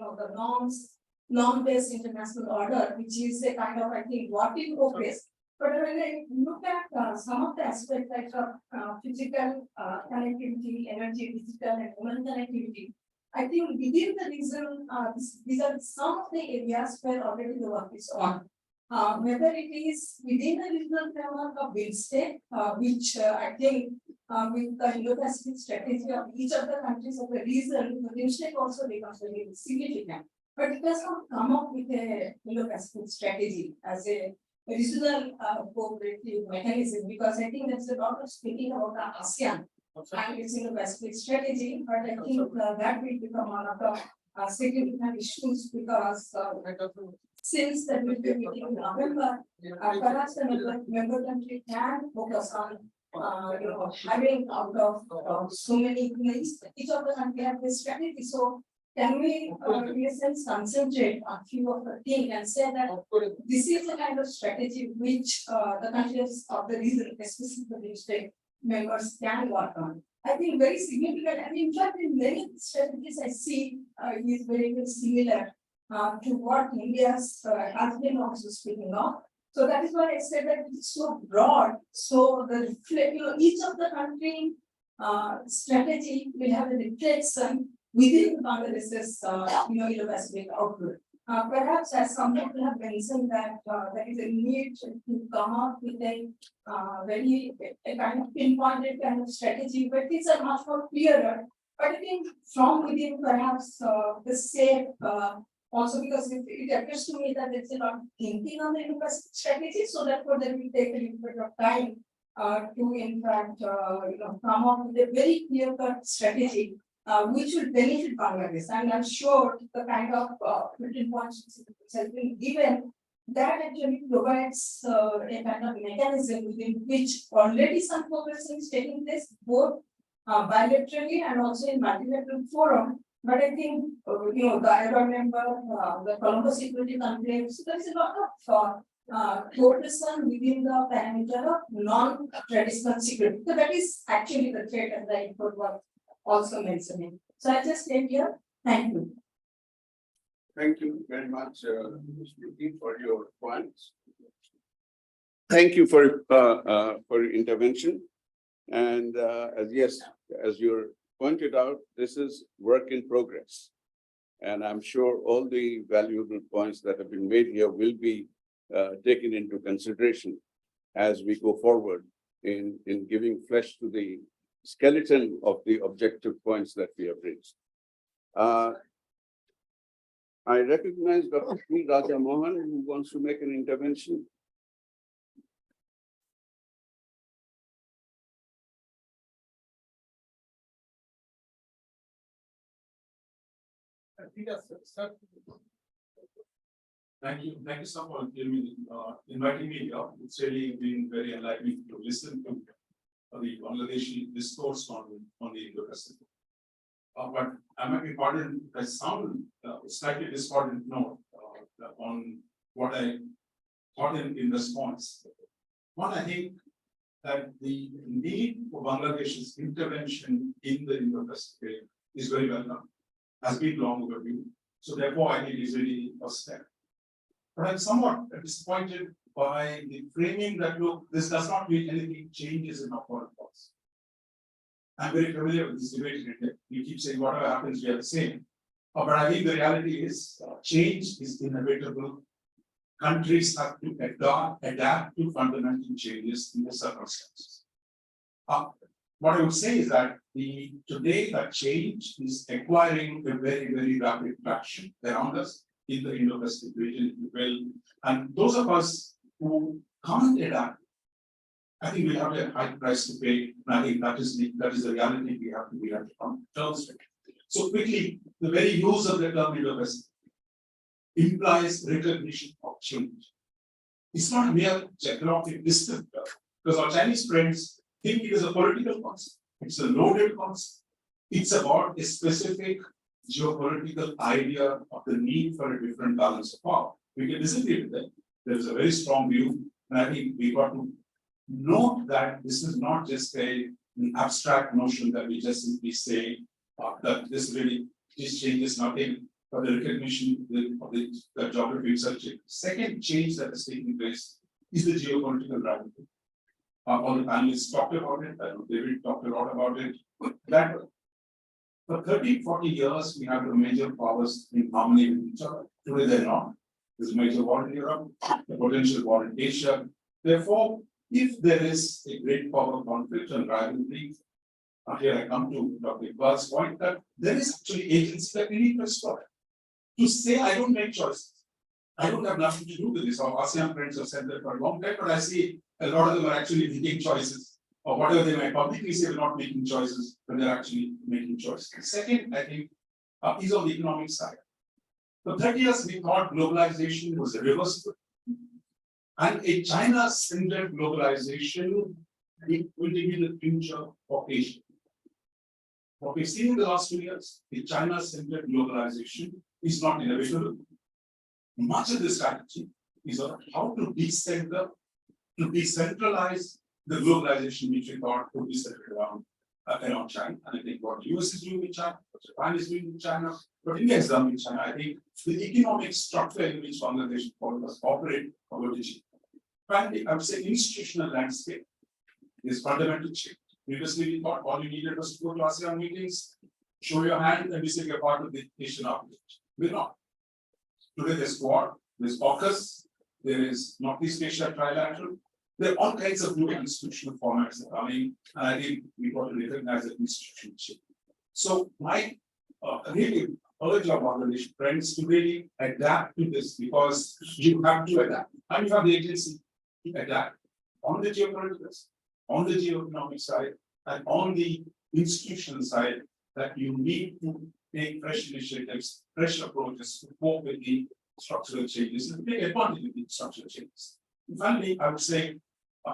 norm-based international order, which is a kind of, I think, work in progress. But when I look at some of the aspects like physical connectivity, energy, digital, and human connectivity, I think within the region, these are some of the areas where already the work is on. Whether it is within the regional framework of BIMSTEC, which I think with the Indo-Pacific strategy of each of the countries of the region, the BIMSTEC also becomes very significant. But it does not come up with a Indo-Pacific strategy as a regional cooperative mechanism, because I think that's a lot of speaking about the ASEAN and its Indo-Pacific strategy, but I think that will become one of the significant issues, because since that will be meeting in November, perhaps the member country can focus on having out of so many things, each of the country have this strategy. So can we, in a sense, concentrate on few of the things and say that this is the kind of strategy which the countries of the region, especially the state members, can work on? I think very significant, and in fact, in many strategies I see is very, very similar to what India's has been also speaking of. So that is why I said that it's so broad. So the each of the country strategy will have a reflection within Bangladesh's Indo-Pacific outlook. Perhaps as some people have mentioned that there is a need to come up with a very kind of pinpointed kind of strategy, but these are much more clearer. But I think from within perhaps the same also, because it appears to me that there's a lot of thinking on the Indo-Pacific strategy, so therefore they will take a little bit of time to in fact come up with a very clear-cut strategy which will benefit Bangladesh. And I'm sure the kind of written points which has been given, that actually provides a kind of mechanism within which already some progress is taking place, both bilaterally and also in multilateral forum. But I think, the IRA member, the Colombo Security Conclave, so there is a lot of coordination within the parameter of non-traditional security. So that is actually the threat, as I was also mentioning. So I just end here. Thank you. Thank you very much, for your points. Thank you for your intervention. And as you're pointed out, this is work in progress. And I'm sure all the valuable points that have been made here will be taken into consideration as we go forward in giving flesh to the skeleton of the objective points that we have raised. I recognize Dr. P. Raja Mohan, who wants to make an intervention. Thank you so much for inviting me here. It's really been very enlightening to listen to the Bangladeshi discourse on the Indo-Pacific. But I might be pardoned, I sound slightly discordant note on what I thought in response. One, I think that the need for Bangladesh's intervention in the Indo-Pacific is very well known, has been long overdue. So therefore, I think it's really a step. But I'm somewhat disappointed by the framing that, look, this does not mean anything changes in our foreign policy. I'm very familiar with this debate in India. You keep saying whatever happens, we are the same. But I think the reality is change is inevitable. Countries have to adapt to fundamental changes in the circumstances. What I would say is that today that change is acquiring a very, very rapid traction around us in the Indo-Pacific region, if you will. And those of us who can't adapt, I think we have a high price to pay. And I think that is the reality we have to come to terms with. So quickly, the very use of the term Indo-Pacific implies recognition of change. It's not a mere geographic distance term, because our Chinese friends think it is a political concept. It's a loaded concept. It's about a specific geopolitical idea of the need for a different balance of power. We can disagree with that. There is a very strong view And I think we got to note that this is not just an abstract notion that we just simply say that this changes nothing, but the recognition of the geography itself. Second change that is taking place is the geopolitical reality. All the panelists talked about it, David talked a lot about it, that for 30, 40 years, we have the major powers in harmony with each other. Today, they're not. There's a major war in Europe, a potential war in Asia. Therefore, if there is a great power conflict and rivalry, here I come to Dr. Iqbal's point that there is actually agency that we need to explore. To say, I don't make choices. I don't have nothing to do with this. Our ASEAN friends have said that for a long time, but I see a lot of them are actually making choices, or whatever they might publicly say, they're not making choices, but they're actually making choices. Second, I think, is on the economic side. For 30 years, we thought globalization was irreversible. And a China-centered globalization will be the future of Asia. What we've seen in the last 2 years, the China-centered globalization is not inevitable. Much of the strategy is on how to decenter, to decentralize the globalization which we thought would be centered around China. And I think what the US is doing with China, what Japan is doing with China, what India has done with China, I think the economic structure in which Bangladesh must operate over the change. Finally, I would say institutional landscape is fundamental change. Previously, we thought all you needed was to go to ASEAN meetings, show your hand, and we say you're part of the Asian architecture. We're not. Today, there's Quad, there's AUKUS, there is Northeast Asia Trilateral. There are all kinds of new institutional formats that are coming, and I think we've got to recognize that institutional change. So, my really urge our Bangladesh friends to really adapt to this, because you have to adapt, and you have the agency to adapt on the geopolitical, on the geoeconomic side, and on the institutional side, that you need to take fresh initiatives, fresh approaches to cope with the structural changes and take advantage of the structural changes. And finally, I would say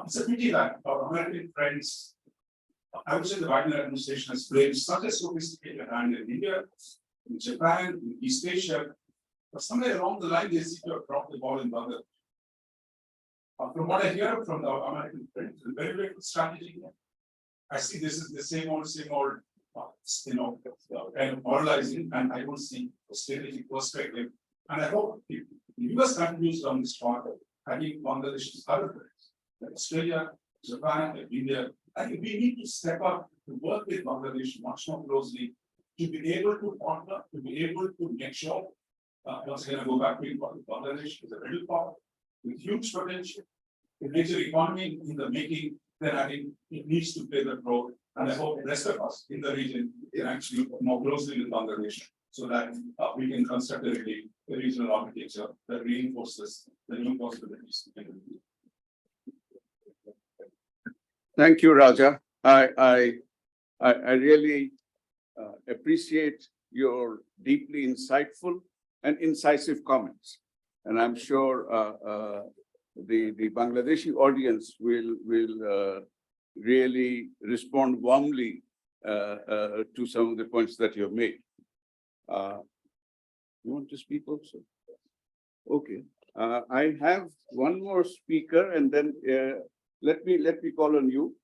it's a pity that our American friends, I would say the Biden administration has played such a sophisticated hand in India, in Japan, in East Asia, but somewhere along the line they seem to have dropped the ball in Bangladesh. From what I hear from the American friends, it's a very, very good strategy. I see this is the same old, kind of moralizing, and I don't see a strategic perspective. And I hope if the US continues down this path, I think Bangladesh's other friends, like Australia, Japan, and India, I think we need to step up to work with Bangladesh much more closely to be able to partner, to be able to make sure, once again, I go back to Bangladesh is a middle power with huge potential, a major economy in the making, then I think it needs to play that role. And I hope the rest of us in the region can actually work more closely with Bangladesh so that we can construct a regional architecture that reinforces the new possibilities. Thank you, Raja. I really appreciate your deeply insightful and incisive comments. And I'm sure the Bangladeshi audience will really respond warmly to some of the points that you have made. You want to speak also? Okay. I have one more speaker, and then let me call on you,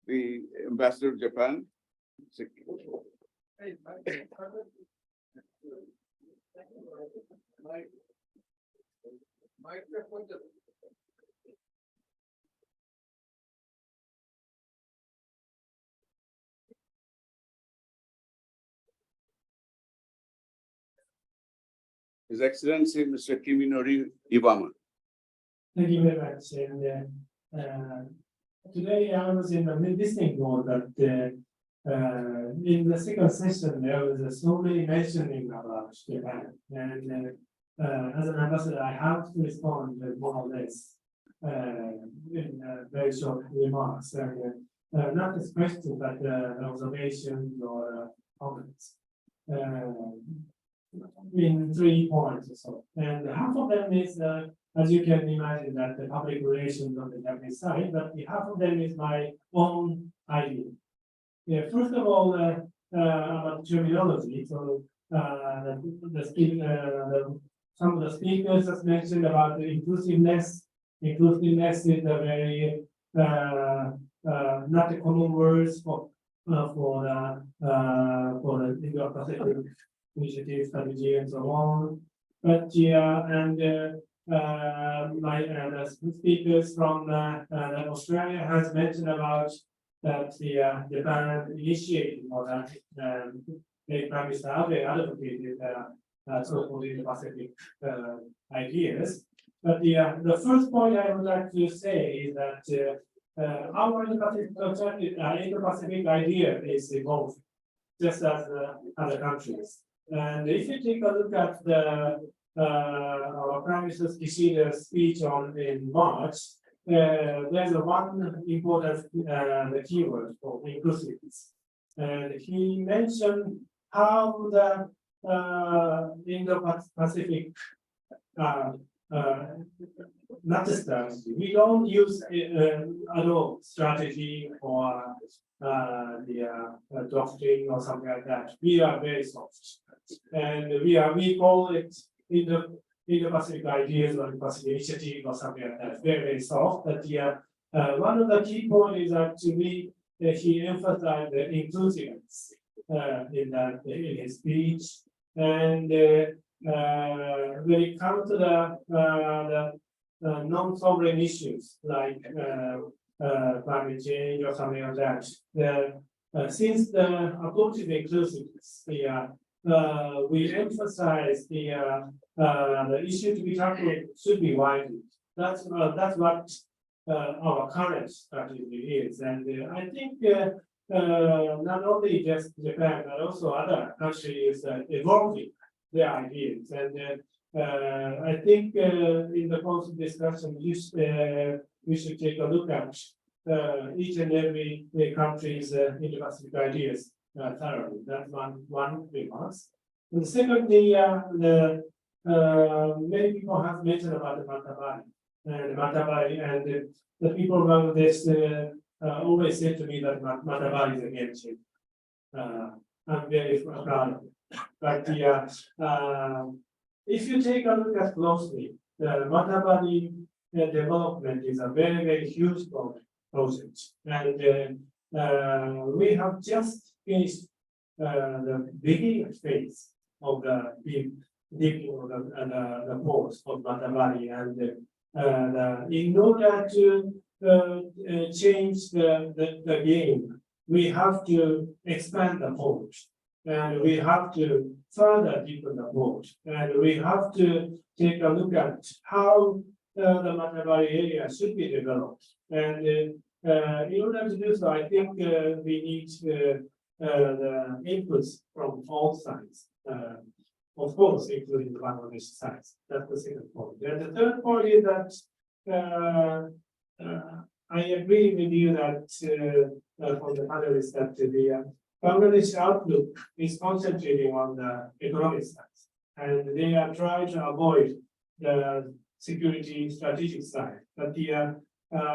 the Ambassador of Japan. His Excellency, Mr. Kiminori Iwama. Thank you very much. And today I was in the listening mode that in the second session there was so many mentioning about Japan. And as an ambassador, I have to respond more or less in very short remarks. And not as questions, but observations or comments. In 3 points or so. And half of them is, as you can imagine, that the public relations on the Japanese side, but half of them is my own idea. Yeah, first of all, about terminology. So the some of the speakers has mentioned about the inclusiveness. Inclusiveness is a very not a common words for the Indo-Pacific initiative strategy and so on. But yeah, and the speakers from Australia has mentioned about that the Japan initiating or that they Prime Minister Abe advocated so-called Indo-Pacific ideas. But the first point I would like to say is that our Indo-Pacific idea is evolving, just as other countries. And if you take a look at the our Prime Minister Kishida's speech in March, there's one important keyword for inclusiveness. And he mentioned how the Indo-Pacific not a strategy. We don't use at all strategy or the doctrine or something like that. We are very soft, and we call it Indo-Pacific ideas or Pacific initiative or something like that. Very soft. But one of the key points is actually he emphasized the inclusiveness in his speech, and when it comes to the non-sovereign issues like climate change or something like that, since the approach is inclusiveness, we emphasize the issue to be tackled should be widened. That's what our current strategy is, and I think not only just Japan but also other countries evolving their ideas, and I think in the course of discussion, we should take a look at each and every country's Indo-Pacific ideas thoroughly. That's one remark. And secondly, many people have mentioned about the Matabari, and the people of Bangladesh always say to me that Matabari is a game changer. I'm very proud of it. But if you take a look at closely, the Matabari development is a very huge project, and we have just finished the beginning phase of the digging of the ports of Matabari, and in order to change the game, we have to expand the port. And we have to further deepen the port, and we have to take a look at how the Matabari area should be developed. And in order to do so, I think we need the inputs from all sides, of course, including the Bangladesh side. That's the second point. And the third point is that I agree with you that from the panelists that the Bangladesh outlook is concentrating on the economic side, and they are trying to avoid the security strategic side. But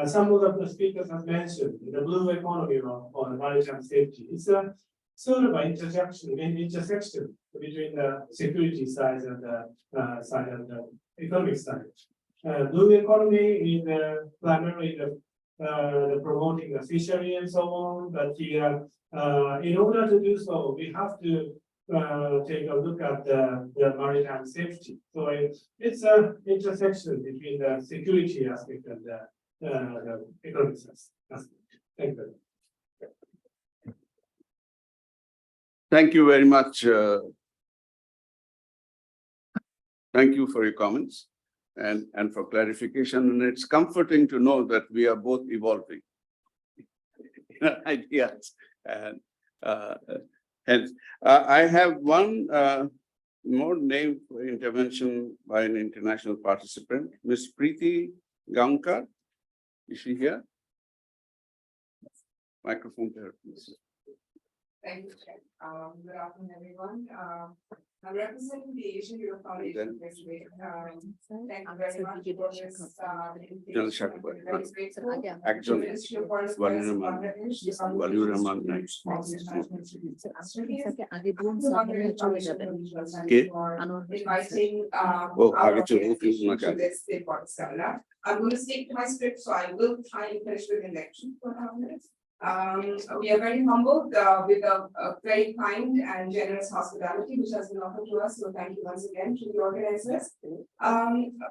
some of the speakers have mentioned the blue economy or the maritime safety. It's a sort of an intersection between the security side and the economic side. Blue economy is primarily the promoting the fishery and so on, but in order to do so, we have to take a look at the maritime safety. So it's an intersection between the security aspect and the economic aspect. Thank you. Thank you very much. Thank you for your comments and for clarification. And it's comforting to know that we are both evolving ideas. And I have one more name for intervention by an international participant, Ms. Preeti Gaonkar. Is she here? Microphone there, please. Thank you, Chair. Good afternoon, everyone. I'm representing the Asian Europe Foundation this week. Thank you very much for this. invitation. Very grateful. Ministry of Foreign Affairs of Bangladesh, the inviting to this important seminar. I'm going to stick to my script, so I will try and finish within the next 2.5 minutes. We are very humbled with a very kind and generous hospitality which has been offered to us. So thank you once again to the organizers.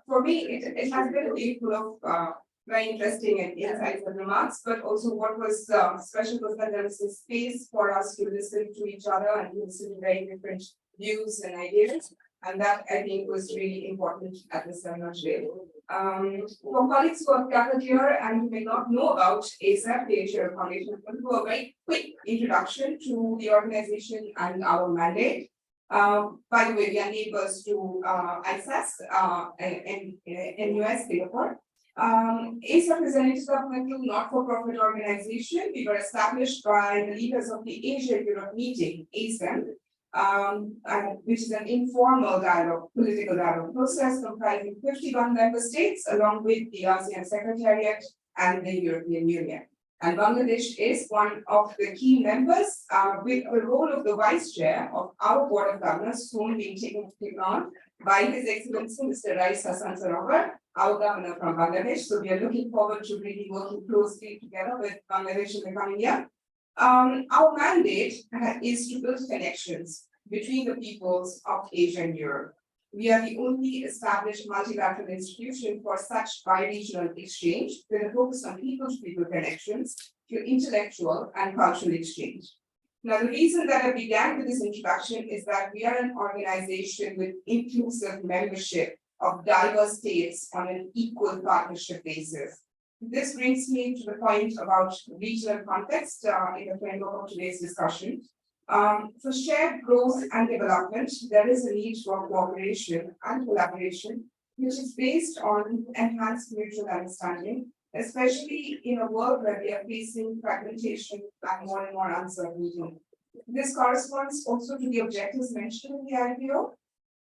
For me, it has been a day full of very interesting and insightful remarks, but also what was special was that there was a space for us to listen to each other and to listen to very different views and ideas. And that I think was really important at this seminar today. For colleagues who have gathered here and who may not know about ASAP, the Asia Europe Foundation, I'm going to do a very quick introduction to the organization and our mandate. By the way, we are neighbors to access in US, Singapore. ASAP is an intergovernmental not-for-profit organization. We were established by the leaders of the Asia Europe meeting, ASEM, which is an informal dialogue, political dialogue process comprising 51 member states, along with the ASEAN Secretariat and the European Union. And Bangladesh is one of the key members with the role of the vice chair of our board of governors, soon being taken on by His Excellency Mr. Rais Hassan Sarovar, our governor from Bangladesh. So we are looking forward to really working closely together with Bangladesh in the coming year. Our mandate is to build connections between the peoples of Asia and Europe. We are the only established multilateral institution for such bi-regional exchange with a focus on people-to-people connections through intellectual and cultural exchange. Now, the reason that I began with this introduction is that we are an organization with inclusive membership of diverse states on an equal partnership basis. This brings me to the point about regional context in the framework of today's discussion. For shared growth and development, there is a need for cooperation and collaboration, which is based on enhanced mutual understanding, especially in a world where we are facing fragmentation and more uncertainty. This corresponds also to the objectives mentioned in the IPO,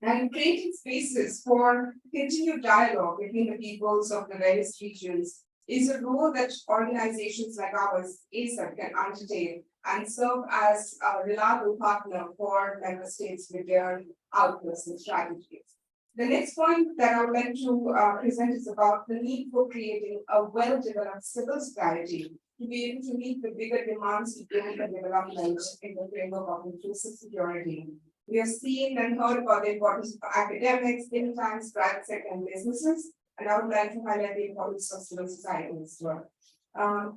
and creating spaces for continued dialogue between the peoples of the various regions is a role that organizations like ours, ASAP, can undertake and serve as a reliable partner for member states with their outlooks and strategies. The next point that I would like to present is about the need for creating a well-developed civil society to be able to meet the bigger demands of global development in the framework of inclusive security. We have seen and heard about the importance of academics, think tanks, private sector, and businesses, and I would like to highlight the importance of civil society as well.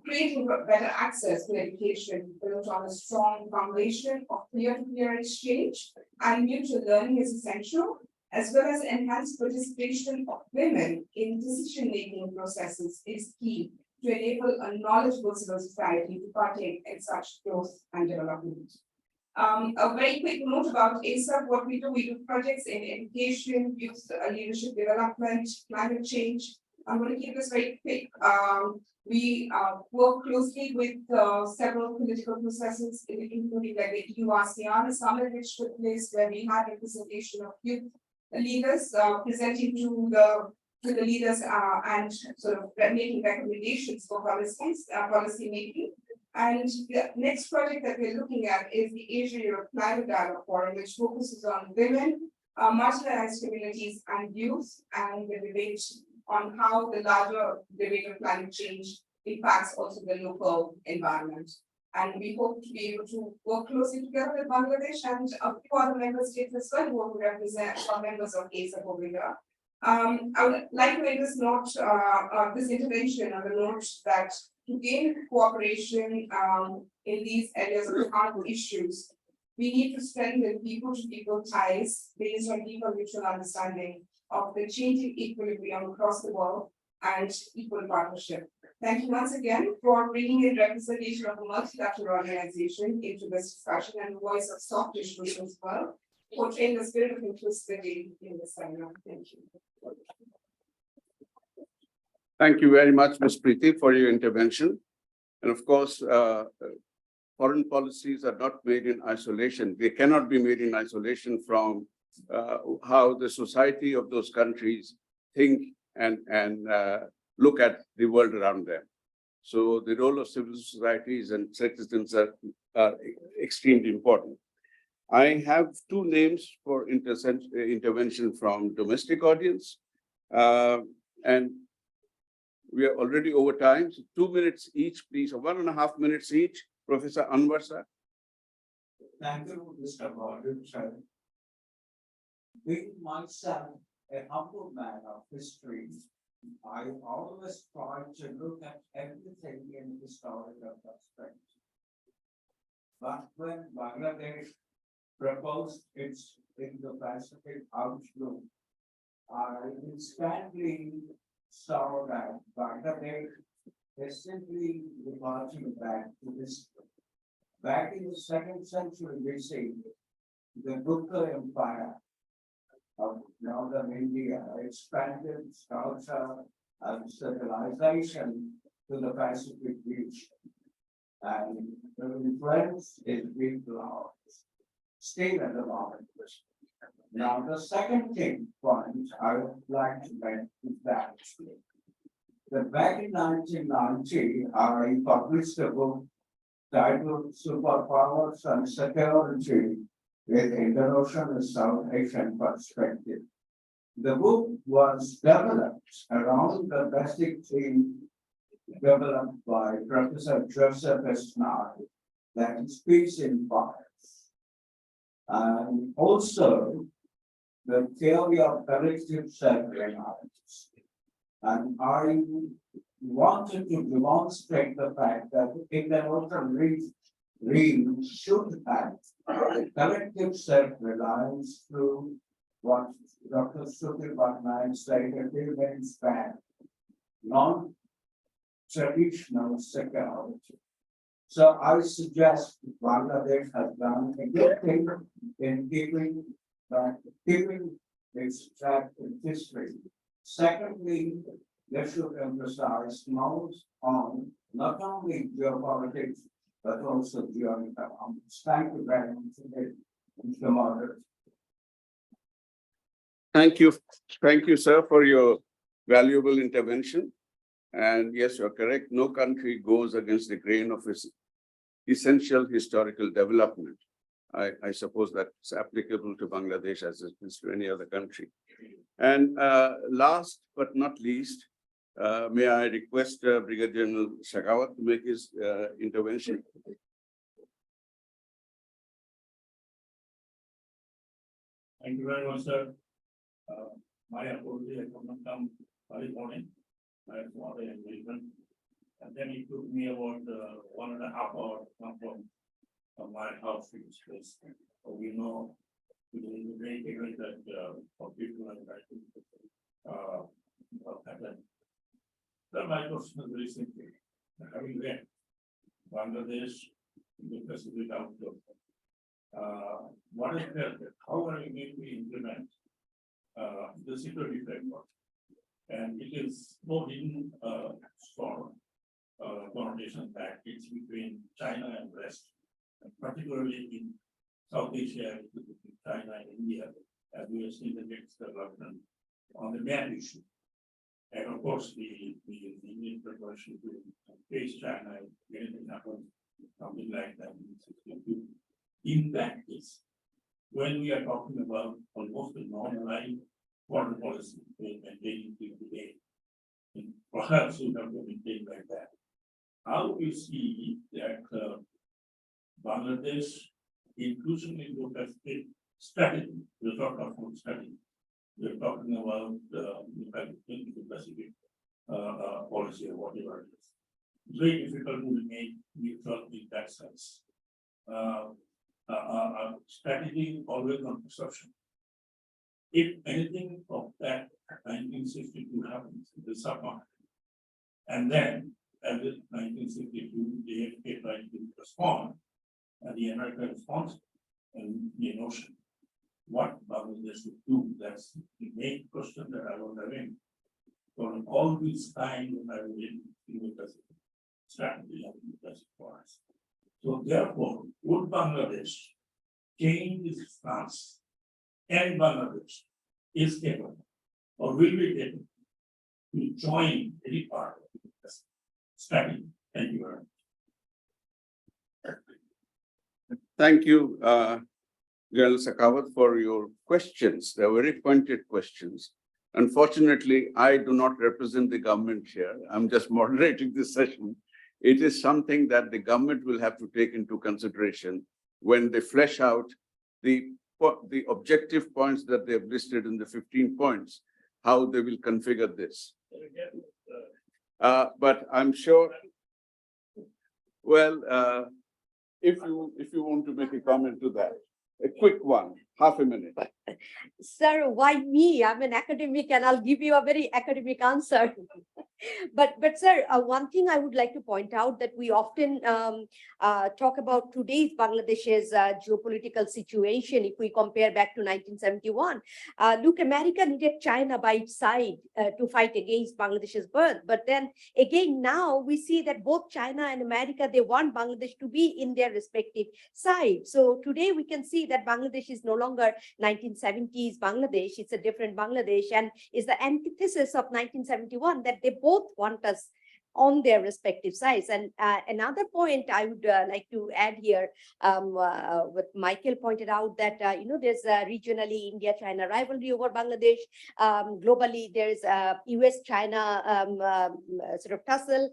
Creating better access to education built on a strong foundation of peer-to-peer exchange and mutual learning is essential, as well as enhanced participation of women in decision-making processes is key to enable a knowledgeable civil society to partake in such growth and development. A very quick note about ASAP, what we do projects in education, youth leadership development, climate change. I'm going to keep this very quick. We work closely with several political processes, including like the EU-ASEAN summit, which took place where we had representation of youth leaders presenting to the leaders and sort of making recommendations for policy making. And the next project that we're looking at is the Asia Europe Climate Dialogue Forum, which focuses on women, marginalized communities, and youth, and the debate on how the larger debate of climate change impacts also the local environment. And we hope to be able to work closely together with Bangladesh and a few other member states as well who represent our members of ASAP over here. I would like to make this note, this intervention on the note that to gain cooperation in these areas of hard issues, we need to strengthen people-to-people ties based on deeper mutual understanding of the changing equilibrium across the world and equal partnership. Thank you once again for bringing in representation of a multilateral organization into this discussion and the voice of soft issues as well, portraying the spirit of inclusivity in this seminar. Thank you. Thank you very much, Ms. Preeti, for your intervention. And of course, foreign policies are not made in isolation. They cannot be made in isolation from how the society of those countries think and look at the world around them. So the role of civil societies and citizens are extremely important. I have two names for intervention from domestic audience. And we are already over time, so 2 minutes each, please, or 1.5 minutes each. Professor Anwar sir. Thank you, Mr. Gordon, sir. Being myself a humble man of history, I always try to look at everything in historical perspective. But when Bangladesh proposed its Indo-Pacific outlook, I instantly saw that Bangladesh is simply reverting back to history. Back in the 2nd century BC, the Gupta Empire of northern India expanded its culture and civilization to the Pacific region. And the influence is big large, still at the moment. Now, the second thing point I would like to make is that back in 1990, I published a book titled Superpowers and Security with Indo-Ocean and South Asian Perspective. The book was developed around the basic theme developed by Professor Joseph Esnard, that is peace in fires. And also the theory of collective self-reliance. And I wanted to demonstrate the fact that in the ocean region should have collective self-reliance through what Dr. Sukhir Bhatnaik stated, even span, non-traditional security. So I suggest Bangladesh has done a good thing in keeping its track in history. Secondly, they should emphasize most on not only geopolitics, but also geoeconomics. Thank you very much, Mr. Moderator. Thank you, sir, for your valuable intervention. And yes, you're correct. No country goes against the grain of its essential historical development. I suppose that's applicable to Bangladesh as it is to any other country. And last but not least, may I request Brigadier General Shekhawat to make his intervention. Thank you very much, sir. My apology, I could not come early morning. I had some other engagement. And then it took me about 1.5 hours to come from my house to this place. So we know it is a great event that for people like that happen. So my question is very simple. Having read Bangladesh Indo-Pacific outlook, what is there? How are you going to implement the security framework? And it is no hidden strong connotation that it's between China and West, and particularly in South Asia, between China and India, as we have seen the next development on the ban issue. And of course, the Indian preparation to face China, if anything happens, something like that in 1962. In that case, when we are talking about almost a non-aligned foreign policy maintaining till today, and perhaps we have to maintain like that. How do you see that Bangladesh inclusion in Indo-Pacific strategy? We're not talking about strategy. We're talking about the Indo-Pacific policy or whatever it is. It's very difficult to remain neutral in that sense. Strategy always on perception. If anything of that 1962 happens in the subcontinent, and then as in 1962, the AFK tried to respond, and the American response and the notion, what Bangladesh would do, that's the main question that I was having. For all this time, I was in the Pacific strategy of the Pacific for us. So therefore, would Bangladesh change its stance and Bangladesh is able or will be able to join any part of this strategy? Thank you very much. Thank you, General Sakawat, for your questions. They are very pointed questions. Unfortunately, I do not represent the government here. I'm just moderating this session. It is something that the government will have to take into consideration when they flesh out the objective points that they have listed in the 15 points, how they will configure this. But I'm sure, well, if you want to make a comment to that, a quick one, half a minute. Sir, why me? I'm an academic and I'll give you a very academic answer. But sir, one thing I would like to point out that we often talk about today's Bangladesh's geopolitical situation. If we compare back to 1971, look, America needed China by its side to fight against Bangladesh's birth. But then again, now we see that both China and America, they want Bangladesh to be in their respective sides. So today we can see that Bangladesh is no longer 1970s Bangladesh. It's a different Bangladesh and is the antithesis of 1971 that they both want us on their respective sides. And another point I would like to add here, what Michael pointed out, that there's regionally India-China rivalry over Bangladesh. Globally, there's US-China sort of tussle,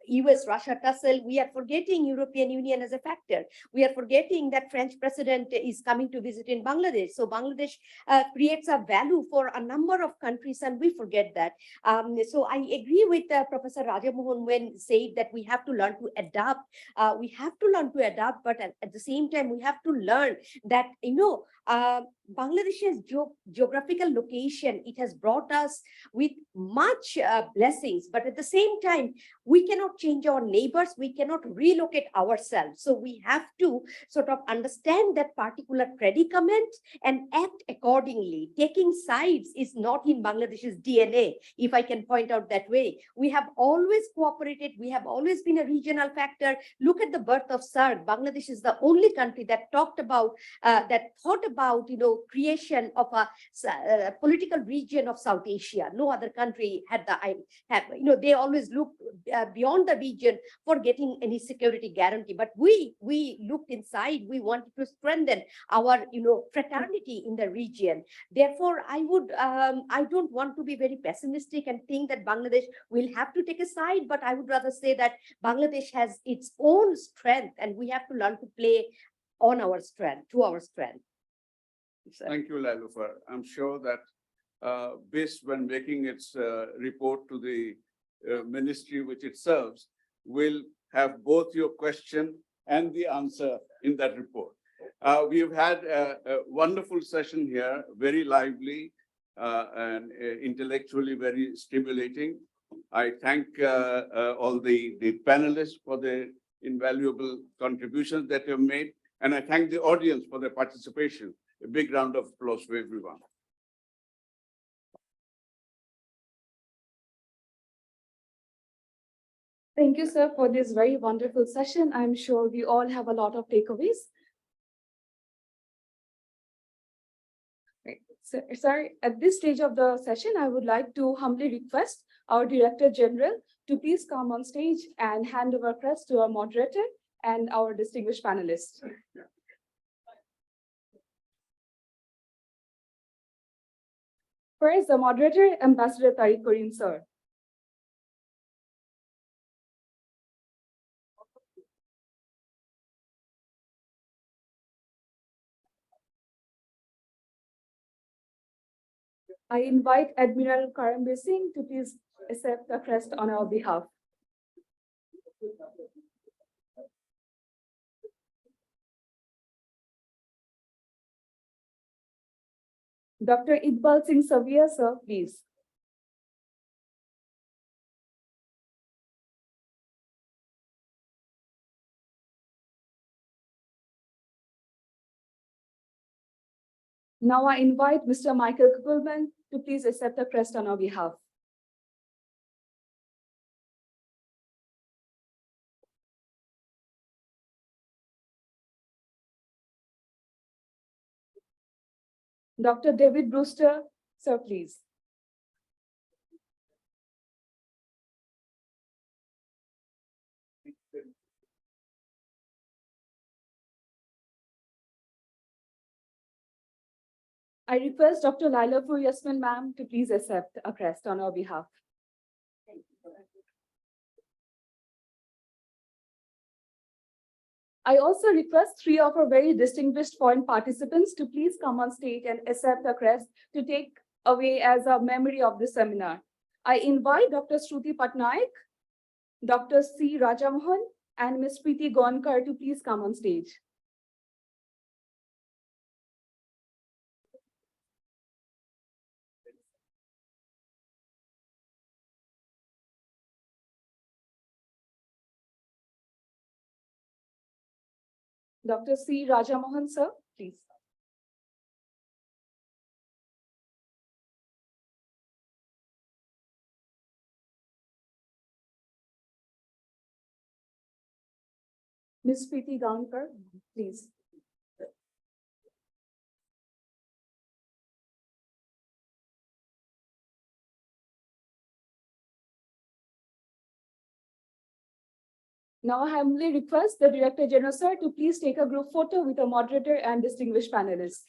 US-Russia tussle. We are forgetting European Union as a factor. We are forgetting that French president is coming to visit in Bangladesh. So Bangladesh creates a value for a number of countries, and we forget that. So I agree with Professor Raja Mohan when said that we have to learn to adapt. We have to learn to adapt, but at the same time, we have to learn that, Bangladesh's geographical location, it has brought us with much blessings, but at the same time, we cannot change our neighbors, we cannot relocate ourselves. So we have to sort of understand that particular predicament and act accordingly. Taking sides is not in Bangladesh's DNA, if I can point out that way. We have always cooperated, we have always been a regional factor. Look at the birth of SAARC. Bangladesh is the only country that thought about, creation of a political region of South Asia. No other country had they always looked beyond the region for getting any security guarantee. But we looked inside. We wanted to strengthen our, fraternity in the region. Therefore, I don't want to be very pessimistic and think that Bangladesh will have to take a side, but I would rather say that Bangladesh has its own strength, and we have to learn to play on our strength, to our strength. Thank you, Lalufar. I'm sure that BIS, when making its report to the ministry which it serves, will have both your question and the answer in that report. We've had a wonderful session here, very lively and intellectually very stimulating. I thank all the panelists for their invaluable contributions that they've made, and I thank the audience for their participation. A big round of applause for everyone. Thank you, sir, for this very wonderful session. I'm sure we all have a lot of takeaways. So, sorry, at this stage of the session, I would like to humbly request our Director General to please come on stage and hand over press to our moderator and our distinguished panelists. First, the moderator, Ambassador Tariq Karim, sir. I invite Admiral Karambir Singh to please accept the crest on our behalf. Dr. Iqbal Singh Savia, sir, please. Now I invite Mr. Michael Kuppelman to please accept the crest on our behalf. Dr. David Brewster, sir, please. I request Dr. Laila Yasmin ma'am to please accept a crest on our behalf. I also request 3 of our very distinguished foreign participants to please come on stage and accept a crest to take away as a memory of this seminar. I invite Dr. Shruti Patnaik, Dr. C. Rajamohan, and Ms. Preeti Gonkar to please come on stage. Dr. C. Rajamohan, sir, please. Ms. Preeti Gonkar, please. Now I humbly request the Director General, sir, to please take a group photo with a moderator and distinguished panelists.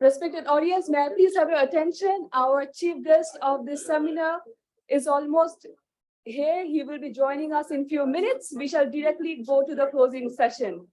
Respected audience, may I please have your attention? Our chief guest of this seminar is almost here. He will be joining us in few minutes. We shall directly go to the closing session.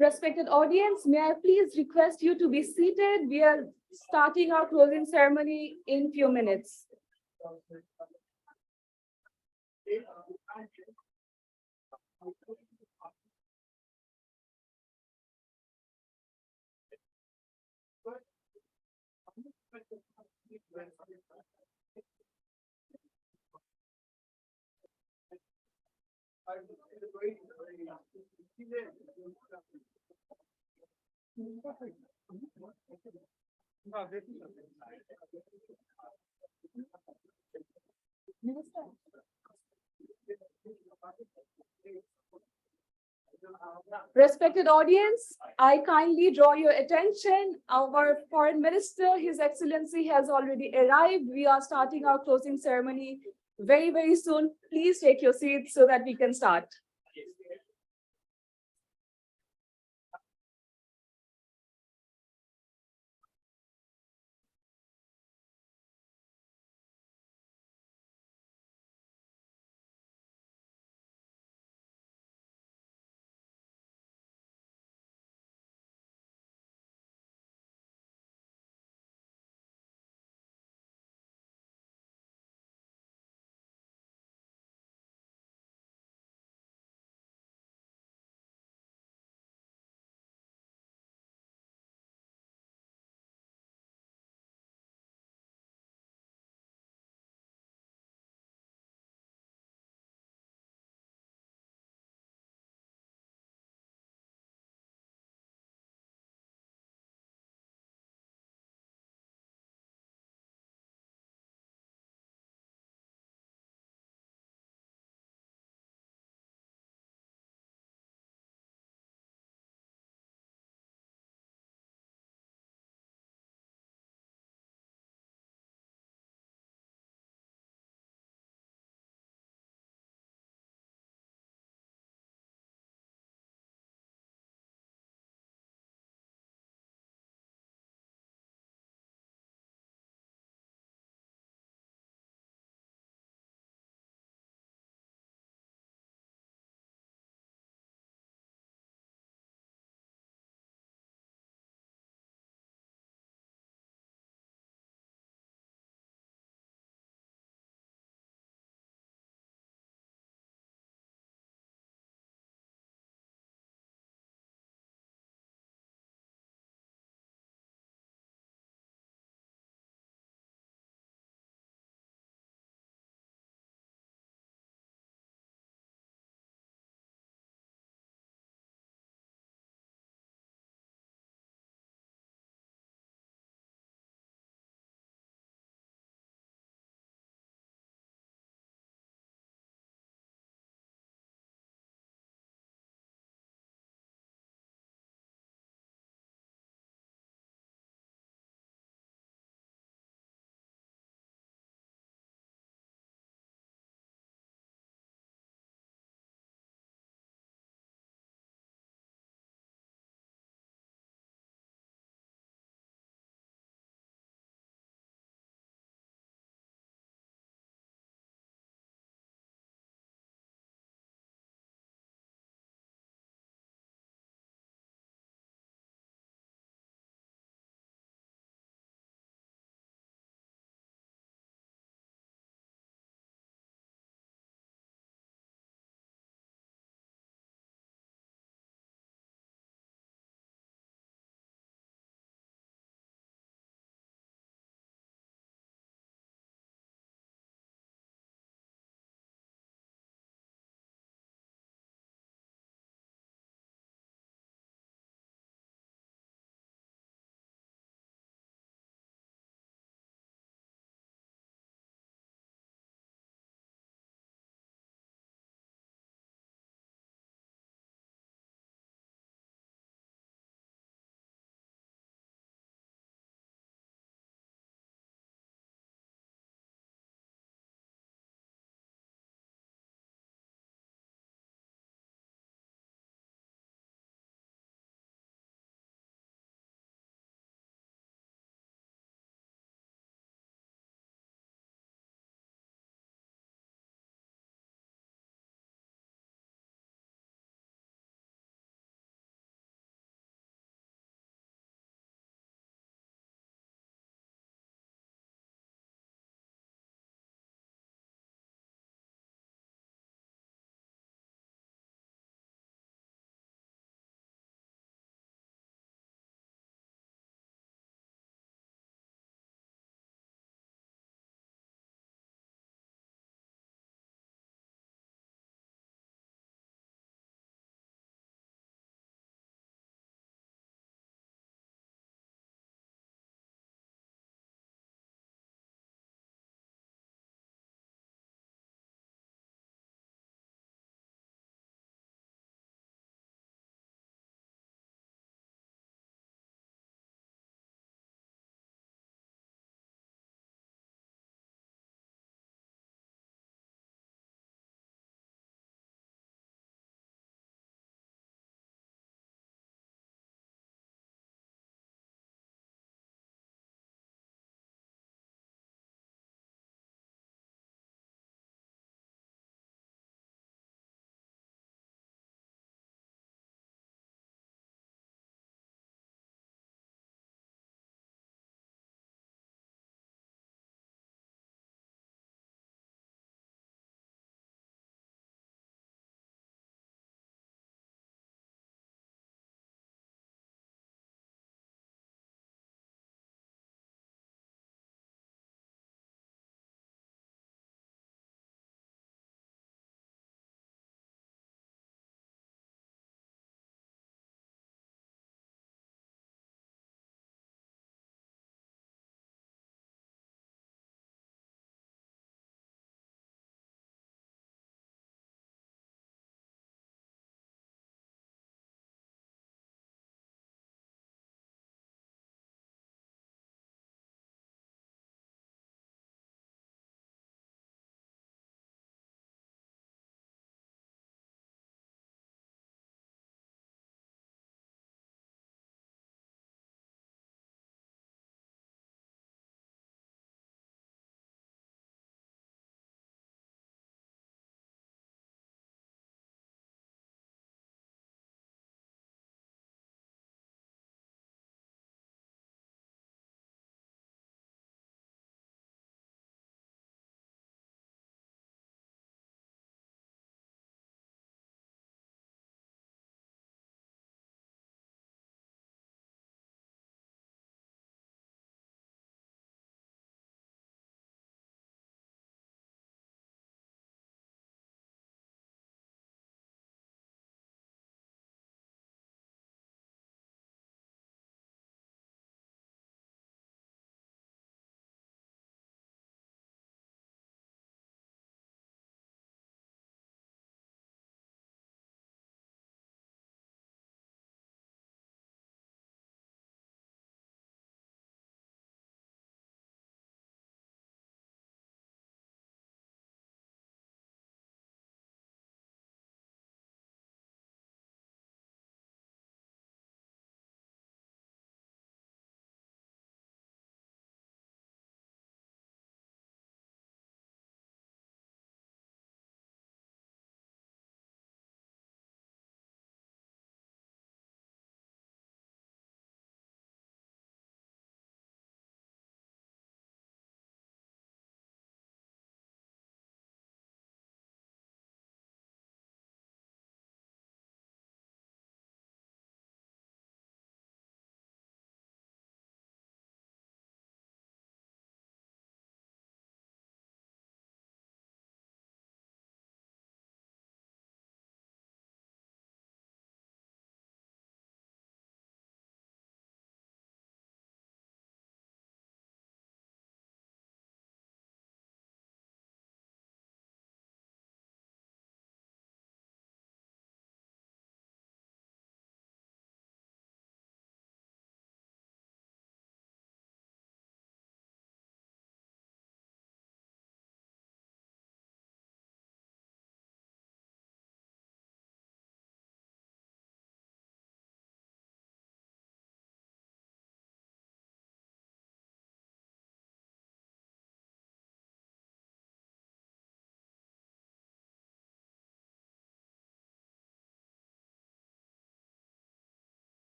Respected audience, may I please request you to be seated? We are starting our closing ceremony in few minutes. Respected audience, I kindly draw your attention. Our Foreign Minister, His Excellency, has already arrived. We are starting our closing ceremony very, very soon. Please take your seats so that we can start.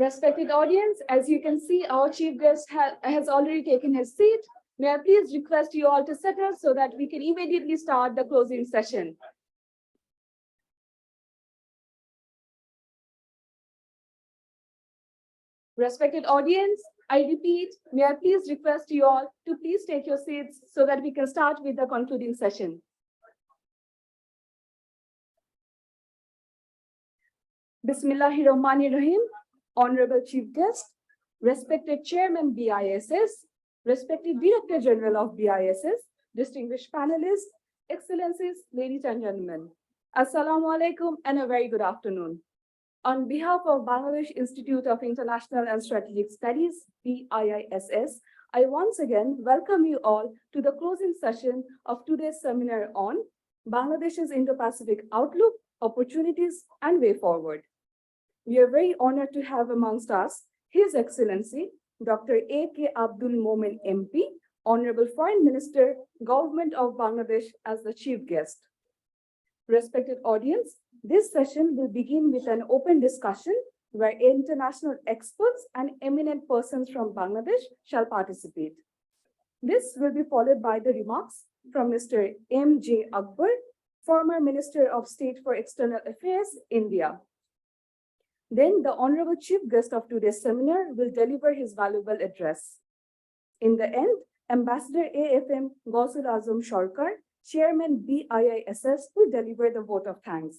Respected audience, as you can see, our chief guest has already taken his seat. May I please request you all to settle so that we can immediately start the closing session. Respected audience, I repeat, may I please request you all to please take your seats so that we can start with the concluding session. Bismillahirrahmanirrahim. Honorable Chief Guest, respected Chairman BISS, respected Director General of BISS, distinguished panelists, Excellencies, ladies and gentlemen. Assalamu alaikum and a very good afternoon. On behalf of Bangladesh Institute of International and Strategic Studies, BIISS, I once again welcome you all to the closing session of today's seminar on Bangladesh's Indo-Pacific Outlook, Opportunities, and Way Forward. We are very honored to have amongst us His Excellency, Dr. A.K. Abdul Momen MP, Honorable Foreign Minister, Government of Bangladesh as the chief guest. Respected audience, this session will begin with an open discussion where international experts and eminent persons from Bangladesh shall participate. This will be followed by the remarks from Mr. M.J. Akbar, former Minister of State for External Affairs, India. Then the Honorable Chief Guest of today's seminar will deliver his valuable address. In the end, Ambassador AFM Gausul Azam Sharkar, Chairman BIISS, will deliver the vote of thanks.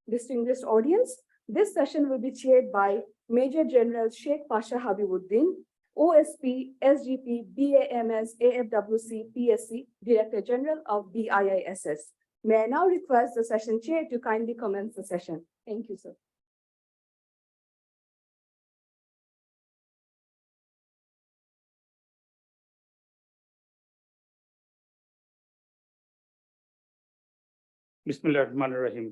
Distinguished audience, this session will be chaired by Major General Sheikh Pasha Habibuddin, OSP, SGP, BAMS, AFWC, PSC, Director General of BIISS. May I now request the session chair to kindly commence the session. Thank you, sir. Bismillahirrahmanirrahim.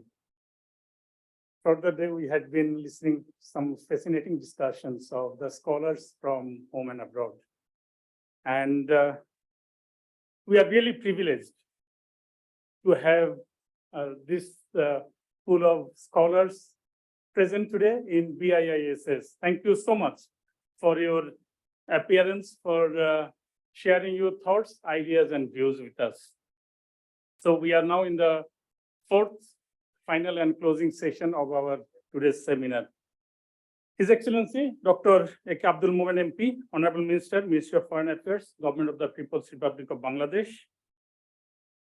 Throughout the day, we had been listening to some fascinating discussions of the scholars from home and abroad. And we are really privileged to have this pool of scholars present today in BIISS. Thank you so much for your appearance, for sharing your thoughts, ideas, and views with us. So we are now in the fourth, final and closing session of our today's seminar. His Excellency, Dr. A.K. Abdul Momen MP, Honorable Minister, Ministry of Foreign Affairs, Government of the People's Republic of Bangladesh.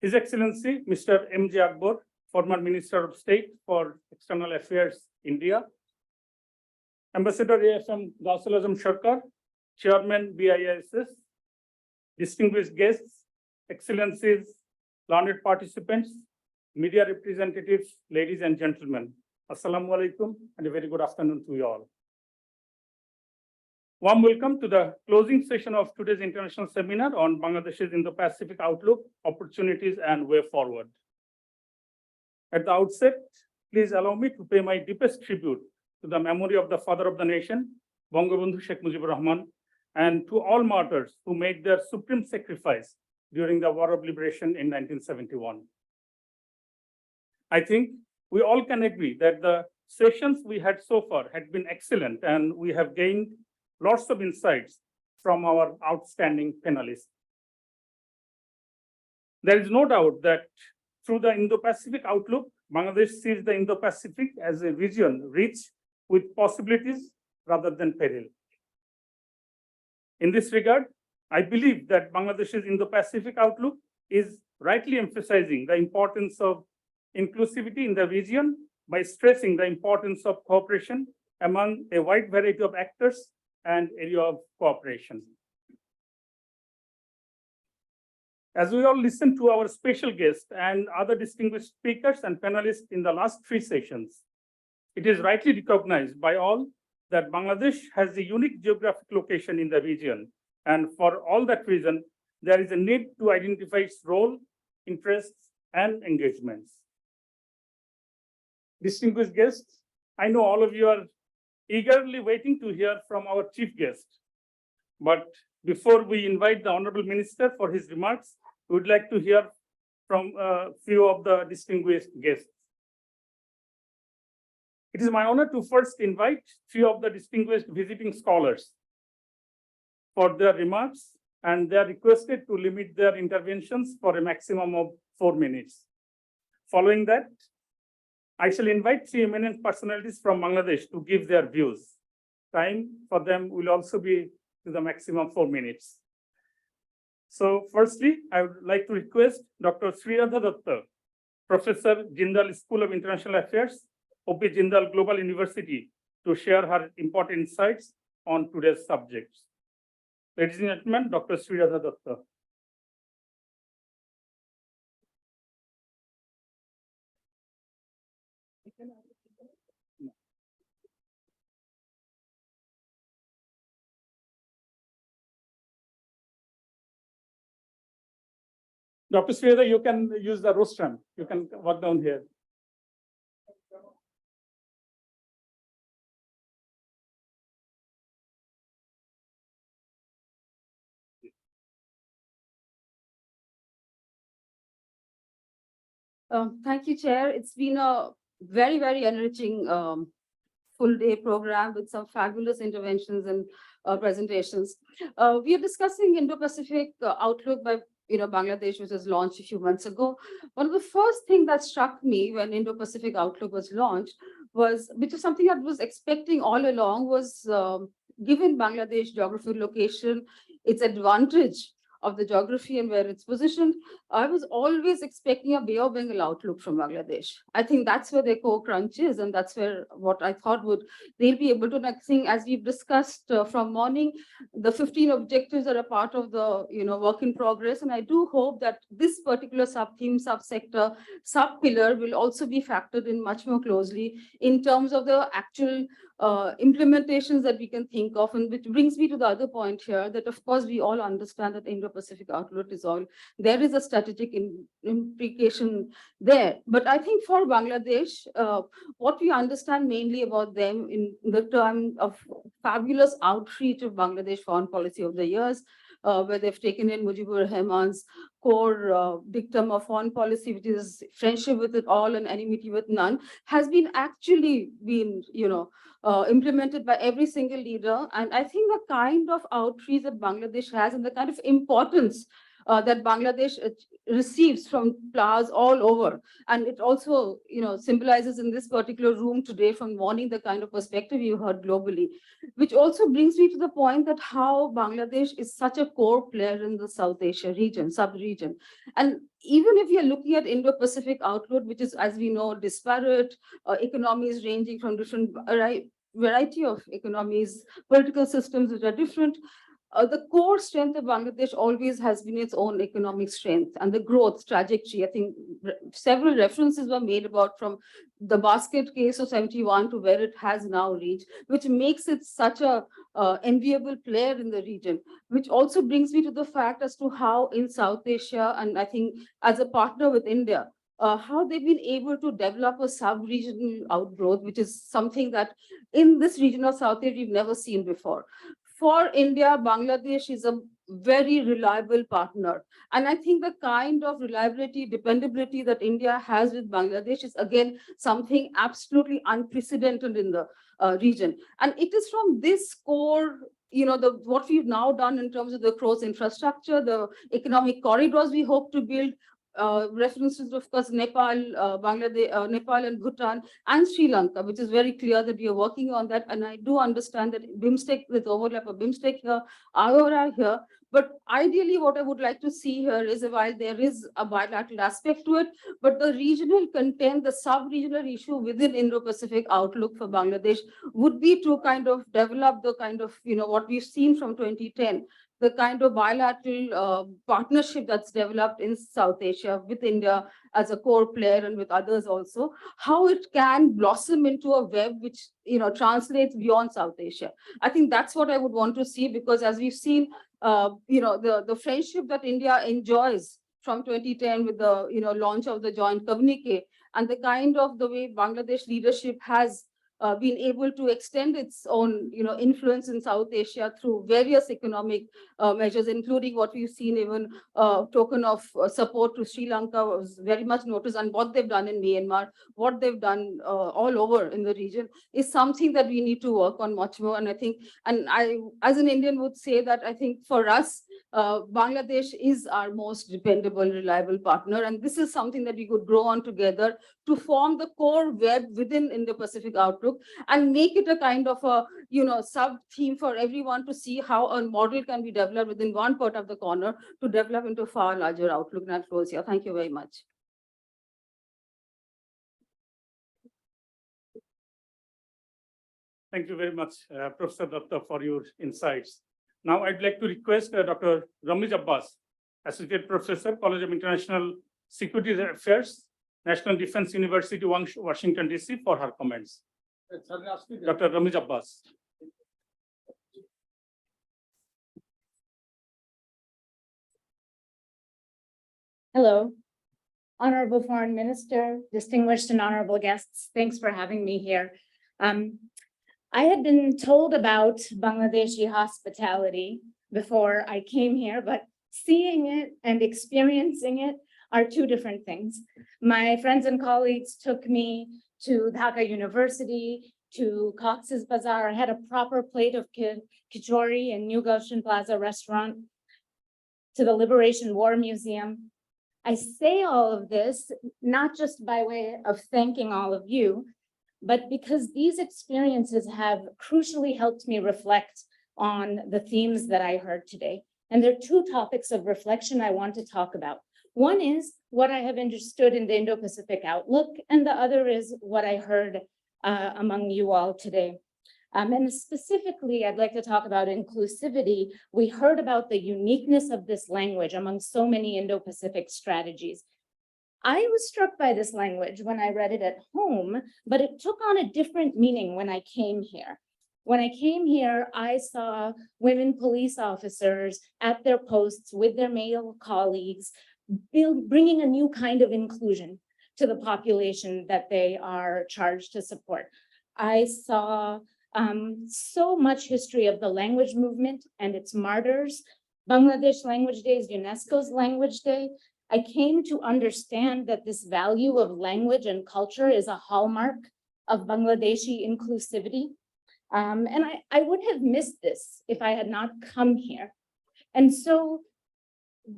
His Excellency, Mr. M.J. Akbar, former Minister of State for External Affairs, India. Ambassador AFM Gausul Azam Sharkar, Chairman BIISS, distinguished guests, Excellencies, learned participants, media representatives, ladies and gentlemen, Assalamu alaikum and a very good afternoon to you all. Warm welcome to the closing session of today's international seminar on Bangladesh's Indo-Pacific Outlook, Opportunities and Way Forward. At the outset, please allow me to pay my deepest tribute to the memory of the father of the nation, Bangabandhu Sheikh Mujibur Rahman, and to all martyrs who made their supreme sacrifice during the War of Liberation in 1971. I think we all can agree that the sessions we had so far had been excellent, and we have gained lots of insights from our outstanding panelists. There is no doubt that through the Indo-Pacific outlook, Bangladesh sees the Indo-Pacific as a region rich with possibilities rather than peril. In this regard, I believe that Bangladesh's Indo-Pacific outlook is rightly emphasizing the importance of inclusivity in the region by stressing the importance of cooperation among a wide variety of actors and area of cooperation. As we all listen to our special guests and other distinguished speakers and panelists in the last three sessions, it is rightly recognized by all that Bangladesh has a unique geographic location in the region, and for all that reason, there is a need to identify its role, interests, and engagements. Distinguished guests, I know all of you are eagerly waiting to hear from our chief guest. But before we invite the Honorable Minister for his remarks, we would like to hear from a few of the distinguished guests. It is my honor to first invite three of the distinguished visiting scholars for their remarks, and they are requested to limit their interventions for a maximum of 4 minutes. Following that, I shall invite three eminent personalities from Bangladesh to give their views. Time for them will also be to the maximum 4 minutes. So firstly, I would like to request Dr. Sriradha Datta, Professor, Jindal School of International Affairs, OP Jindal Global University, to share her important insights on today's subjects. Ladies and gentlemen, Dr. Sriradha Datta. Dr. Sriradha, you can use the rostrum. You can walk down here. Thank you, Chair. It's been a very, very enriching full day program with some fabulous interventions and presentations. We are discussing Indo-Pacific outlook by Bangladesh, which was launched a few months ago. One of the first things that struck me when Indo-Pacific outlook was launched was, which is something I was expecting all along, was given Bangladesh geographical location, its advantage of the geography and where it's positioned, I was always expecting a Bay of Bengal outlook from Bangladesh. I think that's where their core crunch is, and that's where what I thought they'll be able to. Next thing, as we've discussed from morning, the 15 objectives are a part of the work in progress, and I do hope that this particular sub-theme, subsector, sub-pillar will also be factored in much more closely in terms of the actual implementations that we can think of, and which brings me to the other point here, that of course we all understand that Indo-Pacific outlook is all, there is a strategic implication there. But I think for Bangladesh, what we understand mainly about them in the term of fabulous outreach of Bangladesh foreign policy over the years, where they've taken in Mujibur Rahman's core dictum of foreign policy, which is friendship with it all and enmity with none, has been implemented by every single leader. And I think the kind of outreach that Bangladesh has and the kind of importance that Bangladesh receives from flowers all over. And it also, symbolizes in this particular room today from morning the kind of perspective you heard globally, which also brings me to the point that how Bangladesh is such a core player in the South Asia region, sub-region. And even if you're looking at Indo-Pacific outlook, which is, as we know, disparate economies ranging from different variety of economies, political systems which are different, the core strength of Bangladesh always has been its own economic strength and the growth trajectory. I think several references were made about from the basket case of 71 to where it has now reached, which makes it such a enviable player in the region, which also brings me to the fact as to how in South Asia, and I think as a partner with India, how they've been able to develop a sub-regional outgrowth, which is something that in this region of South Asia we've never seen before. For India, Bangladesh is a very reliable partner. And I think the kind of reliability, dependability that India has with Bangladesh is again something absolutely unprecedented in the region. And it is from this core, what we've now done in terms of the cross infrastructure, the economic corridors we hope to build, references, of course, Nepal, Bangladesh, Nepal and Bhutan and Sri Lanka, which is very clear that we are working on that. And I do understand that BIMSTEC, with overlap of BIMSTEC here, Aurora here. But ideally, what I would like to see here is, while there is a bilateral aspect to it, but the regional content, the sub-regional issue within Indo-Pacific outlook for Bangladesh would be to kind of develop the kind of, what we've seen from 2010, the kind of bilateral partnership that's developed in South Asia with India as a core player and with others also, how it can blossom into a web which, translates beyond South Asia. I think that's what I would want to see, because as we've seen, the friendship that India enjoys from 2010 with the, launch of the joint communique, and the kind of the way Bangladesh leadership has been able to extend its own, influence in South Asia through various economic measures, including what we've seen even token of support to Sri Lanka was very much noticed, and what they've done in Myanmar, what they've done all over in the region is something that we need to work on much more. And I think, and I, as an Indian, would say that I think for us, Bangladesh is our most dependable, reliable partner. And this is something that we could grow on together to form the core web within Indo-Pacific Outlook and make it a kind of a, sub-theme for everyone to see how a model can be developed within one part of the corner to develop into a far larger outlook. And I'll close here. Thank you very much. Thank you very much, Professor Datta, for your insights. Now I'd like to request Dr. Ramiz Abbas, Associate Professor, College of International Security Affairs, National Defense University, Washington, DC, for her comments. Dr. Ramiz Abbas. Hello, Honorable Foreign Minister, distinguished and honorable guests. Thanks for having me here. I had been told about Bangladeshi hospitality before I came here, but seeing it and experiencing it are two different things. My friends and colleagues took me to Dhaka University, to Cox's Bazar. I had a proper plate of kachori in New Gulshan Plaza restaurant, to the Liberation War Museum. I say all of this not just by way of thanking all of you, but because these experiences have crucially helped me reflect on the themes that I heard today. And there are two topics of reflection I want to talk about. One is what I have understood in the Indo-Pacific Outlook, and the other is what I heard among you all today. And specifically, I'd like to talk about inclusivity. We heard about the uniqueness of this language among so many Indo-Pacific strategies. I was struck by this language when I read it at home, but it took on a different meaning when I came here. When I came here, I saw women police officers at their posts with their male colleagues, bringing a new kind of inclusion to the population that they are charged to support. I saw so much history of the language movement and its martyrs. Bangladesh Language Day is UNESCO's Language Day. I came to understand that this value of language and culture is a hallmark of Bangladeshi inclusivity. And I would have missed this if I had not come here. And so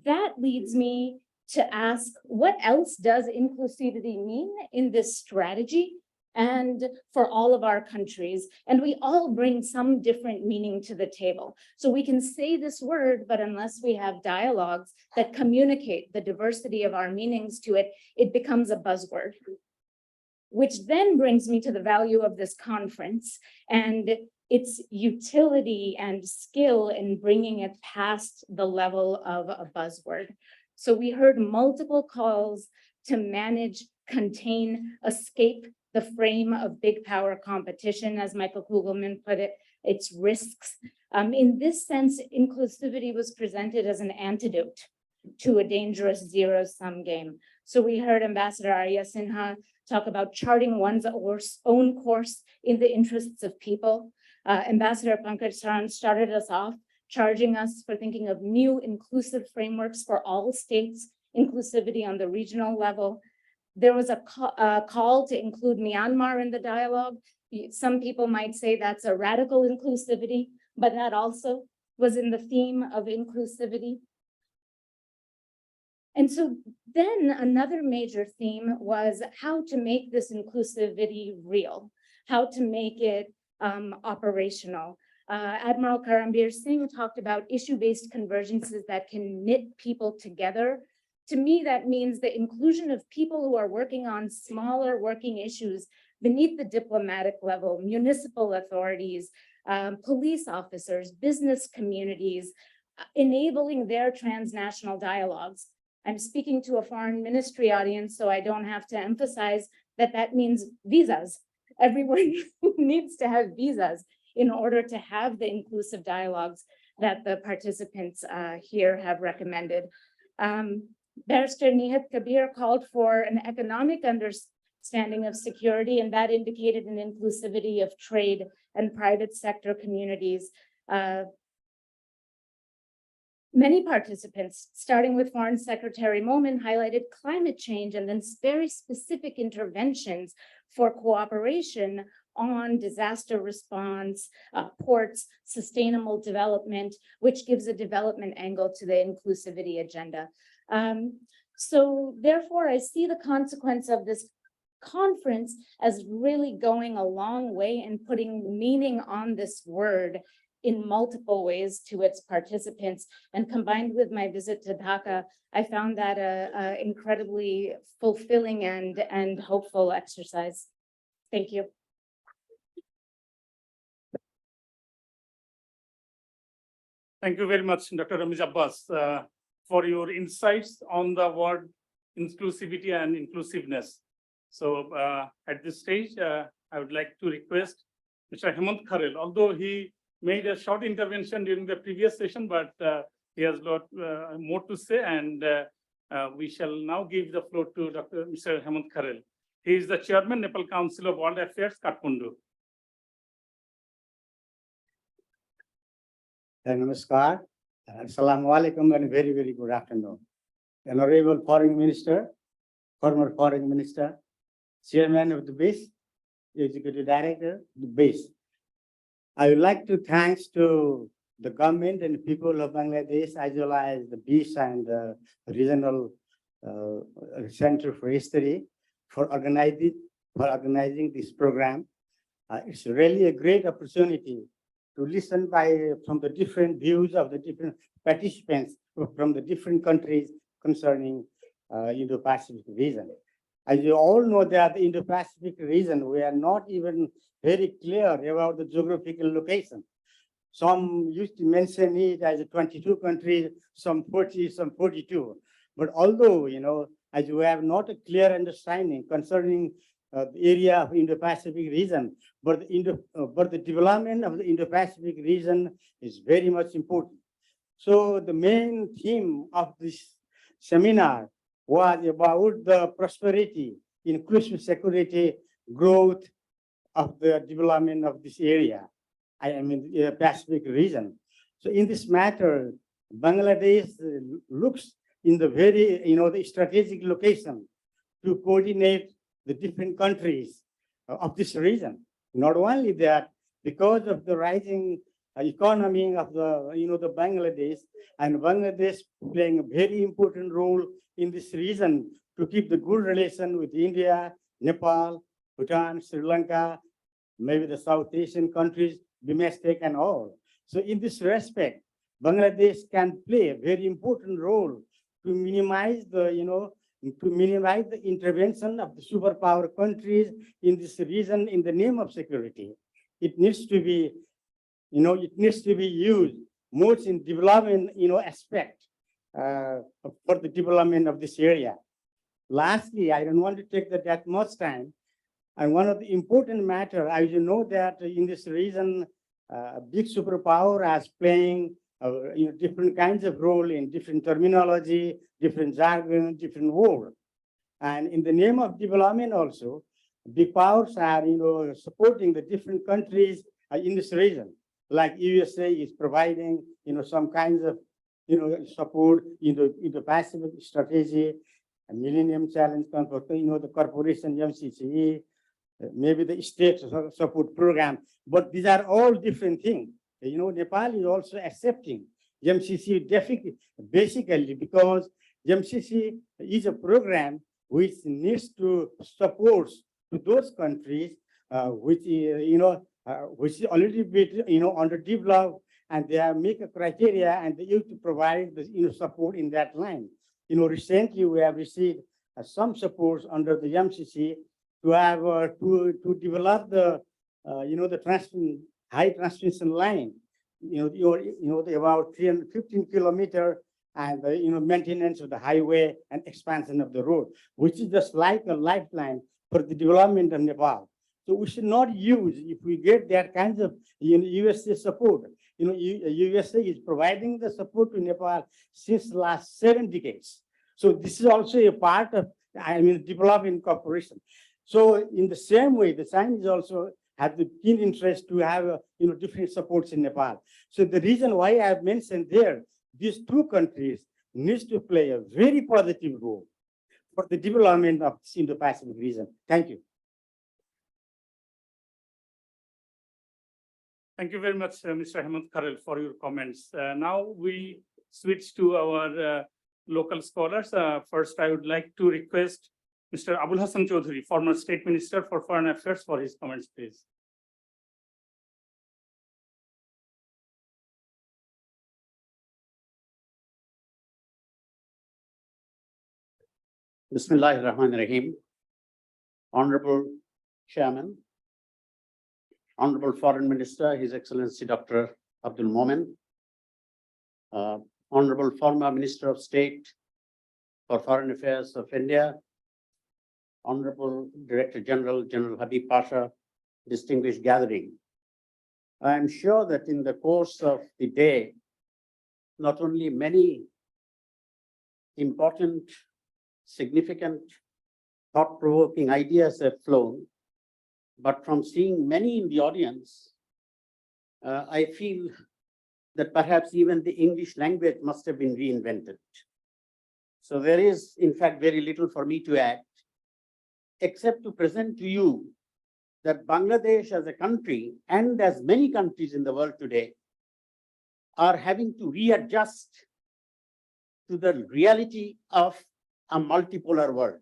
that leads me to ask, what else does inclusivity mean in this strategy and for all of our countries? And we all bring some different meaning to the table. So we can say this word, but unless we have dialogues that communicate the diversity of our meanings to it, it becomes a buzzword. Which then brings me to the value of this conference and its utility and skill in bringing it past the level of a buzzword. So we heard multiple calls to manage, contain, escape the frame of big power competition, as Michael Kugelman put it, its risks. In this sense, inclusivity was presented as an antidote to a dangerous zero-sum game. So we heard Ambassador Arya Sinha talk about charting one's own course in the interests of people. Ambassador Pankaj Saran started us off, charging us for thinking of new inclusive frameworks for all states, inclusivity on the regional level. There was a call to include Myanmar in the dialogue. Some people might say that's a radical inclusivity, but that also was in the theme of inclusivity. And so then another major theme was how to make this inclusivity real, how to make it operational. Admiral Karambir Singh talked about issue-based convergences that can knit people together. To me, that means the inclusion of people who are working on smaller working issues beneath the diplomatic level, municipal authorities, police officers, business communities, enabling their transnational dialogues. I'm speaking to a foreign ministry audience, so I don't have to emphasize that that means visas. Everyone needs to have visas in order to have the inclusive dialogues that the participants here have recommended. Barrister Nihat Kabir called for an economic standing of security, and that indicated an inclusivity of trade and private sector communities. Many participants, starting with Foreign Secretary Momin, highlighted climate change and then very specific interventions for cooperation on disaster response, ports, sustainable development, which gives a development angle to the inclusivity agenda. So therefore, I see the consequence of this conference as really going a long way in putting meaning on this word in multiple ways to its participants. And combined with my visit to Dhaka, I found that a incredibly fulfilling and hopeful exercise. Thank you. Thank you very much, Dr. Ramiz Abbas, for your insights on the word inclusivity and inclusiveness. So at this stage, I would like to request Mr. Hemant Kharel, although he made a short intervention during the previous session, but he has a lot more to say, and we shall now give the floor to Mr. Hemant Kharel. He is the chairman, Nepal Council of World Affairs, Kathmandu. Namaskar, Assalamu alaikum, and very, very good afternoon. Honorable Foreign Minister, former Foreign Minister, Chairman of the BIS, Executive Director, the BIS. I would like to thanks to the government and people of Bangladesh, as well as the BIS and the Regional Center for History for organizing this program. It's really a great opportunity to listen from the different views of the different participants from the different countries concerning Indo-Pacific region. As you all know, that the Indo-Pacific region, we are not even very clear about the geographical location. Some used to mention it as 22 countries, some 40, some 42. But although, as you have not a clear understanding concerning the area of Indo-Pacific region, but the development of the Indo-Pacific region is very much important. So the main theme of this seminar was about the prosperity, inclusive security, growth of the development of this area, the Pacific region. So in this matter, Bangladesh looks in the very, the strategic location to coordinate the different countries of this region. Not only that, because of the rising economy of the Bangladesh, and Bangladesh playing a very important role in this region to keep the good relation with India, Nepal, Bhutan, Sri Lanka, maybe the South Asian countries, domestic and all. So in this respect, Bangladesh can play a very important role to minimize the, intervention of the superpower countries in this region in the name of security. It needs to be, used most in development, aspect for the development of this area. Lastly, I don't want to take that much time. And one of the important matter, as you know, that in this region, big superpower is playing different kinds of role in different terminology, different jargon, different word. And in the name of development also, big powers are, supporting the different countries in this region. Like USA is providing, some kinds of, support in the Pacific strategy, and Millennium Challenge, the corporation MCCE, maybe the state support program, but these are all different things. Nepal is also accepting MCC basically because MCC is a program which needs to support to those countries which is already been underdeveloped, and they have make a criteria and they used to provide the support in that line. Recently we have received some support under the MCC to have to develop the the high transmission line, about 315 kilometers, and maintenance of the highway and expansion of the road, which is just like a lifeline for the development of Nepal. So we should not use, if we get that kinds of USA support. USA is providing the support to Nepal since the last 7 decades. So this is also a part of, development cooperation. So in the same way, the Chinese also have the keen interest to have different supports in Nepal. So the reason why I have mentioned there, these two countries needs to play a very positive role for the development of the Indo-Pacific region. Thank you. Thank you very much, Mr. Hemant Kharel, for your comments. Now we switch to our local scholars. First, I would like to request Mr. Abul Hassan Chaudhary, former State Minister for Foreign Affairs, for his comments, please. Bismillahir Rahmanir Rahim. Honorable Chairman, Honorable Foreign Minister, His Excellency Dr. Abdul Momen, Honorable former Minister of State for Foreign Affairs of India, Honorable Director General, General Habib Pasha, distinguished gathering. I am sure that in the course of the day, not only many important, significant, thought-provoking ideas have flown, but from seeing many in the audience, I feel that perhaps even the English language must have been reinvented. So there is, in fact, very little for me to add, except to present to you that Bangladesh as a country, and as many countries in the world today, are having to readjust to the reality of a multipolar world.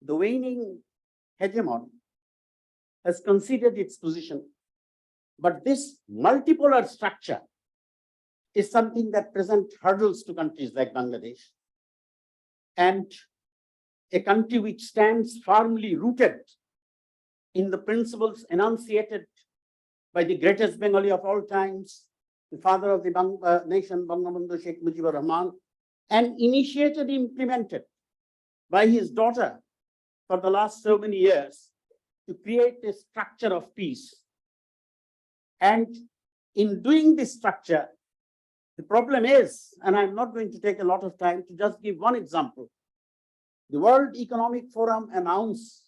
The waning hegemon has considered its position, but this multipolar structure is something that presents hurdles to countries like Bangladesh. And a country which stands firmly rooted in the principles enunciated by the greatest Bengali of all times, the father of the nation, Bangabandhu Sheikh Mujibur Rahman, and initiated, implemented by his daughter for the last so many years to create a structure of peace. And in doing this structure, the problem is, and I'm not going to take a lot of time to just give one example, the World Economic Forum announced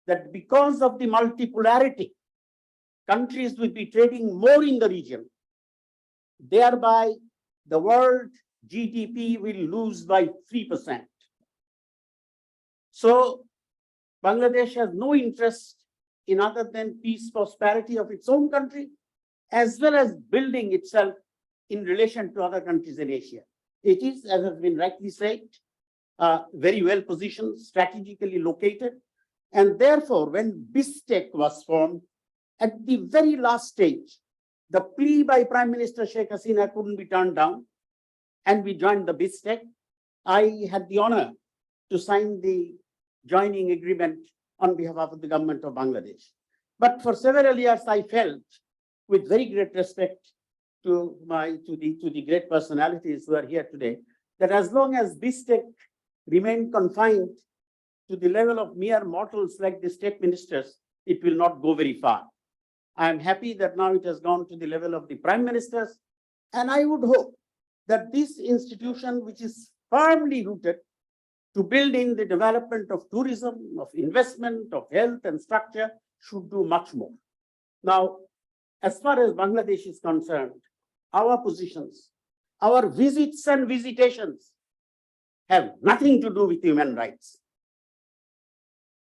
that because of the multipolarity, countries will be trading more in the region. Thereby, the world GDP will lose by 3%. So, Bangladesh has no interest in other than peace, prosperity of its own country, as well as building itself in relation to other countries in Asia. It is, as has been rightly said, very well positioned, strategically located. And therefore, when BISTEC was formed, at the very last stage, the plea by Prime Minister Sheikh Hasina couldn't be turned down, and we joined the BISTEC. I had the honor to sign the joining agreement on behalf of the government of Bangladesh. But for several years, I felt, with very great respect to the great personalities who are here today, that as long as BISTEC remained confined to the level of mere mortals like the state ministers, it will not go very far. I am happy that now it has gone to the level of the prime ministers, and I would hope that this institution, which is firmly rooted to build in the development of tourism, of investment, of health and structure, should do much more. Now, as far as Bangladesh is concerned, our positions, our visits and visitations have nothing to do with human rights.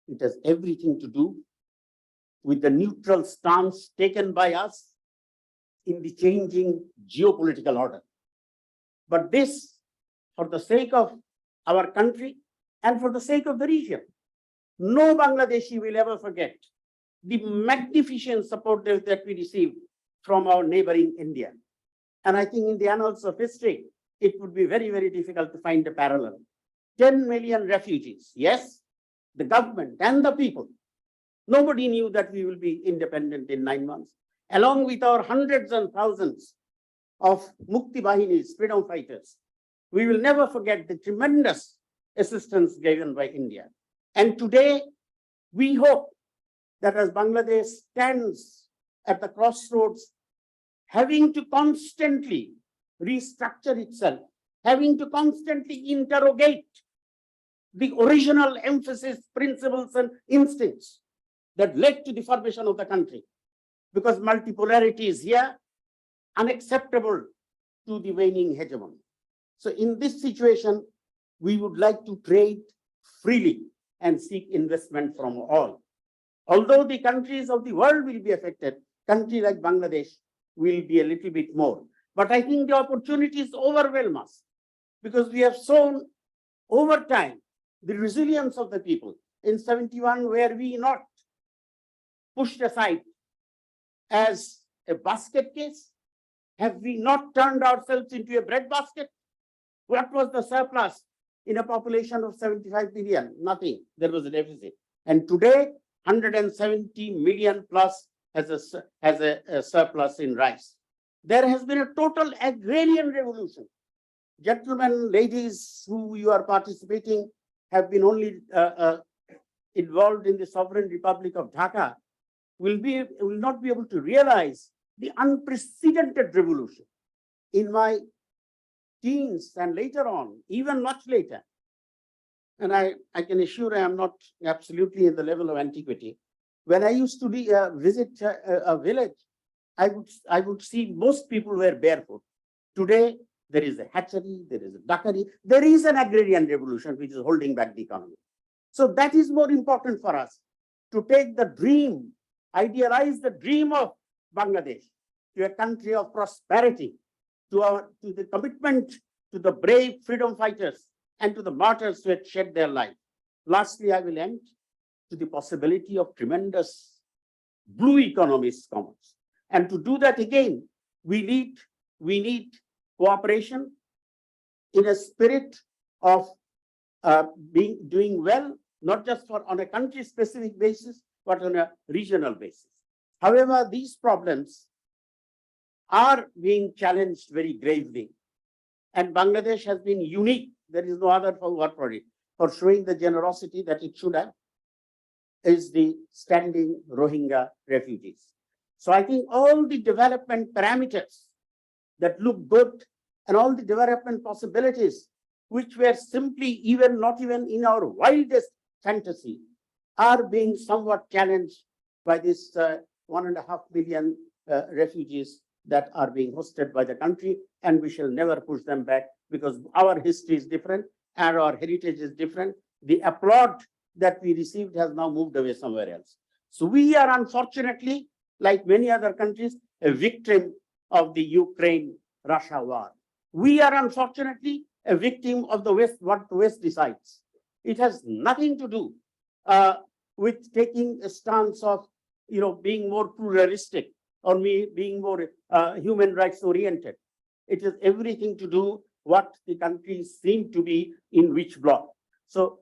It has everything to do with the neutral stance taken by us in the changing geopolitical order. But this, for the sake of our country and for the sake of the region, no Bangladeshi will ever forget the magnificent support that we received from our neighboring India. And I think in the annals of history, it would be very, very difficult to find a parallel. 10 million refugees. Yes, the government and the people. Nobody knew that we will be independent in 9 months, along with our hundreds and thousands of Mukti Bahinis, freedom fighters. We will never forget the tremendous assistance given by India. And today, we hope that as Bangladesh stands at the crossroads, having to constantly restructure itself, having to constantly interrogate the original emphasis, principles, and instincts that led to the formation of the country. Because multipolarity is here, unacceptable to the waning hegemony. So in this situation, we would like to trade freely and seek investment from all. Although the countries of the world will be affected, country like Bangladesh will be a little bit more. But I think the opportunities overwhelm us because we have shown over time the resilience of the people. In 71, were we not pushed aside as a basket case? Have we not turned ourselves into a breadbasket? What was the surplus in a population of 75 million? Nothing. There was a deficit. And today, 170 million plus has a surplus in rice. There has been a total agrarian revolution. Gentlemen, ladies who you are participating have been only involved in the Sovereign Republic of Dhaka will not be able to realize the unprecedented revolution. In my teens and later on, even much later, and I can assure I am not absolutely in the level of antiquity. When I used to visit a village, I would see most people were barefoot. Today, there is a hatchery, there is a duckery, there is an agrarian revolution which is holding back the economy. So that is more important for us, to take the dream, idealize the dream of Bangladesh to a country of prosperity, to the commitment to the brave freedom fighters and to the martyrs who had shed their life. Lastly, I will end to the possibility of tremendous blue economies commons. And to do that again, we need cooperation in a spirit of doing well, not just on a country-specific basis, but on a regional basis. However, these problems are being challenged very gravely. And Bangladesh has been unique. There is no other word for it, for showing the generosity that it should have, is the standing Rohingya refugees. So I think all the development parameters that look good and all the development possibilities, which were simply not even in our wildest fantasy, are being somewhat challenged by this 1.5 million refugees that are being hosted by the country, and we shall never push them back because our history is different and our heritage is different. The applaud that we received has now moved away somewhere else. So we are unfortunately, like many other countries, a victim of the Ukraine-Russia war. We are unfortunately a victim of the West, what the West decides. It has nothing to do with taking a stance of, being more pluralistic or being more human rights oriented. It has everything to do what the countries seem to be in which bloc. So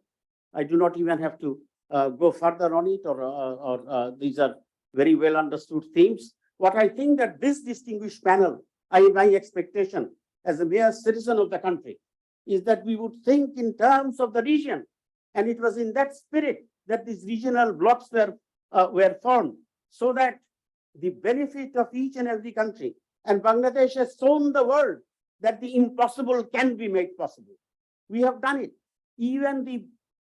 I do not even have to go further on it, or these are very well understood themes. What I think that this distinguished panel, my expectation as a mere citizen of the country, is that we would think in terms of the region. And it was in that spirit that these regional blocks were formed, so that the benefit of each and every country. And Bangladesh has shown the world that the impossible can be made possible. We have done it. Even the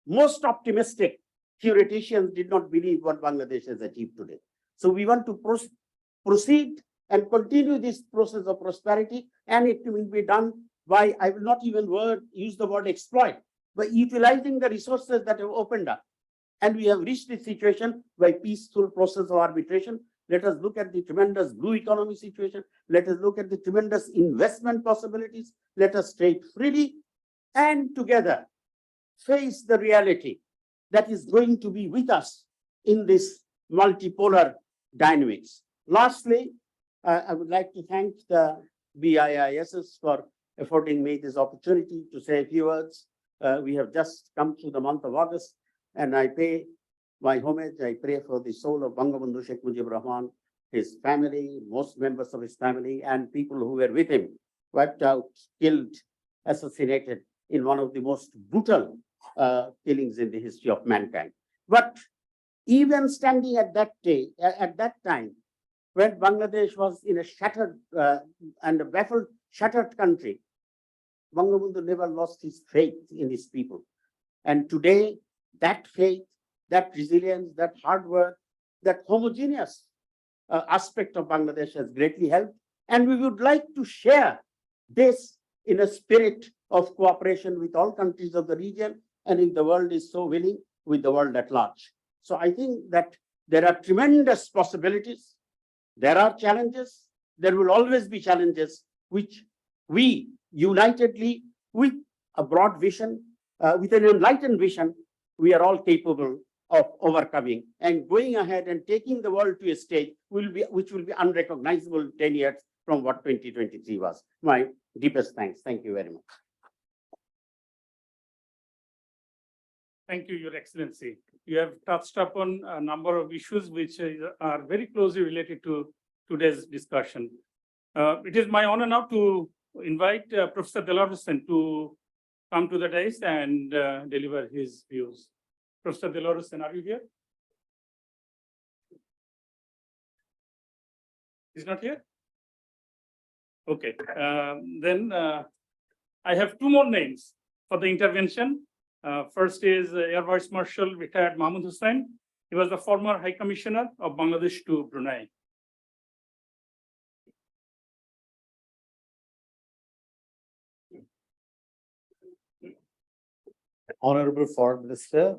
most optimistic theoreticians did not believe what Bangladesh has achieved today. So we want to proceed and continue this process of prosperity, and it will be done by, I will not even use the word exploit, by utilizing the resources that have opened up. And we have reached this situation by peaceful process of arbitration. Let us look at the tremendous blue economy situation. Let us look at the tremendous investment possibilities. Let us trade freely and together face the reality that is going to be with us in this multipolar dynamics. Lastly, I would like to thank the BIISS for affording me this opportunity to say a few words. We have just come through the month of August, and I pay my homage. I pray for the soul of Bangabandhu Sheikh Mujibur Rahman, his family, most members of his family, and people who were with him, wiped out, killed, assassinated in one of the most brutal killings in the history of mankind. But even standing at that time, when Bangladesh was in a shattered and a baffled, shattered country, Bangabandhu never lost his faith in his people. And today, that faith, that resilience, that hard work, that homogeneous aspect of Bangladesh has greatly helped. And we would like to share this in a spirit of cooperation with all countries of the region, and if the world is so willing, with the world at large. So I think that there are tremendous possibilities. There are challenges. There will always be challenges, which we unitedly, with a broad vision, with an enlightened vision, we are all capable of overcoming and going ahead and taking the world to a stage which will be unrecognizable 10 years from what 2023 was. My deepest thanks. Thank you very much. Thank you, Your Excellency. You have touched upon a number of issues which are very closely related to today's discussion. It is my honor now to invite Professor Delarsen to come to the dais and deliver his views. Professor Delarsen, are you here? He's not here? Okay, then I have two more names for the intervention. First is Air Vice Marshal retired Mahmoud Hussain. He was the former High Commissioner of Bangladesh to Brunei. Honorable Foreign Minister,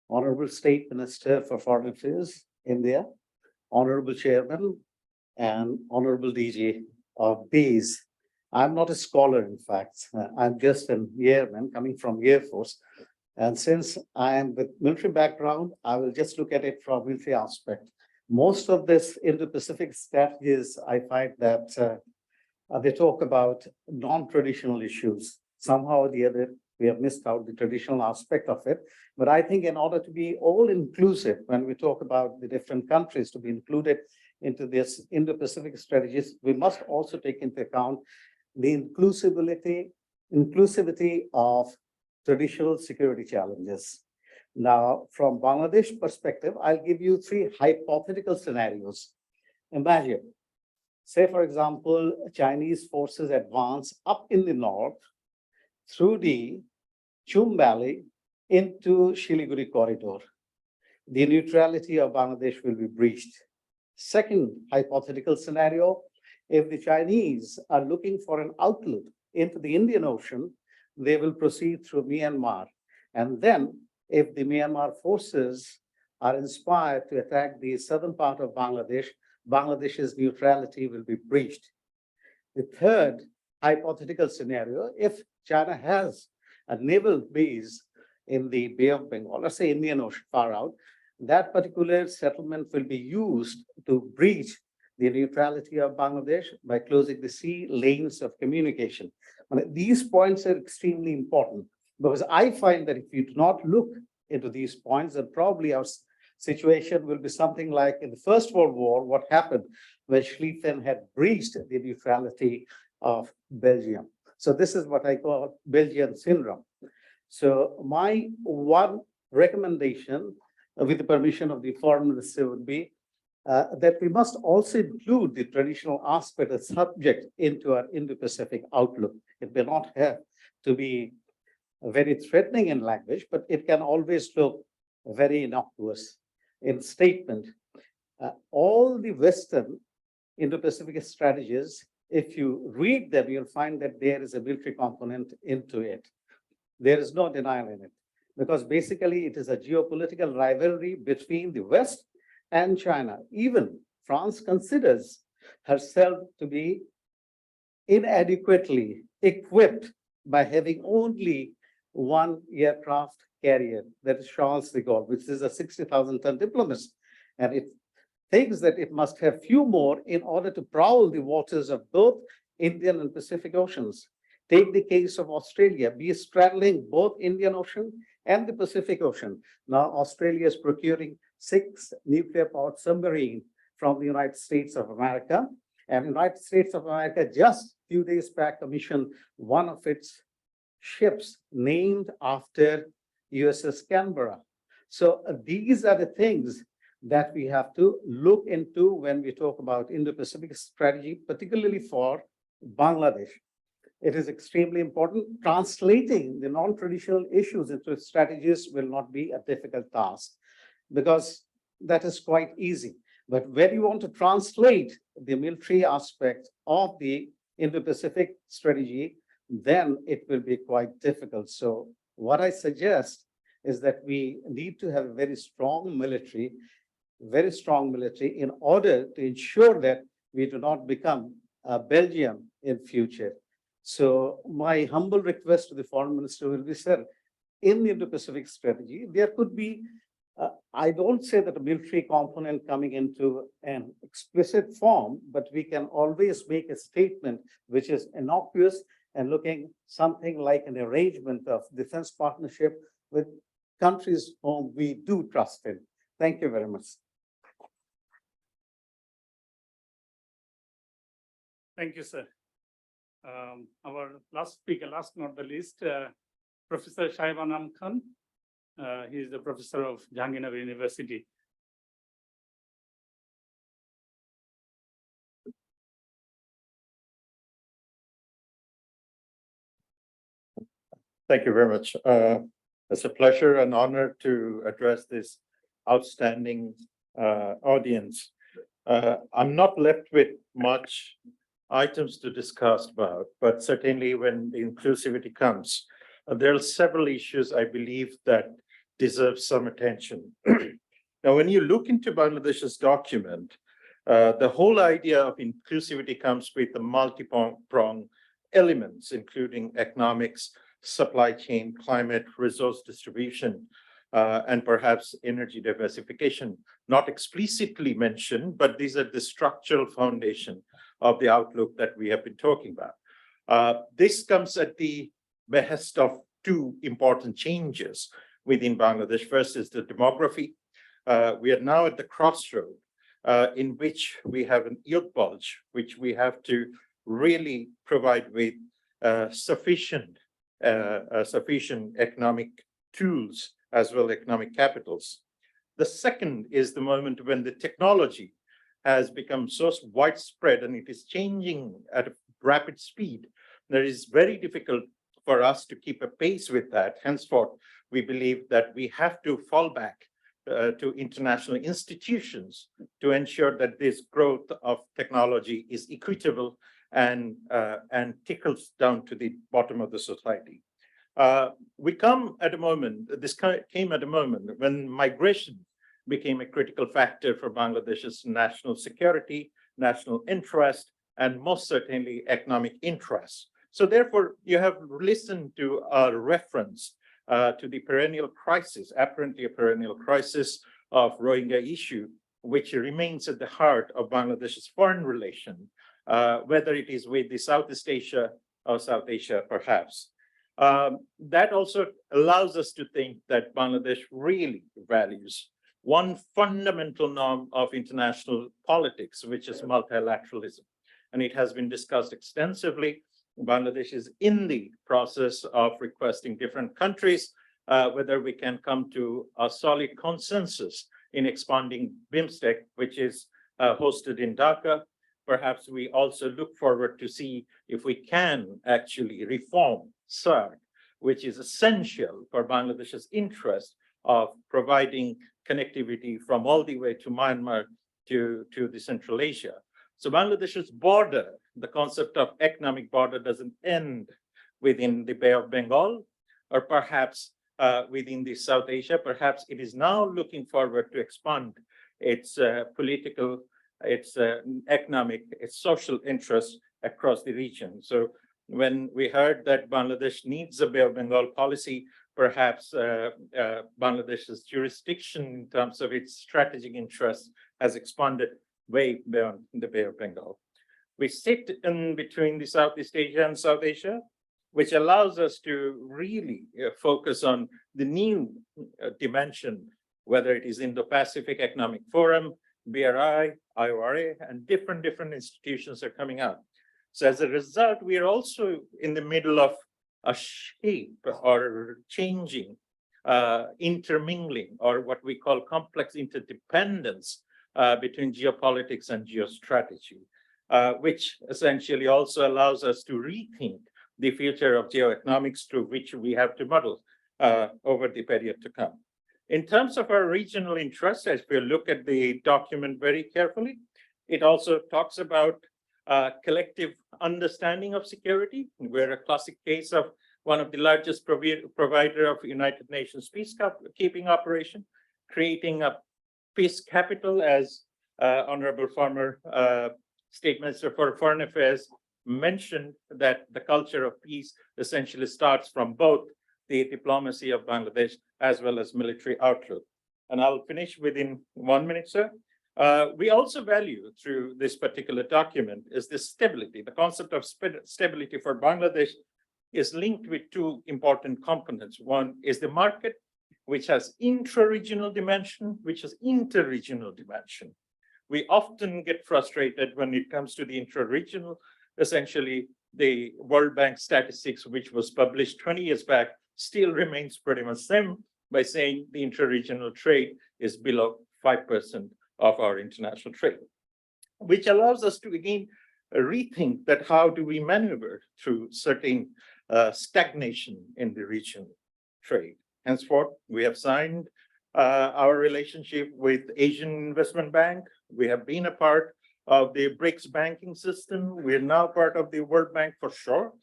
Honorable State Minister for Foreign Affairs, India, Honorable Chairman, and Honorable DG of BEES. I'm not a scholar, in fact. I'm just an airman coming from Air Force. And since I am with military background, I will just look at it from military aspect. Most of this Indo-Pacific strategies, I find that they talk about non-traditional issues. Somehow or the other, we have missed out the traditional aspect of it. But I think in order to be all inclusive, when we talk about the different countries to be included into this Indo-Pacific strategies, we must also take into account the inclusivity of traditional security challenges. Now, from Bangladesh perspective, I'll give you three hypothetical scenarios. Imagine, say, for example, Chinese forces advance up in the north through the Chum Valley into Siliguri corridor. The neutrality of Bangladesh will be breached. Second hypothetical scenario, if the Chinese are looking for an outlet into the Indian Ocean, they will proceed through Myanmar. And then if the Myanmar forces are inspired to attack the southern part of Bangladesh, Bangladesh's neutrality will be breached. The third hypothetical scenario, if China has a naval base in the Bay of Bengal, or say Indian Ocean far out, that particular settlement will be used to breach the neutrality of Bangladesh by closing the sea lanes of communication. And these points are extremely important because I find that if you do not look into these points, then probably our situation will be something like in the First World War, what happened when Schlieffen had breached the neutrality of Belgium. So this is what I call Belgian syndrome. So my one recommendation, with the permission of the Foreign Minister, would be that we must also include the traditional aspect of subject into our Indo-Pacific outlook. It may not have to be very threatening in language, but it can always look very innocuous in statement. All the Western Indo-Pacific strategies, if you read them, you'll find that there is a military component into it. There is no denial in it, because basically it is a geopolitical rivalry between the West and China. Even France considers herself to be inadequately equipped by having only one aircraft carrier, that is Charles de Gaulle, which is a 60,000-ton diplomat. And it thinks that it must have few more in order to prowl the waters of both Indian and Pacific Oceans. Take the case of Australia, be straddling both Indian Ocean and the Pacific Ocean. Now, Australia is procuring 6 nuclear-powered submarines from the United States of America. And the United States of America just a few days back commissioned one of its ships named after USS Canberra. So these are the things that we have to look into when we talk about Indo-Pacific strategy, particularly for Bangladesh. It is extremely important. Translating the non-traditional issues into strategies will not be a difficult task because that is quite easy. But when you want to translate the military aspect of the Indo-Pacific strategy, then it will be quite difficult. So what I suggest is that we need to have a very strong military in order to ensure that we do not become Belgium in future. So my humble request to the foreign minister will be, sir, in the Indo-Pacific strategy, there could be, I don't say that a military component coming into an explicit form, but we can always make a statement which is innocuous and looking something like an arrangement of defense partnership with countries whom we do trust in. Thank you very much. Thank you, sir. Our last speaker, last not the least, Professor Shaib Anam Khan. He is the professor of Jahangirnagar University. Thank you very much. It's a pleasure and honor to address this outstanding audience. I'm not left with much items to discuss about, but certainly when the inclusivity comes, there are several issues I believe that deserve some attention. Now, when you look into Bangladesh's document, the whole idea of inclusivity comes with the multi-pronged elements, including economics, supply chain, climate, resource distribution, and perhaps energy diversification, not explicitly mentioned, but these are the structural foundation of the outlook that we have been talking about. This comes at the behest of two important changes within Bangladesh. First is the demography. We are now at the crossroad in which we have an youth bulge, which we have to really provide with sufficient economic tools as well economic capitals. The second is the moment when the technology has become so widespread and it is changing at a rapid speed. That is very difficult for us to keep a pace with that. Henceforth, we believe that we have to fall back to international institutions to ensure that this growth of technology is equitable and trickles down to the bottom of the society. We come at a moment, this came at a moment when migration became a critical factor for Bangladesh's national security, national interest, and most certainly economic interest. So therefore, you have listened to a reference to the perennial crisis, apparently a perennial crisis of Rohingya issue, which remains at the heart of Bangladesh's foreign relation, whether it is with the Southeast Asia or South Asia, perhaps. That also allows us to think that Bangladesh really values one fundamental norm of international politics, which is multilateralism. And it has been discussed extensively. Bangladesh is in the process of requesting different countries whether we can come to a solid consensus in expanding BIMSTEC, which is hosted in Dhaka. Perhaps we also look forward to see if we can actually reform SAARC, which is essential for Bangladesh's interest of providing connectivity from all the way to Myanmar to the Central Asia. So Bangladesh's border, the concept of economic border doesn't end within the Bay of Bengal, or perhaps within the South Asia. Perhaps it is now looking forward to expand its political, its economic, its social interests across the region. So when we heard that Bangladesh needs a Bay of Bengal policy, perhaps Bangladesh's jurisdiction in terms of its strategic interests has expanded way beyond the Bay of Bengal. We sit in between the Southeast Asia and South Asia, which allows us to really focus on the new dimension, whether it is Indo-Pacific Economic Forum, BRI, IORA, and different institutions are coming out. So as a result, we are also in the middle of a shape or changing, intermingling, or what we call complex interdependence between geopolitics and geostrategy, which essentially also allows us to rethink the future of geoeconomics through which we have to model over the period to come. In terms of our regional interests, as we look at the document very carefully, it also talks about collective understanding of security. We're a classic case of one of the largest provider of United Nations peacekeeping operation, creating a peace capital, as Honorable former State Minister for Foreign Affairs mentioned, that the culture of peace essentially starts from both the diplomacy of Bangladesh as well as military outlook. And I'll finish within 1 minute, sir. We also value through this particular document is the stability. The concept of stability for Bangladesh is linked with two important components. One is the market, which has intra-regional dimension, which has inter-regional dimension. We often get frustrated when it comes to the intra-regional. Essentially, the World Bank statistics, which was published 20 years back, still remains pretty much same by saying the intra-regional trade is below 5% of our international trade, which allows us to again rethink that how do we maneuver through certain stagnation in the regional trade. Henceforth, we have signed our relationship with Asian Investment Bank. We have been a part of the BRICS banking system. We're now part of the World Bank for sure,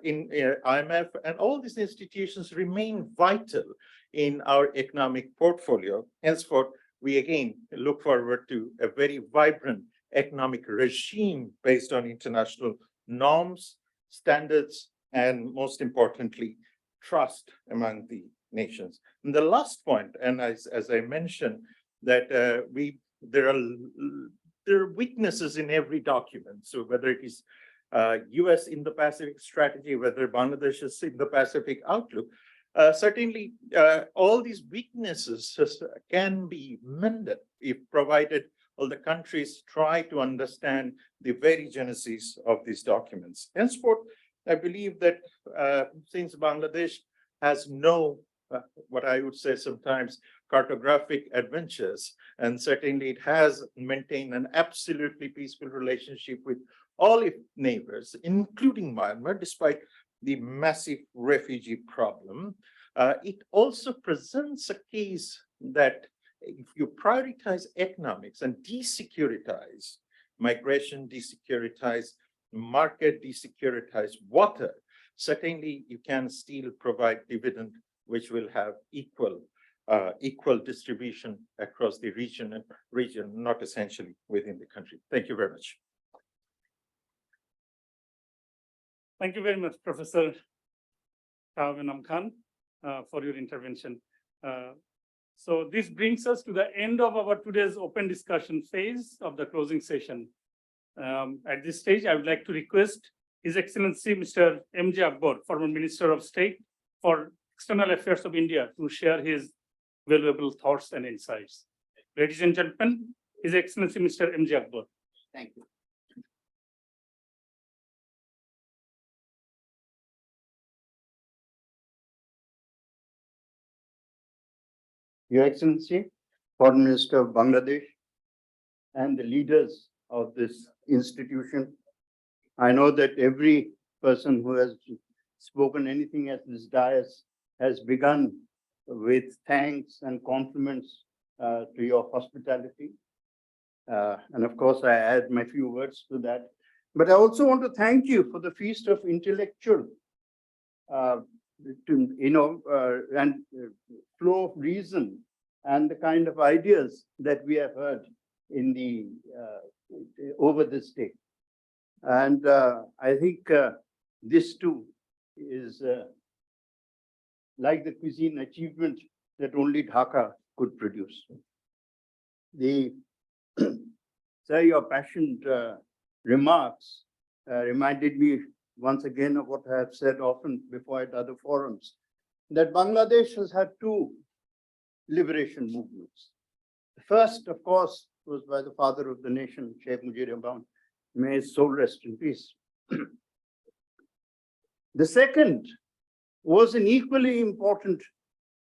in IMF, and all these institutions remain vital in our economic portfolio. Henceforth, we again look forward to a very vibrant economic regime based on international norms, standards, and most importantly, trust among the nations. And the last point, and as I mentioned, that there are weaknesses in every document. So whether it is US Indo-Pacific strategy, whether Bangladesh's Indo-Pacific outlook, certainly all these weaknesses can be mended if provided all the countries try to understand the very genesis of these documents. Henceforth, I believe that since Bangladesh has no, what I would say sometimes, cartographic adventures, and certainly it has maintained an absolutely peaceful relationship with all its neighbors, including Myanmar, despite the massive refugee problem, it also presents a case that if you prioritize economics and desecuritize migration, desecuritize market, desecuritize water, certainly you can still provide dividend which will have equal distribution across the region, not essentially within the country. Thank you very much. Thank you very much, Professor Shahabinam Khan, for your intervention. So this brings us to the end of our today's open discussion phase of the closing session. At this stage, I would like to request His Excellency Mr. M.J. Akbar, former Minister of State for External Affairs of India, to share his valuable thoughts and insights. Ladies and gentlemen, His Excellency Mr. M.J. Akbar. Thank you. Your Excellency, Foreign Minister of Bangladesh, and the leaders of this institution. I know that every person who has spoken anything at this dais has begun with thanks and compliments to your hospitality. And of course, I add my few words to that. But I also want to thank you for the feast of intellectual and flow of reason and the kind of ideas that we have heard in the over this day. And I think this too is like the cuisine achievement that only Dhaka could produce. Sir, your passionate remarks reminded me once again of what I have said often before at other forums, that Bangladesh has had two liberation movements. The first, of course, was by the father of the nation, Sheikh Mujibur Rahman. May his soul rest in peace. The second was an equally important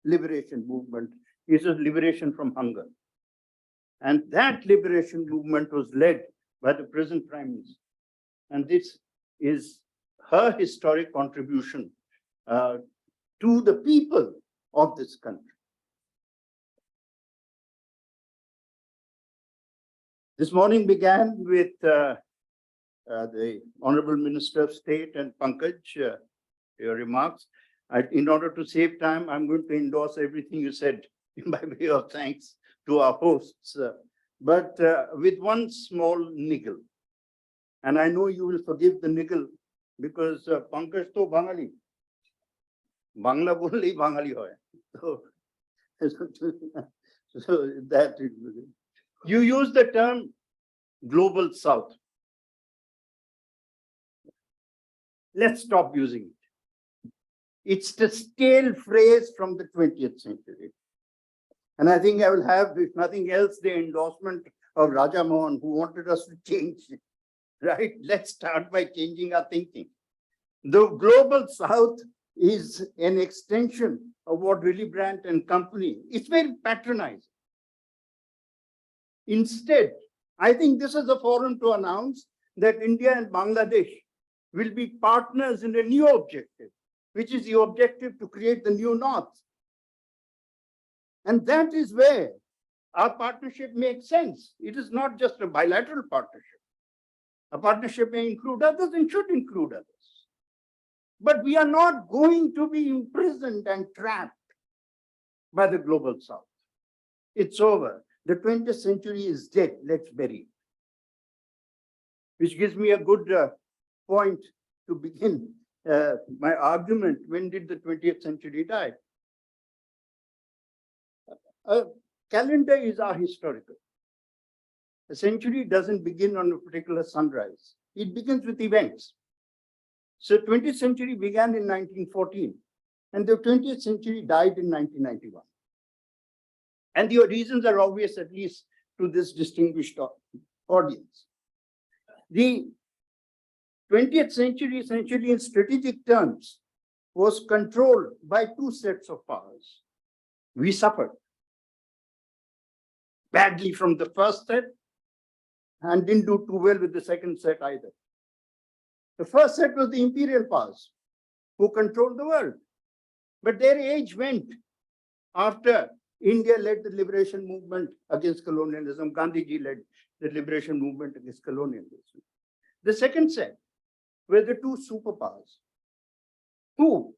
liberation movement. It was liberation from hunger. And that liberation movement was led by the present Prime Minister. And this is her historic contribution to the people of this country. This morning began with the Honorable Minister of State and Pankaj, your remarks. In order to save time, I'm going to endorse everything you said by way of thanks to our hosts, but with one small niggle. And I know you will forgive the niggle because Pankaj to Bangali. Bangla bolli Bangali hoy. So that you use the term global south. Let's stop using it. It's the stale phrase from the 20th century. And I think I will have, if nothing else, the endorsement of Raja Mohan, who wanted us to change it, right? Let's start by changing our thinking. The global south is an extension of what Willy Brandt and company, it's very patronizing. Instead, I think this is a forum to announce that India and Bangladesh will be partners in a new objective, which is the objective to create the new North. And that is where our partnership makes sense. It is not just a bilateral partnership. A partnership may include others and should include others. But we are not going to be imprisoned and trapped by the global south. It's over. The 20th century is dead. Let's bury it. Which gives me a good point to begin my argument. When did the 20th century die? A calendar is ahistorical. A century doesn't begin on a particular sunrise. It begins with events. So 20th century began in 1914 and the 20th century died in 1991. And the reasons are obvious, at least to this distinguished audience. The 20th century, essentially in strategic terms, was controlled by two sets of powers. We suffered badly from the first set and didn't do too well with the second set either. The first set was the imperial powers who controlled the world. But their age went after India led the liberation movement against colonialism. Gandhiji led the liberation movement against colonialism. The second set were the two superpowers who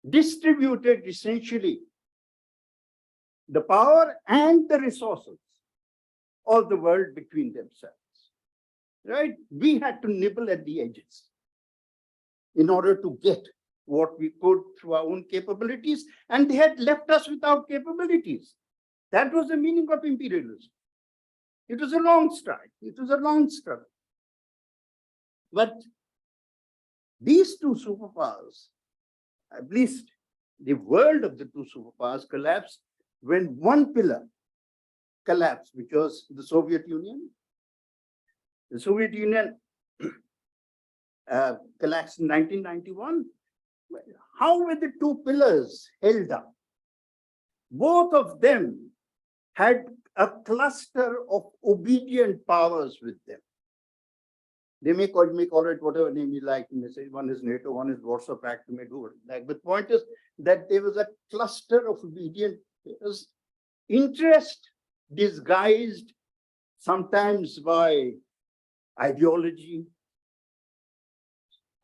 distributed essentially the power and the resources of the world between themselves. Right? We had to nibble at the edges in order to get what we could through our own capabilities, and they had left us without capabilities. That was the meaning of imperialism. It was a long strike. It was a long struggle. But these two superpowers, at least the world of the two superpowers, collapsed when one pillar collapsed, which was the Soviet Union. The Soviet Union collapsed in 1991. How were the two pillars held up? Both of them had a cluster of obedient powers with them. They may call it whatever name you like. You may say one is NATO, one is Warsaw Pact, you may do it like. But the point is that there was a cluster of obedient powers, interest disguised sometimes by ideology.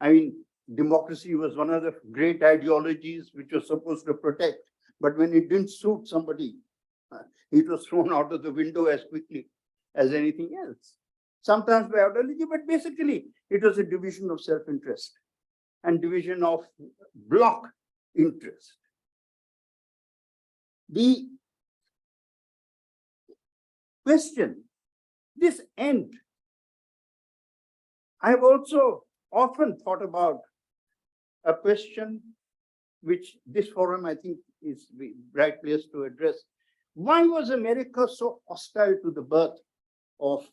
I mean, democracy was one of the great ideologies which was supposed to protect, but when it didn't suit somebody, it was thrown out of the window as quickly as anything else. Sometimes by ideology, but basically it was a division of self-interest and division of bloc interest. The question, this end, I have also often thought about a question which this forum, I think, is the right place to address. Why was America so hostile to the birth of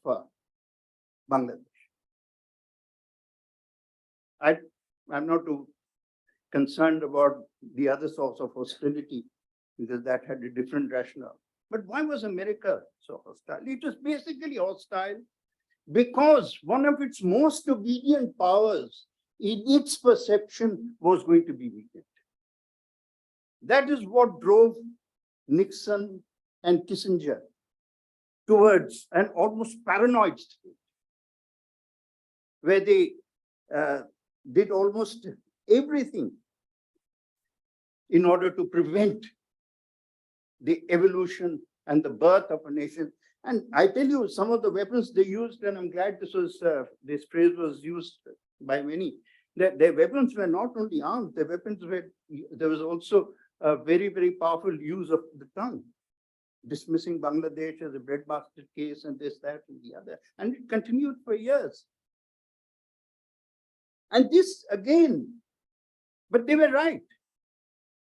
Bangladesh? I'm not too concerned about the other source of hostility because that had a different rationale. But why was America so hostile? It was basically hostile because one of its most obedient powers in its perception was going to be weakened. That is what drove Nixon and Kissinger towards an almost paranoid state, where they did almost everything in order to prevent the evolution and the birth of a nation. And I tell you, some of the weapons they used, and I'm glad this phrase was used by many, that their weapons were not only arms, their weapons were, there was also a very, very powerful use of the tongue, dismissing Bangladesh as a breadbasket case and this, that, and the other. And it continued for years. And this again, but they were right.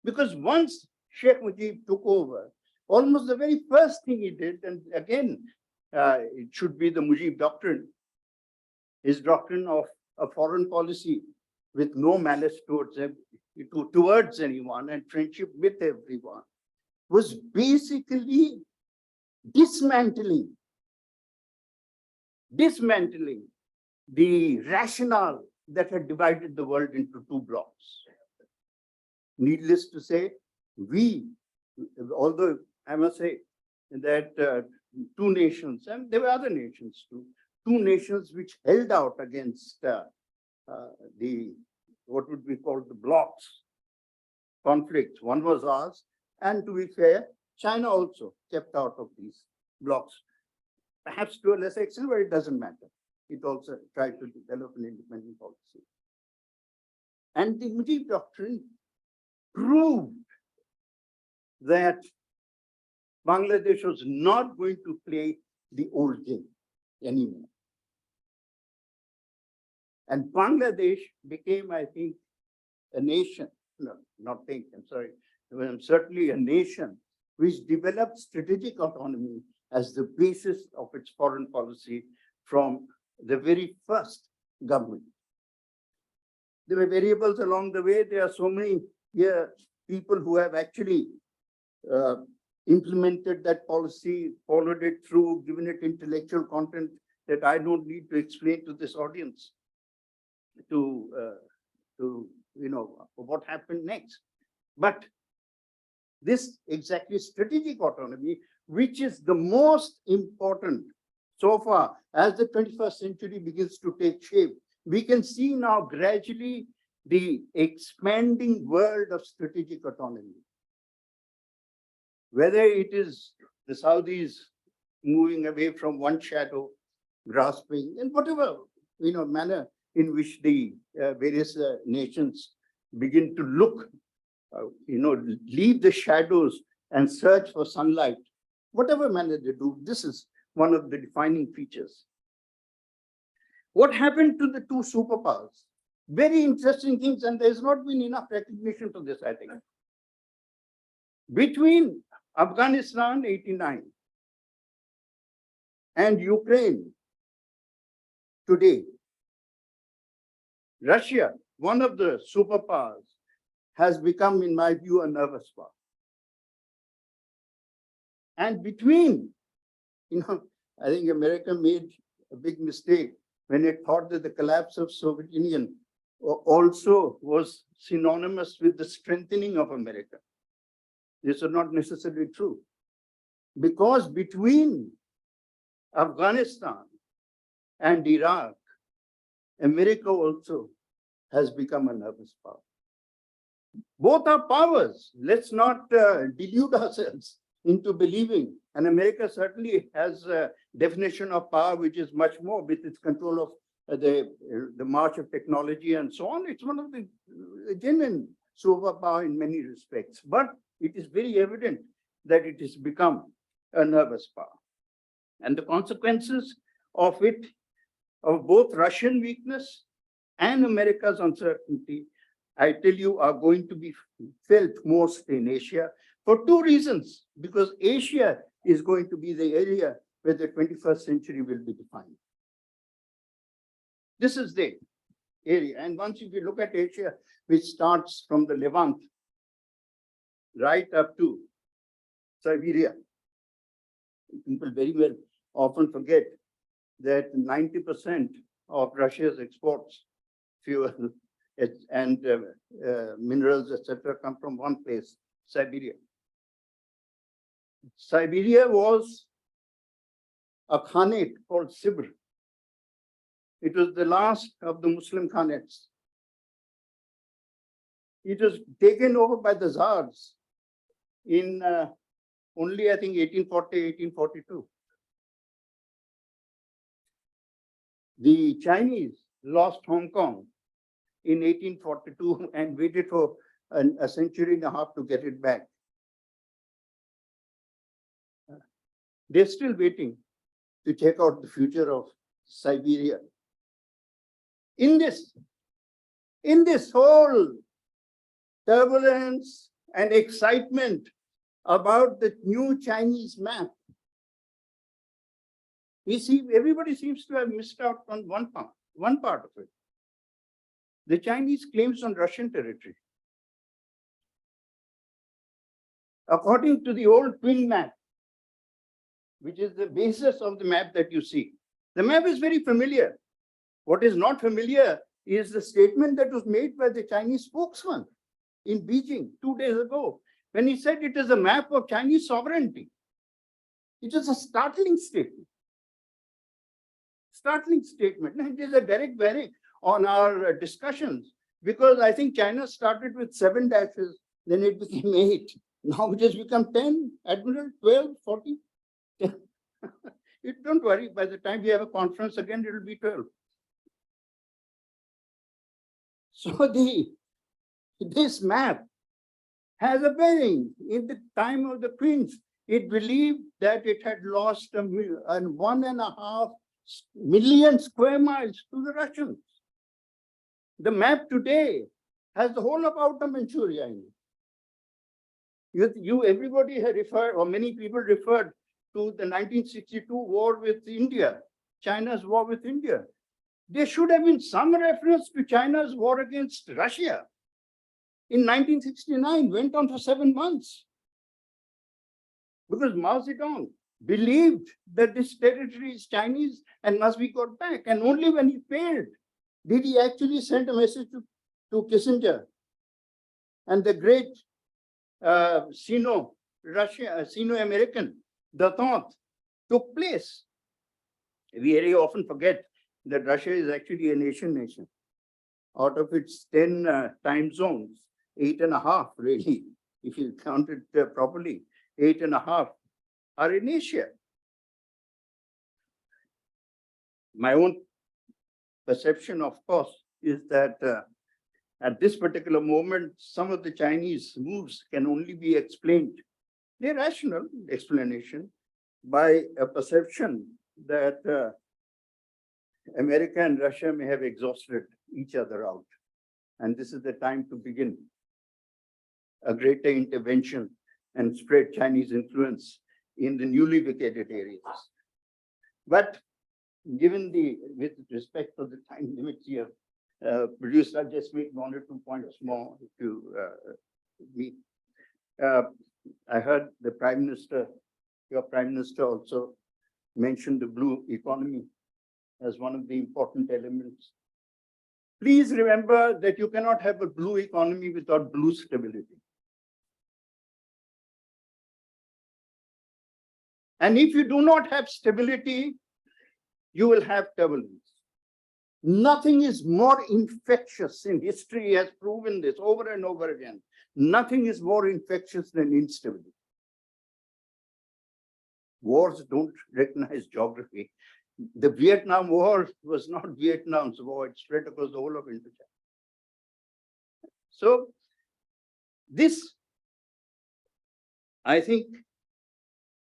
Because once Sheikh Mujib took over, almost the very first thing he did, and again, it should be the Mujib doctrine, his doctrine of a foreign policy with no malice towards anyone and friendship with everyone, was basically dismantling the rationale that had divided the world into two blocks. Needless to say, although I must say that two nations, and there were other nations too, two nations which held out against what would be called the blocks conflicts. One was ours, and to be fair, China also kept out of these blocks, perhaps to a lesser extent, but it doesn't matter. It also tried to develop an independent policy. And the Mujib doctrine proved that Bangladesh was not going to play the old game anymore. And Bangladesh became, I think, a nation, no, not think, I'm sorry, certainly a nation which developed strategic autonomy as the basis of its foreign policy from the very first government. There were variables along the way. There are so many people who have actually implemented that policy, followed it through, given it intellectual content that I don't need to explain to this audience to what happened next. But this exactly strategic autonomy, which is the most important so far as the 21st century begins to take shape, we can see now gradually the expanding world of strategic autonomy. Whether it is the Saudis moving away from one shadow, grasping, in whatever manner in which the various nations begin to look, leave the shadows and search for sunlight, whatever manner they do, this is one of the defining features. What happened to the two superpowers? Very interesting things, and there's not been enough recognition to this, I think. Between Afghanistan, 89, and Ukraine, today, Russia, one of the superpowers, has become, in my view, a nervous power. And between, I think America made a big mistake when it thought that the collapse of Soviet Union also was synonymous with the strengthening of America. This is not necessarily true. Because between Afghanistan and Iraq, America also has become a nervous power. Both are powers. Let's not delude ourselves into believing. And America certainly has a definition of power which is much more with its control of the march of technology and so on. It's one of the genuine superpower in many respects. But it is very evident that it has become a nervous power. And the consequences of it, of both Russian weakness and America's uncertainty, I tell you, are going to be felt most in Asia for two reasons. Because Asia is going to be the area where the 21st century will be defined. This is the area. And once if you look at Asia, which starts from the Levant right up to Siberia, people very well often forget that 90% of Russia's exports fuel, and minerals, etc., come from one place, Siberia. Siberia was a khanate called Sibir. It was the last of the Muslim khanates. It was taken over by the Tsars in only, I think, 1840, 1842. The Chinese lost Hong Kong in 1842 and waited for a century and a half to get it back. They're still waiting to check out the future of Siberia. In this whole turbulence and excitement about the new Chinese map, we see everybody seems to have missed out on one part of it. The Chinese claims on Russian territory. According to the old twin map, which is the basis of the map that you see, the map is very familiar. What is not familiar is the statement that was made by the Chinese spokesman in Beijing 2 days ago, when he said it is a map of Chinese sovereignty. It is a startling statement. Startling statement. And it is a direct bearing on our discussions, because I think China started with 7 dashes, then it became 8. Now it has become 10, Admiral, 12, 40. Don't worry, by the time we have a conference again, it will be 12. So this map has a bearing. In the time of the Queens, it believed that it had lost 1.5 million square miles to the Russians. The map today has the whole of Outer Manchuria in it. Everybody had referred, or many people referred to the 1962 war with India, China's war with India. There should have been some reference to China's war against Russia. In 1969, went on for 7 months. Because Mao Zedong believed that this territory is Chinese and must be got back. And only when he failed did he actually send a message to Kissinger. And the great Sino-American detente took place. We very often forget that Russia is actually a nation. Out of its 10 time zones, 8.5 really, if you count it properly, 8.5 are in Asia. My own perception, of course, is that at this particular moment, some of the Chinese moves can only be explained, they're rational explanation, by a perception that America and Russia may have exhausted each other out. And this is the time to begin a greater intervention and spread Chinese influence in the newly vacated areas. But given with respect to the time limits here, producer, I'll just make 1 or 2 points more to me. I heard the Prime Minister, your Prime Minister also mentioned the blue economy as one of the important elements. Please remember that you cannot have a blue economy without blue stability. And if you do not have stability, you will have turbulence. Nothing is more infectious, in history has proven this over and over again. Nothing is more infectious than instability. Wars don't recognize geography. The Vietnam War was not Vietnam's war, it spread across the whole of Indochina. So this, I think,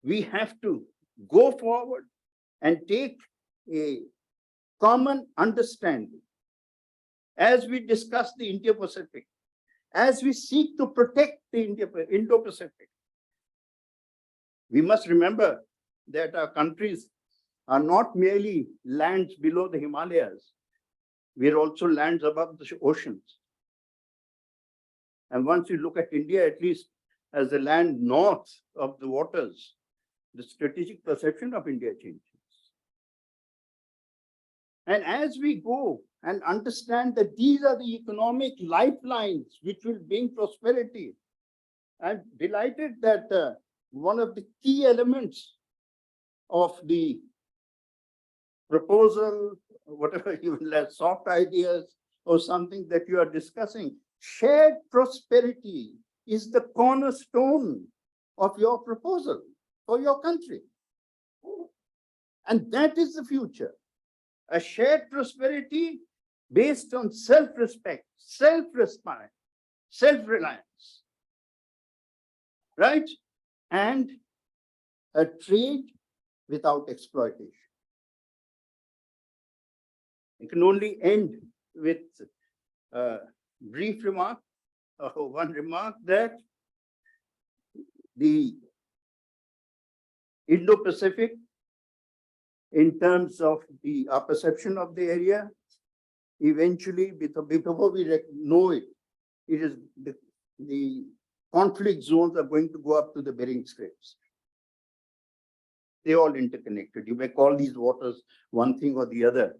we have to go forward and take a common understanding as we discuss the Indo-Pacific, as we seek to protect the Indo-Pacific. We must remember that our countries are not merely lands below the Himalayas. We are also lands above the oceans. And once you look at India, at least as the land north of the waters, the strategic perception of India changes. And as we go and understand that these are the economic lifelines which will bring prosperity, I'm delighted that one of the key elements of the proposal, whatever you will soft ideas or something that you are discussing, shared prosperity is the cornerstone of your proposal for your country. And that is the future. A shared prosperity based on self-respect, self-respect, self-reliance, right? And a trade without exploitation. I can only end with a brief remark, one remark that the Indo-Pacific, in terms of our perception of the area, eventually, before we know it, it is the conflict zones are going to go up to the Bering Straits. They're all interconnected. You may call these waters one thing or the other,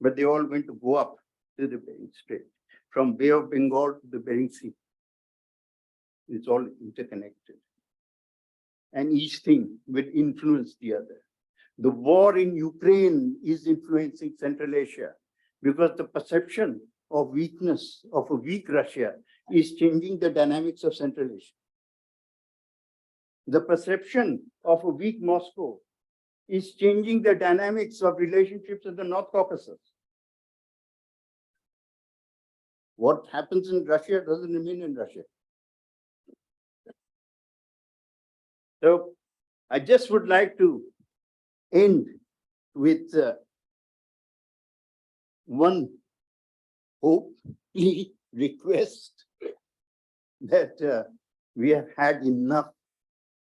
but they're all going to go up to the Bering Strait, from Bay of Bengal to the Bering Sea. It's all interconnected. And each thing will influence the other. The war in Ukraine is influencing Central Asia because the perception of weakness of a weak Russia is changing the dynamics of Central Asia. The perception of a weak Moscow is changing the dynamics of relationships in the North Caucasus. What happens in Russia doesn't remain in Russia. So I just would like to end with one hope, plea, request that we have had enough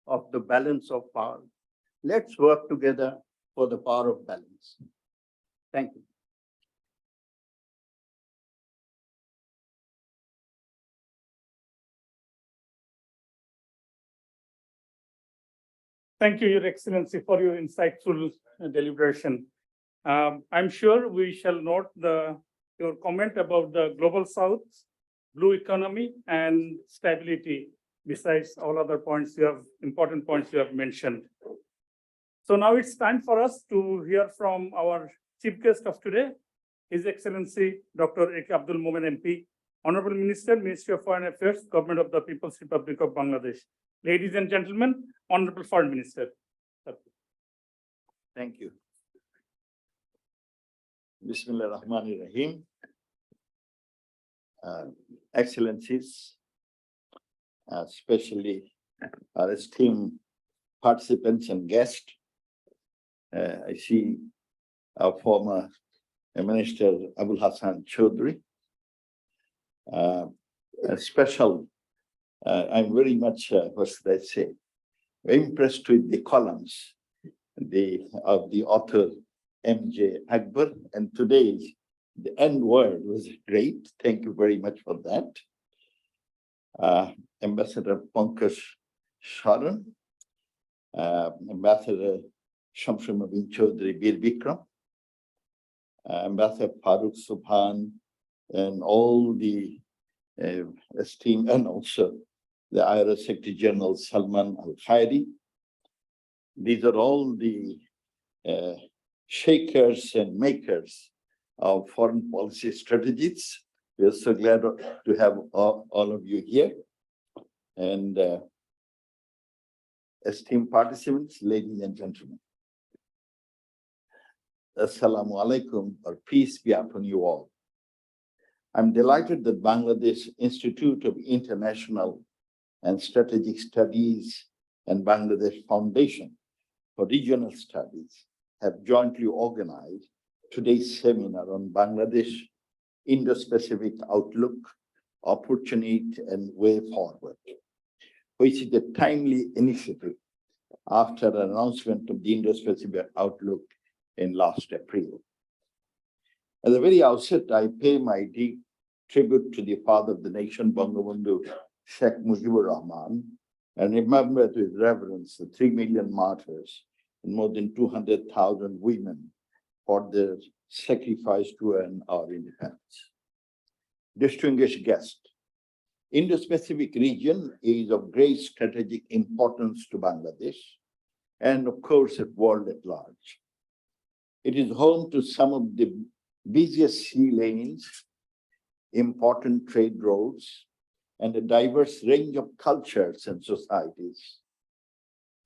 of the balance of power. Let's work together for the power of balance. Thank you. Thank you, Your Excellency, for your insightful deliberation. I'm sure we shall note your comment about the global south, blue economy, and stability, besides all other points important points you have mentioned. So now it's time for us to hear from our chief guest of today, His Excellency Dr. A.K. Abdul Momen MP, Honorable Minister, Ministry of Foreign Affairs, Government of the People's Republic of Bangladesh. Ladies and gentlemen, Honorable Foreign Minister. Thank you. Bismillah ar-Rahman ar-Rahim. Excellencies, especially our esteemed participants and guests. I see our former Minister Abul Hassan Chaudhry. A special, I'm very much, what should I say, very impressed with the columns of the author M.J. Akbar, and today's the end word was great. Thank you very much for that. Ambassador Pankaj Sharan, Ambassador Shamsul Nabin Chaudhry Bir Bikram, Ambassador Farooq Subhan, and all the esteemed, and also the IRA Secretary General Salman Al Khairi. These are all the shakers and makers of foreign policy strategies. We are so glad to have all of you here. And esteemed participants, ladies and gentlemen. Assalamu alaikum, or peace be upon you all. I'm delighted that Bangladesh Institute of International and Strategic Studies and Bangladesh Foundation for Regional Studies have jointly organized today's seminar on Bangladesh Indo-Pacific Outlook, Opportunity and Way Forward, which is a timely initiative after an announcement of the Indo-Pacific Outlook in last April. At the very outset, I pay my deep tribute to the father of the nation, Bangabandhu Sheikh Mujibur Rahman, and remember with reverence the 3 million martyrs and more than 200,000 women for their sacrifice to earn our independence. Distinguished guests, Indo-Pacific region is of great strategic importance to Bangladesh and of course the world at large. It is home to some of the busiest sea lanes, important trade routes, and a diverse range of cultures and societies.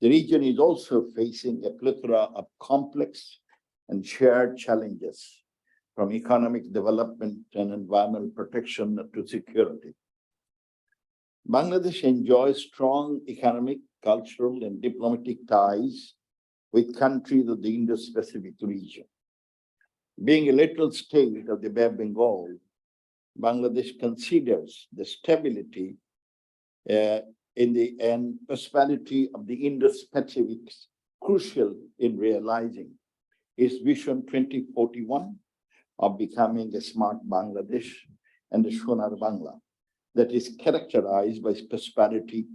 The region is also facing a plethora of complex and shared challenges, from economic development and environmental protection to security. Bangladesh enjoys strong economic, cultural, and diplomatic ties with countries of the Indo-Pacific region. Being a little state of the Bay of Bengal, Bangladesh considers the stability and prosperity of the Indo-Pacific crucial in realizing its Vision 2041 of becoming a smart Bangladesh and a Sonar Bangla that is characterized by prosperity,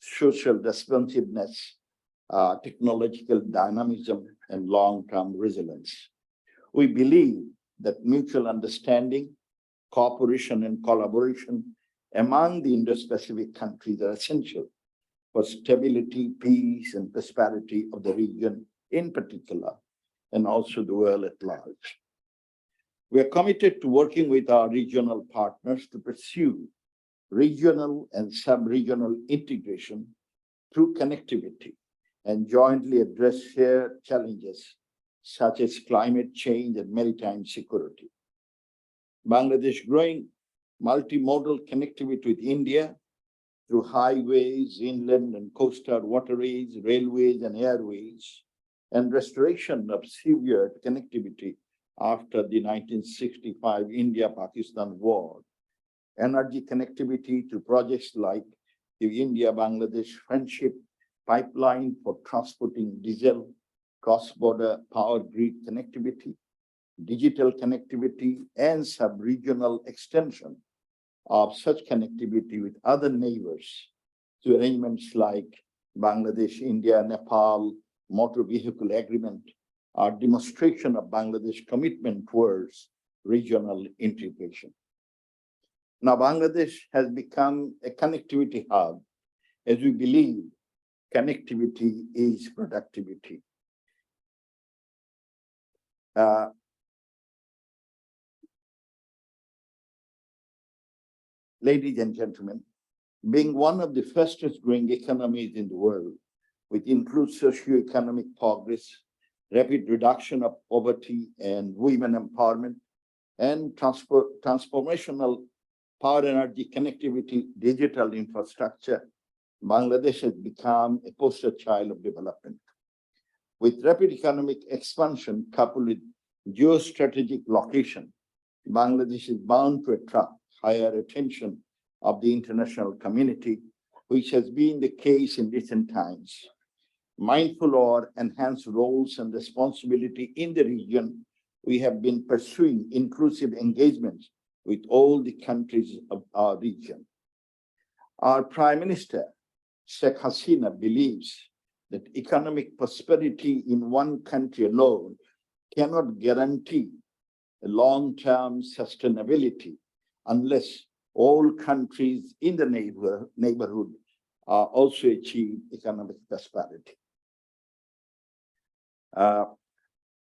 social responsiveness, technological dynamism, and long-term resilience. We believe that mutual understanding, cooperation, and collaboration among the Indo-Pacific countries are essential for stability, peace, and prosperity of the region in particular, and also the world at large. We are committed to working with our regional partners to pursue regional and sub-regional integration through connectivity and jointly address shared challenges such as climate change and maritime security. Bangladesh growing multimodal connectivity with India through highways, inland and coastal waterways, railways and airways, and restoration of severe connectivity after the 1965 India-Pakistan war, energy connectivity to projects like the India-Bangladesh Friendship Pipeline for transporting diesel, cross-border power grid connectivity, digital connectivity, and sub-regional extension of such connectivity with other neighbors to arrangements like Bangladesh, India, Nepal, motor vehicle agreement are demonstration of Bangladesh commitment towards regional integration. Now, Bangladesh has become a connectivity hub as we believe connectivity is productivity. Ladies and gentlemen, being one of the fastest growing economies in the world, which includes socio-economic progress, rapid reduction of poverty and women empowerment, and transformational power energy connectivity, digital infrastructure, Bangladesh has become a poster child of development. With rapid economic expansion coupled with geostrategic location, Bangladesh is bound to attract higher attention of the international community, which has been the case in recent times. Mindful of our enhanced roles and responsibility in the region, we have been pursuing inclusive engagements with all the countries of our region. Our Prime Minister, Sheikh Hasina, believes that economic prosperity in one country alone cannot guarantee a long-term sustainability unless all countries in the neighborhood also achieve economic prosperity.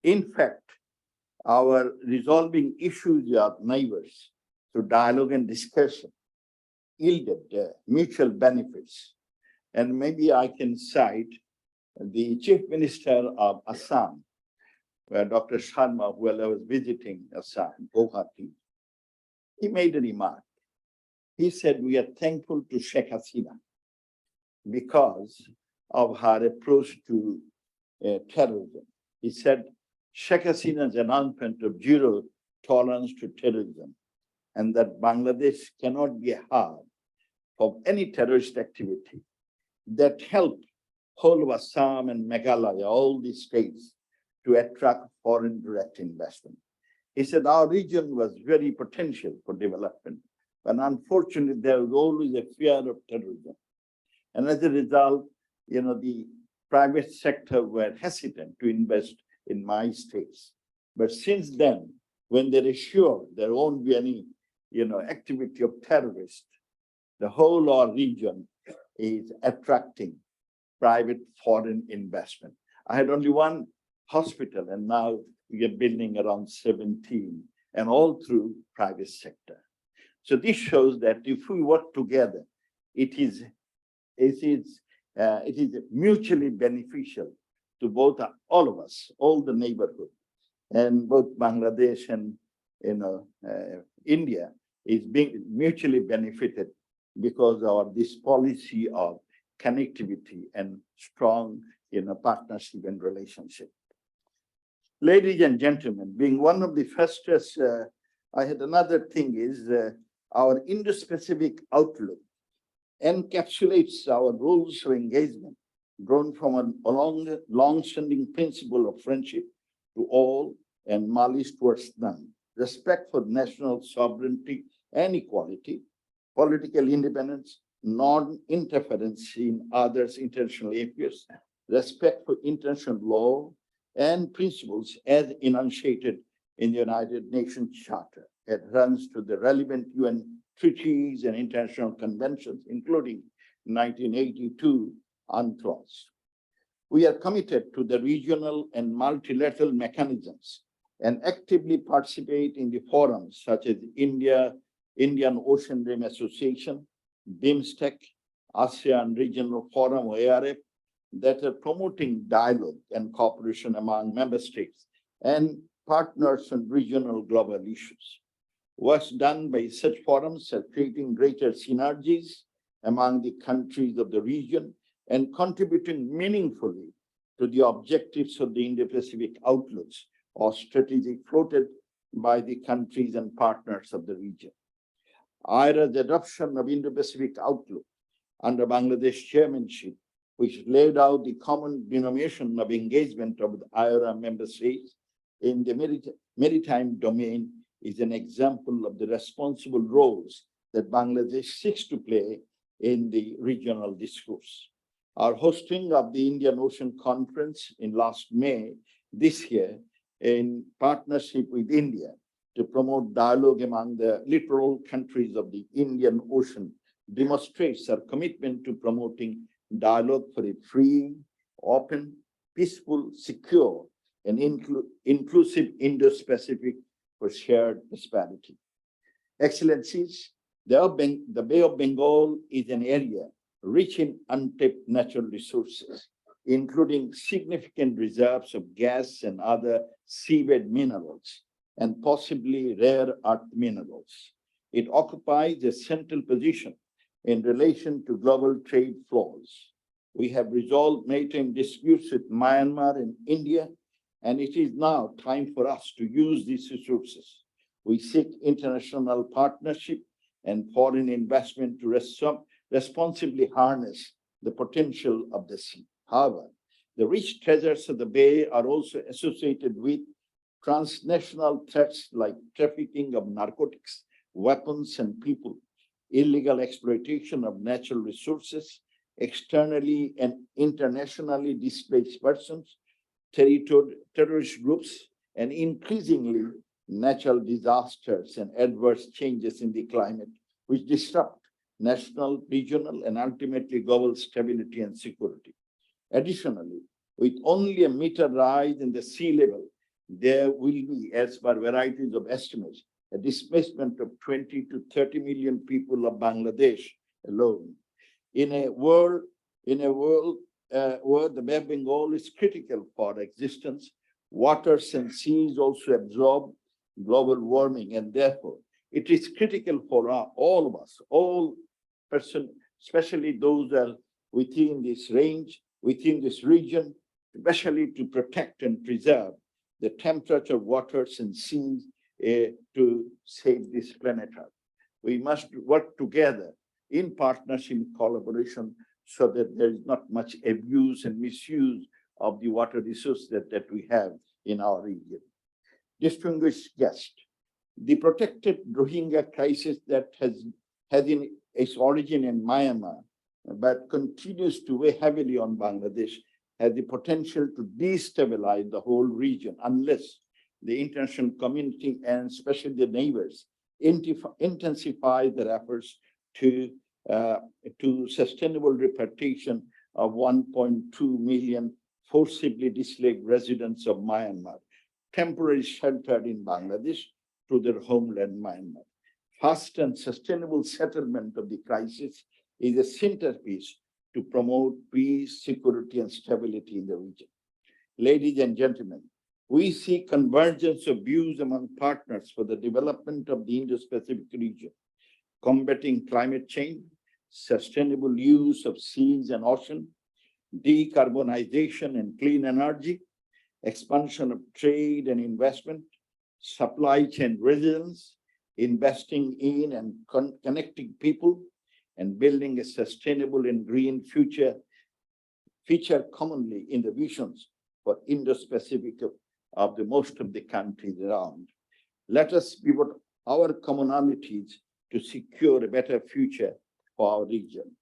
In fact, our resolving issues with our neighbors through dialogue and discussion yielded mutual benefits. And maybe I can cite the Chief Minister of Assam, where Dr. Sharma, while I was visiting Assam, Guwahati, he made a remark. He said, we are thankful to Sheikh Hasina because of her approach to terrorism. He said, Sheikh Hasina's announcement of zero tolerance to terrorism and that Bangladesh cannot be a hub of any terrorist activity that helped whole of Assam and Meghalaya, all these states, to attract foreign direct investment. He said our region was very potential for development, but unfortunately there was always a fear of terrorism. And as a result, the private sector were hesitant to invest in my states. But since then, when they're assured there won't be any, activity of terrorists, the whole our region is attracting private foreign investment. I had only one hospital, and now we are building around 17, and all through private sector. So this shows that if we work together, it is mutually beneficial to both all of us, all the neighborhood, and both Bangladesh and India is being mutually benefited because of this policy of connectivity and strong partnership and relationship. Ladies and gentlemen, being one of the fastest, I had another thing is our Indo-Pacific outlook encapsulates our rules of engagement drawn from a long-standing principle of friendship to all and malice towards none, respect for national sovereignty and equality, political independence, non-interference in others' international affairs, respect for international law and principles as enunciated in the United Nations Charter. It runs to the relevant UN treaties and international conventions, including 1982 UNCLOS. We are committed to the regional and multilateral mechanisms and actively participate in the forums such as Indian Ocean Rim Association, BIMSTEC, ASEAN Regional Forum, ARF, that are promoting dialogue and cooperation among member states and partners on regional global issues. Works done by such forums are creating greater synergies among the countries of the region and contributing meaningfully to the objectives of the Indo-Pacific outlooks or strategy floated by the countries and partners of the region. IRA's adoption of Indo-Pacific outlook under Bangladesh chairmanship, which laid out the common denomination of engagement of the IRA member states in the maritime domain, is an example of the responsible roles that Bangladesh seeks to play in the regional discourse. Our hosting of the Indian Ocean Conference in last May this year in partnership with India to promote dialogue among the littoral countries of the Indian Ocean demonstrates our commitment to promoting dialogue for a free, open, peaceful, secure, and inclusive Indo-Pacific for shared prosperity. Excellencies, the Bay of Bengal is an area rich in untapped natural resources, including significant reserves of gas and other seabed minerals, and possibly rare earth minerals. It occupies a central position in relation to global trade flows. We have resolved maritime disputes with Myanmar and India, and it is now time for us to use these resources. We seek international partnership and foreign investment to responsibly harness the potential of the sea. However, the rich treasures of the Bay are also associated with transnational threats like trafficking of narcotics, weapons, and people, illegal exploitation of natural resources, externally and internationally displaced persons, terrorist groups, and increasingly natural disasters and adverse changes in the climate, which disrupt national, regional, and ultimately global stability and security. Additionally, with only a meter rise in the sea level, there will be, as per varieties of estimates, a displacement of 20 to 30 million people of Bangladesh alone. In a world where the Bay of Bengal is critical for existence, waters and seas also absorb global warming, and therefore it is critical for all of us, all persons, especially those that are within this range, within this region, especially to protect and preserve the temperature, waters, and seas to save this planet Earth. We must work together in partnership and collaboration so that there is not much abuse and misuse of the water resources that we have in our region. Distinguished guests, the protected Rohingya crisis that has its origin in Myanmar, but continues to weigh heavily on Bangladesh, has the potential to destabilize the whole region unless the international community and especially the neighbors intensify their efforts to sustainable repatriation of 1.2 million forcibly displaced residents of Myanmar, temporarily sheltered in Bangladesh to their homeland Myanmar. Fast and sustainable settlement of the crisis is a centerpiece to promote peace, security, and stability in the region. Ladies and gentlemen, we see convergence of views among partners for the development of the Indo-Pacific region, combating climate change, sustainable use of seas and ocean, decarbonization and clean energy, expansion of trade and investment, supply chain resilience, investing in and connecting people, and building a sustainable and green future feature commonly in the visions for Indo-Pacific of the most of the countries around. Let us pivot our commonalities to secure a better future for our region.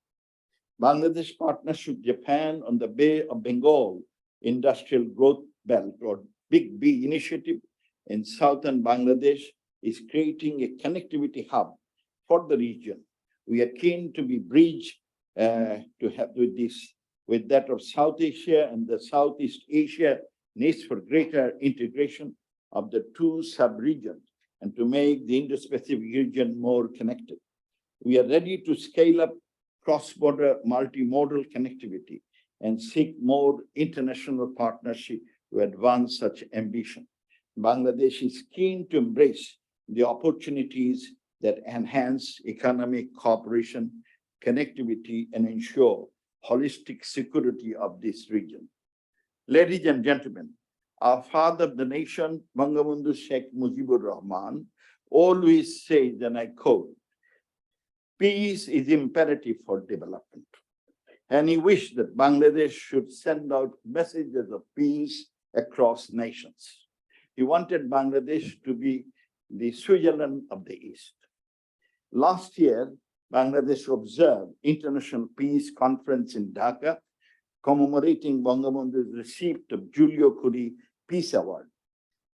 Bangladesh partners with Japan on the Bay of Bengal Industrial Growth Belt, or Big B initiative in southern Bangladesh, is creating a connectivity hub for the region. We are keen to be bridge to have with that of South Asia and the Southeast Asia needs for greater integration of the two sub-regions and to make the Indo-Pacific region more connected. We are ready to scale up cross-border multimodal connectivity and seek more international partnership to advance such ambition. Bangladesh is keen to embrace the opportunities that enhance economic cooperation, connectivity, and ensure holistic security of this region. Ladies and gentlemen, our father of the nation, Bangabandhu Sheikh Mujibur Rahman, always says, and I quote, "Peace is imperative for development." And he wished that Bangladesh should send out messages of peace across nations. He wanted Bangladesh to be the Switzerland of the East. Last year, Bangladesh observed International Peace Conference in Dhaka, commemorating Bangabandhu's receipt of Julio Khoury Peace Award.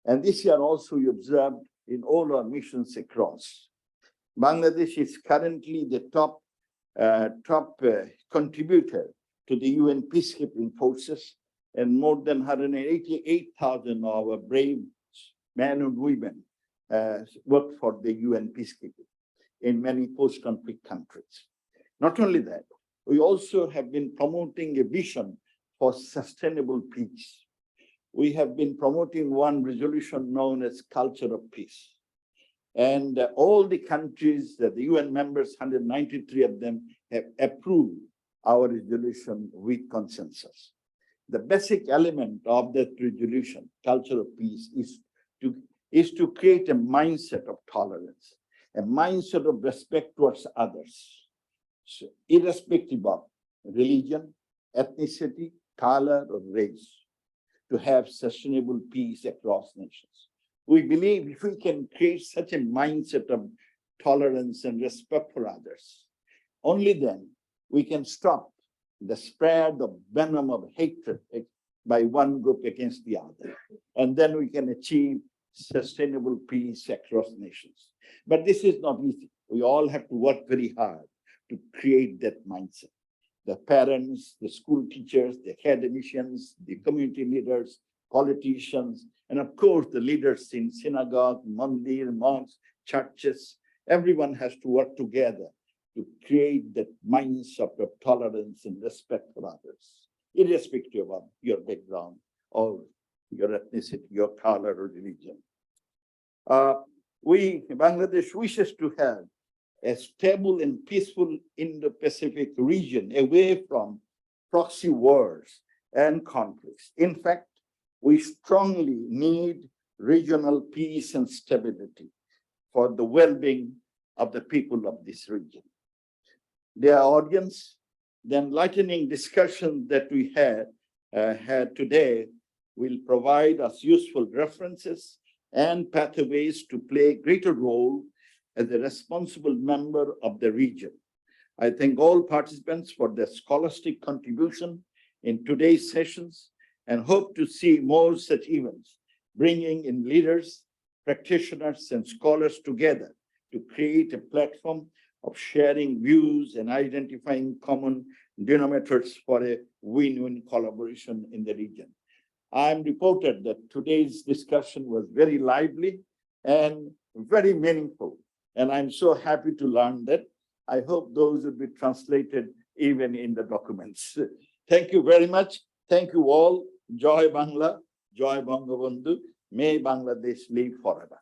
And this year also we observed in all our missions across. Bangladesh is currently the top contributor to the UN peacekeeping forces, and more than 188,000 of our brave men and women work for the UN peacekeeping in many post-conflict countries. Not only that, we also have been promoting a vision for sustainable peace. We have been promoting one resolution known as Culture of Peace. And all the countries that the UN members, 193 of them, have approved our resolution with consensus. The basic element of that resolution, Culture of Peace, is to create a mindset of tolerance, a mindset of respect towards others, so irrespective of religion, ethnicity, color, or race, to have sustainable peace across nations. We believe if we can create such a mindset of tolerance and respect for others, only then we can stop the spread of venom of hatred by one group against the other. And then we can achieve sustainable peace across nations. But this is not easy. We all have to work very hard to create that mindset. The parents, the school teachers, the academicians, the community leaders, politicians, and of course the leaders in synagogue, mandir, mosques, churches, everyone has to work together to create that mindset of tolerance and respect for others, irrespective of your background or your ethnicity, your color or religion. Bangladesh wishes to have a stable and peaceful Indo-Pacific region away from proxy wars and conflicts. In fact, we strongly need regional peace and stability for the well-being of the people of this region. Dear audience, the enlightening discussion that we had today will provide us useful references and pathways to play a greater role as a responsible member of the region. I thank all participants for their scholastic contribution in today's sessions and hope to see more such events bringing in leaders, practitioners, and scholars together to create a platform of sharing views and identifying common denominators for a win-win collaboration in the region. I am reported that today's discussion was very lively and very meaningful. And I'm so happy to learn that. I hope those will be translated even in the documents. Thank you very much. Thank you all. Joy Bangla, Joy Bangabandhu. May Bangladesh live forever.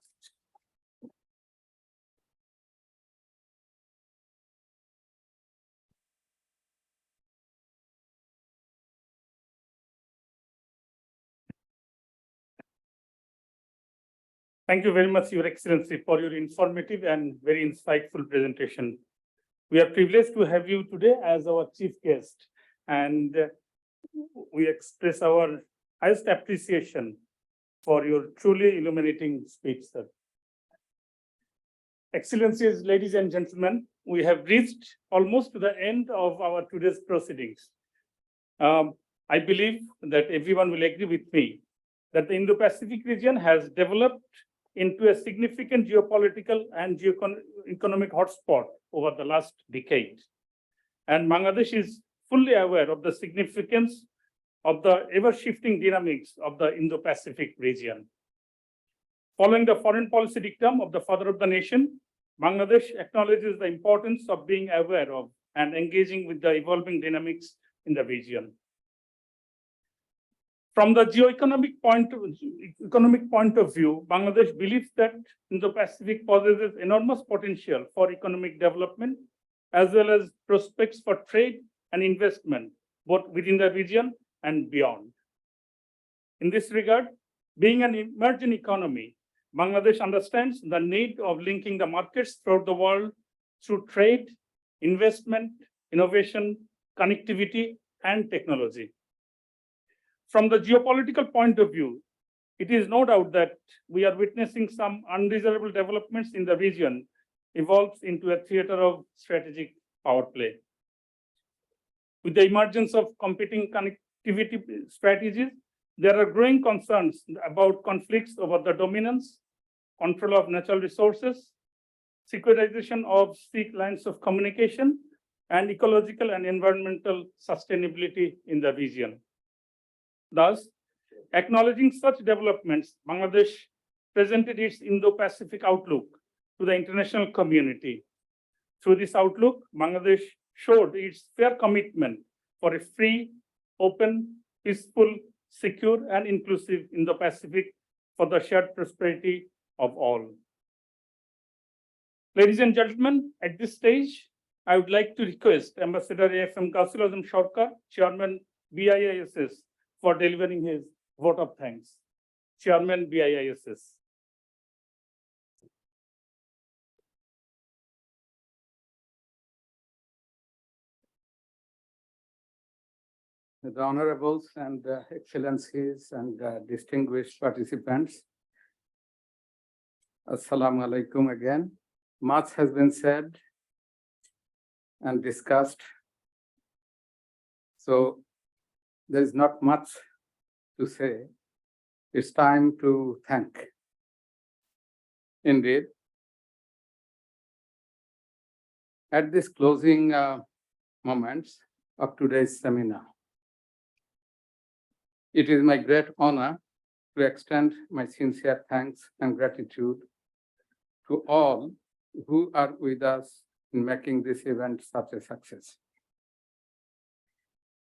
Thank you very much, Your Excellency, for your informative and very insightful presentation. We are privileged to have you today as our chief guest, and we express our highest appreciation for your truly illuminating speech, sir. Excellencies, ladies and gentlemen, we have reached almost to the end of our today's proceedings. I believe that everyone will agree with me that the Indo-Pacific region has developed into a significant geopolitical and economic hotspot over the last decade. And Bangladesh is fully aware of the significance of the ever-shifting dynamics of the Indo-Pacific region. Following the foreign policy dictum of the father of the nation, Bangladesh acknowledges the importance of being aware of and engaging with the evolving dynamics in the region. From the economic point of view, Bangladesh believes that Indo-Pacific possesses enormous potential for economic development, as well as prospects for trade and investment, both within the region and beyond. In this regard, being an emerging economy, Bangladesh understands the need of linking the markets throughout the world through trade, investment, innovation, connectivity, and technology. From the geopolitical point of view, it is no doubt that we are witnessing some undesirable developments in the region evolves into a theater of strategic power play. With the emergence of competing connectivity strategies, there are growing concerns about conflicts over the dominance, control of natural resources, securitization of sea lines of communication, and ecological and environmental sustainability in the region. Thus, acknowledging such developments, Bangladesh presented its Indo-Pacific outlook to the international community. Through this outlook, Bangladesh showed its fair commitment for a free, open, peaceful, secure, and inclusive Indo-Pacific for the shared prosperity of all. Ladies and gentlemen, at this stage, I would like to request Ambassador AFM Gausul Azam Sarkar, Chairman BIISS, for delivering his vote of thanks. Chairman BIISS. The honorables and excellencies and distinguished participants, Assalamu alaikum again. Much has been said and discussed. So there is not much to say. It's time to thank. Indeed, at this closing moments of today's seminar, it is my great honor to extend my sincere thanks and gratitude to all who are with us in making this event such a success.